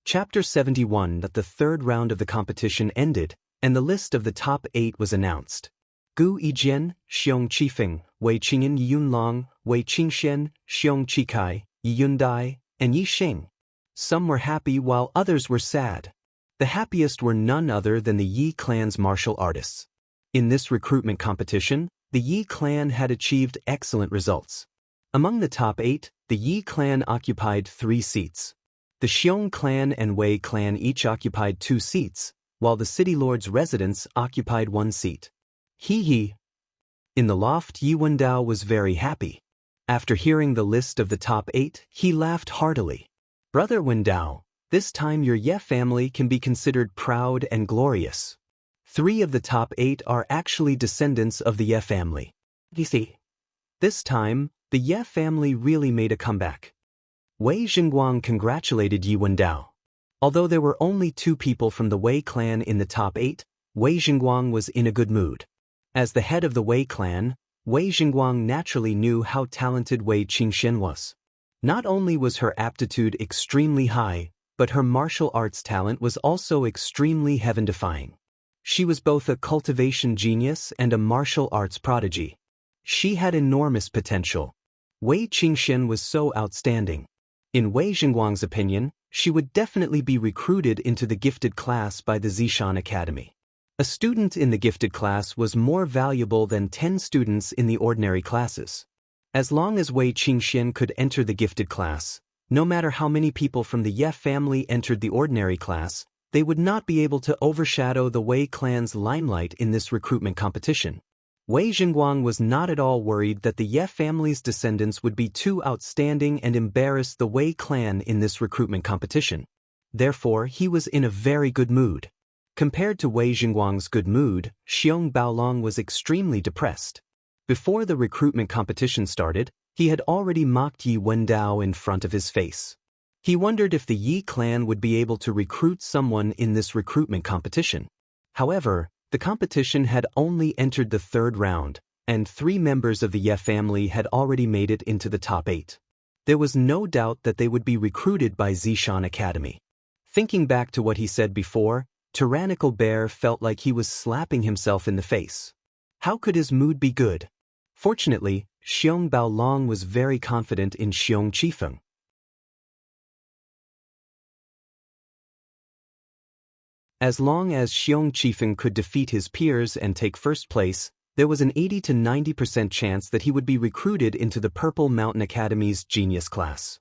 Chapter 71. That the 3rd round of the competition ended, and the list of the top 8 was announced. Gu Yijian, Xiong Qifeng, Wei Qingyan, Yunlong, Wei Qingxian, Xiong Qikai, Yundai, and Yi Xing. Some were happy while others were sad. The happiest were none other than the Yi clan's martial artists. In this recruitment competition, the Yi clan had achieved excellent results. Among the top 8, the Yi clan occupied 3 seats. The Xiong clan and Wei clan each occupied 2 seats, while the city lord's residence occupied 1 seat. Hee. In the loft, Yi Wendao was very happy. After hearing the list of the top 8, he laughed heartily. Brother Wendao, this time your Ye family can be considered proud and glorious. 3 of the top 8 are actually descendants of the Ye family. You see, this time, the Ye family really made a comeback. Wei Jingguang congratulated Yi Wendao. Although there were only 2 people from the Wei clan in the top 8, Wei Jingguang was in a good mood. As the head of the Wei clan, Wei Jingguang naturally knew how talented Wei Qingxian was. Not only was her aptitude extremely high, but her martial arts talent was also extremely heaven-defying. She was both a cultivation genius and a martial arts prodigy. She had enormous potential. Wei Qingxian was so outstanding. In Wei Jingguang's opinion, she would definitely be recruited into the gifted class by the Zishan Academy. A student in the gifted class was more valuable than 10 students in the ordinary classes. As long as Wei Qingxian could enter the gifted class, no matter how many people from the Ye family entered the ordinary class, they would not be able to overshadow the Wei clan's limelight in this recruitment competition. Wei Jingguang was not at all worried that the Ye family's descendants would be too outstanding and embarrass the Wei clan in this recruitment competition. Therefore, he was in a very good mood. Compared to Wei Jingguang's good mood, Xiong Baolong was extremely depressed. Before the recruitment competition started, he had already mocked Yi Wendao in front of his face. He wondered if the Yi clan would be able to recruit someone in this recruitment competition. However, the competition had only entered the 3rd round, and 3 members of the Ye family had already made it into the top 8. There was no doubt that they would be recruited by Zishan Academy. Thinking back to what he said before, Tyrannical Bear felt like he was slapping himself in the face. How could his mood be good? Fortunately, Xiong Baolong was very confident in Xiong Qifeng. As long as Xiong Qifeng could defeat his peers and take first place, there was an 80 to 90% chance that he would be recruited into the Purple Mountain Academy's genius class.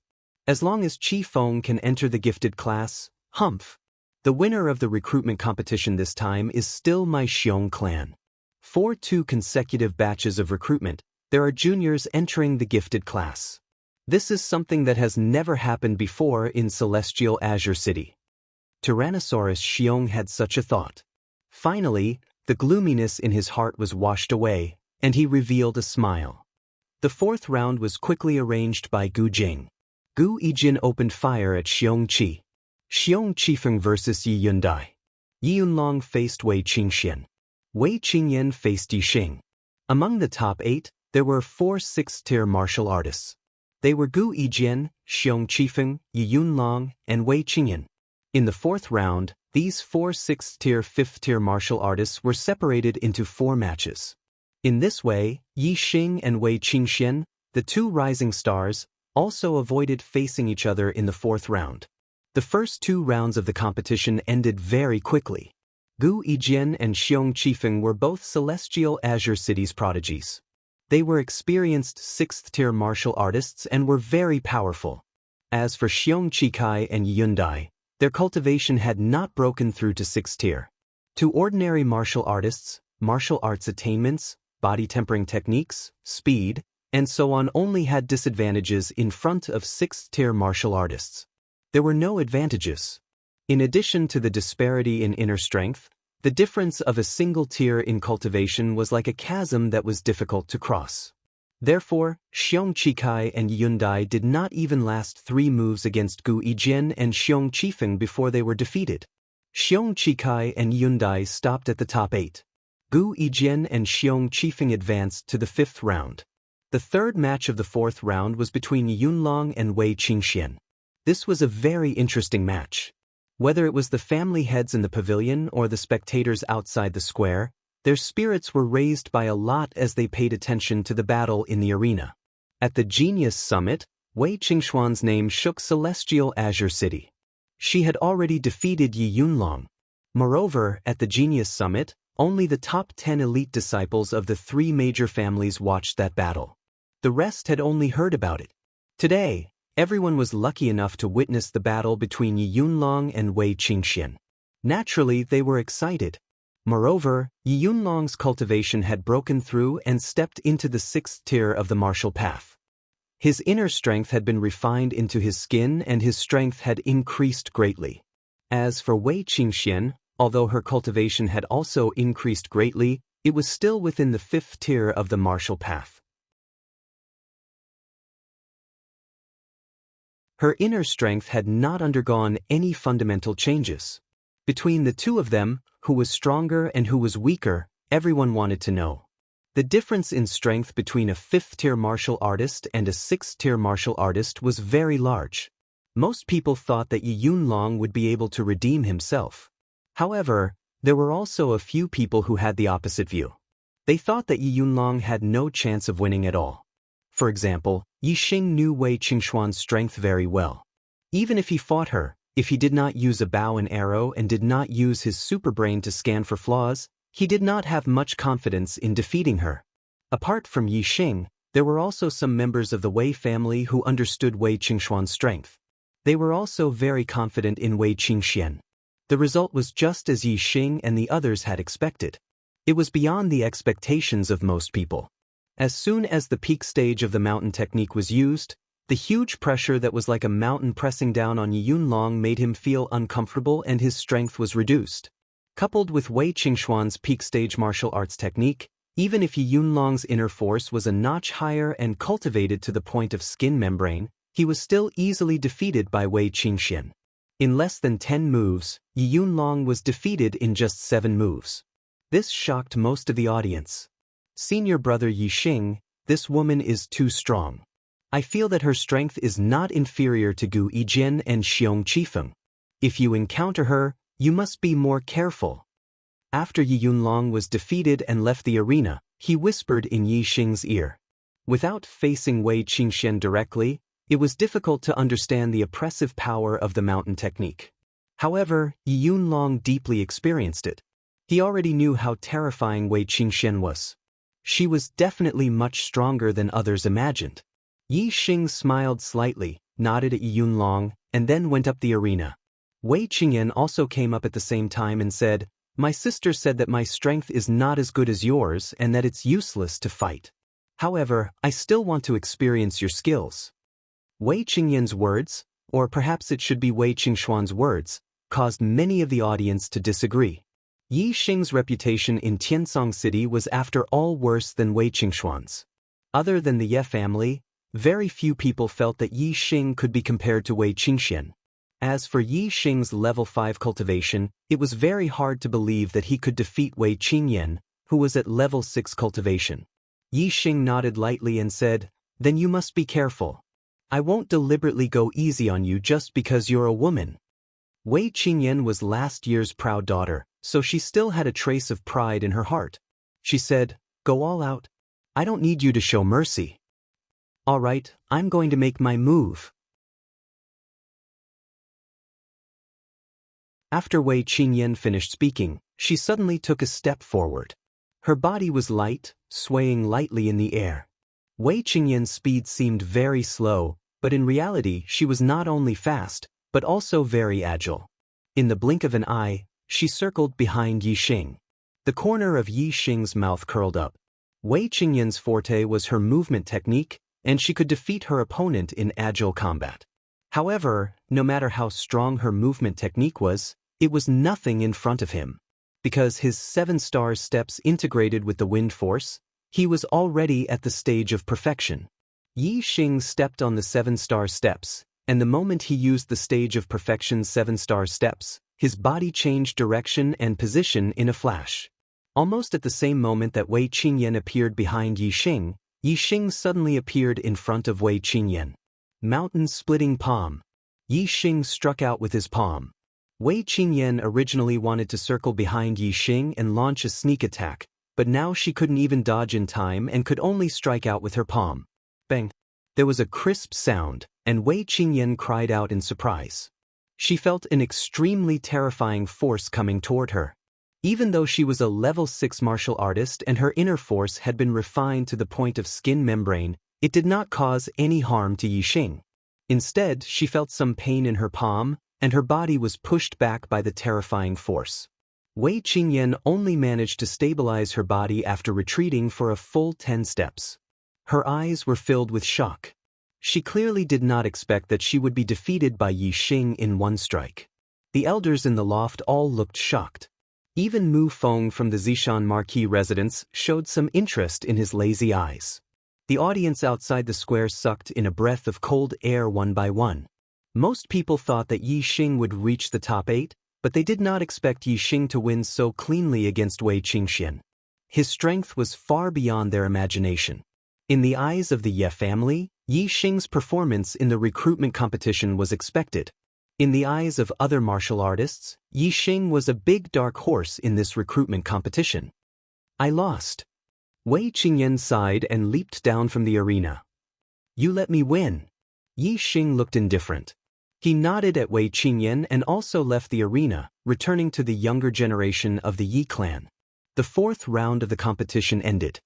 As long as Qifeng can enter the gifted class, humph. The winner of the recruitment competition this time is still my Xiong clan. For 2 consecutive batches of recruitment, there are juniors entering the gifted class. This is something that has never happened before in Celestial Azure City. Tyrannosaurus Xiong had such a thought. Finally, the gloominess in his heart was washed away, and he revealed a smile. The 4th round was quickly arranged by Gu Jing. Gu Yijin opened fire at Xiong Qi. Xiong Qifeng vs Yi Yundai. Yi Yunlong faced Wei Qingxian. Wei Qingyan faced Yi Xing. Among the top 8, there were 4 sixth-tier martial artists. They were Gu Yijin, Xiong Qifeng, Yi Yunlong, and Wei Qingyan. In the 4th round, these 4 sixth-tier, 5th-tier martial artists were separated into 4 matches. In this way, Yi Xing and Wei Qingxian, the 2 rising stars, also avoided facing each other in the 4th round. The first 2 rounds of the competition ended very quickly. Gu Yijin and Xiong Qifeng were both Celestial Azure City's prodigies. They were experienced 6th-tier martial artists and were very powerful. As for Xiong Qikai and Yi Yundai, their cultivation had not broken through to 6th tier. To ordinary martial artists, martial arts attainments, body tempering techniques, speed, and so on only had disadvantages in front of 6th-tier martial artists. There were no advantages. In addition to the disparity in inner strength, the difference of a single tier in cultivation was like a chasm that was difficult to cross. Therefore, Xiong Qikai and Yi Yundai did not even last 3 moves against Gu Yijin and Xiong Qifeng before they were defeated. Xiong Qikai and Yi Yundai stopped at the top 8. Gu Yijin and Xiong Qifeng advanced to the 5th round. The 3rd match of the 4th round was between Yi Yunlong and Wei Qingxian. This was a very interesting match. Whether it was the family heads in the pavilion or the spectators outside the square, their spirits were raised by a lot as they paid attention to the battle in the arena. At the Genius Summit, Wei Qingxuan's name shook Celestial Azure City. She had already defeated Yi Yunlong. Moreover, at the Genius Summit, only the top 10 elite disciples of the 3 major families watched that battle. The rest had only heard about it. Today, everyone was lucky enough to witness the battle between Yi Yunlong and Wei Qingxian. Naturally, they were excited. Moreover, Yi Yunlong's cultivation had broken through and stepped into the 6th tier of the martial path. His inner strength had been refined into his skin and his strength had increased greatly. As for Wei Qingxian, although her cultivation had also increased greatly, it was still within the 5th tier of the martial path. Her inner strength had not undergone any fundamental changes. Between the 2 of them, who was stronger and who was weaker, everyone wanted to know. The difference in strength between a 5th-tier martial artist and a 6th-tier martial artist was very large. Most people thought that Yi Yunlong would be able to redeem himself. However, there were also a few people who had the opposite view. They thought that Yi Yunlong had no chance of winning at all. For example, Yi Xing knew Wei Qingxuan's strength very well. Even if he fought her, if he did not use a bow and arrow and did not use his superbrain to scan for flaws, he did not have much confidence in defeating her. Apart from Yi Xing, there were also some members of the Wei family who understood Wei Qingxuan's strength. They were also very confident in Wei Qingxian. The result was just as Yi Xing and the others had expected. It was beyond the expectations of most people. As soon as the peak stage of the mountain technique was used, the huge pressure that was like a mountain pressing down on Yi Yunlong made him feel uncomfortable and his strength was reduced. Coupled with Wei Qingxuan's peak stage martial arts technique, even if Yi Yunlong's inner force was a notch higher and cultivated to the point of skin membrane, he was still easily defeated by Wei Qingxian. In less than 10 moves, Yi Yunlong was defeated in just 7 moves. This shocked most of the audience. Senior brother Yi Xing, this woman is too strong. I feel that her strength is not inferior to Gu Yijin and Xiong Qifeng. If you encounter her, you must be more careful. After Yi Yunlong was defeated and left the arena, he whispered in Yi Xing's ear. Without facing Wei Qingxian directly, it was difficult to understand the oppressive power of the mountain technique. However, Yi Yunlong deeply experienced it. He already knew how terrifying Wei Qingxian was. She was definitely much stronger than others imagined. Yi Xing smiled slightly, nodded at Yi Yunlong, and then went up the arena. Wei Qingyan also came up at the same time and said, "My sister said that my strength is not as good as yours and that it's useless to fight. However, I still want to experience your skills." Wei Qingyan's words, or perhaps it should be Wei Qingxuan's words, caused many of the audience to disagree. Yi Xing's reputation in Tiansong City was after all worse than Wei Qingxuan's. Other than the Ye family, Very few people felt that Yi Xing could be compared to Wei Qingxian. As for Yi Xing's level 5 cultivation, it was very hard to believe that he could defeat Wei Qingyan, who was at level 6 cultivation. Yi Xing nodded lightly and said, "Then you must be careful. I won't deliberately go easy on you just because you're a woman." Wei Qingyan was last year's proud daughter, so she still had a trace of pride in her heart. She said, "Go all out. I don't need you to show mercy." "All right, I'm going to make my move." After Wei Qingyan finished speaking, she suddenly took a step forward. Her body was light, swaying lightly in the air. Wei Qingyan's speed seemed very slow, but in reality she was not only fast, but also very agile. In the blink of an eye, she circled behind Yi Xing. The corner of Yi Xing's mouth curled up. Wei Qingyan's forte was her movement technique, and she could defeat her opponent in agile combat. However, no matter how strong her movement technique was, it was nothing in front of him. Because his 7-star steps integrated with the wind force, he was already at the stage of perfection. Yi Xing stepped on the 7-star steps, and the moment he used the stage of perfection's 7-star steps, his body changed direction and position in a flash. Almost at the same moment that Wei Qingyan appeared behind Yi Xing suddenly appeared in front of Wei Qingyan. Mountain-splitting palm. Yi Xing struck out with his palm. Wei Qingyan originally wanted to circle behind Yi Xing and launch a sneak attack, but now she couldn't even dodge in time and could only strike out with her palm. Bang! There was a crisp sound, and Wei Qingyan cried out in surprise. She felt an extremely terrifying force coming toward her. Even though she was a level 6 martial artist and her inner force had been refined to the point of skin membrane, it did not cause any harm to Yi Xing. Instead, she felt some pain in her palm, and her body was pushed back by the terrifying force. Wei Qingyan only managed to stabilize her body after retreating for a full 10 steps. Her eyes were filled with shock. She clearly did not expect that she would be defeated by Yi Xing in one strike. The elders in the loft all looked shocked. Even Mu Feng from the Zishan Marquis residence showed some interest in his lazy eyes. The audience outside the square sucked in a breath of cold air one by one. Most people thought that Yi Xing would reach the top 8, but they did not expect Yi Xing to win so cleanly against Wei Qingxian. His strength was far beyond their imagination. In the eyes of the Ye family, Yi Xing's performance in the recruitment competition was expected. In the eyes of other martial artists, Yi Xing was a big dark horse in this recruitment competition. "I lost." Wei Qingyan sighed and leaped down from the arena. "You let me win." Yi Xing looked indifferent. He nodded at Wei Qingyan and also left the arena, returning to the younger generation of the Yi clan. The 4th round of the competition ended.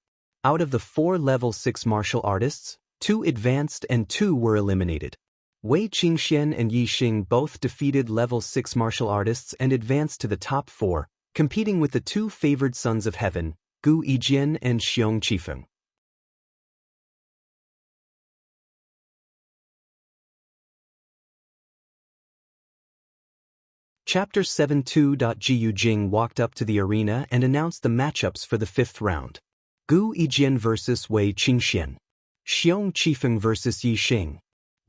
Out of the 4 level 6 martial artists, 2 advanced and 2 were eliminated. Wei Qingxian and Yi Xing both defeated level 6 martial artists and advanced to the top 4, competing with the 2 favored sons of heaven, Gu Yijian and Xiong Qifeng. Chapter 7:2. Jiyu Jing walked up to the arena and announced the matchups for the 5th round. Gu Yijian vs. Wei Qingxian. Xiong Qifeng vs. Yi Xing.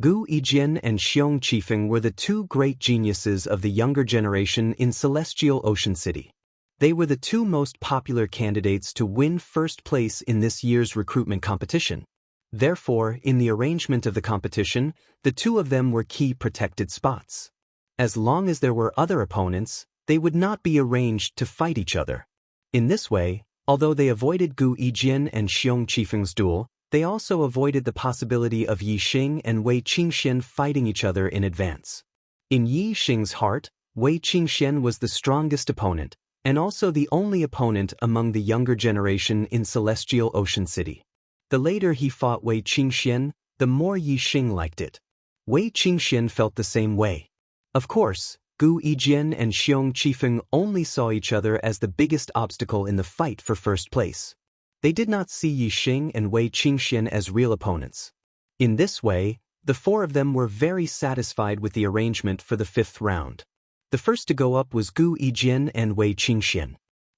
Gu Yijian and Xiong Qifeng were the 2 great geniuses of the younger generation in Celestial Ocean City. They were the 2 most popular candidates to win first place in this year's recruitment competition. Therefore, in the arrangement of the competition, the 2 of them were key protected spots. As long as there were other opponents, they would not be arranged to fight each other. In this way, although they avoided Gu Yijian and Xiong Qifeng's duel, they also avoided the possibility of Yi Xing and Wei Qingxian fighting each other in advance. In Yi Xing's heart, Wei Qingxian was the strongest opponent, and also the only opponent among the younger generation in Celestial Ocean City. The later he fought Wei Qingxian, the more Yi Xing liked it. Wei Qingxian felt the same way. Of course, Gu Yijian and Xiong Qifeng only saw each other as the biggest obstacle in the fight for first place. They did not see Yi Xing and Wei Qingxian as real opponents. In this way, the 4 of them were very satisfied with the arrangement for the 5th round. The first to go up was Gu Yijian and Wei Qingxian.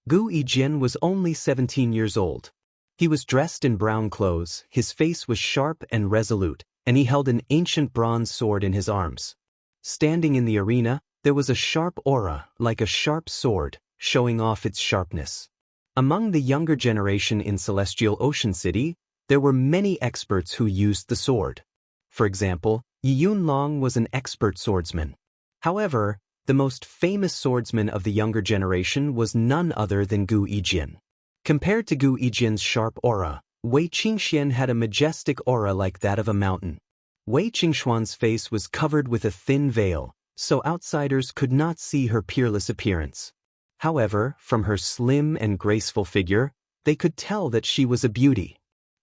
Gu Yijian was only 17 years old. He was dressed in brown clothes, his face was sharp and resolute, and he held an ancient bronze sword in his arms. Standing in the arena, there was a sharp aura, like a sharp sword, showing off its sharpness. Among the younger generation in Celestial Ocean City, there were many experts who used the sword. For example, Yi Yunlong was an expert swordsman. However, the most famous swordsman of the younger generation was none other than Gu Yijin. Compared to Gu Yijin's sharp aura, Wei Qingxian had a majestic aura like that of a mountain. Wei Qingxuan's face was covered with a thin veil, so outsiders could not see her peerless appearance. However, from her slim and graceful figure, they could tell that she was a beauty.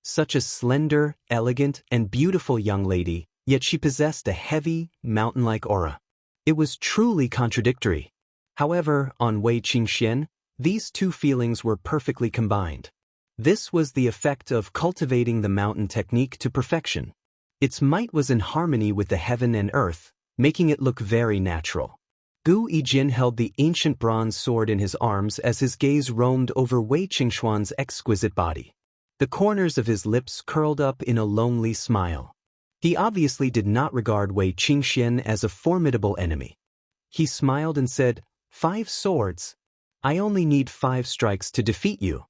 Such a slender, elegant, and beautiful young lady, yet she possessed a heavy, mountain-like aura. It was truly contradictory. However, on Wei Qingxian, these two feelings were perfectly combined. This was the effect of cultivating the mountain technique to perfection. Its might was in harmony with the heaven and earth, making it look very natural. Gu Yijin held the ancient bronze sword in his arms as his gaze roamed over Wei Qingxuan's exquisite body. The corners of his lips curled up in a lonely smile. He obviously did not regard Wei Qingxian as a formidable enemy. He smiled and said, "5 swords? I only need 5 strikes to defeat you."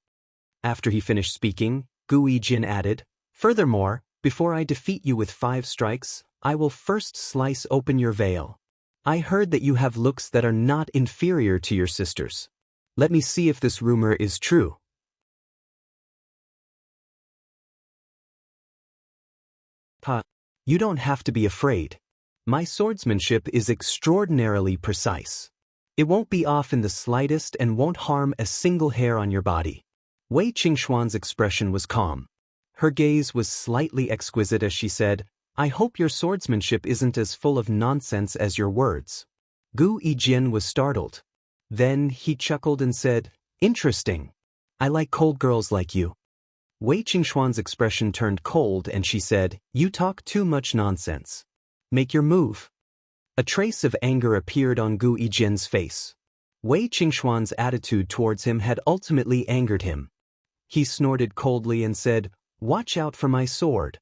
After he finished speaking, Gu Yijin added, "Furthermore, before I defeat you with 5 strikes, I will first slice open your veil. I heard that you have looks that are not inferior to your sisters. Let me see if this rumor is true." "Pa, you don't have to be afraid. My swordsmanship is extraordinarily precise. It won't be off in the slightest and won't harm a single hair on your body." Wei Qingxuan's expression was calm. Her gaze was slightly exquisite as she said, "I hope your swordsmanship isn't as full of nonsense as your words." Gu Yijin was startled. Then he chuckled and said, "Interesting. I like cold girls like you." Wei Qingxuan's expression turned cold and she said, "You talk too much nonsense. Make your move." A trace of anger appeared on Gu Yijin's face. Wei Qingxuan's attitude towards him had ultimately angered him. He snorted coldly and said, "Watch out for my sword."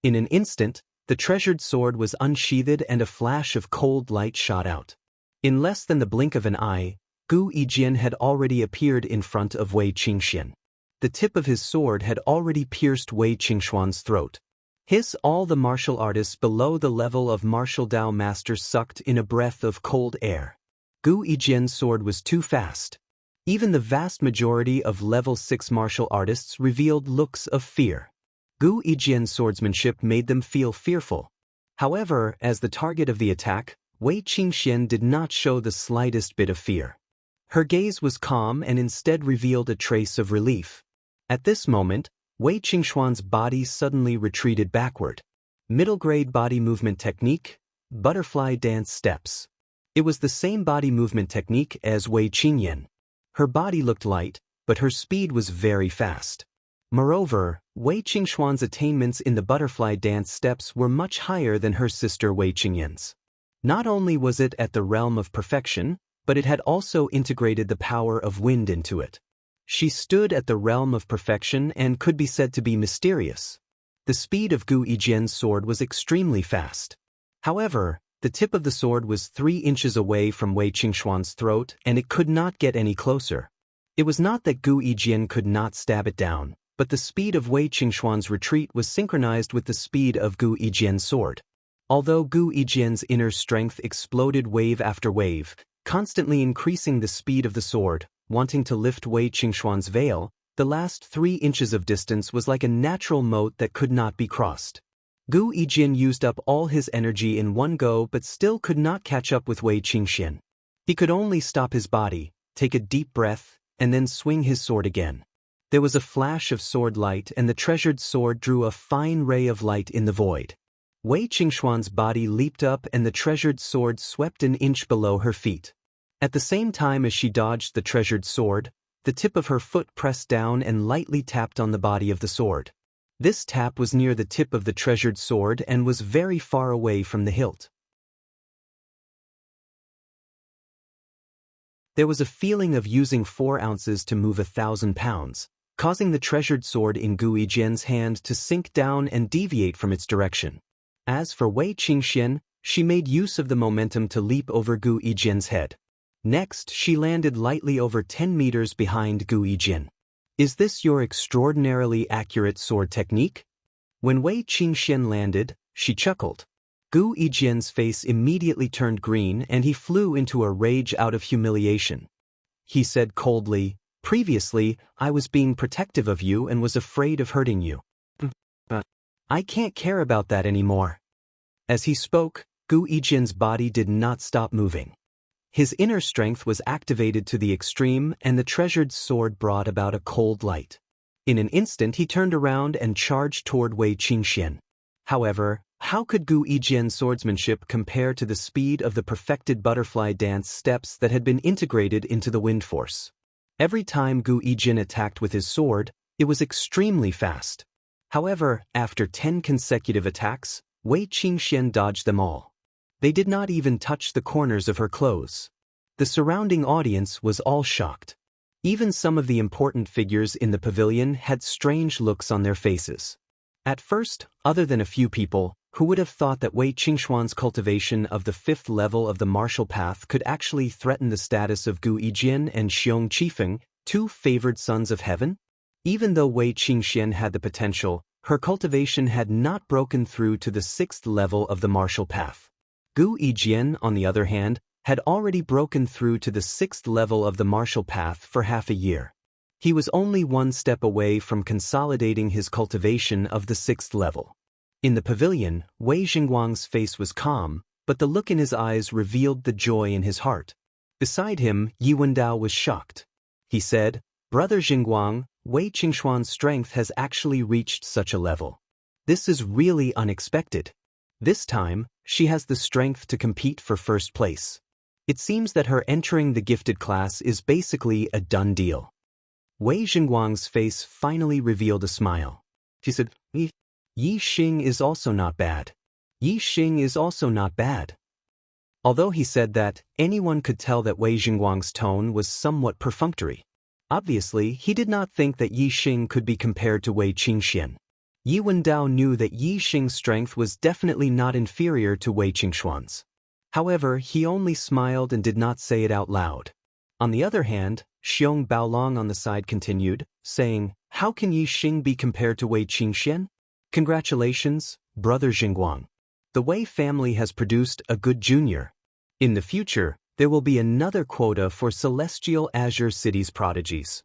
In an instant, the treasured sword was unsheathed and a flash of cold light shot out. In less than the blink of an eye, Gu Yijin had already appeared in front of Wei Qingxian. The tip of his sword had already pierced Wei Qingxuan's throat. All the martial artists below the level of martial Dao masters sucked in a breath of cold air. Gu Yijin's sword was too fast. Even the vast majority of level 6 martial artists revealed looks of fear. Gu Yijin's swordsmanship made them feel fearful. However, as the target of the attack, Wei Qingxian did not show the slightest bit of fear. Her gaze was calm and instead revealed a trace of relief. At this moment, Wei Qingxuan's body suddenly retreated backward. Middle-grade body movement technique, butterfly dance steps. It was the same body movement technique as Wei Qingyan. Her body looked light, but her speed was very fast. Moreover, Wei Qingxuan's attainments in the butterfly dance steps were much higher than her sister Wei Qingyan's. Not only was it at the realm of perfection, but it had also integrated the power of wind into it. She stood at the realm of perfection and could be said to be mysterious. The speed of Gu Yijin's sword was extremely fast. However, the tip of the sword was 3 inches away from Wei Qingxuan's throat and it could not get any closer. It was not that Gu Yijin could not stab it down, but the speed of Wei Qingxuan's retreat was synchronized with the speed of Gu Yijin's sword. Although Gu Yijin's inner strength exploded wave after wave, constantly increasing the speed of the sword, wanting to lift Wei Qingxuan's veil, the last 3 inches of distance was like a natural moat that could not be crossed. Gu Yijin used up all his energy in one go but still could not catch up with Wei Qingxian. He could only stop his body, take a deep breath, and then swing his sword again. There was a flash of sword light and the treasured sword drew a fine ray of light in the void. Wei Qingxuan's body leaped up and the treasured sword swept an inch below her feet. At the same time as she dodged the treasured sword, the tip of her foot pressed down and lightly tapped on the body of the sword. This tap was near the tip of the treasured sword and was very far away from the hilt. There was a feeling of using 4 ounces to move 1,000 pounds, causing the treasured sword in Gu Yijian's hand to sink down and deviate from its direction. As for Wei Qingxian, she made use of the momentum to leap over Gu Yijian's head. Next, she landed lightly over 10 meters behind Gu Yijin. Is this your extraordinarily accurate sword technique? When Wei Qingxian landed, she chuckled. Gu Yijian's face immediately turned green and he flew into a rage out of humiliation. He said coldly, "Previously, I was being protective of you and was afraid of hurting you. But I can't care about that anymore." As he spoke, Gu Yijian's body did not stop moving. His inner strength was activated to the extreme and the treasured sword brought about a cold light. In an instant he turned around and charged toward Wei Qingxian. However, how could Gu Yijian's swordsmanship compare to the speed of the perfected butterfly dance steps that had been integrated into the wind force? Every time Gu Yijin attacked with his sword, it was extremely fast. However, after 10 consecutive attacks, Wei Qingxian dodged them all. They did not even touch the corners of her clothes. The surrounding audience was all shocked. Even some of the important figures in the pavilion had strange looks on their faces. At first, other than a few people, who would have thought that Wei Qingxuan's cultivation of the 5th level of the martial path could actually threaten the status of Gu Yijin and Xiong Qifeng, 2 favored sons of heaven? Even though Wei Qingxian had the potential, her cultivation had not broken through to the 6th level of the martial path. Gu Yijian, on the other hand, had already broken through to the 6th level of the martial path for half a year. He was only one step away from consolidating his cultivation of the 6th level. In the pavilion, Wei Jingguang's face was calm, but the look in his eyes revealed the joy in his heart. Beside him, Yi Wendao was shocked. He said, "Brother Jingguang, Wei Qingxuan's strength has actually reached such a level. This is really unexpected. This time, she has the strength to compete for first place. It seems that her entering the gifted class is basically a done deal." Wei Jingguang's face finally revealed a smile. She said, Yi Xing is also not bad. Yi Xing is also not bad." Although he said that, anyone could tell that Wei Jingguang's tone was somewhat perfunctory. Obviously, he did not think that Yi Xing could be compared to Wei Qingxian. Yi Wendao knew that Yi Xing's strength was definitely not inferior to Wei Qingxuan's. However, he only smiled and did not say it out loud. On the other hand, Xiong Baolong on the side continued, saying, "How can Yi Xing be compared to Wei Qingxian? Congratulations, Brother Jingguang. The Wei family has produced a good junior. In the future, there will be another quota for Celestial Azure City's prodigies."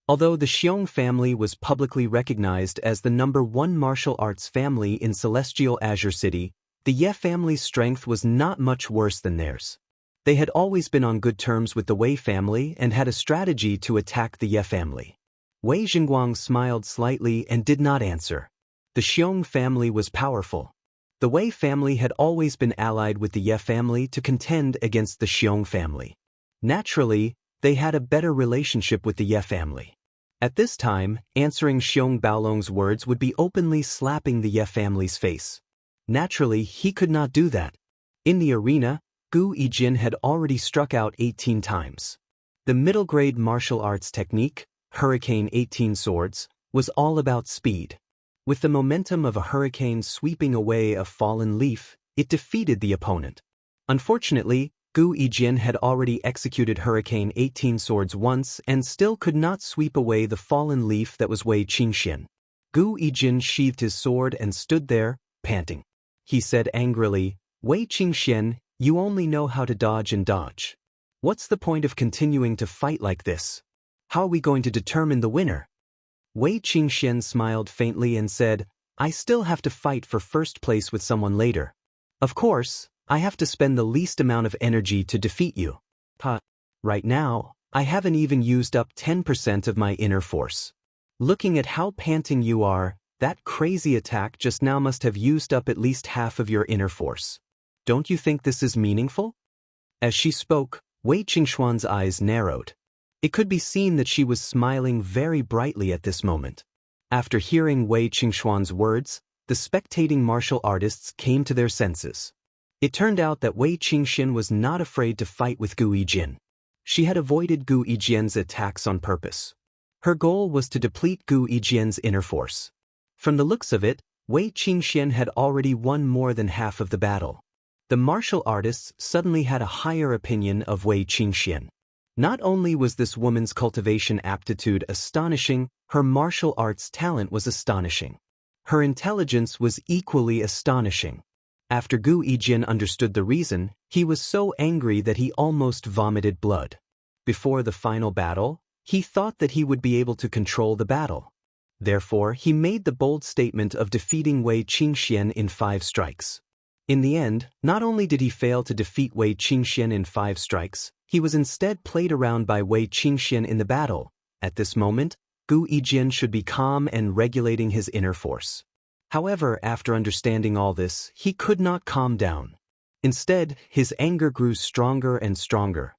Although the Xiong family was publicly recognized as the #1 martial arts family in Celestial Azure City, the Ye family's strength was not much worse than theirs. They had always been on good terms with the Wei family and had a strategy to attack the Ye family. Wei Jingguang smiled slightly and did not answer. The Xiong family was powerful. The Wei family had always been allied with the Ye family to contend against the Xiong family. Naturally, they had a better relationship with the Ye family. At this time, answering Xiong Baolong's words would be openly slapping the Ye family's face. Naturally, he could not do that. In the arena, Gu Yijin had already struck out 18 times. The middle-grade martial arts technique, Hurricane 18 Swords, was all about speed. With the momentum of a hurricane sweeping away a fallen leaf, it defeated the opponent. Unfortunately, Gu Yijin had already executed Hurricane 18 Swords once and still could not sweep away the fallen leaf that was Wei Qingxian. Gu Yijin sheathed his sword and stood there, panting. He said angrily, "Wei Qingxian, you only know how to dodge and dodge. What's the point of continuing to fight like this? How are we going to determine the winner?" Wei Qingxian smiled faintly and said, "I still have to fight for first place with someone later. Of course, I have to spend the least amount of energy to defeat you. Right now, I haven't even used up 10% of my inner force. Looking at how panting you are, that crazy attack just now must have used up at least half of your inner force. Don't you think this is meaningful?" As she spoke, Wei Qingxuan's eyes narrowed. It could be seen that she was smiling very brightly at this moment. After hearing Wei Qingxuan's words, the spectating martial artists came to their senses. It turned out that Wei Qingxian was not afraid to fight with Gu Yijin. She had avoided Gu Yijian's attacks on purpose. Her goal was to deplete Gu Yijian's inner force. From the looks of it, Wei Qingxian had already won more than half of the battle. The martial artists suddenly had a higher opinion of Wei Qingxian. Not only was this woman's cultivation aptitude astonishing, her martial arts talent was astonishing. Her intelligence was equally astonishing. After Gu Yijian understood the reason, he was so angry that he almost vomited blood. Before the final battle, he thought that he would be able to control the battle. Therefore, he made the bold statement of defeating Wei Qingxian in 5 strikes. In the end, not only did he fail to defeat Wei Qingxian in 5 strikes, he was instead played around by Wei Qingxian in the battle. At this moment, Gu Yijian should be calm and regulating his inner force. However, after understanding all this, he could not calm down. Instead, his anger grew stronger and stronger.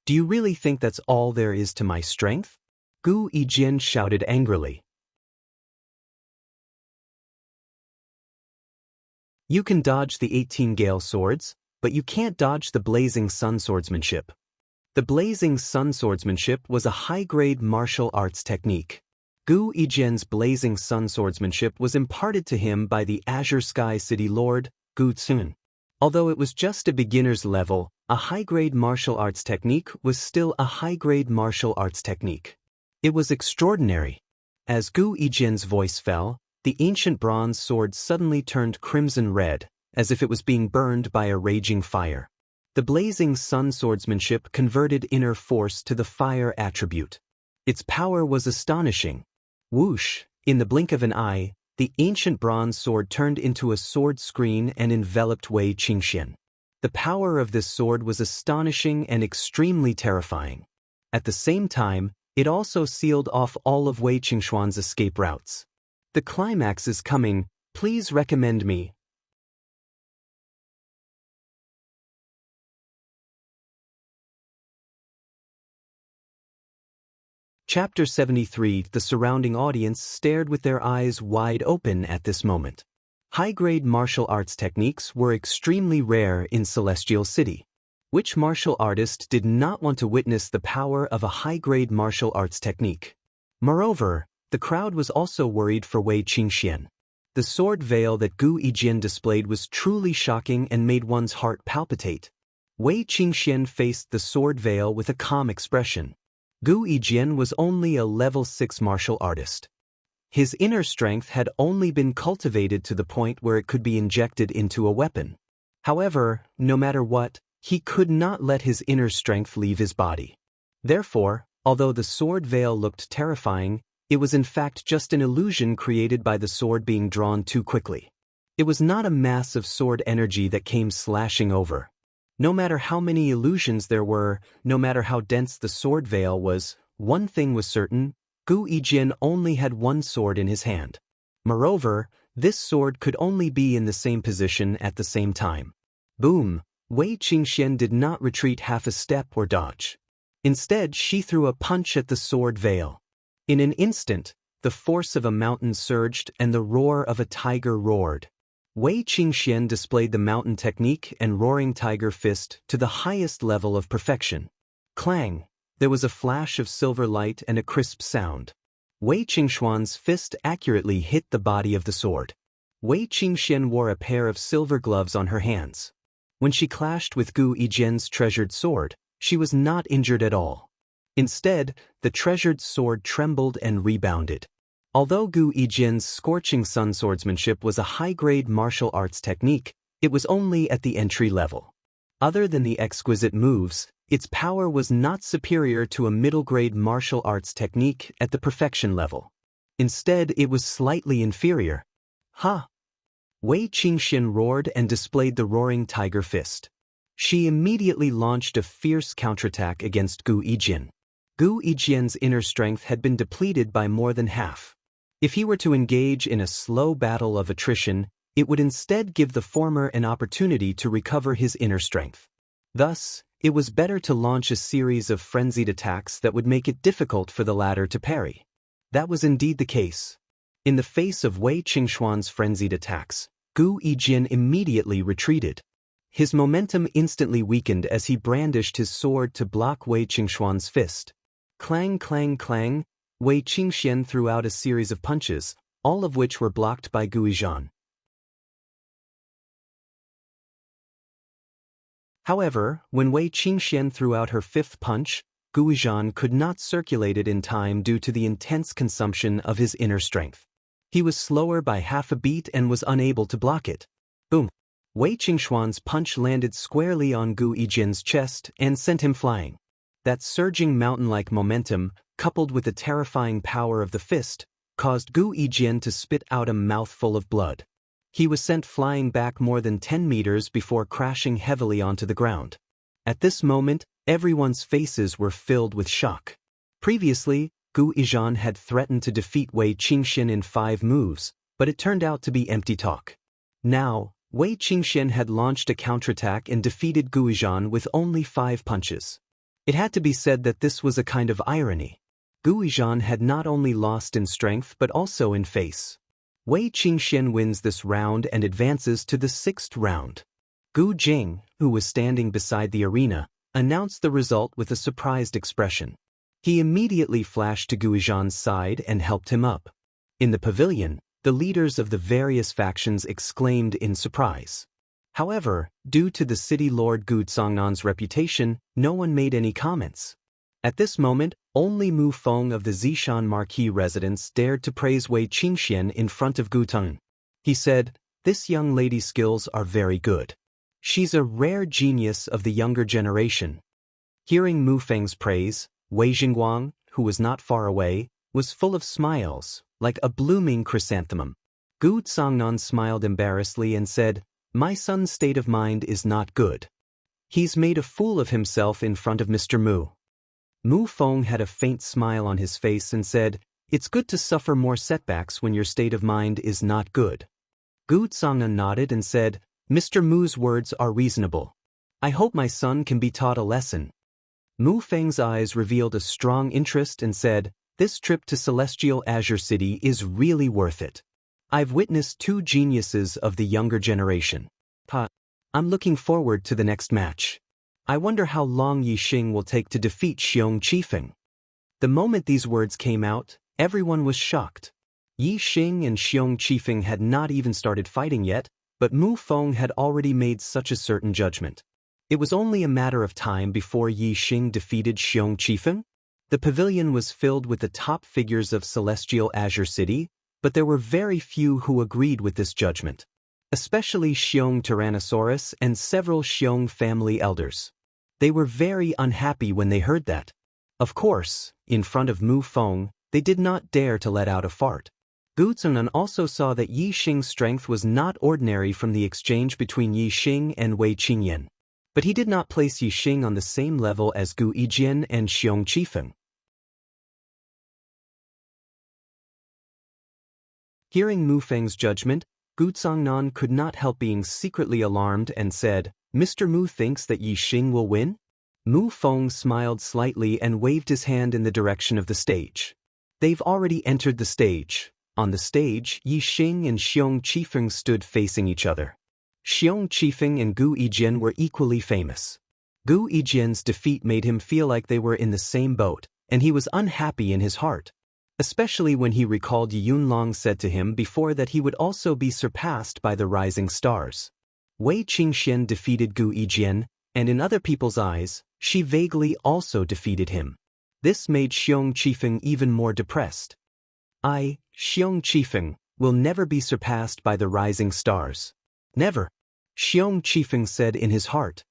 "Do you really think that's all there is to my strength?" Gu Yijian shouted angrily. "You can dodge the 18 Gale swords, but you can't dodge the Blazing Sun swordsmanship." The Blazing Sun swordsmanship was a high-grade martial arts technique. Gu Yijian's Blazing Sun swordsmanship was imparted to him by the Azure Sky City Lord, Gu Tsun. Although it was just a beginner's level, a high-grade martial arts technique was still a high-grade martial arts technique. It was extraordinary. As Gu Yijian's voice fell, the ancient bronze sword suddenly turned crimson red, as if it was being burned by a raging fire. The Blazing Sun swordsmanship converted inner force to the fire attribute. Its power was astonishing. Whoosh! In the blink of an eye, the ancient bronze sword turned into a sword screen and enveloped Wei Qingxian. The power of this sword was astonishing and extremely terrifying. At the same time, it also sealed off all of Wei Qingxuan's escape routes. "The climax is coming, please recommend me." Chapter 73. The surrounding audience stared with their eyes wide open at this moment. High-grade martial arts techniques were extremely rare in Celestial City. Which martial artist did not want to witness the power of a high-grade martial arts technique? Moreover, the crowd was also worried for Wei Qingxian. The sword veil that Gu Yijian displayed was truly shocking and made one's heart palpitate. Wei Qingxian faced the sword veil with a calm expression. Gu Yijian was only a level 6 martial artist. His inner strength had only been cultivated to the point where it could be injected into a weapon. However, no matter what, he could not let his inner strength leave his body. Therefore, although the sword veil looked terrifying, it was in fact just an illusion created by the sword being drawn too quickly. It was not a mass of sword energy that came slashing over. No matter how many illusions there were, no matter how dense the sword veil was, one thing was certain: Gu Yijian only had one sword in his hand. Moreover, this sword could only be in the same position at the same time. Boom! Wei Qingxian did not retreat half a step or dodge. Instead, she threw a punch at the sword veil. In an instant, the force of a mountain surged and the roar of a tiger roared. Wei Qingxian displayed the mountain technique and roaring tiger fist to the highest level of perfection. Clang! There was a flash of silver light and a crisp sound. Wei Qingxuan's fist accurately hit the body of the sword. Wei Qingxian wore a pair of silver gloves on her hands. When she clashed with Gu Yijian's treasured sword, she was not injured at all. Instead, the treasured sword trembled and rebounded. Although Gu Yijian's Scorching Sun swordsmanship was a high-grade martial arts technique, it was only at the entry level. Other than the exquisite moves, its power was not superior to a middle-grade martial arts technique at the perfection level. Instead, it was slightly inferior. Ha! Wei Qingxian roared and displayed the roaring tiger fist. She immediately launched a fierce counterattack against Gu Yijian. Gu Yijian's inner strength had been depleted by more than half. If he were to engage in a slow battle of attrition, it would instead give the former an opportunity to recover his inner strength. Thus, it was better to launch a series of frenzied attacks that would make it difficult for the latter to parry. That was indeed the case. In the face of Wei Qingxuan's frenzied attacks, Gu Yijian immediately retreated. His momentum instantly weakened as he brandished his sword to block Wei Qingxuan's fist. Clang clang clang, Wei Qingxian threw out a series of punches, all of which were blocked by Gu Yizhan. However, when Wei Qingxian threw out her fifth punch, Gu Yizhan could not circulate it in time due to the intense consumption of his inner strength. He was slower by half a beat and was unable to block it. Boom! Wei Qingxuan's punch landed squarely on Gu Yizhan's chest and sent him flying. That surging mountain-like momentum, coupled with the terrifying power of the fist, caused Gu Yizhan to spit out a mouthful of blood. He was sent flying back more than 10 meters before crashing heavily onto the ground. At this moment, everyone's faces were filled with shock. Previously, Gu Yizhan had threatened to defeat Wei Qingxian in 5 moves, but it turned out to be empty talk. Now, Wei Qingxian had launched a counterattack and defeated Gu Yizhan with only 5 punches. It had to be said that this was a kind of irony. Gu Yizhan had not only lost in strength but also in face. Wei Qingxian wins this round and advances to the 6th round. Gu Jing, who was standing beside the arena, announced the result with a surprised expression. He immediately flashed to Gu Yizhan's side and helped him up. In the pavilion, the leaders of the various factions exclaimed in surprise. However, due to the city lord Gu Zongnan's reputation, no one made any comments. At this moment, only Mu Feng of the Zishan Marquis residence dared to praise Wei Qingxian in front of Gu Teng. He said, "This young lady's skills are very good. She's a rare genius of the younger generation." Hearing Mu Feng's praise, Wei Jingguang, who was not far away, was full of smiles, like a blooming chrysanthemum. Gu Zongnan smiled embarrassedly and said, "My son's state of mind is not good. He's made a fool of himself in front of Mr. Mu." Mu Feng had a faint smile on his face and said, "It's good to suffer more setbacks when your state of mind is not good." Gu Zongnan nodded and said, "Mr. Mu's words are reasonable. I hope my son can be taught a lesson." Mu Feng's eyes revealed a strong interest and said, "This trip to Celestial Azure City is really worth it. I've witnessed 2 geniuses of the younger generation. I'm looking forward to the next match. I wonder how long Yi Xing will take to defeat Xiong Qifeng." The moment these words came out, everyone was shocked. Yi Xing and Xiong Qifeng had not even started fighting yet, but Mu Feng had already made such a certain judgment. It was only a matter of time before Yi Xing defeated Xiong Qifeng. The pavilion was filled with the top figures of Celestial Azure City, but there were very few who agreed with this judgment, especially Xiong Tyrannosaurus and several Xiong family elders. They were very unhappy when they heard that. Of course, in front of Mu Feng, they did not dare to let out a fart. Gu Zongnan also saw that Yi Xing's strength was not ordinary from the exchange between Yi Xing and Wei Qingyan. But he did not place Yi Xing on the same level as Gu Yizhan and Xiong Qifeng. Hearing Mu Feng's judgment, Gu Zongnan could not help being secretly alarmed and said, "Mr. Mu thinks that Yi Xing will win?" Mu Feng smiled slightly and waved his hand in the direction of the stage. They've already entered the stage. On the stage, Yi Xing and Xiong Qifeng stood facing each other. Xiong Qifeng and Gu Yizhan were equally famous. Gu Yizhan's defeat made him feel like they were in the same boat, and he was unhappy in his heart. Especially when he recalled Yunlong said to him before that he would also be surpassed by the rising stars. Wei Qingxian defeated Gu Yizhan, and in other people's eyes, she vaguely also defeated him. This made Xiong Qifeng even more depressed. "I, Xiong Qifeng, will never be surpassed by the rising stars. Never," Xiong Qifeng said in his heart.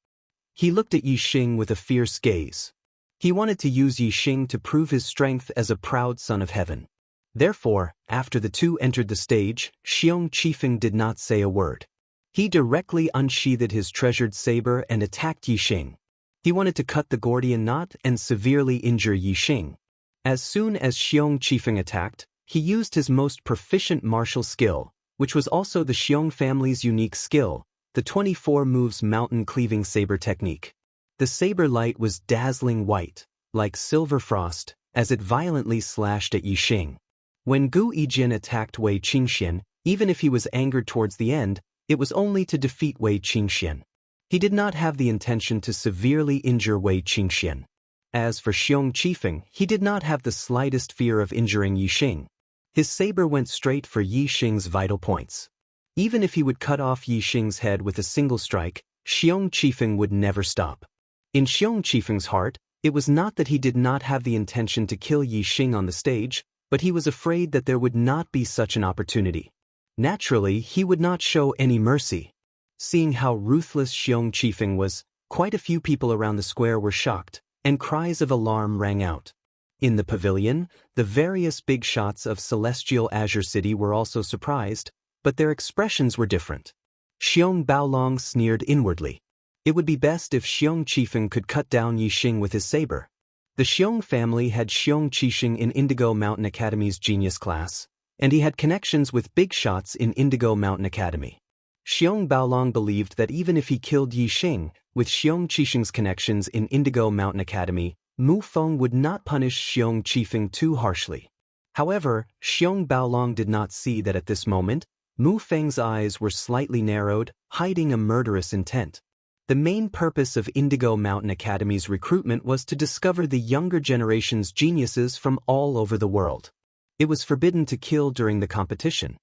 He looked at Yi Xing with a fierce gaze. He wanted to use Yi Xing to prove his strength as a proud son of heaven. Therefore, after the two entered the stage, Xiong Qifeng did not say a word. He directly unsheathed his treasured saber and attacked Yi Xing. He wanted to cut the Gordian knot and severely injure Yi Xing. As soon as Xiong Qifeng attacked, he used his most proficient martial skill, which was also the Xiong family's unique skill, the 24 moves mountain cleaving saber technique. The saber light was dazzling white, like silver frost, as it violently slashed at Yi Xing. When Gu Yizhan attacked Wei Qingxian, even if he was angered towards the end, it was only to defeat Wei Qingxian. He did not have the intention to severely injure Wei Qingxian. As for Xiong Qifeng, he did not have the slightest fear of injuring Yi Xing. His saber went straight for Yi Xing's vital points. Even if he would cut off Yi Xing's head with a single strike, Xiong Qifeng would never stop. In Xiong Qifeng's heart, it was not that he did not have the intention to kill Yi Xing on the stage, but he was afraid that there would not be such an opportunity. Naturally, he would not show any mercy. Seeing how ruthless Xiong Qifeng was, quite a few people around the square were shocked, and cries of alarm rang out. In the pavilion, the various big shots of Celestial Azure City were also surprised, but their expressions were different. Xiong Baolong sneered inwardly. It would be best if Xiong Qifeng could cut down Yi Xing with his saber. The Xiong family had Xiong Qixing in Indigo Mountain Academy's genius class, and he had connections with big shots in Indigo Mountain Academy. Xiong Baolong believed that even if he killed Yi Xing, with Xiong Qixing's connections in Indigo Mountain Academy, Mu Feng would not punish Xiong Qifeng too harshly. However, Xiong Baolong did not see that at this moment, Mu Feng's eyes were slightly narrowed, hiding a murderous intent. The main purpose of Indigo Mountain Academy's recruitment was to discover the younger generation's geniuses from all over the world. It was forbidden to kill during the competition.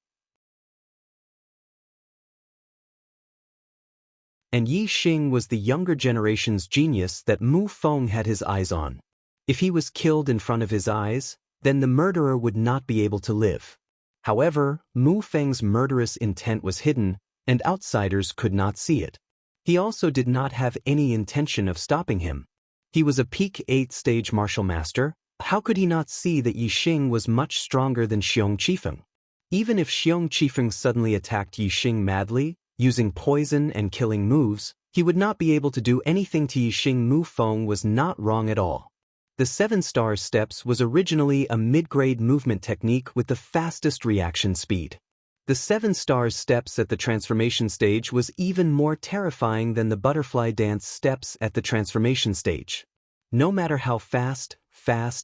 And Yi Xing was the younger generation's genius that Mu Feng had his eyes on. If he was killed in front of his eyes, then the murderer would not be able to live. However, Mu Feng's murderous intent was hidden, and outsiders could not see it. He also did not have any intention of stopping him. He was a peak 8-stage martial master. How could he not see that Yi Xing was much stronger than Xiong Qifeng? Even if Xiong Qifeng suddenly attacked Yi Xing madly, using poison and killing moves, he would not be able to do anything to Yi Xing. Mu Feng was not wrong at all. The 7-star steps was originally a mid-grade movement technique with the fastest reaction speed. The 7-star steps at the transformation stage was even more terrifying than the butterfly dance steps at the transformation stage. No matter how fast,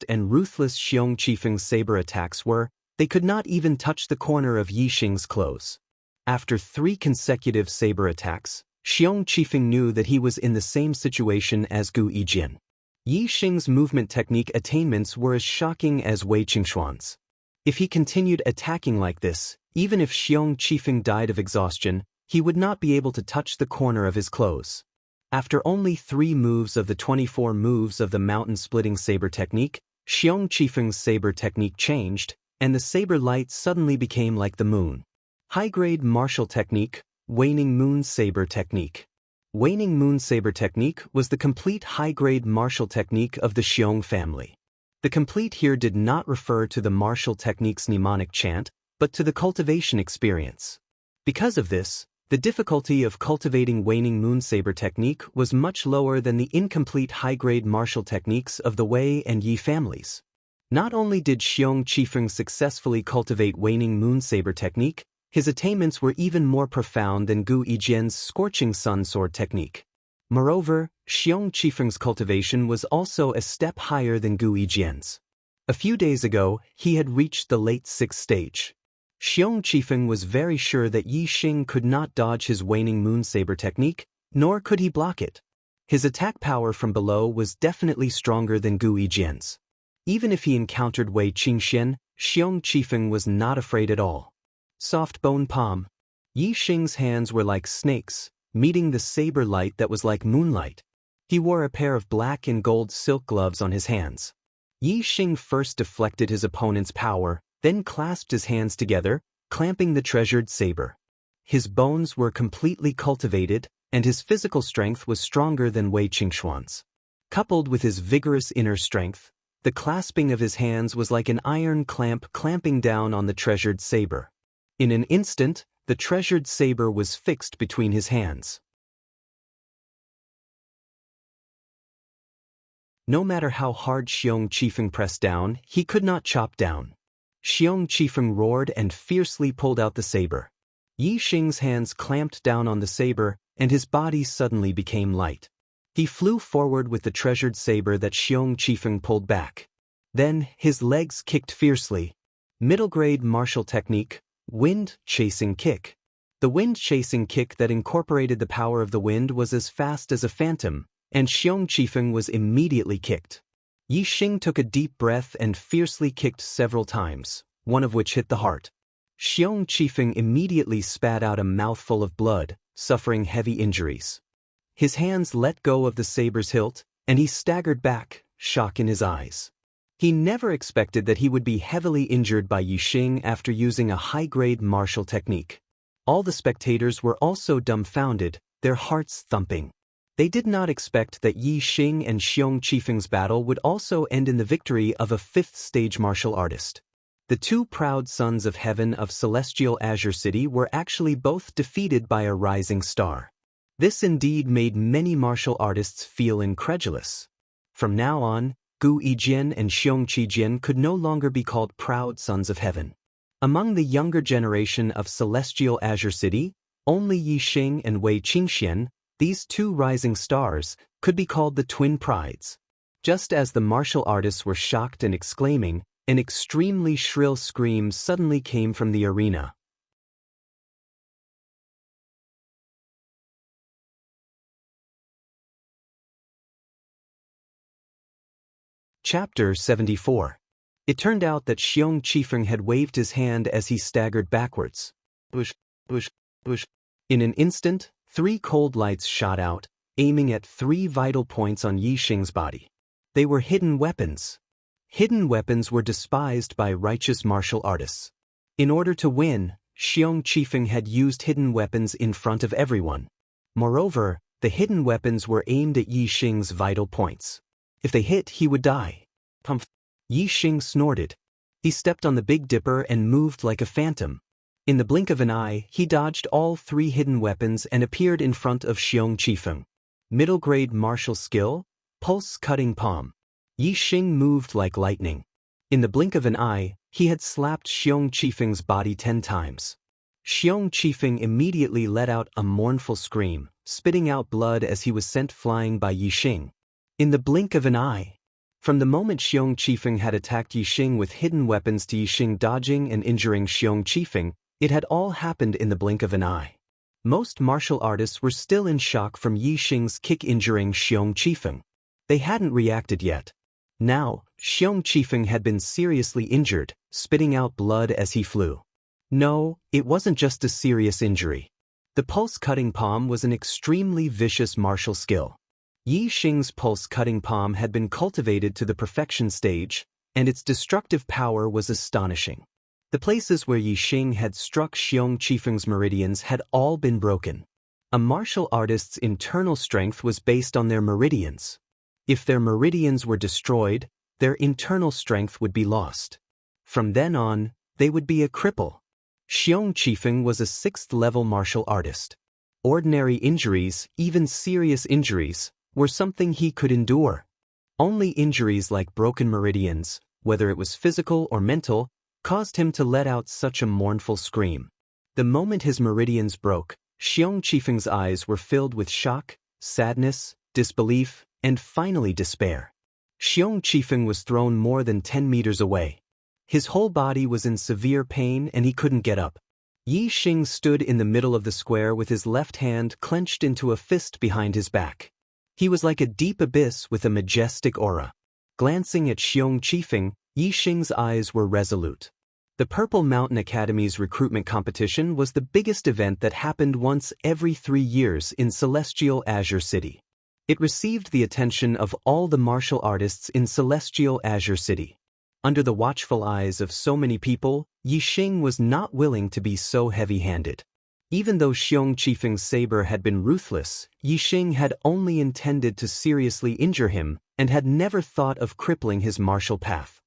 and ruthless Xiong Qifeng's saber attacks were, they could not even touch the corner of Yi Xing's clothes. After 3 consecutive saber attacks, Xiong Qifeng knew that he was in the same situation as Gu Yijian. Yi Xing's movement technique attainments were as shocking as Wei Qingxuan's. If he continued attacking like this, even if Xiong Qifeng died of exhaustion, he would not be able to touch the corner of his clothes. After only 3 moves of the 24 moves of the mountain-splitting saber technique, Xiong Qifeng's saber technique changed, and the saber light suddenly became like the moon. High-grade martial technique, Waning Moon Saber Technique. Waning Moon Saber Technique was the complete high-grade martial technique of the Xiong family. The complete here did not refer to the martial technique's mnemonic chant, but to the cultivation experience. Because of this, the difficulty of cultivating Waning Moon Saber Technique was much lower than the incomplete high-grade martial techniques of the Wei and Yi families. Not only did Xiong Qifeng successfully cultivate Waning Moon Saber Technique, his attainments were even more profound than Gu Yijian's Scorching Sun Sword Technique. Moreover, Xiong Qifeng's cultivation was also a step higher than Gu Yijian's. A few days ago, he had reached the late 6th stage. Xiong Qifeng was very sure that Yi Xing could not dodge his Waning Moon Saber Technique, nor could he block it. His attack power from below was definitely stronger than Gu Yijian's. Even if he encountered Wei Qingxian, Xiong Qifeng was not afraid at all. Soft bone palm. Yi Xing's hands were like snakes, meeting the saber light that was like moonlight. He wore a pair of black and gold silk gloves on his hands. Yi Xing first deflected his opponent's power, then clasped his hands together, clamping the treasured saber. His bones were completely cultivated, and his physical strength was stronger than Wei Qingxuan's. Coupled with his vigorous inner strength, the clasping of his hands was like an iron clamp clamping down on the treasured saber. In an instant, the treasured saber was fixed between his hands. No matter how hard Xiong Qifeng pressed down, he could not chop down. Xiong Qifeng roared and fiercely pulled out the saber. Yi Xing's hands clamped down on the saber, and his body suddenly became light. He flew forward with the treasured saber that Xiong Qifeng pulled back. Then, his legs kicked fiercely. Middle-grade martial technique, wind chasing kick. The wind-chasing kick that incorporated the power of the wind was as fast as a phantom, and Xiong Qifeng was immediately kicked. Yi Xing took a deep breath and fiercely kicked several times, one of which hit the heart. Xiong Qifeng immediately spat out a mouthful of blood, suffering heavy injuries. His hands let go of the saber's hilt, and he staggered back, shock in his eyes. He never expected that he would be heavily injured by Yi Xing after using a high-grade martial technique. All the spectators were also dumbfounded, their hearts thumping. They did not expect that Yi Xing and Xiong Qifeng's battle would also end in the victory of a fifth-stage martial artist. The two proud sons of heaven of Celestial Azure City were actually both defeated by a rising star. This indeed made many martial artists feel incredulous. From now on, Gu Yijian and Xiong Qijian could no longer be called proud sons of heaven. Among the younger generation of Celestial Azure City, only Yi Xing and Wei Qingxian, these two rising stars, could be called the twin prides. Just as the martial artists were shocked and exclaiming, an extremely shrill scream suddenly came from the arena. Chapter 74. It turned out that Xiong Qifeng had waved his hand as he staggered backwards. Bush, bush, bush. In an instant, 3 cold lights shot out, aiming at 3 vital points on Yi Xing's body. They were hidden weapons. Hidden weapons were despised by righteous martial artists. In order to win, Xiong Qifeng had used hidden weapons in front of everyone. Moreover, the hidden weapons were aimed at Yi Xing's vital points. If they hit, he would die. Pumph! Yi Xing snorted. He stepped on the Big Dipper and moved like a phantom. In the blink of an eye, he dodged all 3 hidden weapons and appeared in front of Xiong Qifeng. Middle-grade martial skill, pulse-cutting palm. Yi Xing moved like lightning. In the blink of an eye, he had slapped Xiong Qifeng's body 10 times. Xiong Qifeng immediately let out a mournful scream, spitting out blood as he was sent flying by Yi Xing. In the blink of an eye. From the moment Xiong Qifeng had attacked Yi Xing with hidden weapons to Yi Xing dodging and injuring Xiong Qifeng, it had all happened in the blink of an eye. Most martial artists were still in shock from Yi Xing's kick injuring Xiong Qifeng. They hadn't reacted yet. Now, Xiong Qifeng had been seriously injured, spitting out blood as he flew. No, it wasn't just a serious injury. The pulse-cutting palm was an extremely vicious martial skill. Yi Xing's pulse-cutting palm had been cultivated to the perfection stage, and its destructive power was astonishing. The places where Yi Xing had struck Xiong Qifeng's meridians had all been broken. A martial artist's internal strength was based on their meridians. If their meridians were destroyed, their internal strength would be lost. From then on, they would be a cripple. Xiong Qifeng was a 6th-level martial artist. Ordinary injuries, even serious injuries, were something he could endure. Only injuries like broken meridians, whether it was physical or mental, caused him to let out such a mournful scream. The moment his meridians broke, Xiong Qifeng's eyes were filled with shock, sadness, disbelief, and finally despair. Xiong Qifeng was thrown more than 10 meters away. His whole body was in severe pain and he couldn't get up. Yi Xing stood in the middle of the square with his left hand clenched into a fist behind his back. He was like a deep abyss with a majestic aura. Glancing at Xiong Qifeng, Yi Xing's eyes were resolute. The Purple Mountain Academy's recruitment competition was the biggest event that happened once every 3 years in Celestial Azure City. It received the attention of all the martial artists in Celestial Azure City. Under the watchful eyes of so many people, Yi Xing was not willing to be so heavy-handed. Even though Xiong Qifeng's saber had been ruthless, Yi Xing had only intended to seriously injure him and had never thought of crippling his martial path.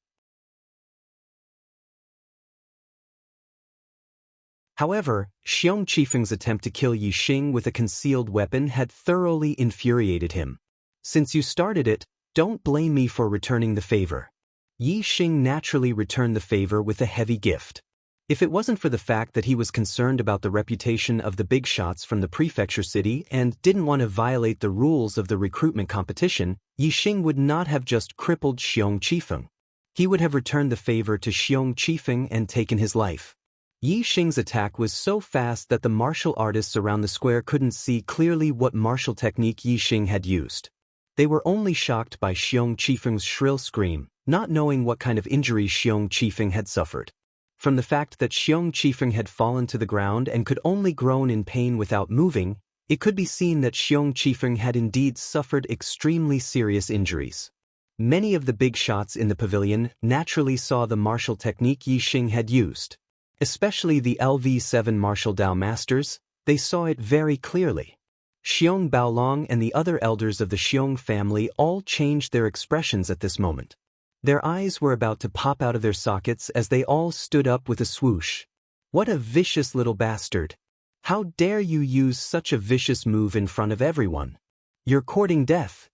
However, Xiong Qifeng's attempt to kill Yi Xing with a concealed weapon had thoroughly infuriated him. Since you started it, don't blame me for returning the favor. Yi Xing naturally returned the favor with a heavy gift. If it wasn't for the fact that he was concerned about the reputation of the big shots from the prefecture city and didn't want to violate the rules of the recruitment competition, Yi Xing would not have just crippled Xiong Qifeng. He would have returned the favor to Xiong Qifeng and taken his life. Yi Xing's attack was so fast that the martial artists around the square couldn't see clearly what martial technique Yi Xing had used. They were only shocked by Xiong Qifeng's shrill scream, not knowing what kind of injury Xiong Qifeng had suffered. From the fact that Xiong Qifeng had fallen to the ground and could only groan in pain without moving, it could be seen that Xiong Qifeng had indeed suffered extremely serious injuries. Many of the big shots in the pavilion naturally saw the martial technique Yi Xing had used. Especially the LV7 martial Dao masters, they saw it very clearly. Xiong Baolong and the other elders of the Xiong family all changed their expressions at this moment. Their eyes were about to pop out of their sockets as they all stood up with a swoosh. What a vicious little bastard! How dare you use such a vicious move in front of everyone? You're courting death!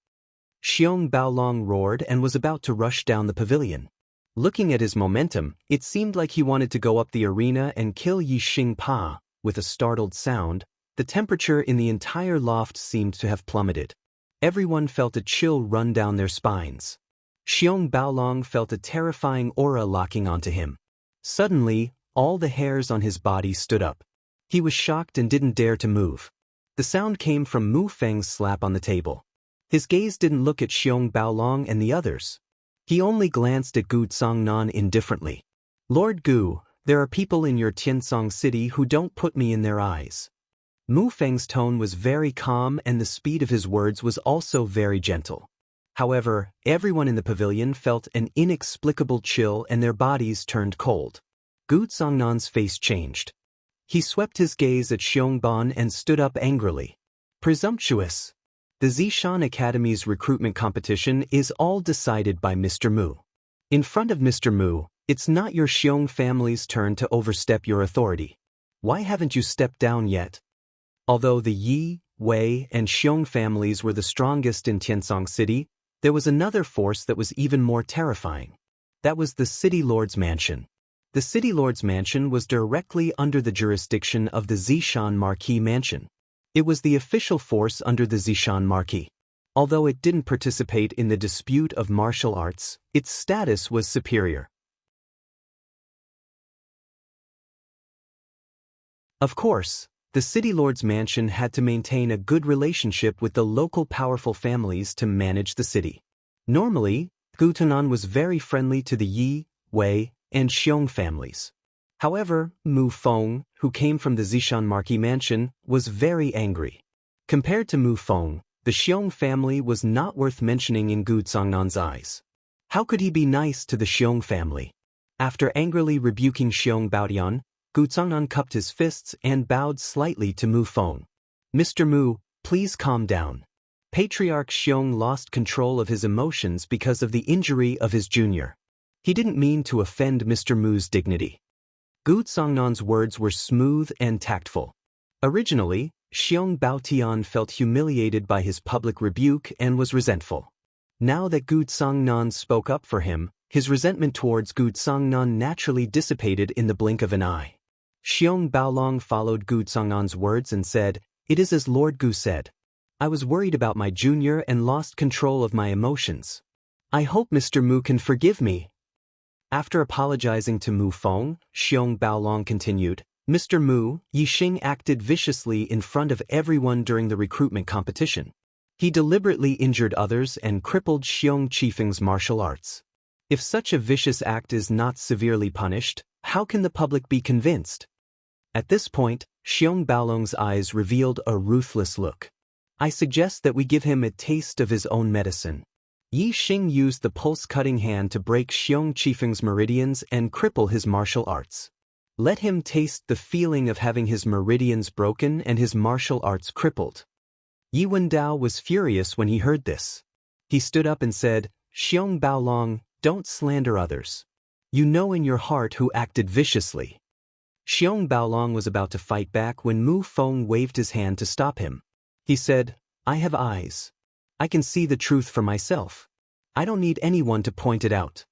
Xiong Baolong roared and was about to rush down the pavilion. Looking at his momentum, it seemed like he wanted to go up the arena and kill Yi Xing Pa. With a startled sound, the temperature in the entire loft seemed to have plummeted. Everyone felt a chill run down their spines. Xiong Baolong felt a terrifying aura locking onto him. Suddenly, all the hairs on his body stood up. He was shocked and didn't dare to move. The sound came from Mu Feng's slap on the table. His gaze didn't look at Xiong Baolong and the others. He only glanced at Gu Tsongnan indifferently. Lord Gu, there are people in your Tiansong city who don't put me in their eyes. Mu Feng's tone was very calm and the speed of his words was also very gentle. However, everyone in the pavilion felt an inexplicable chill and their bodies turned cold. Gu Tsongnan's face changed. He swept his gaze at Xiongban and stood up angrily. Presumptuous! The Zishan Academy's recruitment competition is all decided by Mr. Mu. In front of Mr. Mu, it's not your Xiong family's turn to overstep your authority. Why haven't you stepped down yet? Although the Yi, Wei, and Xiong families were the strongest in Tiansong City, there was another force that was even more terrifying. That was the City Lord's Mansion. The City Lord's Mansion was directly under the jurisdiction of the Zishan Marquis Mansion. It was the official force under the Zishan Marquis. Although it didn't participate in the dispute of martial arts, its status was superior. Of course, the City Lord's Mansion had to maintain a good relationship with the local powerful families to manage the city. Normally, Gu Tunan was very friendly to the Yi, Wei, and Xiong families. However, Mu Feng, who came from the Zishan Marquis Mansion, was very angry. Compared to Mu Feng, the Xiong family was not worth mentioning in Gu Tsongnan's eyes. How could he be nice to the Xiong family? After angrily rebuking Xiong Baodian, Gu Tsongnan cupped his fists and bowed slightly to Mu Feng. Mr. Mu, please calm down. Patriarch Xiong lost control of his emotions because of the injury of his junior. He didn't mean to offend Mr. Mu's dignity. Gu Tsongnan's words were smooth and tactful. Originally, Xiong Baotian felt humiliated by his public rebuke and was resentful. Now that Gu Tsongnan spoke up for him, his resentment towards Gu Tsongnan naturally dissipated in the blink of an eye. Xiong Baolong followed Gu Tsongnan's words and said, "It is as Lord Gu said. I was worried about my junior and lost control of my emotions. I hope Mr. Mu can forgive me." After apologizing to Mu Feng, Xiong Baolong continued, "Mr. Mu, Yi Xing acted viciously in front of everyone during the recruitment competition. He deliberately injured others and crippled Xiong Qifeng's martial arts. If such a vicious act is not severely punished, how can the public be convinced?" At this point, Xiong Baolong's eyes revealed a ruthless look. "I suggest that we give him a taste of his own medicine." Yi Xing used the pulse-cutting hand to break Xiong Qifeng's meridians and cripple his martial arts. Let him taste the feeling of having his meridians broken and his martial arts crippled. Yi Wendao was furious when he heard this. He stood up and said, "Xiong Baolong, don't slander others. You know in your heart who acted viciously." Xiong Baolong was about to fight back when Mu Feng waved his hand to stop him. He said, "I have eyes. I can see the truth for myself. I don't need anyone to point it out."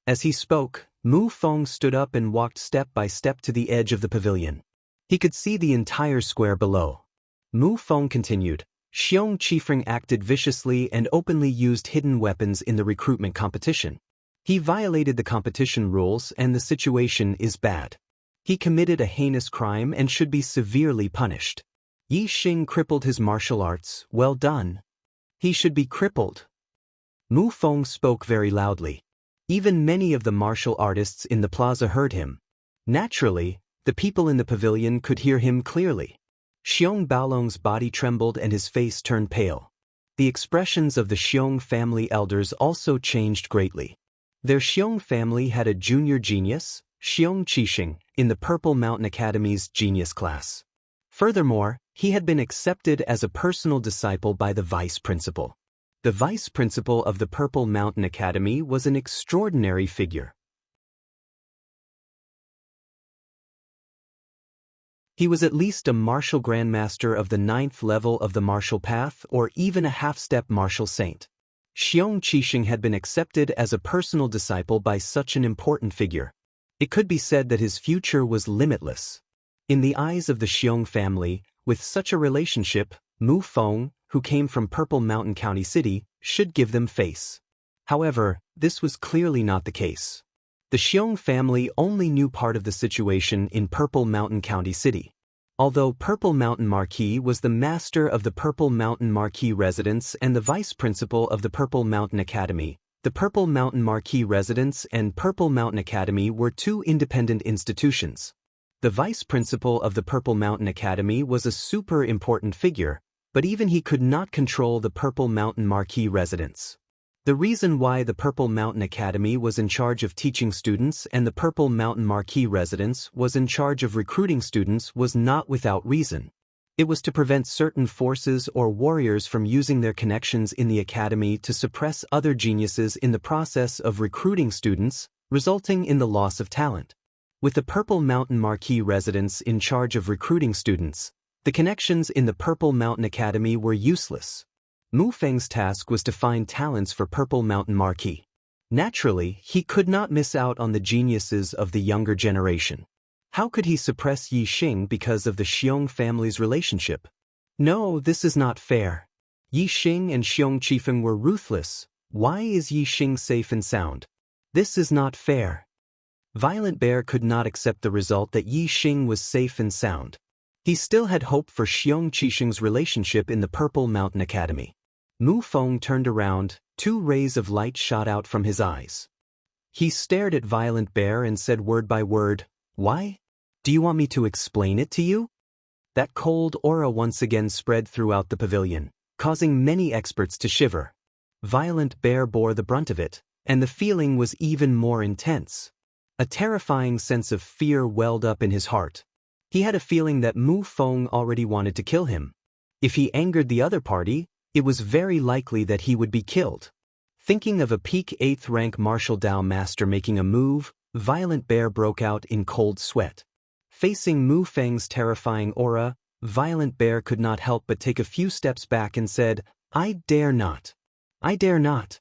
As he spoke, Mu Feng stood up and walked step by step to the edge of the pavilion. He could see the entire square below. Mu Feng continued, "Xiong Qifeng acted viciously and openly used hidden weapons in the recruitment competition. He violated the competition rules and the situation is bad. He committed a heinous crime and should be severely punished. Yi Xing crippled his martial arts, well done. He should be crippled. Mu Feng spoke very loudly. Even many of the martial artists in the plaza heard him. Naturally, the people in the pavilion could hear him clearly. Xiong Baolong's body trembled and his face turned pale. The expressions of the Xiong family elders also changed greatly. Their Xiong family had a junior genius, Xiong Qixing, in the Purple Mountain Academy's genius class. Furthermore, he had been accepted as a personal disciple by the vice principal. The vice principal of the Purple Mountain Academy was an extraordinary figure. He was at least a martial grandmaster of the 9th level of the martial path or even a half-step martial saint. Xiong Qixing had been accepted as a personal disciple by such an important figure. It could be said that his future was limitless. In the eyes of the Xiong family, with such a relationship, Mu Feng, who came from Purple Mountain County City, should give them face. However, this was clearly not the case. The Xiong family only knew part of the situation in Purple Mountain County City. Although Purple Mountain Marquis was the master of the Purple Mountain Marquis residence and the vice principal of the Purple Mountain Academy, the Purple Mountain Marquis residence and Purple Mountain Academy were two independent institutions. The vice principal of the Purple Mountain Academy was a super important figure, but even he could not control the Purple Mountain Marquis residence. The reason why the Purple Mountain Academy was in charge of teaching students and the Purple Mountain Marquis residence was in charge of recruiting students was not without reason. It was to prevent certain forces or warriors from using their connections in the academy to suppress other geniuses in the process of recruiting students, resulting in the loss of talent. With the Purple Mountain Marquis residence in charge of recruiting students, the connections in the Purple Mountain Academy were useless. Mu Feng's task was to find talents for Purple Mountain Marquis. Naturally, he could not miss out on the geniuses of the younger generation. How could he suppress Yi Xing because of the Xiong family's relationship? No, this is not fair. Yi Xing and Xiong Qifeng were ruthless. Why is Yi Xing safe and sound? This is not fair. Violent Bear could not accept the result that Yi Xing was safe and sound. He still had hope for Xiong Qixing's relationship in the Purple Mountain Academy. Mu Feng turned around, 2 rays of light shot out from his eyes. He stared at Violent Bear and said word by word, "Why? Do you want me to explain it to you?" That cold aura once again spread throughout the pavilion, causing many experts to shiver. Violent Bear bore the brunt of it, and the feeling was even more intense. A terrifying sense of fear welled up in his heart. He had a feeling that Mu Feng already wanted to kill him. If he angered the other party, it was very likely that he would be killed. Thinking of a peak 8th rank martial Dao master making a move, Violent Bear broke out in cold sweat. Facing Mu Feng's terrifying aura, Violent Bear could not help but take a few steps back and said, "I dare not. I dare not."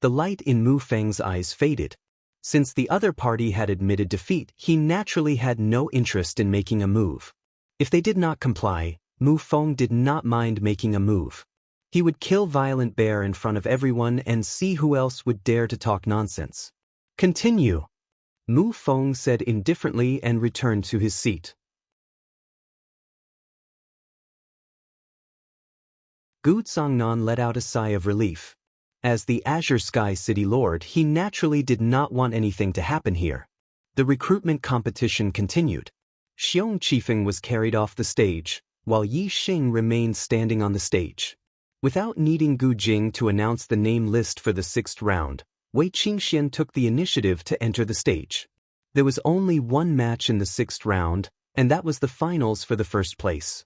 The light in Mu Feng's eyes faded. Since the other party had admitted defeat, he naturally had no interest in making a move. If they did not comply, Mu Feng did not mind making a move. He would kill Violent Bear in front of everyone and see who else would dare to talk nonsense. "Continue," Mu Feng said indifferently and returned to his seat. Gu Zhangnan let out a sigh of relief. As the Azure Sky City Lord, he naturally did not want anything to happen here. The recruitment competition continued. Xiong Qifeng was carried off the stage, while Yi Xing remained standing on the stage. Without needing Gu Jing to announce the name list for the 6th round, Wei Qingxian took the initiative to enter the stage. There was only one match in the 6th round, and that was the finals for the first place.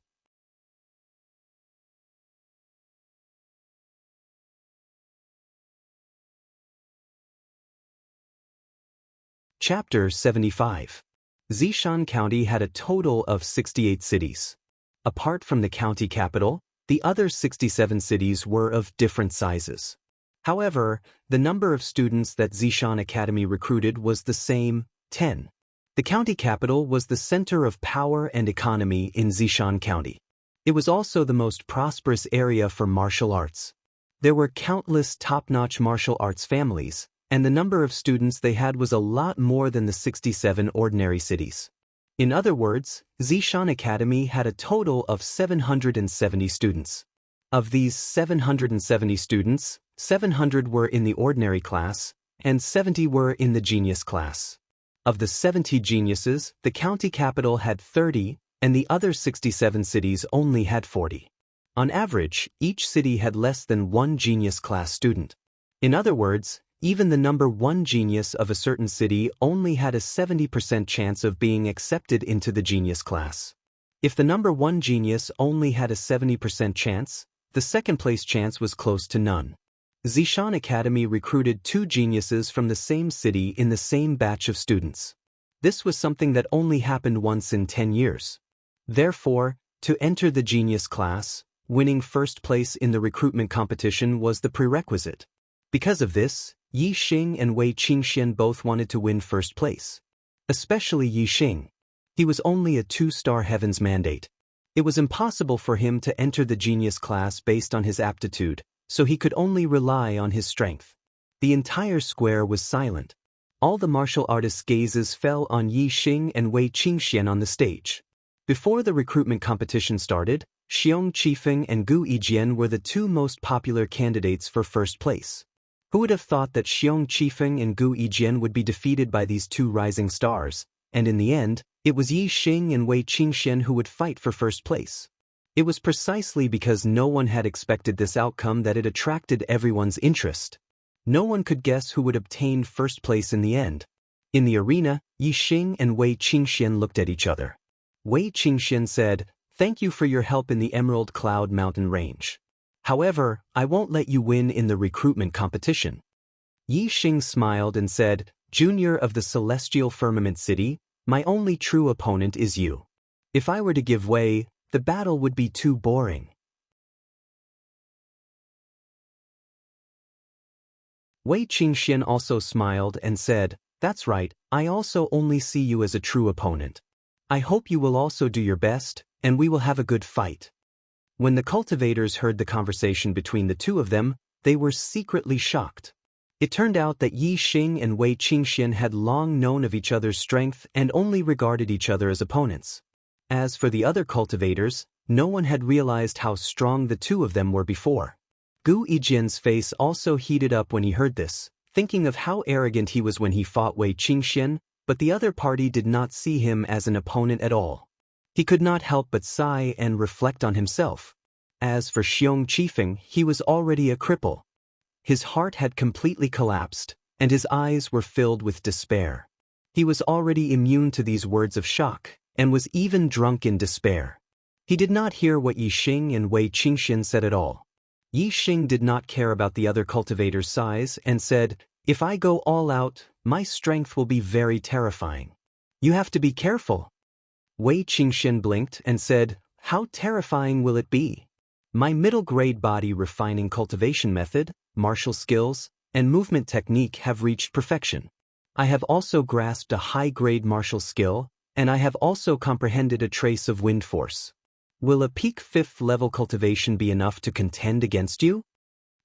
Chapter 75. Zishan County had a total of 68 cities. Apart from the county capital, the other 67 cities were of different sizes. However, the number of students that Zishan Academy recruited was the same, 10. The county capital was the center of power and economy in Zishan County. It was also the most prosperous area for martial arts. There were countless top-notch martial arts families, and the number of students they had was a lot more than the 67 ordinary cities. In other words, Zishan Academy had a total of 770 students. Of these 770 students, 700 were in the ordinary class, and 70 were in the genius class. Of the 70 geniuses, the county capital had 30, and the other 67 cities only had 40. On average, each city had less than one genius class student. In other words, even the number one genius of a certain city only had a 70% chance of being accepted into the genius class. If the number one genius only had a 70% chance, the second place chance was close to none. Zishan Academy recruited 2 geniuses from the same city in the same batch of students. This was something that only happened once in 10 years. Therefore, to enter the genius class, winning first place in the recruitment competition was the prerequisite. Because of this, Yi Xing and Wei Qingxian both wanted to win first place. Especially Yi Xing. He was only a 2-star heavens mandate. It was impossible for him to enter the genius class based on his aptitude, so he could only rely on his strength. The entire square was silent. All the martial artists' gazes fell on Yi Xing and Wei Qingxian on the stage. Before the recruitment competition started, Xiong Qifeng and Gu Yijian were the 2 most popular candidates for first place. Who would have thought that Xiong Qifeng and Gu Yijian would be defeated by these 2 rising stars, and in the end, it was Yi Xing and Wei Qingxian who would fight for first place. It was precisely because no one had expected this outcome that it attracted everyone's interest. No one could guess who would obtain first place in the end. In the arena, Yi Xing and Wei Qingxian looked at each other. Wei Qingxian said, "Thank you for your help in the Emerald Cloud Mountain Range. However, I won't let you win in the recruitment competition." Yi Xing smiled and said, "Junior of the Celestial Firmament City, my only true opponent is you. If I were to give way, the battle would be too boring." Wei Qingxian also smiled and said, "That's right, I also only see you as a true opponent. I hope you will also do your best, and we will have a good fight." When the cultivators heard the conversation between the 2 of them, they were secretly shocked. It turned out that Yi Xing and Wei Qingxian had long known of each other's strength and only regarded each other as opponents. As for the other cultivators, no one had realized how strong the 2 of them were before. Gu Yijian's face also heated up when he heard this, thinking of how arrogant he was when he fought Wei Qingxian, but the other party did not see him as an opponent at all. He could not help but sigh and reflect on himself. As for Xiong Qifeng, he was already a cripple. His heart had completely collapsed, and his eyes were filled with despair. He was already immune to these words of shock, and was even drunk in despair. He did not hear what Yi Xing and Wei Qingxian said at all. Yi Xing did not care about the other cultivator's size and said, "If I go all out, my strength will be very terrifying. You have to be careful." Wei Qingxian blinked and said, "How terrifying will it be? My middle-grade body refining cultivation method, martial skills, and movement technique have reached perfection. I have also grasped a high-grade martial skill, and I have also comprehended a trace of wind force. Will a peak 5th level cultivation be enough to contend against you?"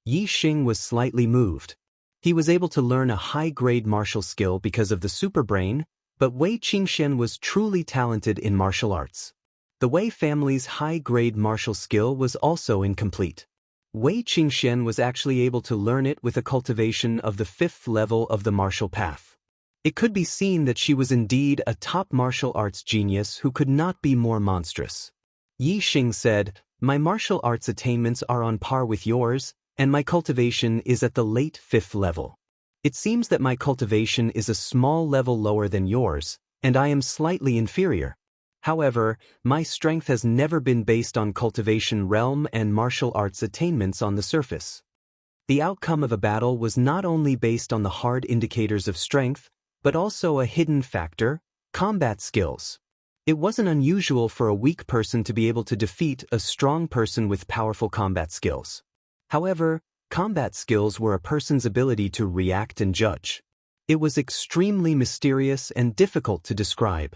Yi Xing was slightly moved. He was able to learn a high-grade martial skill because of the superbrain, but Wei Qingxian was truly talented in martial arts. The Wei family's high-grade martial skill was also incomplete. Wei Qingxian was actually able to learn it with a cultivation of the 5th level of the martial path. It could be seen that she was indeed a top martial arts genius who could not be more monstrous. Yi Xing said, "My martial arts attainments are on par with yours, and my cultivation is at the late 5th level. It seems that my cultivation is a small level lower than yours, and I am slightly inferior. However, my strength has never been based on cultivation realm and martial arts attainments on the surface." The outcome of a battle was not only based on the hard indicators of strength, but also a hidden factor, combat skills. It wasn't unusual for a weak person to be able to defeat a strong person with powerful combat skills. However, combat skills were a person's ability to react and judge. It was extremely mysterious and difficult to describe.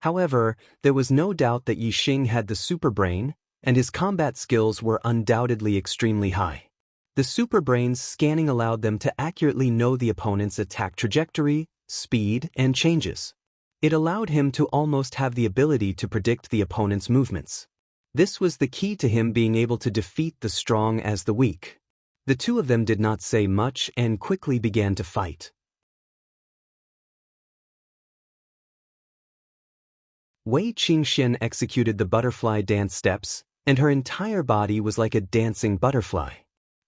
However, there was no doubt that Yi Xing had the superbrain, and his combat skills were undoubtedly extremely high. The superbrain's scanning allowed them to accurately know the opponent's attack trajectory, speed, and changes. It allowed him to almost have the ability to predict the opponent's movements. This was the key to him being able to defeat the strong as the weak. The two of them did not say much and quickly began to fight. Wei Qingxian executed the butterfly dance steps, and her entire body was like a dancing butterfly.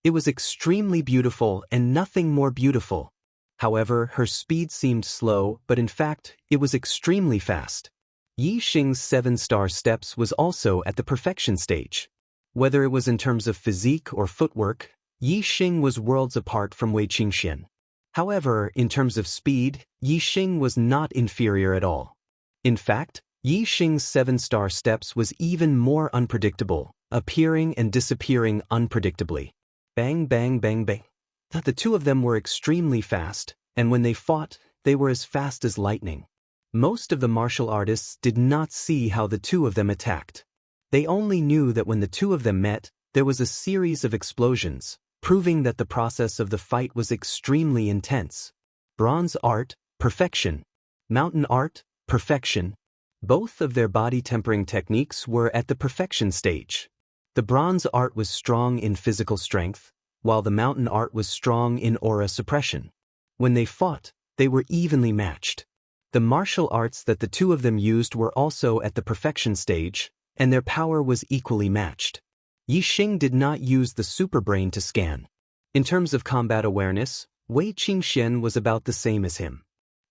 It was extremely beautiful and nothing more beautiful. However, her speed seemed slow, but in fact, it was extremely fast. Yi Xing's 7-star steps was also at the perfection stage. Whether it was in terms of physique or footwork, Yi Xing was worlds apart from Wei Qingxian. However, in terms of speed, Yi Xing was not inferior at all. In fact, Yi Xing's 7-star steps was even more unpredictable, appearing and disappearing unpredictably. Bang, bang, bang, bang. The two of them were extremely fast, and when they fought, they were as fast as lightning. Most of the martial artists did not see how the two of them attacked. They only knew that when the two of them met, there was a series of explosions, proving that the process of the fight was extremely intense. Bronze art, perfection. Mountain art, perfection. Both of their body tempering techniques were at the perfection stage. The bronze art was strong in physical strength, while the mountain art was strong in aura suppression. When they fought, they were evenly matched. The martial arts that the two of them used were also at the perfection stage, and their power was equally matched. Yi Xing did not use the superbrain to scan. In terms of combat awareness, Wei Qingxian was about the same as him.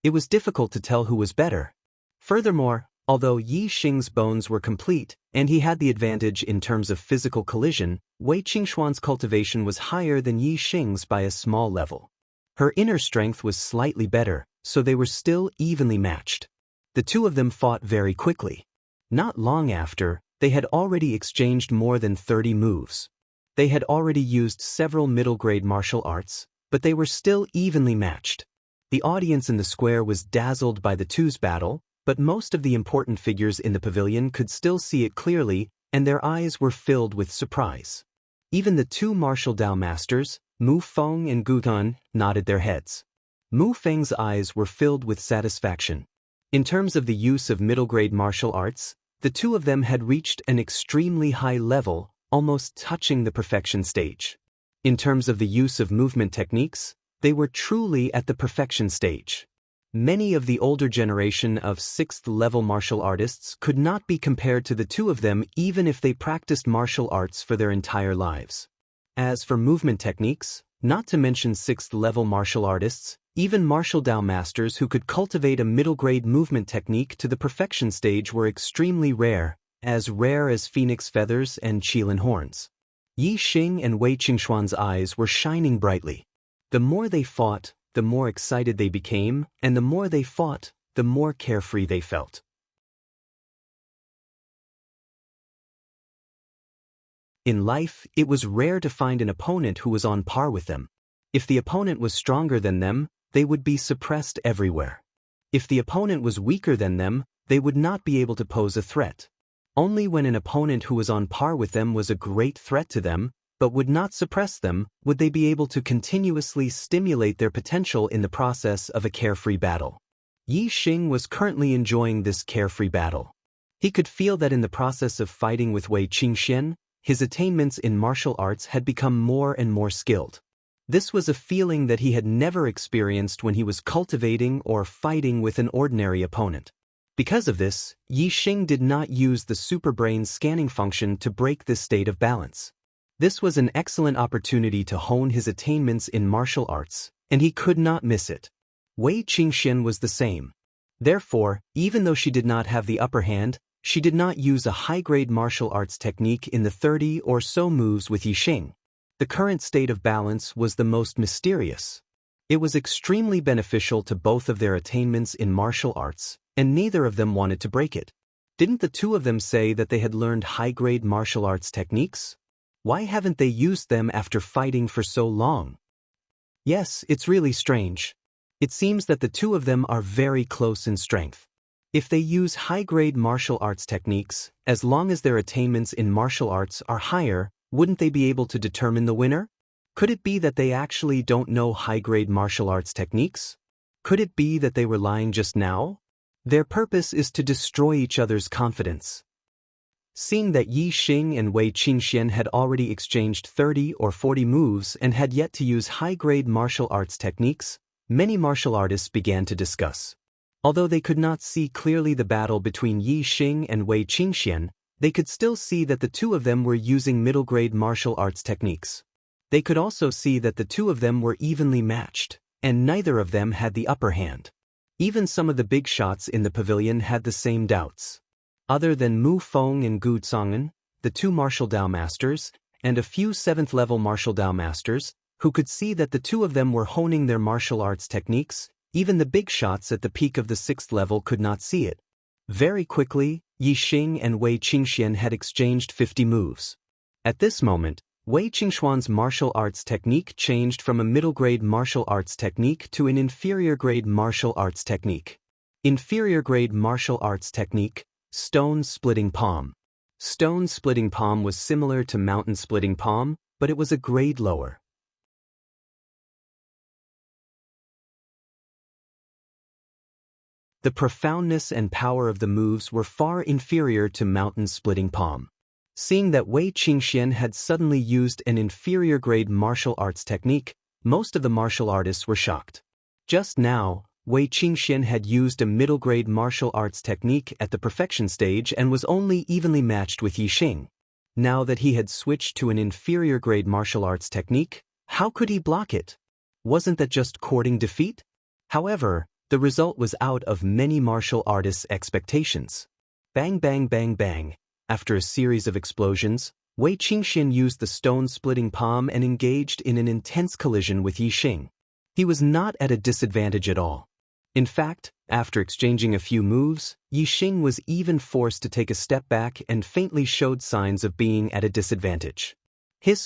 It was difficult to tell who was better. Furthermore, although Yi Xing's bones were complete, and he had the advantage in terms of physical collision, Wei Qingxuan's cultivation was higher than Yi Xing's by a small level. Her inner strength was slightly better, so they were still evenly matched. The two of them fought very quickly. Not long after, they had already exchanged more than 30 moves. They had already used several middle-grade martial arts, but they were still evenly matched. The audience in the square was dazzled by the two's battle, but most of the important figures in the pavilion could still see it clearly, and their eyes were filled with surprise. Even the two martial Dao masters, Mu Feng and Gu Gan, nodded their heads. Mu Feng's eyes were filled with satisfaction. In terms of the use of middle-grade martial arts, the two of them had reached an extremely high level, almost touching the perfection stage. In terms of the use of movement techniques, they were truly at the perfection stage. Many of the older generation of 6th-level martial artists could not be compared to the two of them even if they practiced martial arts for their entire lives. As for movement techniques, not to mention 6th-level martial artists, even martial Dao masters who could cultivate a middle-grade movement technique to the perfection stage were extremely rare as phoenix feathers and qilin horns. Yi Xing and Wei Qingxuan's eyes were shining brightly. The more they fought, the more excited they became, and the more they fought, the more carefree they felt. In life, it was rare to find an opponent who was on par with them. If the opponent was stronger than them, they would be suppressed everywhere. If the opponent was weaker than them, they would not be able to pose a threat. Only when an opponent who was on par with them was a great threat to them, but would not suppress them, would they be able to continuously stimulate their potential in the process of a carefree battle. Yi Xing was currently enjoying this carefree battle. He could feel that in the process of fighting with Wei Qingxian, his attainments in martial arts had become more and more skilled. This was a feeling that he had never experienced when he was cultivating or fighting with an ordinary opponent. Because of this, Yi Xing did not use the superbrain scanning function to break this state of balance. This was an excellent opportunity to hone his attainments in martial arts, and he could not miss it. Wei Qingxian was the same. Therefore, even though she did not have the upper hand, she did not use a high-grade martial arts technique in the 30 or so moves with Yi Xing. The current state of balance was the most mysterious. It was extremely beneficial to both of their attainments in martial arts, and neither of them wanted to break it. Didn't the two of them say that they had learned high-grade martial arts techniques? Why haven't they used them after fighting for so long? Yes, it's really strange. It seems that the two of them are very close in strength. If they use high-grade martial arts techniques, as long as their attainments in martial arts are higher, wouldn't they be able to determine the winner? Could it be that they actually don't know high-grade martial arts techniques? Could it be that they were lying just now? Their purpose is to destroy each other's confidence. Seeing that Yi Xing and Wei Qingxian had already exchanged 30 or 40 moves and had yet to use high-grade martial arts techniques, many martial artists began to discuss. Although they could not see clearly the battle between Yi Xing and Wei Qingxian, they could still see that the two of them were using middle-grade martial arts techniques. They could also see that the two of them were evenly matched, and neither of them had the upper hand. Even some of the big shots in the pavilion had the same doubts. Other than Mu Feng and Gu Zong'an, the two martial Dao masters, and a few 7th-level martial Dao masters, who could see that the two of them were honing their martial arts techniques, even the big shots at the peak of the 6th level could not see it. Very quickly, Yi Xing and Wei Qingxian had exchanged 50 moves. At this moment, Wei Qingxuan's martial arts technique changed from a middle-grade martial arts technique to an inferior-grade martial arts technique. Inferior-grade martial arts technique, Stone-splitting palm. Stone-splitting palm was similar to mountain-splitting palm, but it was a grade lower. The profoundness and power of the moves were far inferior to mountain-splitting palm. Seeing that Wei Qingxian had suddenly used an inferior-grade martial arts technique, most of the martial artists were shocked. Just now, Wei Qingxian had used a middle-grade martial arts technique at the perfection stage and was only evenly matched with Yi Xing. Now that he had switched to an inferior-grade martial arts technique, how could he block it? Wasn't that just courting defeat? However, the result was out of many martial artists' expectations. Bang bang bang bang. After a series of explosions, Wei Qingxian used the stone-splitting palm and engaged in an intense collision with Yi Xing. He was not at a disadvantage at all. In fact, after exchanging a few moves, Yi Xing was even forced to take a step back and faintly showed signs of being at a disadvantage.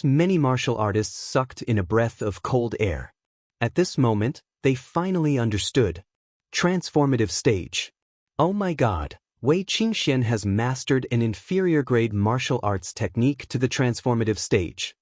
Many martial artists sucked in a breath of cold air. At this moment, they finally understood. Transformative stage. Oh my God, Wei Qingxian has mastered an inferior-grade martial arts technique to the transformative stage.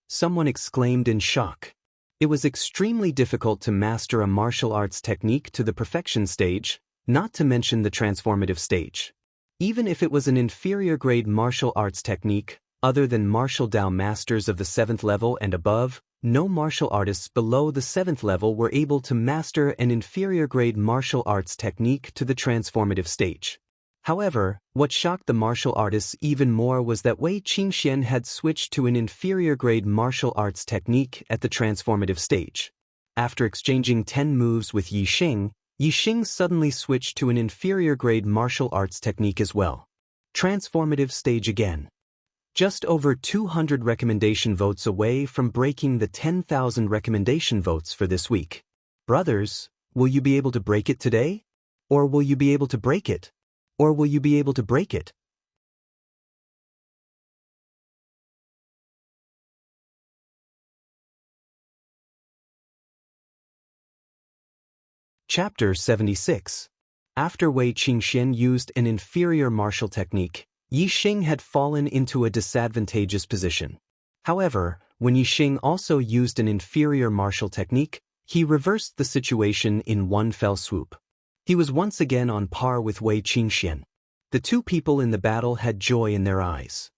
Someone exclaimed in shock. It was extremely difficult to master a martial arts technique to the perfection stage, not to mention the transformative stage. Even if it was an inferior-grade martial arts technique, other than martial Dao masters of the 7th level and above, no martial artists below the 7th level were able to master an inferior-grade martial arts technique to the transformative stage. However, what shocked the martial artists even more was that Wei Qingxian had switched to an inferior-grade martial arts technique at the transformative stage. After exchanging 10 moves with Yi Xing suddenly switched to an inferior-grade martial arts technique as well. Transformative stage again. Just over 200 recommendation votes away from breaking the 10,000 recommendation votes for this week. Brothers, will you be able to break it today? Or will you be able to break it? Or will you be able to break it? Chapter 76. After Wei Qingxian used an inferior martial technique, Yi Xing had fallen into a disadvantageous position. However, when Yi Xing also used an inferior martial technique, he reversed the situation in one fell swoop. He was once again on par with Wei Qingxian. The two people in the battle had joy in their eyes.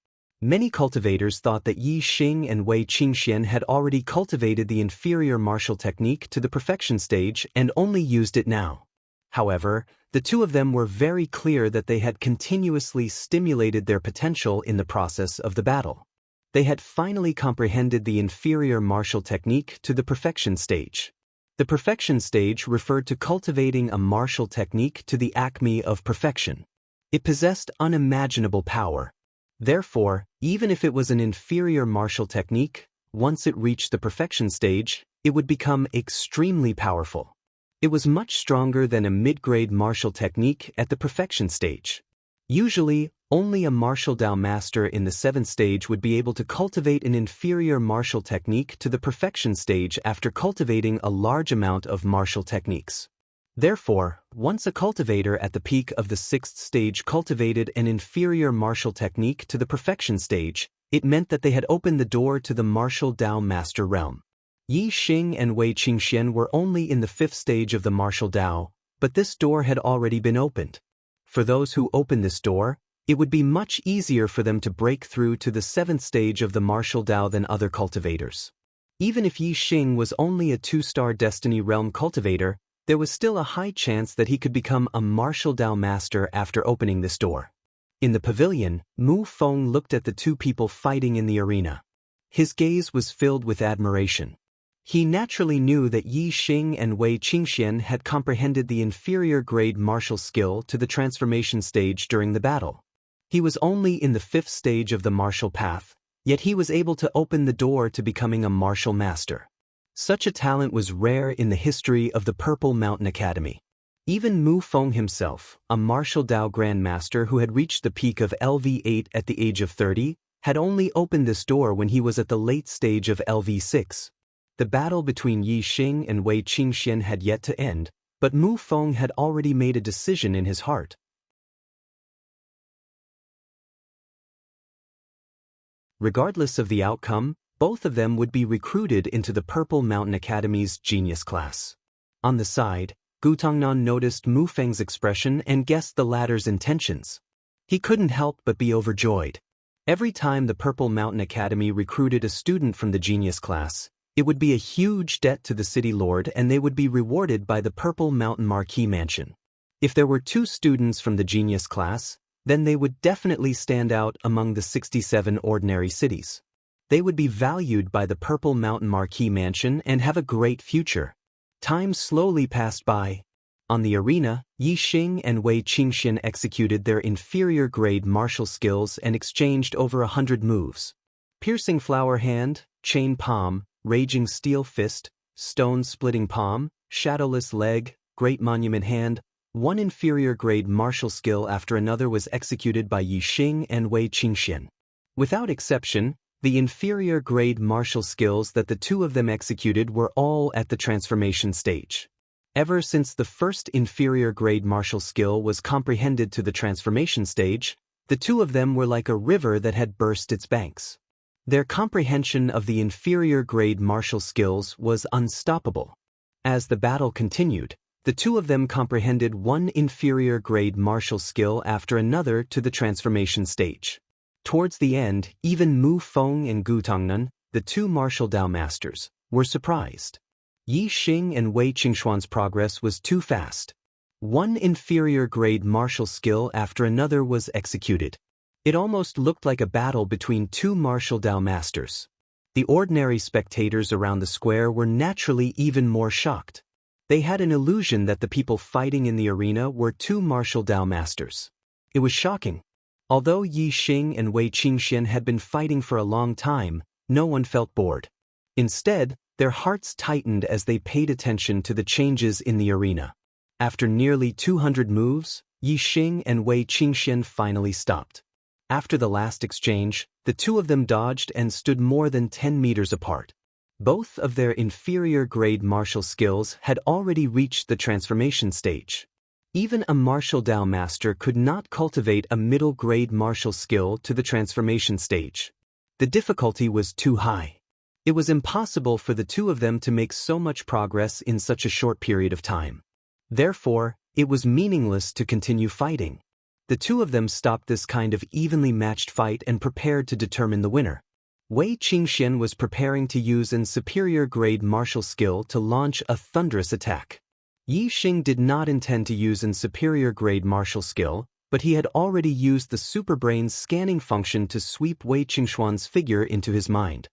Many cultivators thought that Yi Xing and Wei Qingxian had already cultivated the inferior martial technique to the perfection stage and only used it now. However, the two of them were very clear that they had continuously stimulated their potential in the process of the battle. They had finally comprehended the inferior martial technique to the perfection stage. The perfection stage referred to cultivating a martial technique to the acme of perfection. It possessed unimaginable power. Therefore, even if it was an inferior martial technique, once it reached the perfection stage, it would become extremely powerful. It was much stronger than a mid-grade martial technique at the perfection stage. Usually, only a martial Dao master in the 7th stage would be able to cultivate an inferior martial technique to the perfection stage after cultivating a large amount of martial techniques. Therefore, once a cultivator at the peak of the 6th stage cultivated an inferior martial technique to the perfection stage, it meant that they had opened the door to the martial Dao master realm. Yi Xing and Wei Qingxian were only in the 5th stage of the martial Dao, but this door had already been opened. For those who opened this door, it would be much easier for them to break through to the 7th stage of the martial Dao than other cultivators. Even if Yi Xing was only a 2-star Destiny Realm cultivator, there was still a high chance that he could become a martial Dao master after opening this door. In the pavilion, Mu Feng looked at the two people fighting in the arena. His gaze was filled with admiration. He naturally knew that Yi Xing and Wei Qingxian had comprehended the inferior grade martial skill to the transformation stage during the battle. He was only in the 5th stage of the martial path, yet he was able to open the door to becoming a martial master. Such a talent was rare in the history of the Purple Mountain Academy. Even Mu Feng himself, a martial Dao grandmaster who had reached the peak of LV8 at the age of 30, had only opened this door when he was at the late stage of LV6. The battle between Yi Xing and Wei Qingxian had yet to end, but Mu Feng had already made a decision in his heart. Regardless of the outcome, both of them would be recruited into the Purple Mountain Academy's genius class. On the side, Gu Tongnan noticed Mu Feng's expression and guessed the latter's intentions. He couldn't help but be overjoyed. Every time the Purple Mountain Academy recruited a student from the genius class, it would be a huge debt to the city lord and they would be rewarded by the Purple Mountain Marquis Mansion. If there were 2 students from the genius class, then they would definitely stand out among the 67 ordinary cities. They would be valued by the Purple Mountain Marquis Mansion and have a great future. Time slowly passed by. On the arena, Yi Xing and Wei Qingxian executed their inferior grade martial skills and exchanged over 100 moves. Piercing Flower Hand, Chain Palm, Raging Steel Fist, Stone Splitting Palm, Shadowless Leg, Great Monument Hand. One inferior grade martial skill after another was executed by Yi Xing and Wei Qingxian. Without exception, the inferior grade martial skills that the two of them executed were all at the transformation stage. Ever since the first inferior grade martial skill was comprehended to the transformation stage, the two of them were like a river that had burst its banks. Their comprehension of the inferior grade martial skills was unstoppable. As the battle continued, the two of them comprehended one inferior grade martial skill after another to the transformation stage. Towards the end, even Mu Feng and Gu Tongnan, the two martial Dao masters, were surprised. Yi Xing and Wei Qingxuan's progress was too fast. One inferior grade martial skill after another was executed. It almost looked like a battle between two martial Dao masters. The ordinary spectators around the square were naturally even more shocked. They had an illusion that the people fighting in the arena were two martial Dao masters. It was shocking. Although Yi Xing and Wei Qingxian had been fighting for a long time, no one felt bored. Instead, their hearts tightened as they paid attention to the changes in the arena. After nearly 200 moves, Yi Xing and Wei Qingxian finally stopped. After the last exchange, the two of them dodged and stood more than 10 meters apart. Both of their inferior grade martial skills had already reached the transformation stage. Even a martial Dao master could not cultivate a middle grade martial skill to the transformation stage. The difficulty was too high. It was impossible for the two of them to make so much progress in such a short period of time. Therefore, it was meaningless to continue fighting. The two of them stopped this kind of evenly matched fight and prepared to determine the winner. Wei Qingxian was preparing to use an superior grade martial skill to launch a thunderous attack. Yi Xing did not intend to use an superior grade martial skill, but he had already used the Superbrain's scanning function to sweep Wei Qingxuan's figure into his mind.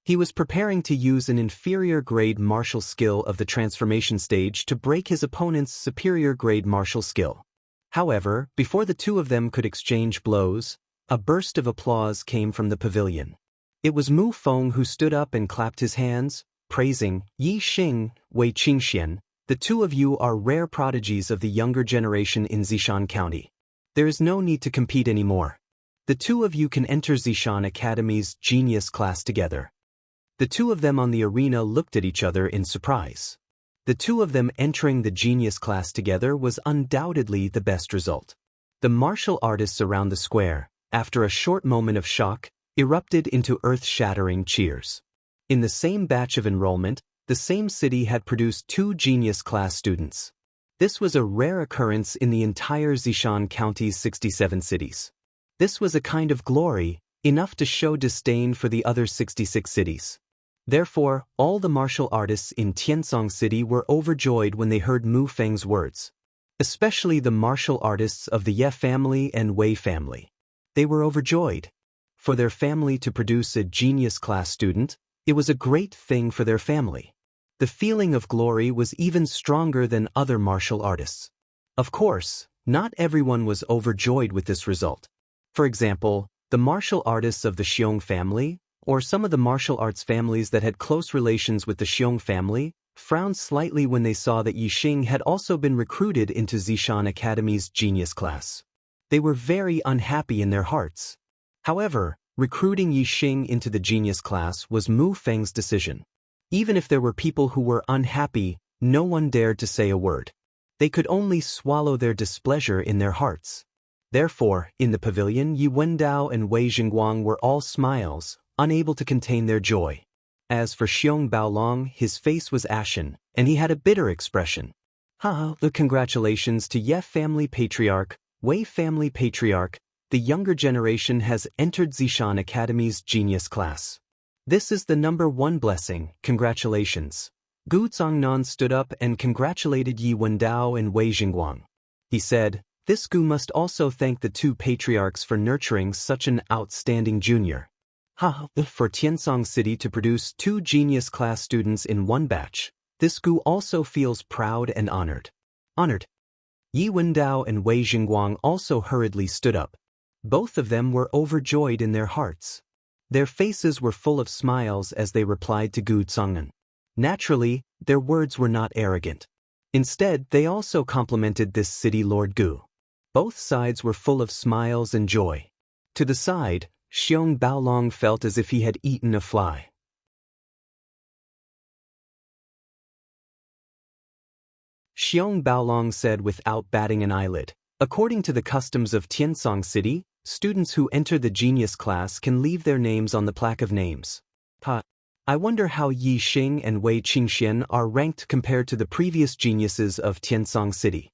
He was preparing to use an inferior grade martial skill of the transformation stage to break his opponent's superior grade martial skill. However, before the two of them could exchange blows, a burst of applause came from the pavilion. It was Mu Feng who stood up and clapped his hands, praising, "Yi Xing, Wei Qingxian, the two of you are rare prodigies of the younger generation in Zishan County. There is no need to compete anymore. The two of you can enter Zishan Academy's genius class together." The two of them on the arena looked at each other in surprise. The two of them entering the genius class together was undoubtedly the best result. The martial artists around the square, after a short moment of shock, erupted into earth-shattering cheers. In the same batch of enrollment, the same city had produced 2 genius class students. This was a rare occurrence in the entire Zishan County's 67 cities. This was a kind of glory, enough to show disdain for the other 66 cities. Therefore, all the martial artists in Tiansong City were overjoyed when they heard Mu Feng's words. Especially the martial artists of the Ye family and Wei family. They were overjoyed. For their family to produce a genius class student, it was a great thing for their family. The feeling of glory was even stronger than other martial artists. Of course, not everyone was overjoyed with this result. For example, the martial artists of the Xiong family, or some of the martial arts families that had close relations with the Xiong family, frowned slightly when they saw that Yixing had also been recruited into Zishan Academy's genius class. They were very unhappy in their hearts. However, recruiting Yixing into the genius class was Mu Feng's decision. Even if there were people who were unhappy, no one dared to say a word. They could only swallow their displeasure in their hearts. Therefore, in the pavilion, Yi Wendao and Wei Jingguang were all smiles, unable to contain their joy. As for Xiong Baolong, his face was ashen, and he had a bitter expression. The congratulations to Ye family patriarch, Wei family patriarch, the younger generation has entered Zishan Academy's genius class. This is the number 1 blessing, congratulations. Gu Zongnan stood up and congratulated Yi Wendao and Wei Jingguang. He said, this Gu must also thank the 2 patriarchs for nurturing such an outstanding junior. For Tiansong City to produce 2 genius class students in 1 batch, this Gu also feels proud and honored. Yi Wendao and Wei Jingguang also hurriedly stood up. Both of them were overjoyed in their hearts. Their faces were full of smiles as they replied to Gu Zongnan. Naturally, their words were not arrogant. Instead, they also complimented this city Lord Gu. Both sides were full of smiles and joy. To the side, Xiong Baolong felt as if he had eaten a fly. Xiong Baolong said without batting an eyelid, according to the customs of Tiansong City, students who enter the genius class can leave their names on the plaque of names. I wonder how Yi Xing and Wei Qingxian are ranked compared to the previous geniuses of Tiansong City.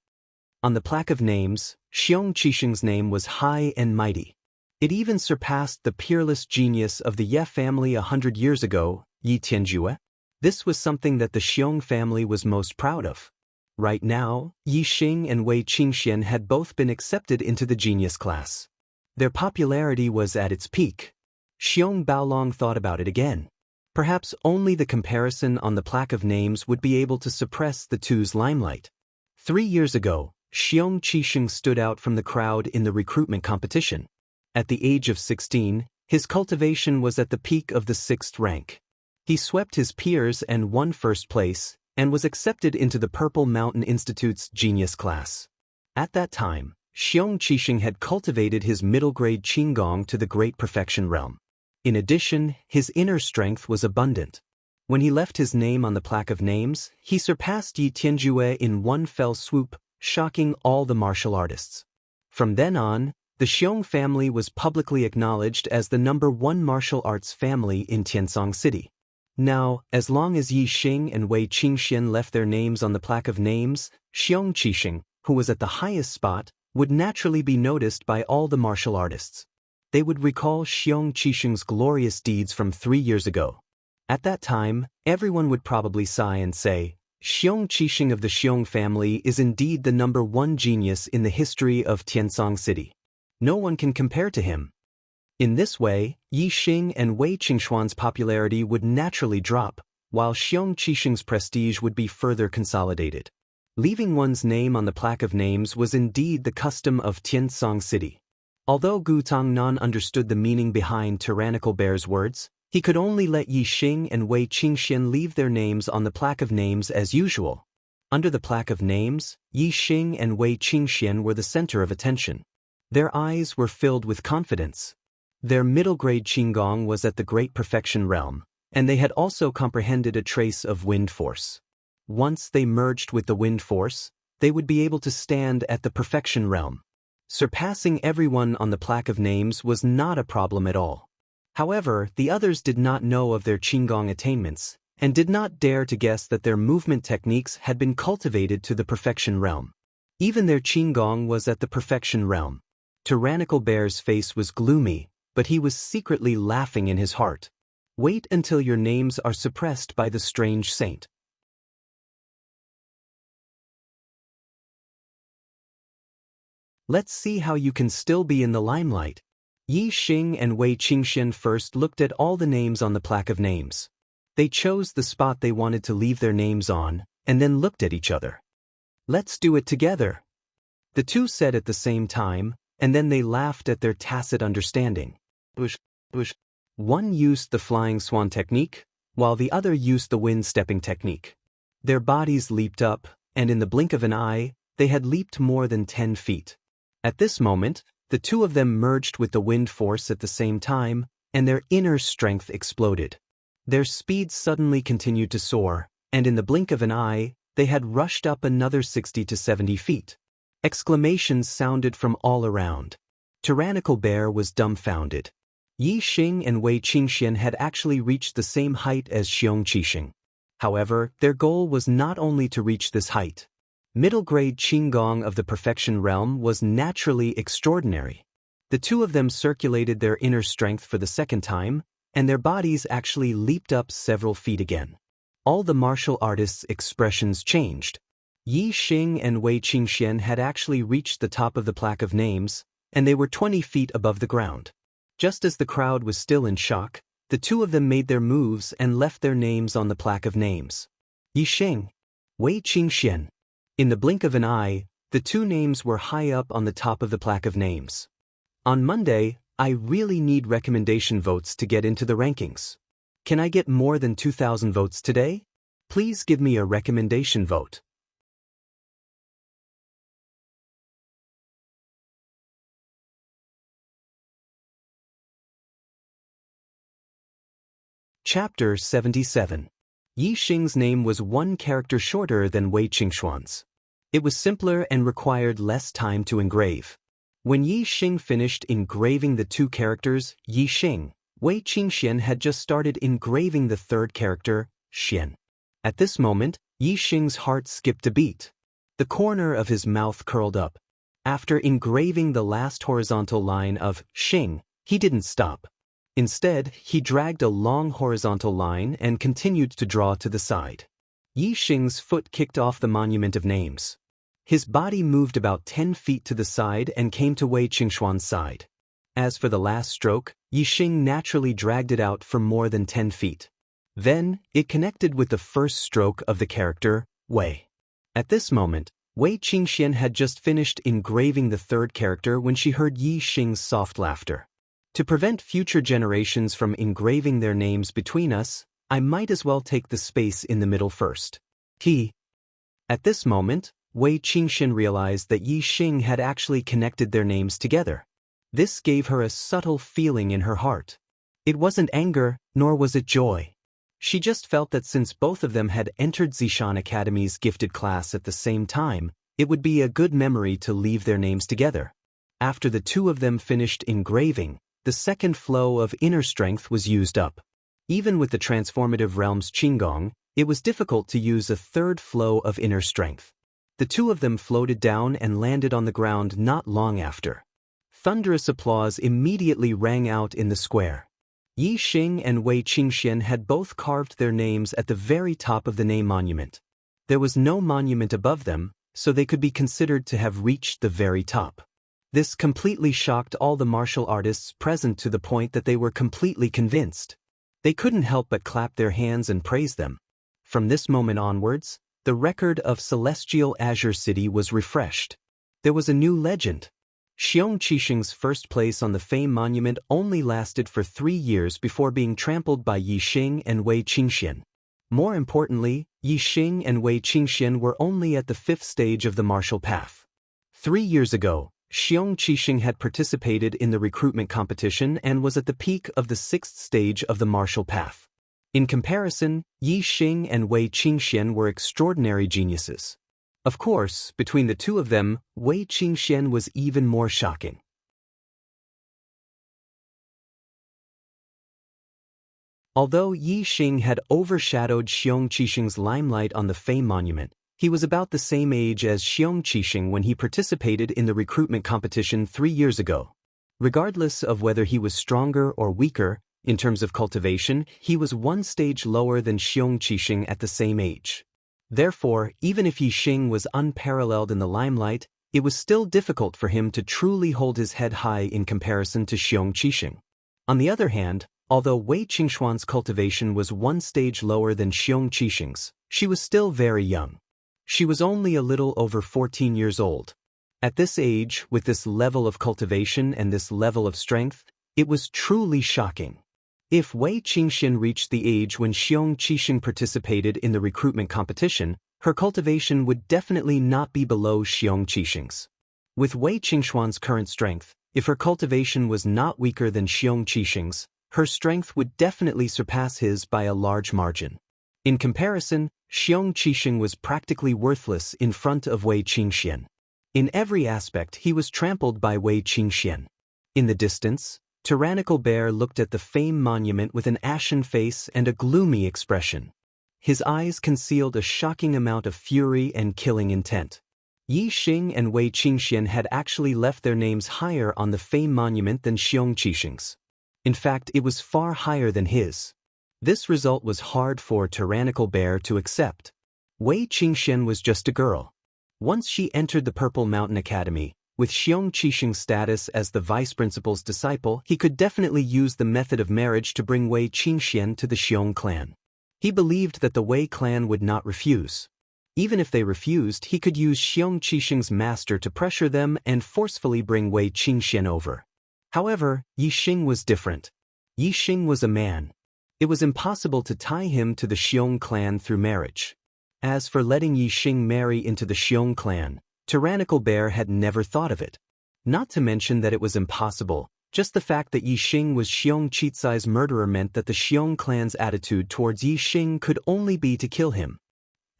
On the plaque of names, Xiong Qixing's name was high and mighty. It even surpassed the peerless genius of the Ye family 100 years ago, Yi Tianjue. This was something that the Xiong family was most proud of. Right now, Yi Xing and Wei Qingxian had both been accepted into the genius class. Their popularity was at its peak. Xiong Baolong thought about it again. Perhaps only the comparison on the plaque of names would be able to suppress the two's limelight. 3 years ago, Xiong Qixing stood out from the crowd in the recruitment competition. At the age of 16, his cultivation was at the peak of the 6th rank. He swept his peers and won first place, and was accepted into the Purple Mountain Institute's genius class. At that time, Xiong Qixing had cultivated his middle-grade Qinggong to the great perfection realm. In addition, his inner strength was abundant. When he left his name on the plaque of names, he surpassed Yi Tianjue in one fell swoop, shocking all the martial artists. From then on, the Xiong family was publicly acknowledged as the #1 martial arts family in Tiansong City. Now, as long as Yi Xing and Wei Qingxian left their names on the plaque of names, Xiong Qixing, who was at the highest spot, would naturally be noticed by all the martial artists. They would recall Xiong Qixing's glorious deeds from 3 years ago. At that time, everyone would probably sigh and say, Xiong Qixing of the Xiong family is indeed the #1 genius in the history of Tiansong City. No one can compare to him. In this way, Yi Xing and Wei Qingxuan's popularity would naturally drop, while Xiong Qixing's prestige would be further consolidated. Leaving one's name on the plaque of names was indeed the custom of Tiansong City. Although Gu Tongnan understood the meaning behind Tyrannical Bear's words, he could only let Yi Xing and Wei Qingxian leave their names on the plaque of names as usual. Under the plaque of names, Yi Xing and Wei Qingxian were the center of attention. Their eyes were filled with confidence. Their middle-grade Qinggong was at the great perfection realm, and they had also comprehended a trace of wind force. Once they merged with the wind force, they would be able to stand at the perfection realm. Surpassing everyone on the plaque of names was not a problem at all. However, the others did not know of their Qigong attainments, and did not dare to guess that their movement techniques had been cultivated to the perfection realm. Even their Qigong was at the perfection realm. Tyrannical Bear's face was gloomy, but he was secretly laughing in his heart. Wait until your names are suppressed by the strange saint. Let's see how you can still be in the limelight. Yi Xing and Wei Qingxian first looked at all the names on the plaque of names. They chose the spot they wanted to leave their names on, and then looked at each other. Let's do it together. The two said at the same time, and then they laughed at their tacit understanding. One used the flying swan technique, while the other used the wind stepping technique. Their bodies leaped up, and in the blink of an eye, they had leaped more than 10 feet. At this moment, the two of them merged with the wind force at the same time, and their inner strength exploded. Their speed suddenly continued to soar, and in the blink of an eye, they had rushed up another 60 to 70 feet. Exclamations sounded from all around. Tyrannical Bear was dumbfounded. Yi Xing and Wei Qingxian had actually reached the same height as Xiong Qixing. However, their goal was not only to reach this height. Middle-grade Qigong of the perfection realm was naturally extraordinary. The two of them circulated their inner strength for the second time, and their bodies actually leaped up several feet again. All the martial artists' expressions changed. Yi Xing and Wei Qingxian had actually reached the top of the plaque of names, and they were 20 feet above the ground. Just as the crowd was still in shock, the two of them made their moves and left their names on the plaque of names. Yi Xing, Wei Qingxian. In the blink of an eye, the two names were high up on the top of the plaque of names. On Monday, I really need recommendation votes to get into the rankings. Can I get more than 2,000 votes today? Please give me a recommendation vote. Chapter 77. Yi Xing's name was one character shorter than Wei Qingxuan's. It was simpler and required less time to engrave. When Yi Xing finished engraving the two characters, Yi Xing, Wei Qingxian had just started engraving the third character, Xian. At this moment, Yi Xing's heart skipped a beat. The corner of his mouth curled up. After engraving the last horizontal line of Xing, he didn't stop. Instead, he dragged a long horizontal line and continued to draw to the side. Yi Xing's foot kicked off the monument of names. His body moved about 10 feet to the side and came to Wei Qingxuan's side. As for the last stroke, Yi Xing naturally dragged it out for more than 10 feet. Then, it connected with the first stroke of the character, Wei. At this moment, Wei Qingxian had just finished engraving the third character when she heard Yi Xing's soft laughter. To prevent future generations from engraving their names between us, I might as well take the space in the middle first. At this moment, Wei Qingxian realized that Yi Xing had actually connected their names together. This gave her a subtle feeling in her heart. It wasn't anger, nor was it joy. She just felt that since both of them had entered Zishan Academy's gifted class at the same time, it would be a good memory to leave their names together. After the two of them finished engraving, the second flow of inner strength was used up. Even with the transformative realm's Qigong, it was difficult to use a third flow of inner strength. The two of them floated down and landed on the ground not long after. Thunderous applause immediately rang out in the square. Yi Xing and Wei Qingxian had both carved their names at the very top of the name monument. There was no monument above them, so they could be considered to have reached the very top. This completely shocked all the martial artists present to the point that they were completely convinced. They couldn't help but clap their hands and praise them. From this moment onwards, the record of Celestial Azure City was refreshed. There was a new legend. Xiong Qixing's first place on the Fame Monument only lasted for 3 years before being trampled by Yi Xing and Wei Qingxian. More importantly, Yi Xing and Wei Qingxian were only at the 5th stage of the martial path. 3 years ago, Xiong Qixing had participated in the recruitment competition and was at the peak of the 6th stage of the martial path. In comparison, Yi Xing and Wei Qingxian were extraordinary geniuses. Of course, between the two of them, Wei Qingxian was even more shocking. Although Yi Xing had overshadowed Xiong Qixing's limelight on the Fame Monument, he was about the same age as Xiong Qixing when he participated in the recruitment competition 3 years ago. Regardless of whether he was stronger or weaker, in terms of cultivation, he was one stage lower than Xiong Qixing at the same age. Therefore, even if Yi Xing was unparalleled in the limelight, it was still difficult for him to truly hold his head high in comparison to Xiong Qixing. On the other hand, although Wei Qingxuan's cultivation was one stage lower than Xiong Qixing's, she was still very young. She was only a little over 14 years old. At this age, with this level of cultivation and this level of strength, it was truly shocking. If Wei Qingxian reached the age when Xiong Qixing participated in the recruitment competition, her cultivation would definitely not be below Xiong Qixing's. With Wei Qingxuan's current strength, if her cultivation was not weaker than Xiong Qixing's, her strength would definitely surpass his by a large margin. In comparison, Xiong Qixing was practically worthless in front of Wei Qingxian. In every aspect he was trampled by Wei Qingxian. In the distance, Tyrannical Bear looked at the Fame Monument with an ashen face and a gloomy expression. His eyes concealed a shocking amount of fury and killing intent. Yi Xing and Wei Qingxian had actually left their names higher on the Fame Monument than Xiong Qixing's. In fact, it was far higher than his. This result was hard for Tyrannical Bear to accept. Wei Qingxian was just a girl. Once she entered the Purple Mountain Academy, with Xiong Qixing's status as the vice principal's disciple, he could definitely use the method of marriage to bring Wei Qingxian to the Xiong clan. He believed that the Wei clan would not refuse. Even if they refused, he could use Xiong Qixing's master to pressure them and forcefully bring Wei Qingxian over. However, Yi Xing was different. Yi Xing was a man. It was impossible to tie him to the Xiong clan through marriage. As for letting Yi Xing marry into the Xiong clan, Tyrannical Bear had never thought of it. Not to mention that it was impossible, just the fact that Yi Xing was Xiong Qitsai's murderer meant that the Xiong clan's attitude towards Yi Xing could only be to kill him.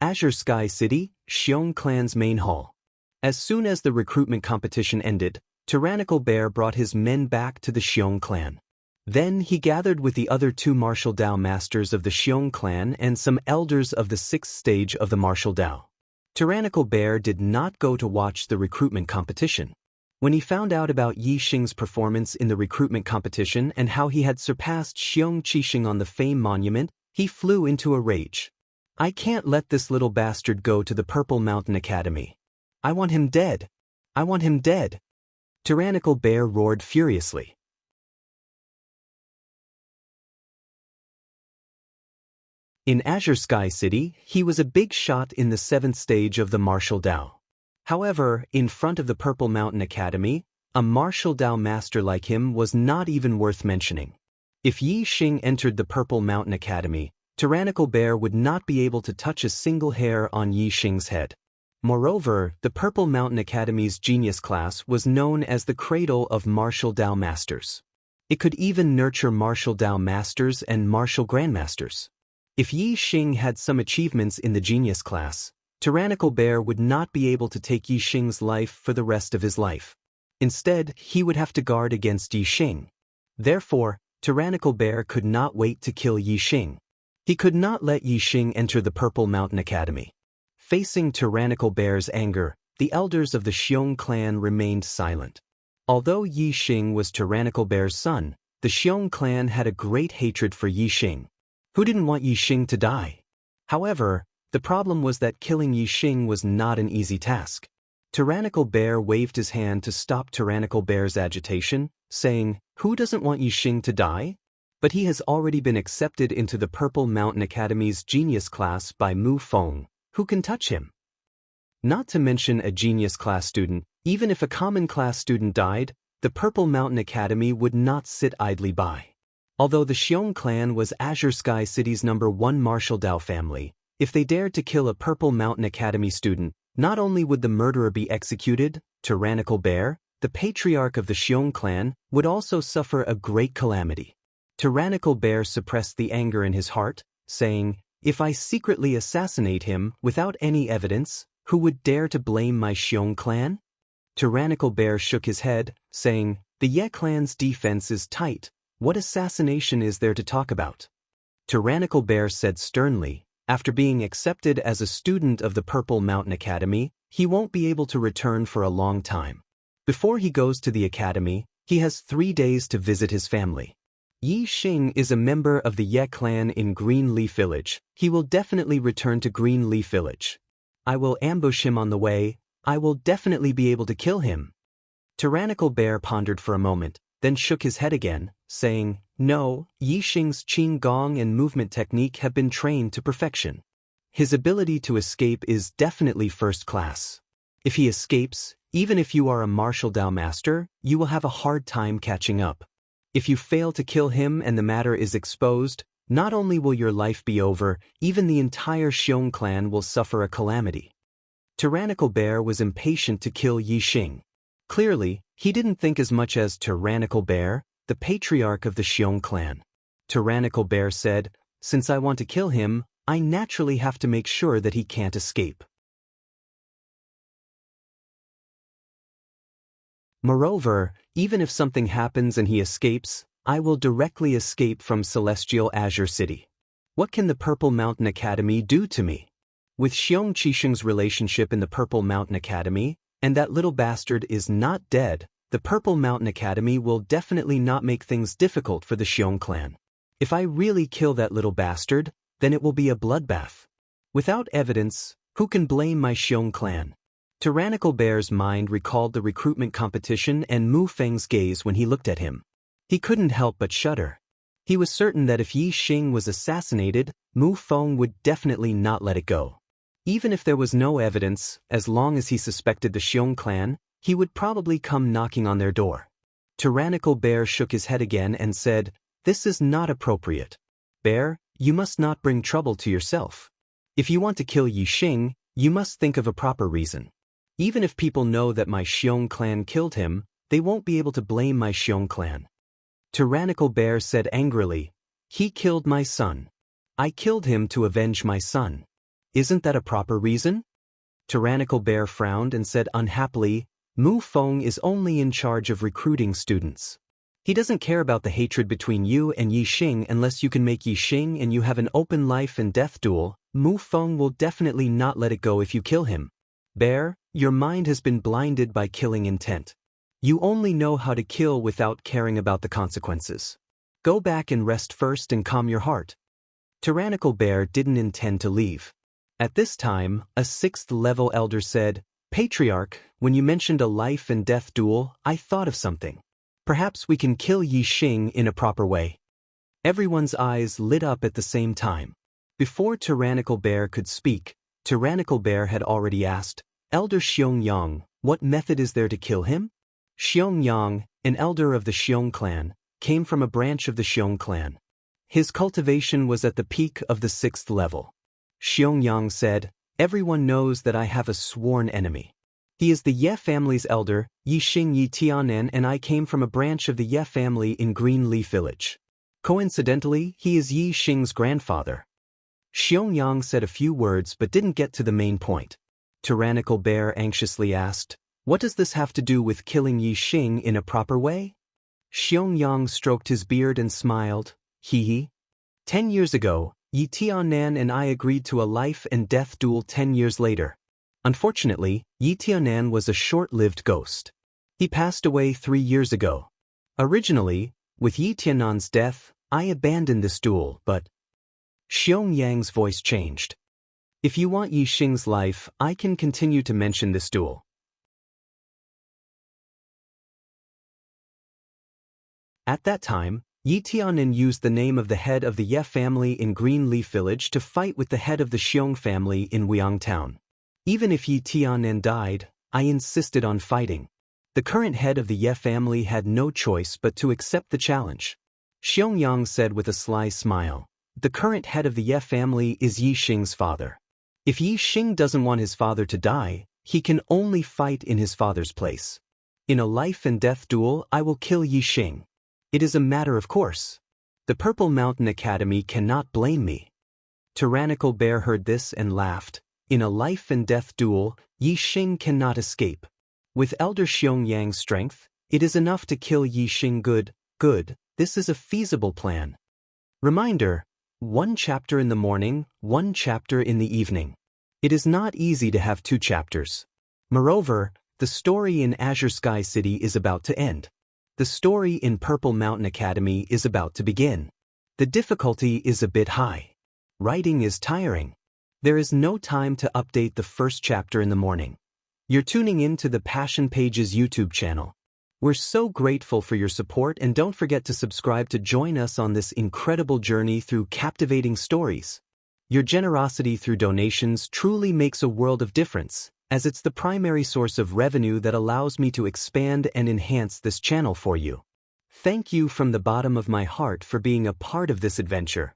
Azure Sky City, Xiong clan's main hall. As soon as the recruitment competition ended, Tyrannical Bear brought his men back to the Xiong clan. Then he gathered with the other 2 martial Dao masters of the Xiong clan and some elders of the 6th stage of the martial Dao. Tyrannical Bear did not go to watch the recruitment competition. When he found out about Yi Xing's performance in the recruitment competition and how he had surpassed Xiong Qixing on the Fame Monument, he flew into a rage. I can't let this little bastard go to the Purple Mountain Academy. I want him dead. I want him dead. Tyrannical Bear roared furiously. In Azure Sky City, he was a big shot in the 7th stage of the martial Dao. However, in front of the Purple Mountain Academy, a martial Dao master like him was not even worth mentioning. If Yi Xing entered the Purple Mountain Academy, Tyrannical Bear would not be able to touch a single hair on Yi Xing's head. Moreover, the Purple Mountain Academy's genius class was known as the cradle of martial Dao masters. It could even nurture martial Dao masters and martial grandmasters. If Yi Xing had some achievements in the genius class, Tyrannical Bear would not be able to take Yi Xing's life for the rest of his life. Instead, he would have to guard against Yi Xing. Therefore, Tyrannical Bear could not wait to kill Yi Xing. He could not let Yi Xing enter the Purple Mountain Academy. Facing Tyrannical Bear's anger, the elders of the Xiong clan remained silent. Although Yi Xing was Tyrannical Bear's son, the Xiong clan had a great hatred for Yi Xing. Who didn't want Yi Xing to die? However, the problem was that killing Yi Xing was not an easy task. Tyrannical Bear waved his hand to stop Tyrannical Bear's agitation, saying, "Who doesn't want Yi Xing to die?" But he has already been accepted into the Purple Mountain Academy's genius class by Mu Feng. Who can touch him? Not to mention a genius class student, even if a common class student died, the Purple Mountain Academy would not sit idly by. Although the Xiong clan was Azure Sky City's #1 martial Dao family, if they dared to kill a Purple Mountain Academy student, not only would the murderer be executed, Tyrannical Bear, the patriarch of the Xiong clan, would also suffer a great calamity. Tyrannical Bear suppressed the anger in his heart, saying, "If I secretly assassinate him without any evidence, who would dare to blame my Xiong clan?" Tyrannical Bear shook his head, saying, "The Ye clan's defense is tight. What assassination is there to talk about?" Tyrannical Bear said sternly, after being accepted as a student of the Purple Mountain Academy, he won't be able to return for a long time. Before he goes to the academy, he has 3 days to visit his family. Yi Xing is a member of the Ye clan in Green Leaf Village. He will definitely return to Green Leaf Village. I will ambush him on the way. I will definitely be able to kill him. Tyrannical Bear pondered for a moment, then shook his head again, saying, No, Yi Xing's qin gong and movement technique have been trained to perfection. His ability to escape is definitely first class. If he escapes, even if you are a martial Dao master, you will have a hard time catching up. If you fail to kill him and the matter is exposed, not only will your life be over, even the entire Xiong clan will suffer a calamity. Tyrannical Bear was impatient to kill Yi Xing. Clearly, he didn't think as much as Tyrannical Bear, the patriarch of the Xiong clan. Tyrannical Bear said, Since I want to kill him, I naturally have to make sure that he can't escape. Moreover, even if something happens and he escapes, I will directly escape from Celestial Azure City. What can the Purple Mountain Academy do to me? With Xiong Qisheng's relationship in the Purple Mountain Academy, and that little bastard is not dead, the Purple Mountain Academy will definitely not make things difficult for the Xiong clan. If I really kill that little bastard, then it will be a bloodbath. Without evidence, who can blame my Xiong clan? Tyrannical Bear's mind recalled the recruitment competition and Mu Feng's gaze when he looked at him. He couldn't help but shudder. He was certain that if Yi Xing was assassinated, Mu Feng would definitely not let it go. Even if there was no evidence, as long as he suspected the Xiong clan, he would probably come knocking on their door. Tyrannical Bear shook his head again and said, This is not appropriate. Bear, you must not bring trouble to yourself. If you want to kill Yi Xing, you must think of a proper reason. Even if people know that my Xiong clan killed him, they won't be able to blame my Xiong clan. Tyrannical Bear said angrily, He killed my son. I killed him to avenge my son. Isn't that a proper reason? Tyrannical Bear frowned and said unhappily, Mu Feng is only in charge of recruiting students. He doesn't care about the hatred between you and Yi Xing unless you can make Yi Xing and you have an open life and death duel. Mu Feng will definitely not let it go if you kill him. Bear, your mind has been blinded by killing intent. You only know how to kill without caring about the consequences. Go back and rest first and calm your heart. Tyrannical Bear didn't intend to leave. At this time, a 6th-level elder said, Patriarch, when you mentioned a life and death duel, I thought of something. Perhaps we can kill Yi Xing in a proper way. Everyone's eyes lit up at the same time. Before Tyrannical Bear could speak, Tyrannical Bear had already asked, Elder Xiong, what method is there to kill him? Xiong, an elder of the Xiong clan, came from a branch of the Xiong clan. His cultivation was at the peak of the 6th level. Xiong said, Everyone knows that I have a sworn enemy. He is the Ye family's elder, Yi Xing Yi Tianen, and I came from a branch of the Ye family in Green Leaf Village. Coincidentally, he is Yi Xing's grandfather. Xiong said a few words but didn't get to the main point. Tyrannical Bear anxiously asked, What does this have to do with killing Yi Xing in a proper way? Xiong stroked his beard and smiled, Hee. 10 years ago, Yi Tianan and I agreed to a life and death duel 10 years later. Unfortunately, Yi Tianan was a short-lived ghost. He passed away 3 years ago. Originally, with Yi Tianan's death, I abandoned this duel, but Xiong voice changed. If you want Yi Xing's life, I can continue to mention this duel. At that time, Yi Tianan used the name of the head of the Ye family in Green Leaf Village to fight with the head of the Xiong family in Weiyang Town. Even if Yi Tianan died, I insisted on fighting. The current head of the Ye family had no choice but to accept the challenge. Xiong said with a sly smile, The current head of the Ye family is Yi Xing's father. If Yi Xing doesn't want his father to die, he can only fight in his father's place. In a life and death duel, I will kill Yi Xing. It is a matter of course. The Purple Mountain Academy cannot blame me. Tyrannical Bear heard this and laughed. In a life and death duel, Yi Xing cannot escape. With Elder Xiong strength, it is enough to kill Yi Xing. Good, this is a feasible plan. Reminder, One chapter in the morning, one chapter in the evening. It is not easy to have 2 chapters. Moreover, the story in Azure Sky City is about to end. The story in Purple Mountain Academy is about to begin. The difficulty is a bit high. Writing is tiring. There is no time to update the first chapter in the morning. You're tuning in to the Passion Pages YouTube channel. We're so grateful for your support, and don't forget to subscribe to join us on this incredible journey through captivating stories. Your generosity through donations truly makes a world of difference, as it's the primary source of revenue that allows me to expand and enhance this channel for you. Thank you from the bottom of my heart for being a part of this adventure.